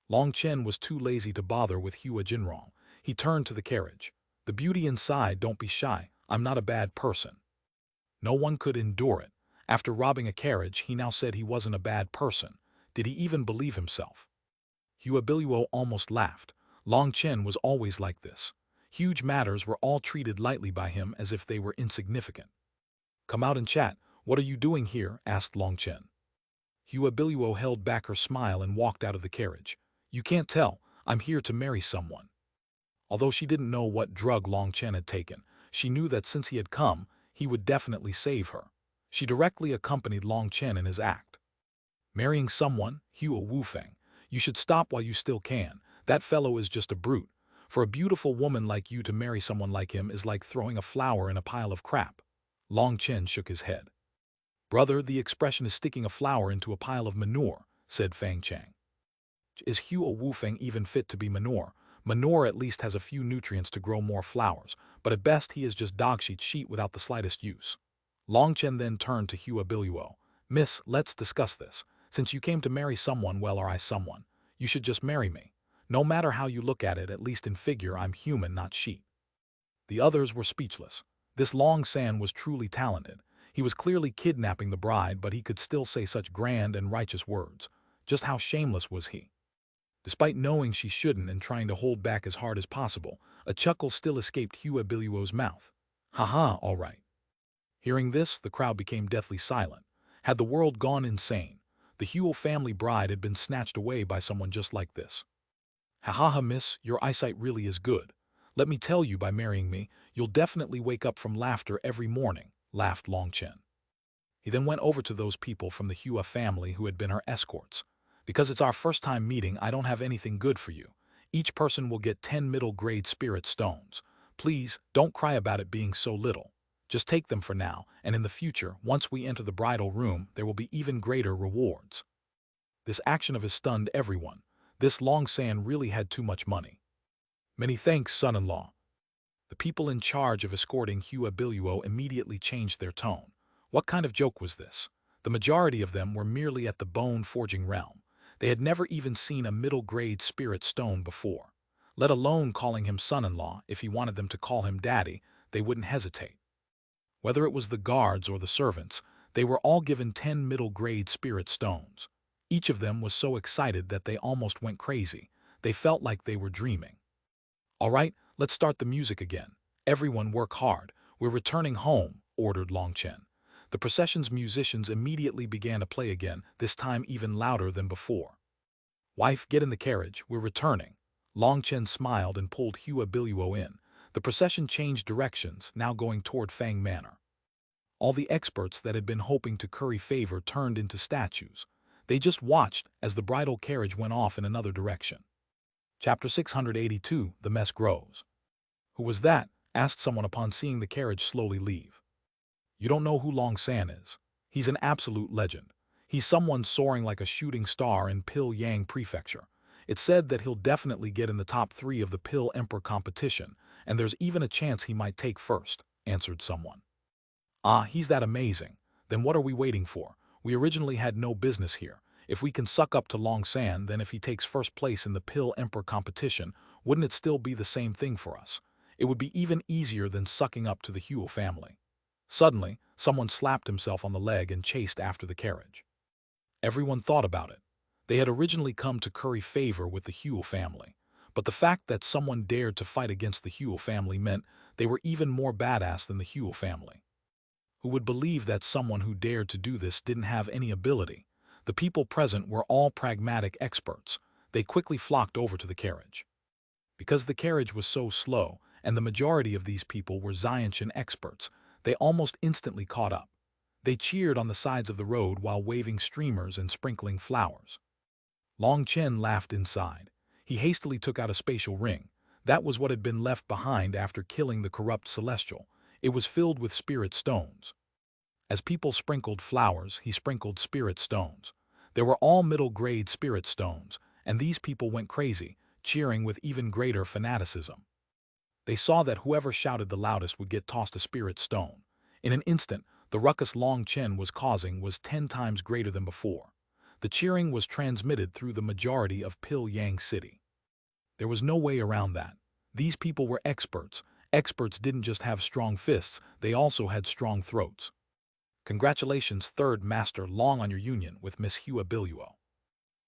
Long Chen was too lazy to bother with Xuanhuan. He turned to the carriage. "The beauty inside, don't be shy. I'm not a bad person." No one could endure it. After robbing a carriage, he now said he wasn't a bad person. Did he even believe himself? Xuanhuan almost laughed. Long Chen was always like this. Huge matters were all treated lightly by him as if they were insignificant. "Come out and chat. What are you doing here?" asked Long Chen. Xuanhuan held back her smile and walked out of the carriage. "You can't tell. I'm here to marry someone." Although she didn't know what drug Long Chen had taken, she knew that since he had come, he would definitely save her. She directly accompanied Long Chen in his act. "Marrying someone? Xuanhuan. You should stop while you still can. That fellow is just a brute. For a beautiful woman like you to marry someone like him is like throwing a flower in a pile of crap." Long Chen shook his head. "Brother, the expression is sticking a flower into a pile of manure," said Fang Chang. "Is Xuanhuan even fit to be manure? Manure at least has a few nutrients to grow more flowers, but at best he is just dog-sheet without the slightest use." Long Chen then turned to Xuanhuan. "Miss, let's discuss this. Since you came to marry someone, well, or I someone, you should just marry me. No matter how you look at least in figure, I'm human, not sheep." The others were speechless. This Long San was truly talented. He was clearly kidnapping the bride, but he could still say such grand and righteous words. Just how shameless was he? Despite knowing she shouldn't and trying to hold back as hard as possible, a chuckle still escaped Xuanhuan's mouth. "Haha, all right." Hearing this, the crowd became deathly silent. Had the world gone insane? The Huo family bride had been snatched away by someone just like this. "Ha ha ha, miss, your eyesight really is good. Let me tell you, by marrying me, you'll definitely wake up from laughter every morning," laughed Long Chen. He then went over to those people from the Hua family who had been her escorts. "Because it's our first time meeting, I don't have anything good for you. Each person will get 10 middle-grade spirit stones. Please, don't cry about it being so little. Just take them for now, and in the future, once we enter the bridal room, there will be even greater rewards." This action of his stunned everyone. This Long San really had too much money. "Many thanks, son-in-law." The people in charge of escorting Xuanhuan immediately changed their tone. What kind of joke was this? The majority of them were merely at the bone-forging realm. They had never even seen a middle-grade spirit stone before. Let alone calling him son-in-law. If he wanted them to call him daddy, they wouldn't hesitate. Whether it was the guards or the servants, they were all given 10 middle-grade spirit stones. Each of them was so excited that they almost went crazy. They felt like they were dreaming. "All right, let's start the music again. Everyone work hard. We're returning home," ordered Long Chen. The procession's musicians immediately began to play again, this time even louder than before. "Wife, get in the carriage, we're returning." Long Chen smiled and pulled Xuanhuan in. The procession changed directions, now going toward Fang Manor. All the experts that had been hoping to curry favor turned into statues. They just watched as the bridal carriage went off in another direction. Chapter 682, The Mess Grows. "Who was that?" asked someone upon seeing the carriage slowly leave. "You don't know who Long San is. He's an absolute legend. He's someone soaring like a shooting star in Pyongyang Prefecture. It's said that he'll definitely get in the top 3 of the Pill Emperor competition, and there's even a chance he might take first," answered someone. "Ah, he's that amazing. Then what are we waiting for? We originally had no business here. If we can suck up to Long San, then if he takes first place in the Pill Emperor competition, wouldn't it still be the same thing for us? It would be even easier than sucking up to the Huo family." Suddenly, someone slapped himself on the leg and chased after the carriage. Everyone thought about it. They had originally come to curry favor with the Huo family, but the fact that someone dared to fight against the Huo family meant they were even more badass than the Huo family. Who would believe that someone who dared to do this didn't have any ability? The people present were all pragmatic experts. They quickly flocked over to the carriage. Because the carriage was so slow, and the majority of these people were Xiantian experts, they almost instantly caught up. They cheered on the sides of the road while waving streamers and sprinkling flowers. Long Chen laughed inside. He hastily took out a spatial ring. That was what had been left behind after killing the corrupt celestial. It was filled with spirit stones. As people sprinkled flowers, he sprinkled spirit stones. They were all middle-grade spirit stones, and these people went crazy, cheering with even greater fanaticism. They saw that whoever shouted the loudest would get tossed a spirit stone. In an instant, The ruckus Long Chen was causing was 10 times greater than before. The cheering was transmitted through the majority of Pyongyang City. There was no way around that. These people were experts. Experts didn't just have strong fists, they also had strong throats. Congratulations, Third Master Long, on your union with Miss Hua Biluo.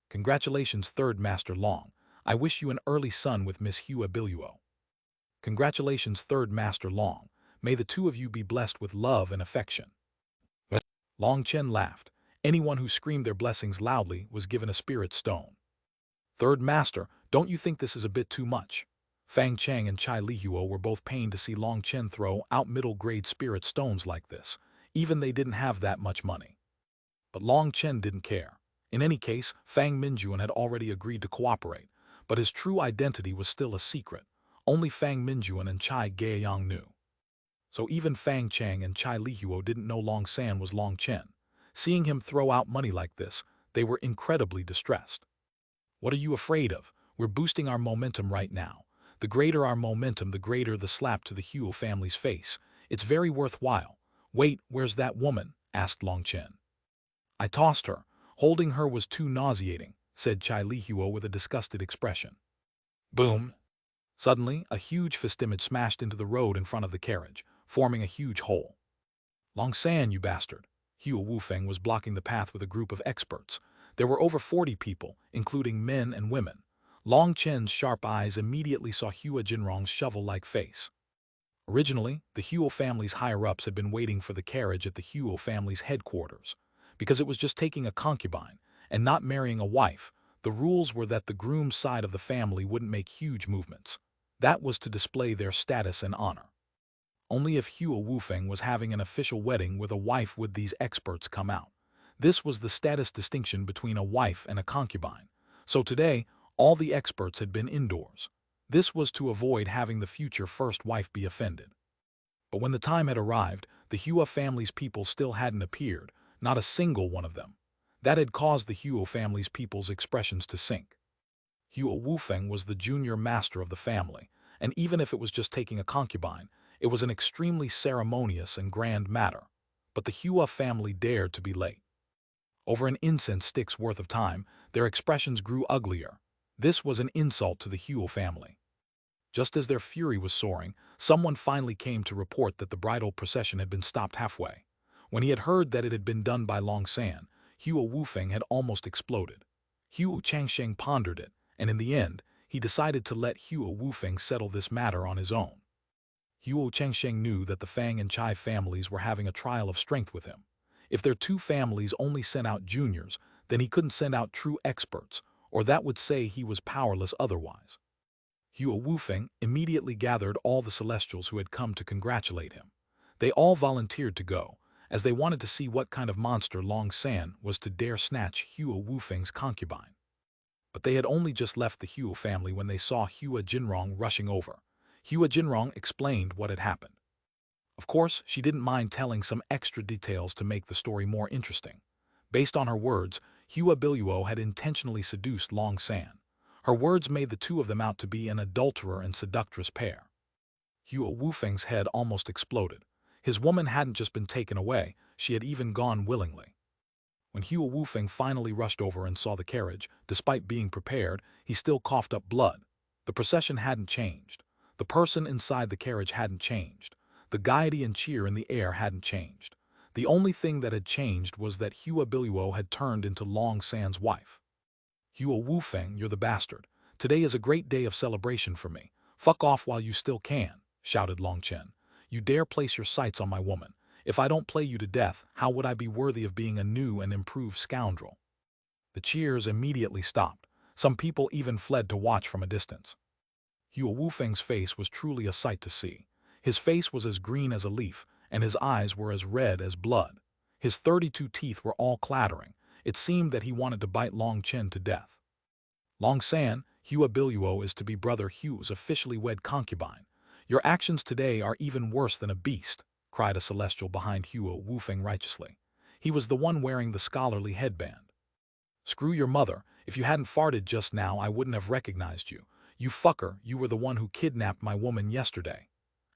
Congratulations, Third Master Long. I wish you an early son with Miss Hua Biluo. Congratulations, Third Master Long. May the two of you be blessed with love and affection. Long Chen laughed. Anyone who screamed their blessings loudly was given a spirit stone. Third Master, don't you think this is a bit too much? Fang Cheng and Chai Lihuo were both pained to see Long Chen throw out middle-grade spirit stones like this, even they didn't have that much money. But Long Chen didn't care. In any case, Fang Minjuan had already agreed to cooperate, but his true identity was still a secret. Only Fang Minjuan and Chai Gaiyang knew. So even Fang Cheng and Chai Lihuo didn't know Long San was Long Chen. Seeing him throw out money like this, they were incredibly distressed. What are you afraid of? We're boosting our momentum right now. The greater our momentum, the greater the slap to the Huo family's face. It's very worthwhile. Wait, where's that woman? Asked Long Chen. I tossed her. Holding her was too nauseating, said Chai Lihuo with a disgusted expression. Boom! Suddenly, a huge festimage smashed into the road in front of the carriage, forming a huge hole. Long San, you bastard! Hua Wufeng was blocking the path with a group of experts. There were over 40 people, including men and women. Long Chen's sharp eyes immediately saw Hua Jinrong's shovel-like face. Originally, the Huo family's higher-ups had been waiting for the carriage at the Huo family's headquarters. Because it was just taking a concubine and not marrying a wife, the rules were that the groom's side of the family wouldn't make huge movements. That was to display their status and honor. Only if Hua Wufeng was having an official wedding with a wife would these experts come out. This was the status distinction between a wife and a concubine. So today, all the experts had been indoors. This was to avoid having the future first wife be offended. But when the time had arrived, the Hua family's people still hadn't appeared, not a single one of them. That had caused the Hua family's people's expressions to sink. Hua Wufeng was the junior master of the family, and even if it was just taking a concubine, it was an extremely ceremonious and grand matter. But the Hua family dared to be late. Over an incense stick's worth of time, their expressions grew uglier. This was an insult to the Hua family. Just as their fury was soaring, someone finally came to report that the bridal procession had been stopped halfway. When he had heard that it had been done by Long San, Hua Wufeng had almost exploded. Hua Changsheng pondered it, and in the end, he decided to let Hua Wufeng settle this matter on his own. Hua Changsheng knew that the Fang and Chai families were having a trial of strength with him. If their two families only sent out juniors, then he couldn't send out true experts, or that would say he was powerless otherwise. Hua Wufeng immediately gathered all the Celestials who had come to congratulate him. They all volunteered to go, as they wanted to see what kind of monster Long San was to dare snatch Hua Wufeng's concubine. But they had only just left the Hua family when they saw Hua Jinrong rushing over. Hua Jinrong explained what had happened. Of course, she didn't mind telling some extra details to make the story more interesting. Based on her words, Hua Biluo had intentionally seduced Long San. Her words made the two of them out to be an adulterer and seductress pair. Hua Wufeng's head almost exploded. His woman hadn't just been taken away, she had even gone willingly. When Hua Wufeng finally rushed over and saw the carriage, despite being prepared, he still coughed up blood. The procession hadn't changed. The person inside the carriage hadn't changed. The gaiety and cheer in the air hadn't changed. The only thing that had changed was that Hua Biluo had turned into Long San's wife. Hua Wufeng, you're the bastard. Today is a great day of celebration for me. Fuck off while you still can, shouted Long Chen. You dare place your sights on my woman. If I don't play you to death, how would I be worthy of being a new and improved scoundrel? The cheers immediately stopped. Some people even fled to watch from a distance. Hua Wufeng's face was truly a sight to see. His face was as green as a leaf, and his eyes were as red as blood. His 32 teeth were all clattering. It seemed that he wanted to bite Long Chen to death. Long San, Hua Biluo is to be Brother Hu's officially wed concubine. Your actions today are even worse than a beast, cried a celestial behind Hua Wufeng righteously. He was the one wearing the scholarly headband. Screw your mother, if you hadn't farted just now I wouldn't have recognized you. You fucker, you were the one who kidnapped my woman yesterday.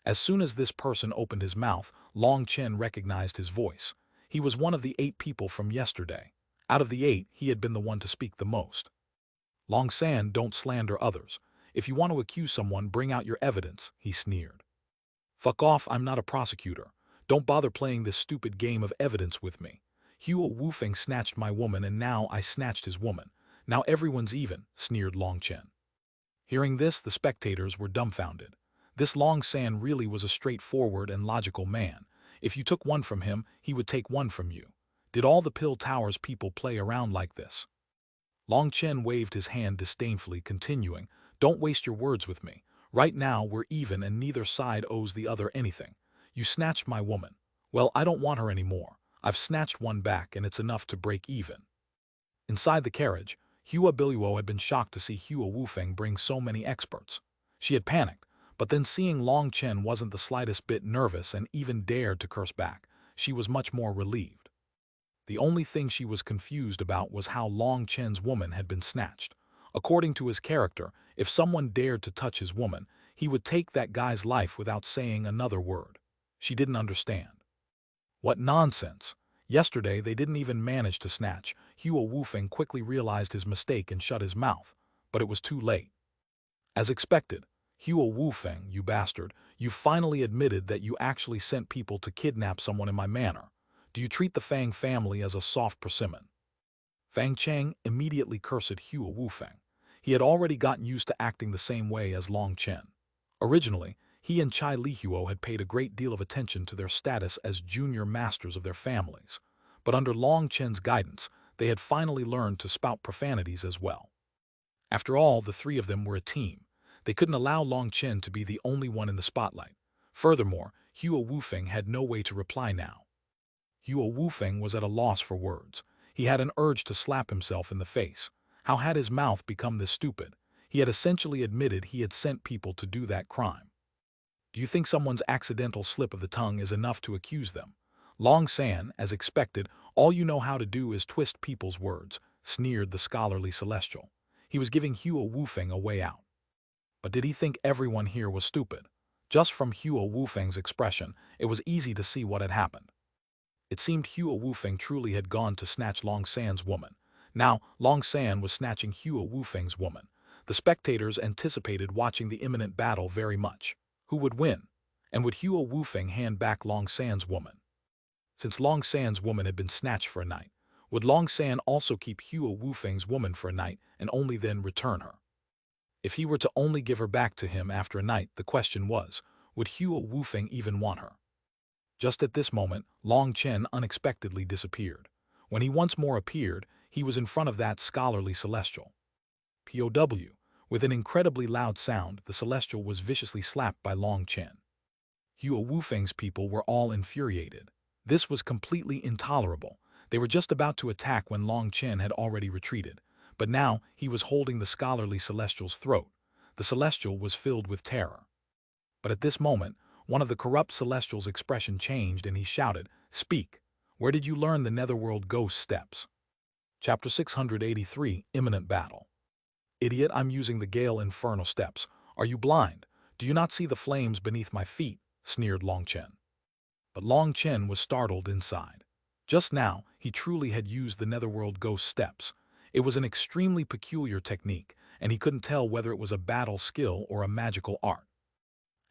As soon as this person opened his mouth, Long Chen recognized his voice. He was one of the 8 people from yesterday. Out of the 8, he had been the one to speak the most. Long San, don't slander others. If you want to accuse someone, bring out your evidence, he sneered. Fuck off, I'm not a prosecutor. Don't bother playing this stupid game of evidence with me. Hua Wufeng snatched my woman and now I snatched his woman. Now everyone's even, sneered Long Chen. Hearing this, the spectators were dumbfounded. This Long San really was a straightforward and logical man. If you took one from him, he would take one from you. Did all the Pill Tower's people play around like this? Long Chen waved his hand disdainfully, continuing, don't waste your words with me. Right now we're even and neither side owes the other anything. You snatched my woman. Well, I don't want her anymore. I've snatched one back and it's enough to break even. Inside the carriage, Hua Biluo had been shocked to see Hua Wufeng bring so many experts. She had panicked, but then seeing Long Chen wasn't the slightest bit nervous and even dared to curse back, she was much more relieved. The only thing she was confused about was how Long Chen's woman had been snatched. According to his character, if someone dared to touch his woman, he would take that guy's life without saying another word. She didn't understand. What nonsense! Yesterday they didn't even manage to snatch. Hua Wufeng quickly realized his mistake and shut his mouth, but it was too late. As expected, Hua Wufeng, you bastard, you finally admitted that you actually sent people to kidnap someone in my manor. Do you treat the Fang family as a soft persimmon? Fang Cheng immediately cursed Hua Wufeng. He had already gotten used to acting the same way as Long Chen. Originally, he and Chai Lihuo had paid a great deal of attention to their status as junior masters of their families, but under Long Chen's guidance, they had finally learned to spout profanities as well. After all, the 3 of them were a team. They couldn't allow Long Chen to be the only one in the spotlight. Furthermore, Hua Wufeng had no way to reply now. Hua Wufeng was at a loss for words. He had an urge to slap himself in the face. How had his mouth become this stupid? He had essentially admitted he had sent people to do that crime. Do you think someone's accidental slip of the tongue is enough to accuse them? Long San, as expected, all you know how to do is twist people's words, sneered the scholarly celestial. He was giving Hua Wufeng a way out. But did he think everyone here was stupid? Just from Hua Wufeng's expression, it was easy to see what had happened. It seemed Hua Wufeng truly had gone to snatch Long San's woman. Now, Long San was snatching Hua Wufeng's woman. The spectators anticipated watching the imminent battle very much. Who would win? And would Hua Wufeng hand back Long San's woman? Since Long San's woman had been snatched for a night, would Long San also keep Hua Wufeng's woman for a night and only then return her? If he were to only give her back to him after a night, the question was, would Hua Wufeng even want her? Just at this moment, Long Chen unexpectedly disappeared. When he once more appeared, he was in front of that scholarly celestial. POW. With an incredibly loud sound, the celestial was viciously slapped by Long Chen. Hua Wufeng's people were all infuriated. This was completely intolerable. They were just about to attack when Long Chen had already retreated, but now he was holding the scholarly celestial's throat. The celestial was filled with terror. But at this moment, one of the corrupt celestial's expression changed and he shouted, "Speak! Where did you learn the netherworld ghost steps?" Chapter 683, Imminent Battle. Idiot, I'm using the Gale Infernal Steps. Are you blind? Do you not see the flames beneath my feet? Sneered Long Chen. But Long Chen was startled inside. Just now, he truly had used the netherworld ghost steps. It was an extremely peculiar technique, and he couldn't tell whether it was a battle skill or a magical art.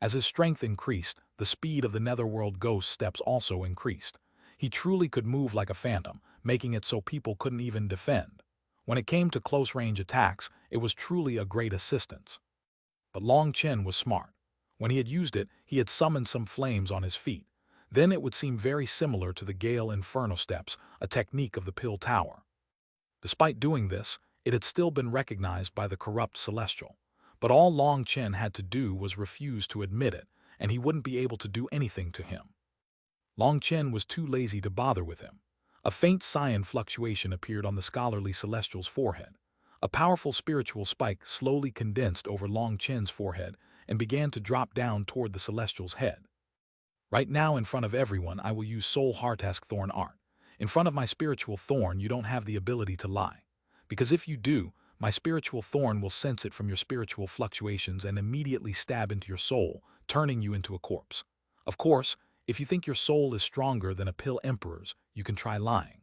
As his strength increased, the speed of the netherworld ghost steps also increased. He truly could move like a phantom, making it so people couldn't even defend. When it came to close-range attacks, it was truly a great assistance. But Long Chen was smart. When he had used it, he had summoned some flames on his feet. Then it would seem very similar to the Gale Inferno Steps, a technique of the Pill Tower. Despite doing this, it had still been recognized by the corrupt celestial. But all Long Chen had to do was refuse to admit it, and he wouldn't be able to do anything to him. Long Chen was too lazy to bother with him. A faint cyan fluctuation appeared on the scholarly celestial's forehead. A powerful spiritual spike slowly condensed over Long Chen's forehead and began to drop down toward the celestial's head. Right now, in front of everyone, I will use Soul Heartask Thorn art. In front of my spiritual thorn, you don't have the ability to lie. Because if you do, my spiritual thorn will sense it from your spiritual fluctuations and immediately stab into your soul, turning you into a corpse. Of course, if you think your soul is stronger than a pill emperor's, you can try lying.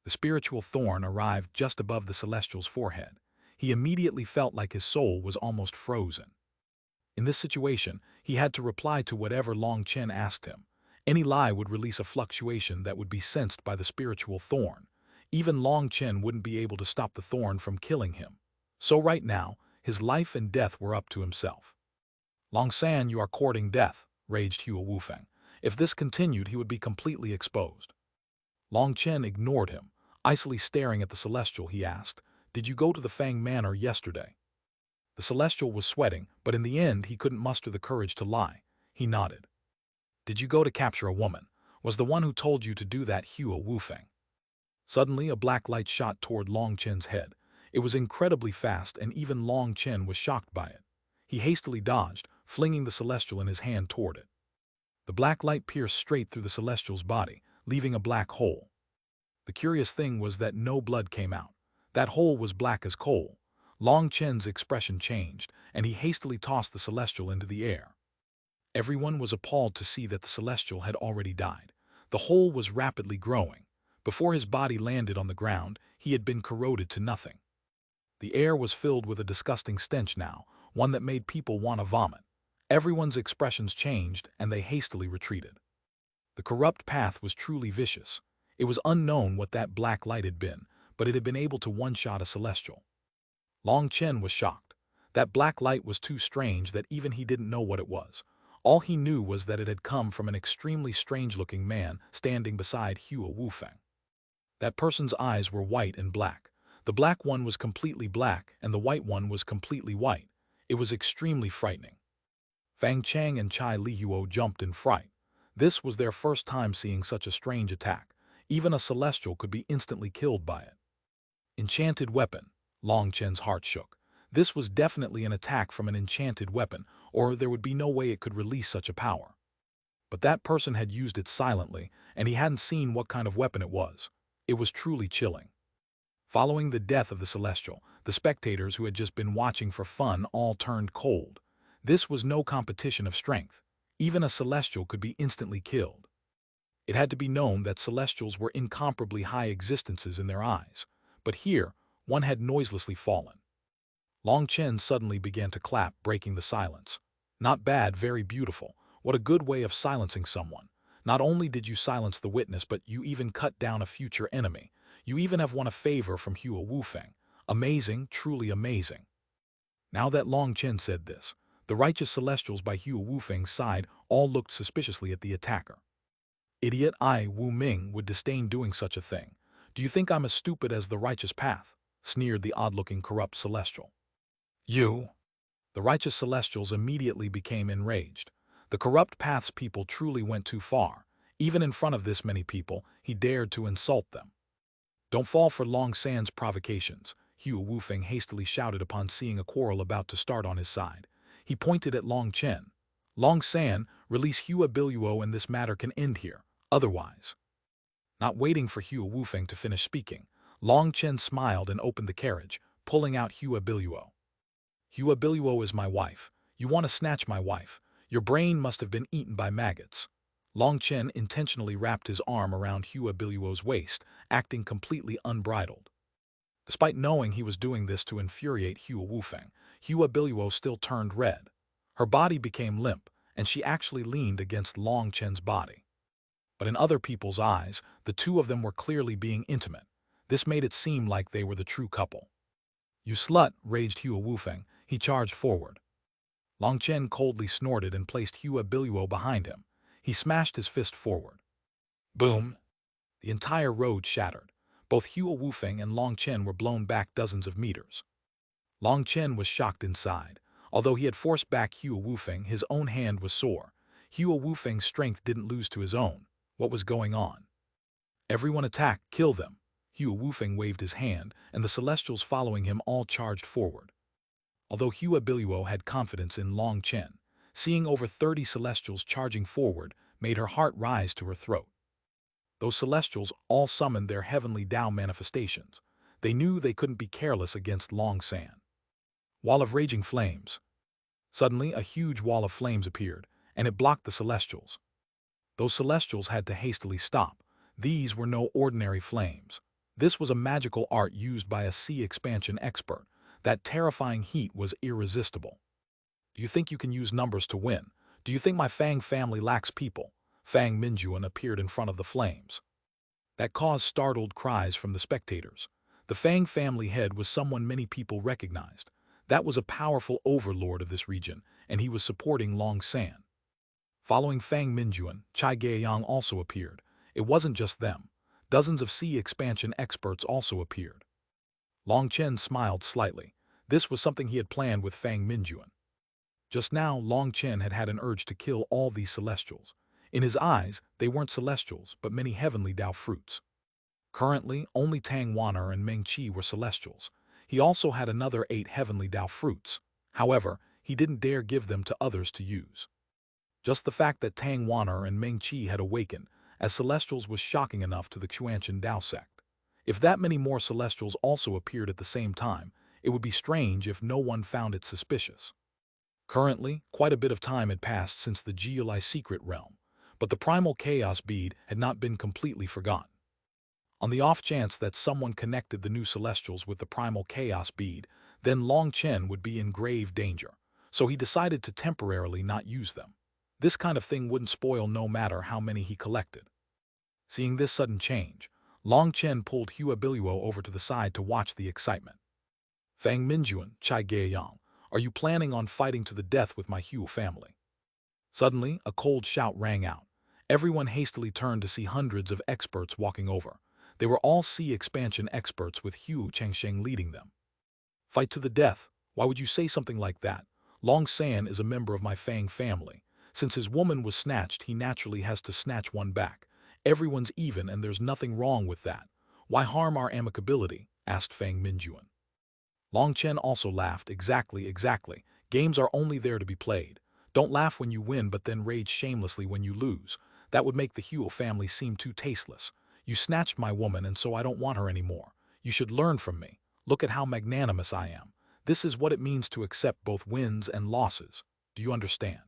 The spiritual thorn arrived just above the celestial's forehead. He immediately felt like his soul was almost frozen. In this situation, he had to reply to whatever Long Chen asked him. Any lie would release a fluctuation that would be sensed by the spiritual thorn. Even Long Chen wouldn't be able to stop the thorn from killing him. So right now, his life and death were up to himself. Long San, you are courting death, raged Hua Wufeng. If this continued, he would be completely exposed. Long Chen ignored him. Icily staring at the Celestial, he asked, "Did you go to the Fang Manor yesterday?" The Celestial was sweating, but in the end he couldn't muster the courage to lie. He nodded. "Did you go to capture a woman? Was the one who told you to do that Hua Wufeng?" Suddenly a black light shot toward Long Chen's head. It was incredibly fast, and even Long Chen was shocked by it. He hastily dodged, flinging the Celestial in his hand toward it. The black light pierced straight through the Celestial's body, leaving a black hole. The curious thing was that no blood came out. That hole was black as coal. Long Chen's expression changed, and he hastily tossed the Celestial into the air. Everyone was appalled to see that the Celestial had already died. The hole was rapidly growing. Before his body landed on the ground, he had been corroded to nothing. The air was filled with a disgusting stench now, one that made people want to vomit. Everyone's expressions changed, and they hastily retreated. The corrupt path was truly vicious. It was unknown what that black light had been, but it had been able to one-shot a Celestial. Long Chen was shocked. That black light was too strange that even he didn't know what it was. All he knew was that it had come from an extremely strange-looking man standing beside Hua Wufeng. That person's eyes were white and black. The black one was completely black, and the white one was completely white. It was extremely frightening. Fang Chang and Chai Lihuo jumped in fright. This was their first time seeing such a strange attack. Even a Celestial could be instantly killed by it. Enchanted weapon. Long Chen's heart shook. This was definitely an attack from an enchanted weapon, or there would be no way it could release such a power. But that person had used it silently, and he hadn't seen what kind of weapon it was. It was truly chilling. Following the death of the Celestial, the spectators who had just been watching for fun all turned cold. This was no competition of strength. Even a Celestial could be instantly killed. It had to be known that Celestials were incomparably high existences in their eyes. But here, one had noiselessly fallen. Long Chen suddenly began to clap, breaking the silence. "Not bad, very beautiful. What a good way of silencing someone. Not only did you silence the witness, but you even cut down a future enemy. You even have won a favor from Hua Wufeng. Amazing, truly amazing." Now that Long Chen said this, the righteous Celestials by Hua Wufeng's side all looked suspiciously at the attacker. "Idiot, I, Wu Ming, would disdain doing such a thing. Do you think I'm as stupid as the righteous path?" sneered the odd-looking corrupt Celestial. "You?" The righteous Celestials immediately became enraged. The corrupt path's people truly went too far. Even in front of this many people, he dared to insult them. "Don't fall for Long San's provocations," Hua Wufeng hastily shouted upon seeing a quarrel about to start on his side. He pointed at Long Chen. "Long San, release Hua Biluo and this matter can end here. Otherwise." Not waiting for Hua Wufeng to finish speaking, Long Chen smiled and opened the carriage, pulling out Hua Biluo. "Hua Biluo is my wife. You want to snatch my wife. Your brain must have been eaten by maggots." Long Chen intentionally wrapped his arm around Hua Biluo's waist, acting completely unbridled. Despite knowing he was doing this to infuriate Hua Wufeng, Hua Biluo still turned red. Her body became limp, and she actually leaned against Long Chen's body. But in other people's eyes, the two of them were clearly being intimate. This made it seem like they were the true couple. "You slut," raged Hua Wufeng. He charged forward. Long Chen coldly snorted and placed Hua Biluo behind him. He smashed his fist forward. Boom! The entire road shattered. Both Hua Wufeng and Long Chen were blown back dozens of meters. Long Chen was shocked inside. Although he had forced back Hua Wufeng, his own hand was sore. Hua Wufeng's strength didn't lose to his own. What was going on? "Everyone attack, kill them!" Hua Wufeng waved his hand, and the Celestials following him all charged forward. Although Hua Biluo had confidence in Long Chen, seeing over 30 Celestials charging forward made her heart rise to her throat. Those Celestials all summoned their heavenly Tao manifestations. They knew they couldn't be careless against Long San. Wall of raging flames. Suddenly, a huge wall of flames appeared, and it blocked the Celestials. Those Celestials had to hastily stop. These were no ordinary flames. This was a magical art used by a sea expansion expert. That terrifying heat was irresistible. Do you think you can use numbers to win? Do you think my Fang family lacks people? Fang Minjuan appeared in front of the flames. That caused startled cries from the spectators. The Fang family head was someone many people recognized. That was a powerful overlord of this region, and he was supporting Long San. Following Fang Minjuan, Chai Gaiyang also appeared. It wasn't just them. Dozens of sea expansion experts also appeared. Long Chen smiled slightly. This was something he had planned with Fang Minjuan. Just now, Long Chen had had an urge to kill all these Celestials. In his eyes, they weren't Celestials, but many heavenly Dao fruits. Currently, only Tang Wan'er and Meng Qi were Celestials. He also had another 8 heavenly Dao fruits. However, he didn't dare give them to others to use. Just the fact that Tang Wan'er and Meng Qi had awakened as Celestials was shocking enough to the Xuanhuan Dao sect. If that many more Celestials also appeared at the same time, it would be strange if no one found it suspicious. Currently, quite a bit of time had passed since the Geolai secret realm, but the primal chaos bead had not been completely forgotten. On the off chance that someone connected the new Celestials with the primal chaos bead, then Long Chen would be in grave danger, so he decided to temporarily not use them. This kind of thing wouldn't spoil no matter how many he collected. Seeing this sudden change, Long Chen pulled Hua Biluo over to the side to watch the excitement. Fang Minjuan, Chai Gaiyang, are you planning on fighting to the death with my Hua family? Suddenly, a cold shout rang out. Everyone hastily turned to see hundreds of experts walking over. They were all sea expansion experts with Hua Chengsheng leading them. Fight to the death? Why would you say something like that? Long San is a member of my Fang family. Since his woman was snatched, he naturally has to snatch one back. Everyone's even and there's nothing wrong with that. Why harm our amicability? Asked Fang Minjuan. Long Chen also laughed. Exactly. Games are only there to be played. Don't laugh when you win but then rage shamelessly when you lose. That would make the Hua family seem too tasteless. You snatched my woman and so I don't want her anymore. You should learn from me. Look at how magnanimous I am. This is what it means to accept both wins and losses. Do you understand?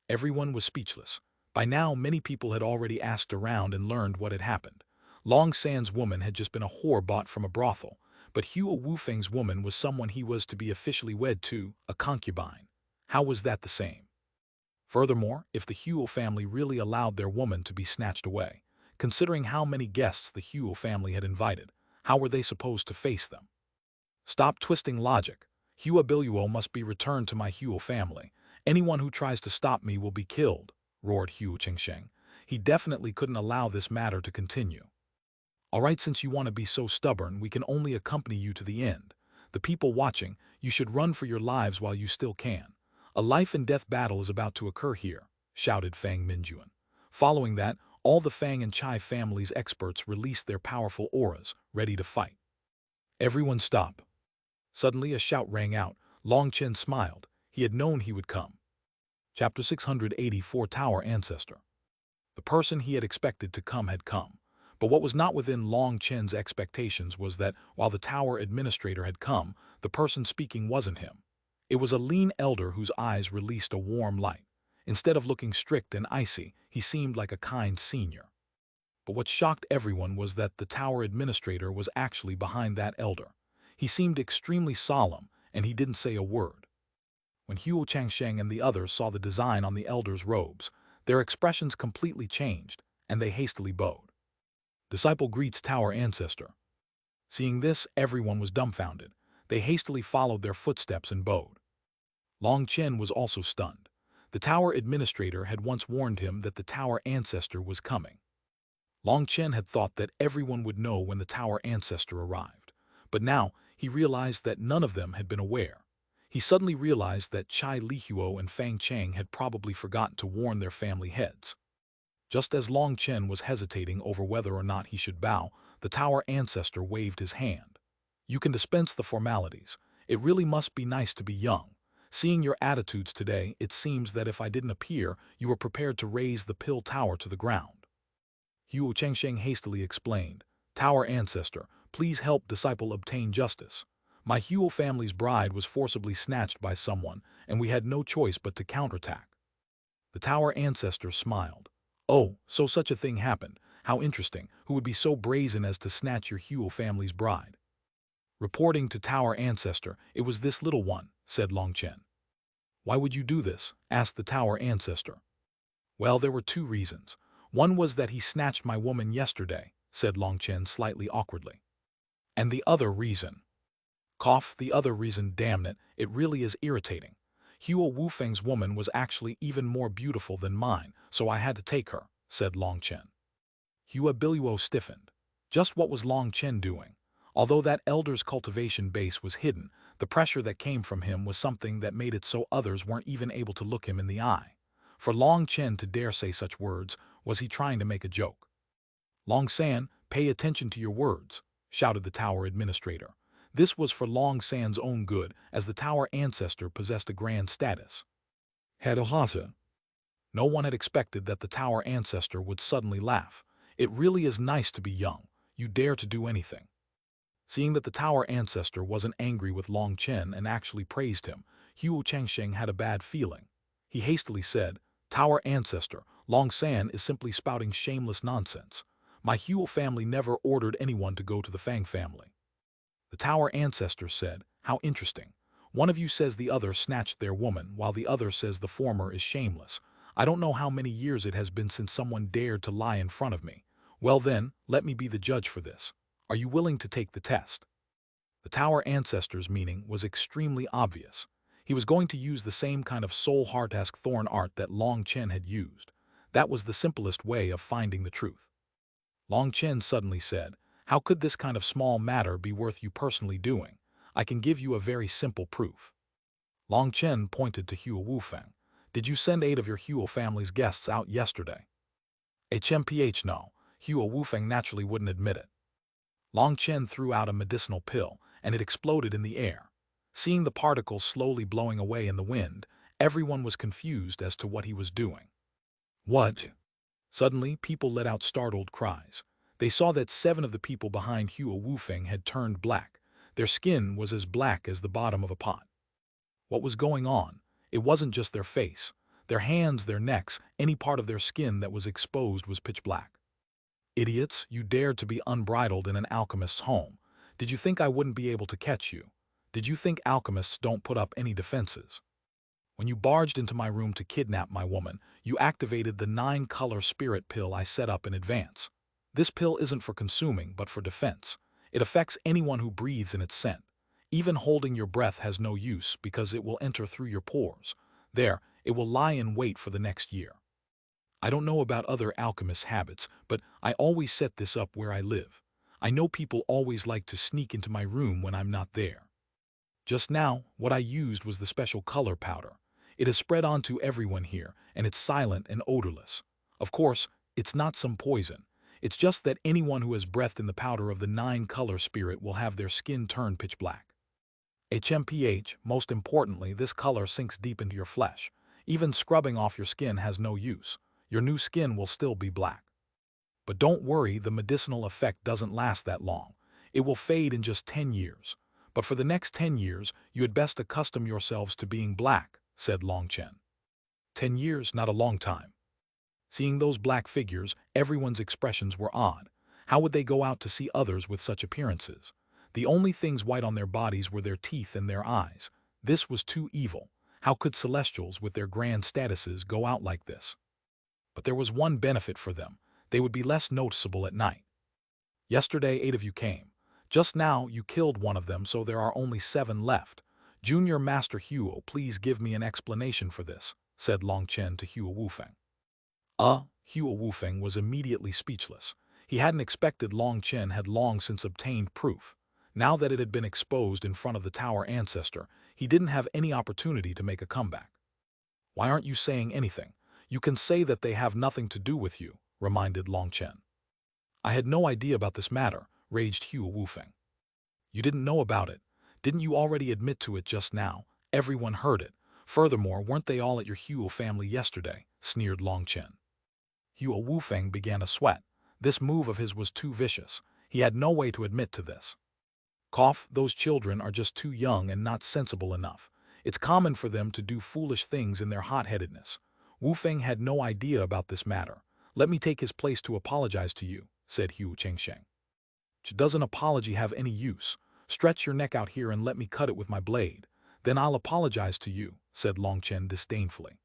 Everyone was speechless. By now, many people had already asked around and learned what had happened. Long San's woman had just been a whore bought from a brothel, but Hua Wufeng's woman was someone he was to be officially wed to, a concubine. How was that the same? Furthermore, if the Hua family really allowed their woman to be snatched away, considering how many guests the Hua family had invited, how were they supposed to face them? Stop twisting logic. Hua Biluo must be returned to my Hua family. Anyone who tries to stop me will be killed, roared Hua Chengsheng. He definitely couldn't allow this matter to continue. All right, since you want to be so stubborn, we can only accompany you to the end. The people watching, you should run for your lives while you still can. A life and death battle is about to occur here, shouted Fang Minjuan. Following that, all the Fang and Chai families' experts released their powerful auras, ready to fight. Everyone stop. Suddenly a shout rang out. Long Chen smiled. He had known he would come. Chapter 684 Tower Ancestor. The person he had expected to come had come. But what was not within Long Chen's expectations was that, while the tower administrator had come, the person speaking wasn't him. It was a lean elder whose eyes released a warm light. Instead of looking strict and icy, he seemed like a kind senior. But what shocked everyone was that the tower administrator was actually behind that elder. He seemed extremely solemn, and he didn't say a word. When Hua Changsheng and the others saw the design on the elder's robes, their expressions completely changed, and they hastily bowed. Disciple greets tower ancestor. Seeing this, everyone was dumbfounded. They hastily followed their footsteps and bowed. Long Chen was also stunned. The tower administrator had once warned him that the tower ancestor was coming. Long Chen had thought that everyone would know when the tower ancestor arrived, but now he realized that none of them had been aware. He suddenly realized that Chai Lihuo and Fang Chang had probably forgotten to warn their family heads. Just as Long Chen was hesitating over whether or not he should bow, the tower ancestor waved his hand. You can dispense the formalities. It really must be nice to be young. Seeing your attitudes today, it seems that if I didn't appear, you were prepared to raze the pill tower to the ground. Hua Chengsheng hastily explained, Tower ancestor, Please help disciple obtain justice. My Huo family's bride was forcibly snatched by someone, and we had no choice but to counterattack. The tower ancestor smiled. Oh, so such a thing happened. How interesting. Who would be so brazen as to snatch your Huo family's bride? Reporting to tower ancestor, it was this little one, said Long Chen. Why would you do this? Asked the tower ancestor. Well, there were two reasons. One was that he snatched my woman yesterday, said Long Chen slightly awkwardly. And the other reason. Cough, the other reason, damn it, it really is irritating. Huo Wufeng's woman was actually even more beautiful than mine, so I had to take her, said Long Chen. Hua Biluo stiffened. Just what was Long Chen doing? Although that elder's cultivation base was hidden, the pressure that came from him was something that made it so others weren't even able to look him in the eye. For Long Chen to dare say such words, was he trying to make a joke? Long San, pay attention to your words, shouted the tower administrator. This was for Long San's own good, as the tower ancestor possessed a grand status. Hadahasa. No one had expected that the tower ancestor would suddenly laugh. It really is nice to be young. You dare to do anything. Seeing that the tower ancestor wasn't angry with Long Chen and actually praised him, Huo Chengsheng had a bad feeling. He hastily said, Tower ancestor, Long San is simply spouting shameless nonsense. My Huo family never ordered anyone to go to the Fang family. The tower ancestor said, How interesting. One of you says the other snatched their woman, while the other says the former is shameless. I don't know how many years it has been since someone dared to lie in front of me. Well then, let me be the judge for this. Are you willing to take the test? The tower ancestor's meaning was extremely obvious. He was going to use the same kind of soul-heart-esque thorn art that Long Chen had used. That was the simplest way of finding the truth. Long Chen suddenly said, How could this kind of small matter be worth you personally doing? I can give you a very simple proof. Long Chen pointed to Huo Wufeng. Did you send 8 of your Huo family's guests out yesterday? HMPH no. Huo Wufeng naturally wouldn't admit it. Long Chen threw out a medicinal pill, and it exploded in the air. Seeing the particles slowly blowing away in the wind, everyone was confused as to what he was doing. What? Suddenly, people let out startled cries. They saw that 7 of the people behind Huo Wufeng had turned black. Their skin was as black as the bottom of a pot. What was going on? It wasn't just their face. Their hands, their necks, any part of their skin that was exposed was pitch black. Idiots, you dared to be unbridled in an alchemist's home. Did you think I wouldn't be able to catch you? Did you think alchemists don't put up any defenses? When you barged into my room to kidnap my woman, you activated the 9-color spirit pill I set up in advance. This pill isn't for consuming, but for defense. It affects anyone who breathes in its scent. Even holding your breath has no use because it will enter through your pores. There, it will lie in wait for the next year. I don't know about other alchemists' habits, but I always set this up where I live. I know people always like to sneak into my room when I'm not there. Just now, what I used was the special color powder. It is spread onto everyone here, and it's silent and odorless. Of course, it's not some poison. It's just that anyone who has breathed in the powder of the 9-color spirit will have their skin turn pitch black. HMPH, most importantly, this color sinks deep into your flesh. Even scrubbing off your skin has no use. Your new skin will still be black. But don't worry, the medicinal effect doesn't last that long. It will fade in just 10 years. But for the next 10 years, you had best accustom yourselves to being black, said Long Chen. 10 years, not a long time. Seeing those black figures, everyone's expressions were odd. How would they go out to see others with such appearances? The only things white on their bodies were their teeth and their eyes. This was too evil. How could celestials with their grand statuses go out like this? But there was one benefit for them. They would be less noticeable at night. Yesterday, 8 of you came. Just now, you killed one of them, so there are only 7 left. Junior Master Huo, please give me an explanation for this, said Long Chen to Huo Wufeng. Huo Wufeng was immediately speechless. He hadn't expected Long Chen had long since obtained proof. Now that it had been exposed in front of the tower ancestor, he didn't have any opportunity to make a comeback. Why aren't you saying anything? You can say that they have nothing to do with you, reminded Long Chen. I had no idea about this matter, raged Huo Wufeng. You didn't know about it. Didn't you already admit to it just now? Everyone heard it. Furthermore, weren't they all at your Huo family yesterday? Sneered Long Chen. Huo Wufeng began to sweat. This move of his was too vicious. He had no way to admit to this. Cough, those children are just too young and not sensible enough. It's common for them to do foolish things in their hot-headedness. Wu Feng had no idea about this matter. Let me take his place to apologize to you, said Hu Chengsheng. Does an apology have any use? Stretch your neck out here and let me cut it with my blade. Then I'll apologize to you, said Long Chen disdainfully.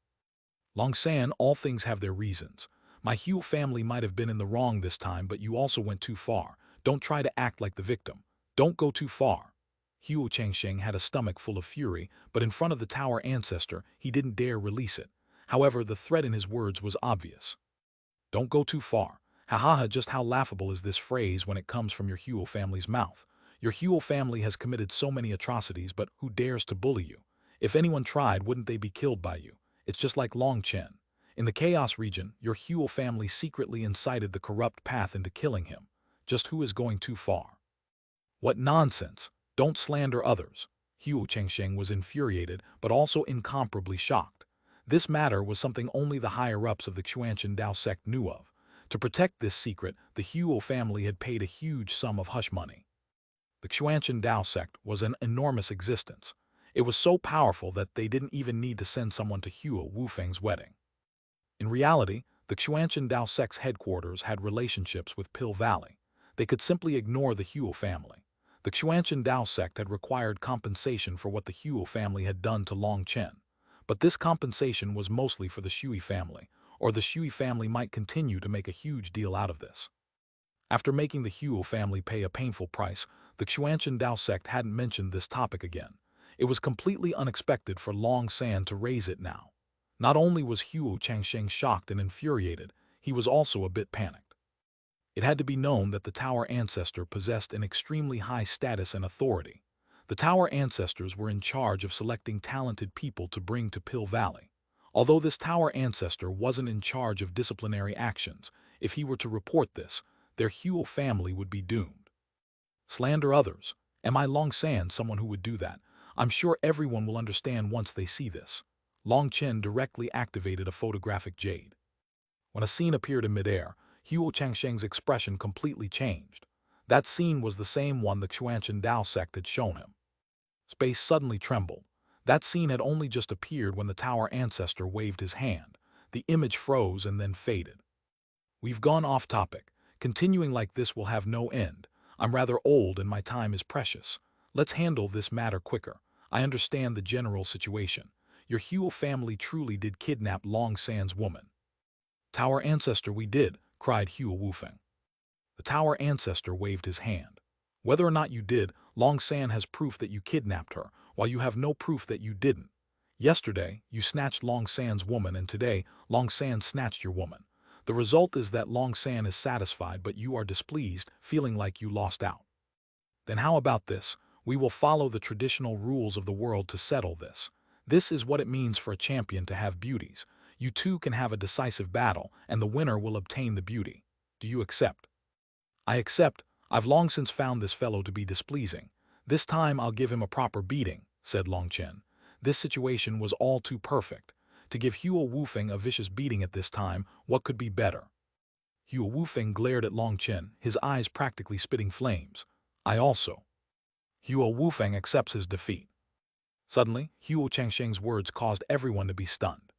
Long San, all things have their reasons. My Hu family might have been in the wrong this time, but you also went too far. Don't try to act like the victim. Don't go too far. Hu Chengsheng had a stomach full of fury, but in front of the tower ancestor, he didn't dare release it. However, the threat in his words was obvious. Don't go too far. Ha, just how laughable is this phrase when it comes from your Huo family's mouth? Your Huo family has committed so many atrocities, but who dares to bully you? If anyone tried, wouldn't they be killed by you? It's just like Long Chen. In the Chaos region, your Huo family secretly incited the corrupt path into killing him. Just who is going too far? What nonsense! Don't slander others. Hu Chengsheng was infuriated, but also incomparably shocked. This matter was something only the higher-ups of the Xuanhuan Dao sect knew of. To protect this secret, the Huo family had paid a huge sum of hush money. The Xuanhuan Dao sect was an enormous existence. It was so powerful that they didn't even need to send someone to Huo Wufeng's wedding. In reality, the Xuanhuan Dao sect's headquarters had relationships with Pill Valley. They could simply ignore the Huo family. The Xuanhuan Dao sect had required compensation for what the Huo family had done to Long Chen. But this compensation was mostly for the Shui family, or the Shui family might continue to make a huge deal out of this. After making the Huo family pay a painful price, the Xuanhuan Dao sect hadn't mentioned this topic again. It was completely unexpected for Long San to raise it now. Not only was Hu Chengsheng shocked and infuriated, he was also a bit panicked. It had to be known that the Tower Ancestor possessed an extremely high status and authority. The Tower Ancestors were in charge of selecting talented people to bring to Pill Valley. Although this Tower Ancestor wasn't in charge of disciplinary actions, if he were to report this, their Huo family would be doomed. Slander others. Am I Long San someone who would do that? I'm sure everyone will understand once they see this. Long Chen directly activated a photographic Jade. When a scene appeared in midair, Huo Chengsheng's expression completely changed. That scene was the same one the Xuanhuan Dao sect had shown him. Space suddenly trembled. That scene had only just appeared when the Tower Ancestor waved his hand. The image froze and then faded. We've gone off topic. Continuing like this will have no end. I'm rather old and my time is precious. Let's handle this matter quicker. I understand the general situation. Your Huo family truly did kidnap Long San's woman. Tower Ancestor, we did, cried Huo Wufeng. The Tower Ancestor waved his hand. Whether or not you did, Long San has proof that you kidnapped her, while you have no proof that you didn't. Yesterday, you snatched Long San's woman, and today, Long San snatched your woman. The result is that Long San is satisfied, but you are displeased, feeling like you lost out. Then how about this? We will follow the traditional rules of the world to settle this. This is what it means for a champion to have beauties. You two can have a decisive battle, and the winner will obtain the beauty. Do you accept? I accept. I've long since found this fellow to be displeasing. This time I'll give him a proper beating, said Long Chen. This situation was all too perfect. To give Huo Wufeng a vicious beating at this time, what could be better? Huo Wufeng glared at Long Chen, his eyes practically spitting flames. I also. Huo Wufeng accepts his defeat. Suddenly, Huo Chengsheng's words caused everyone to be stunned.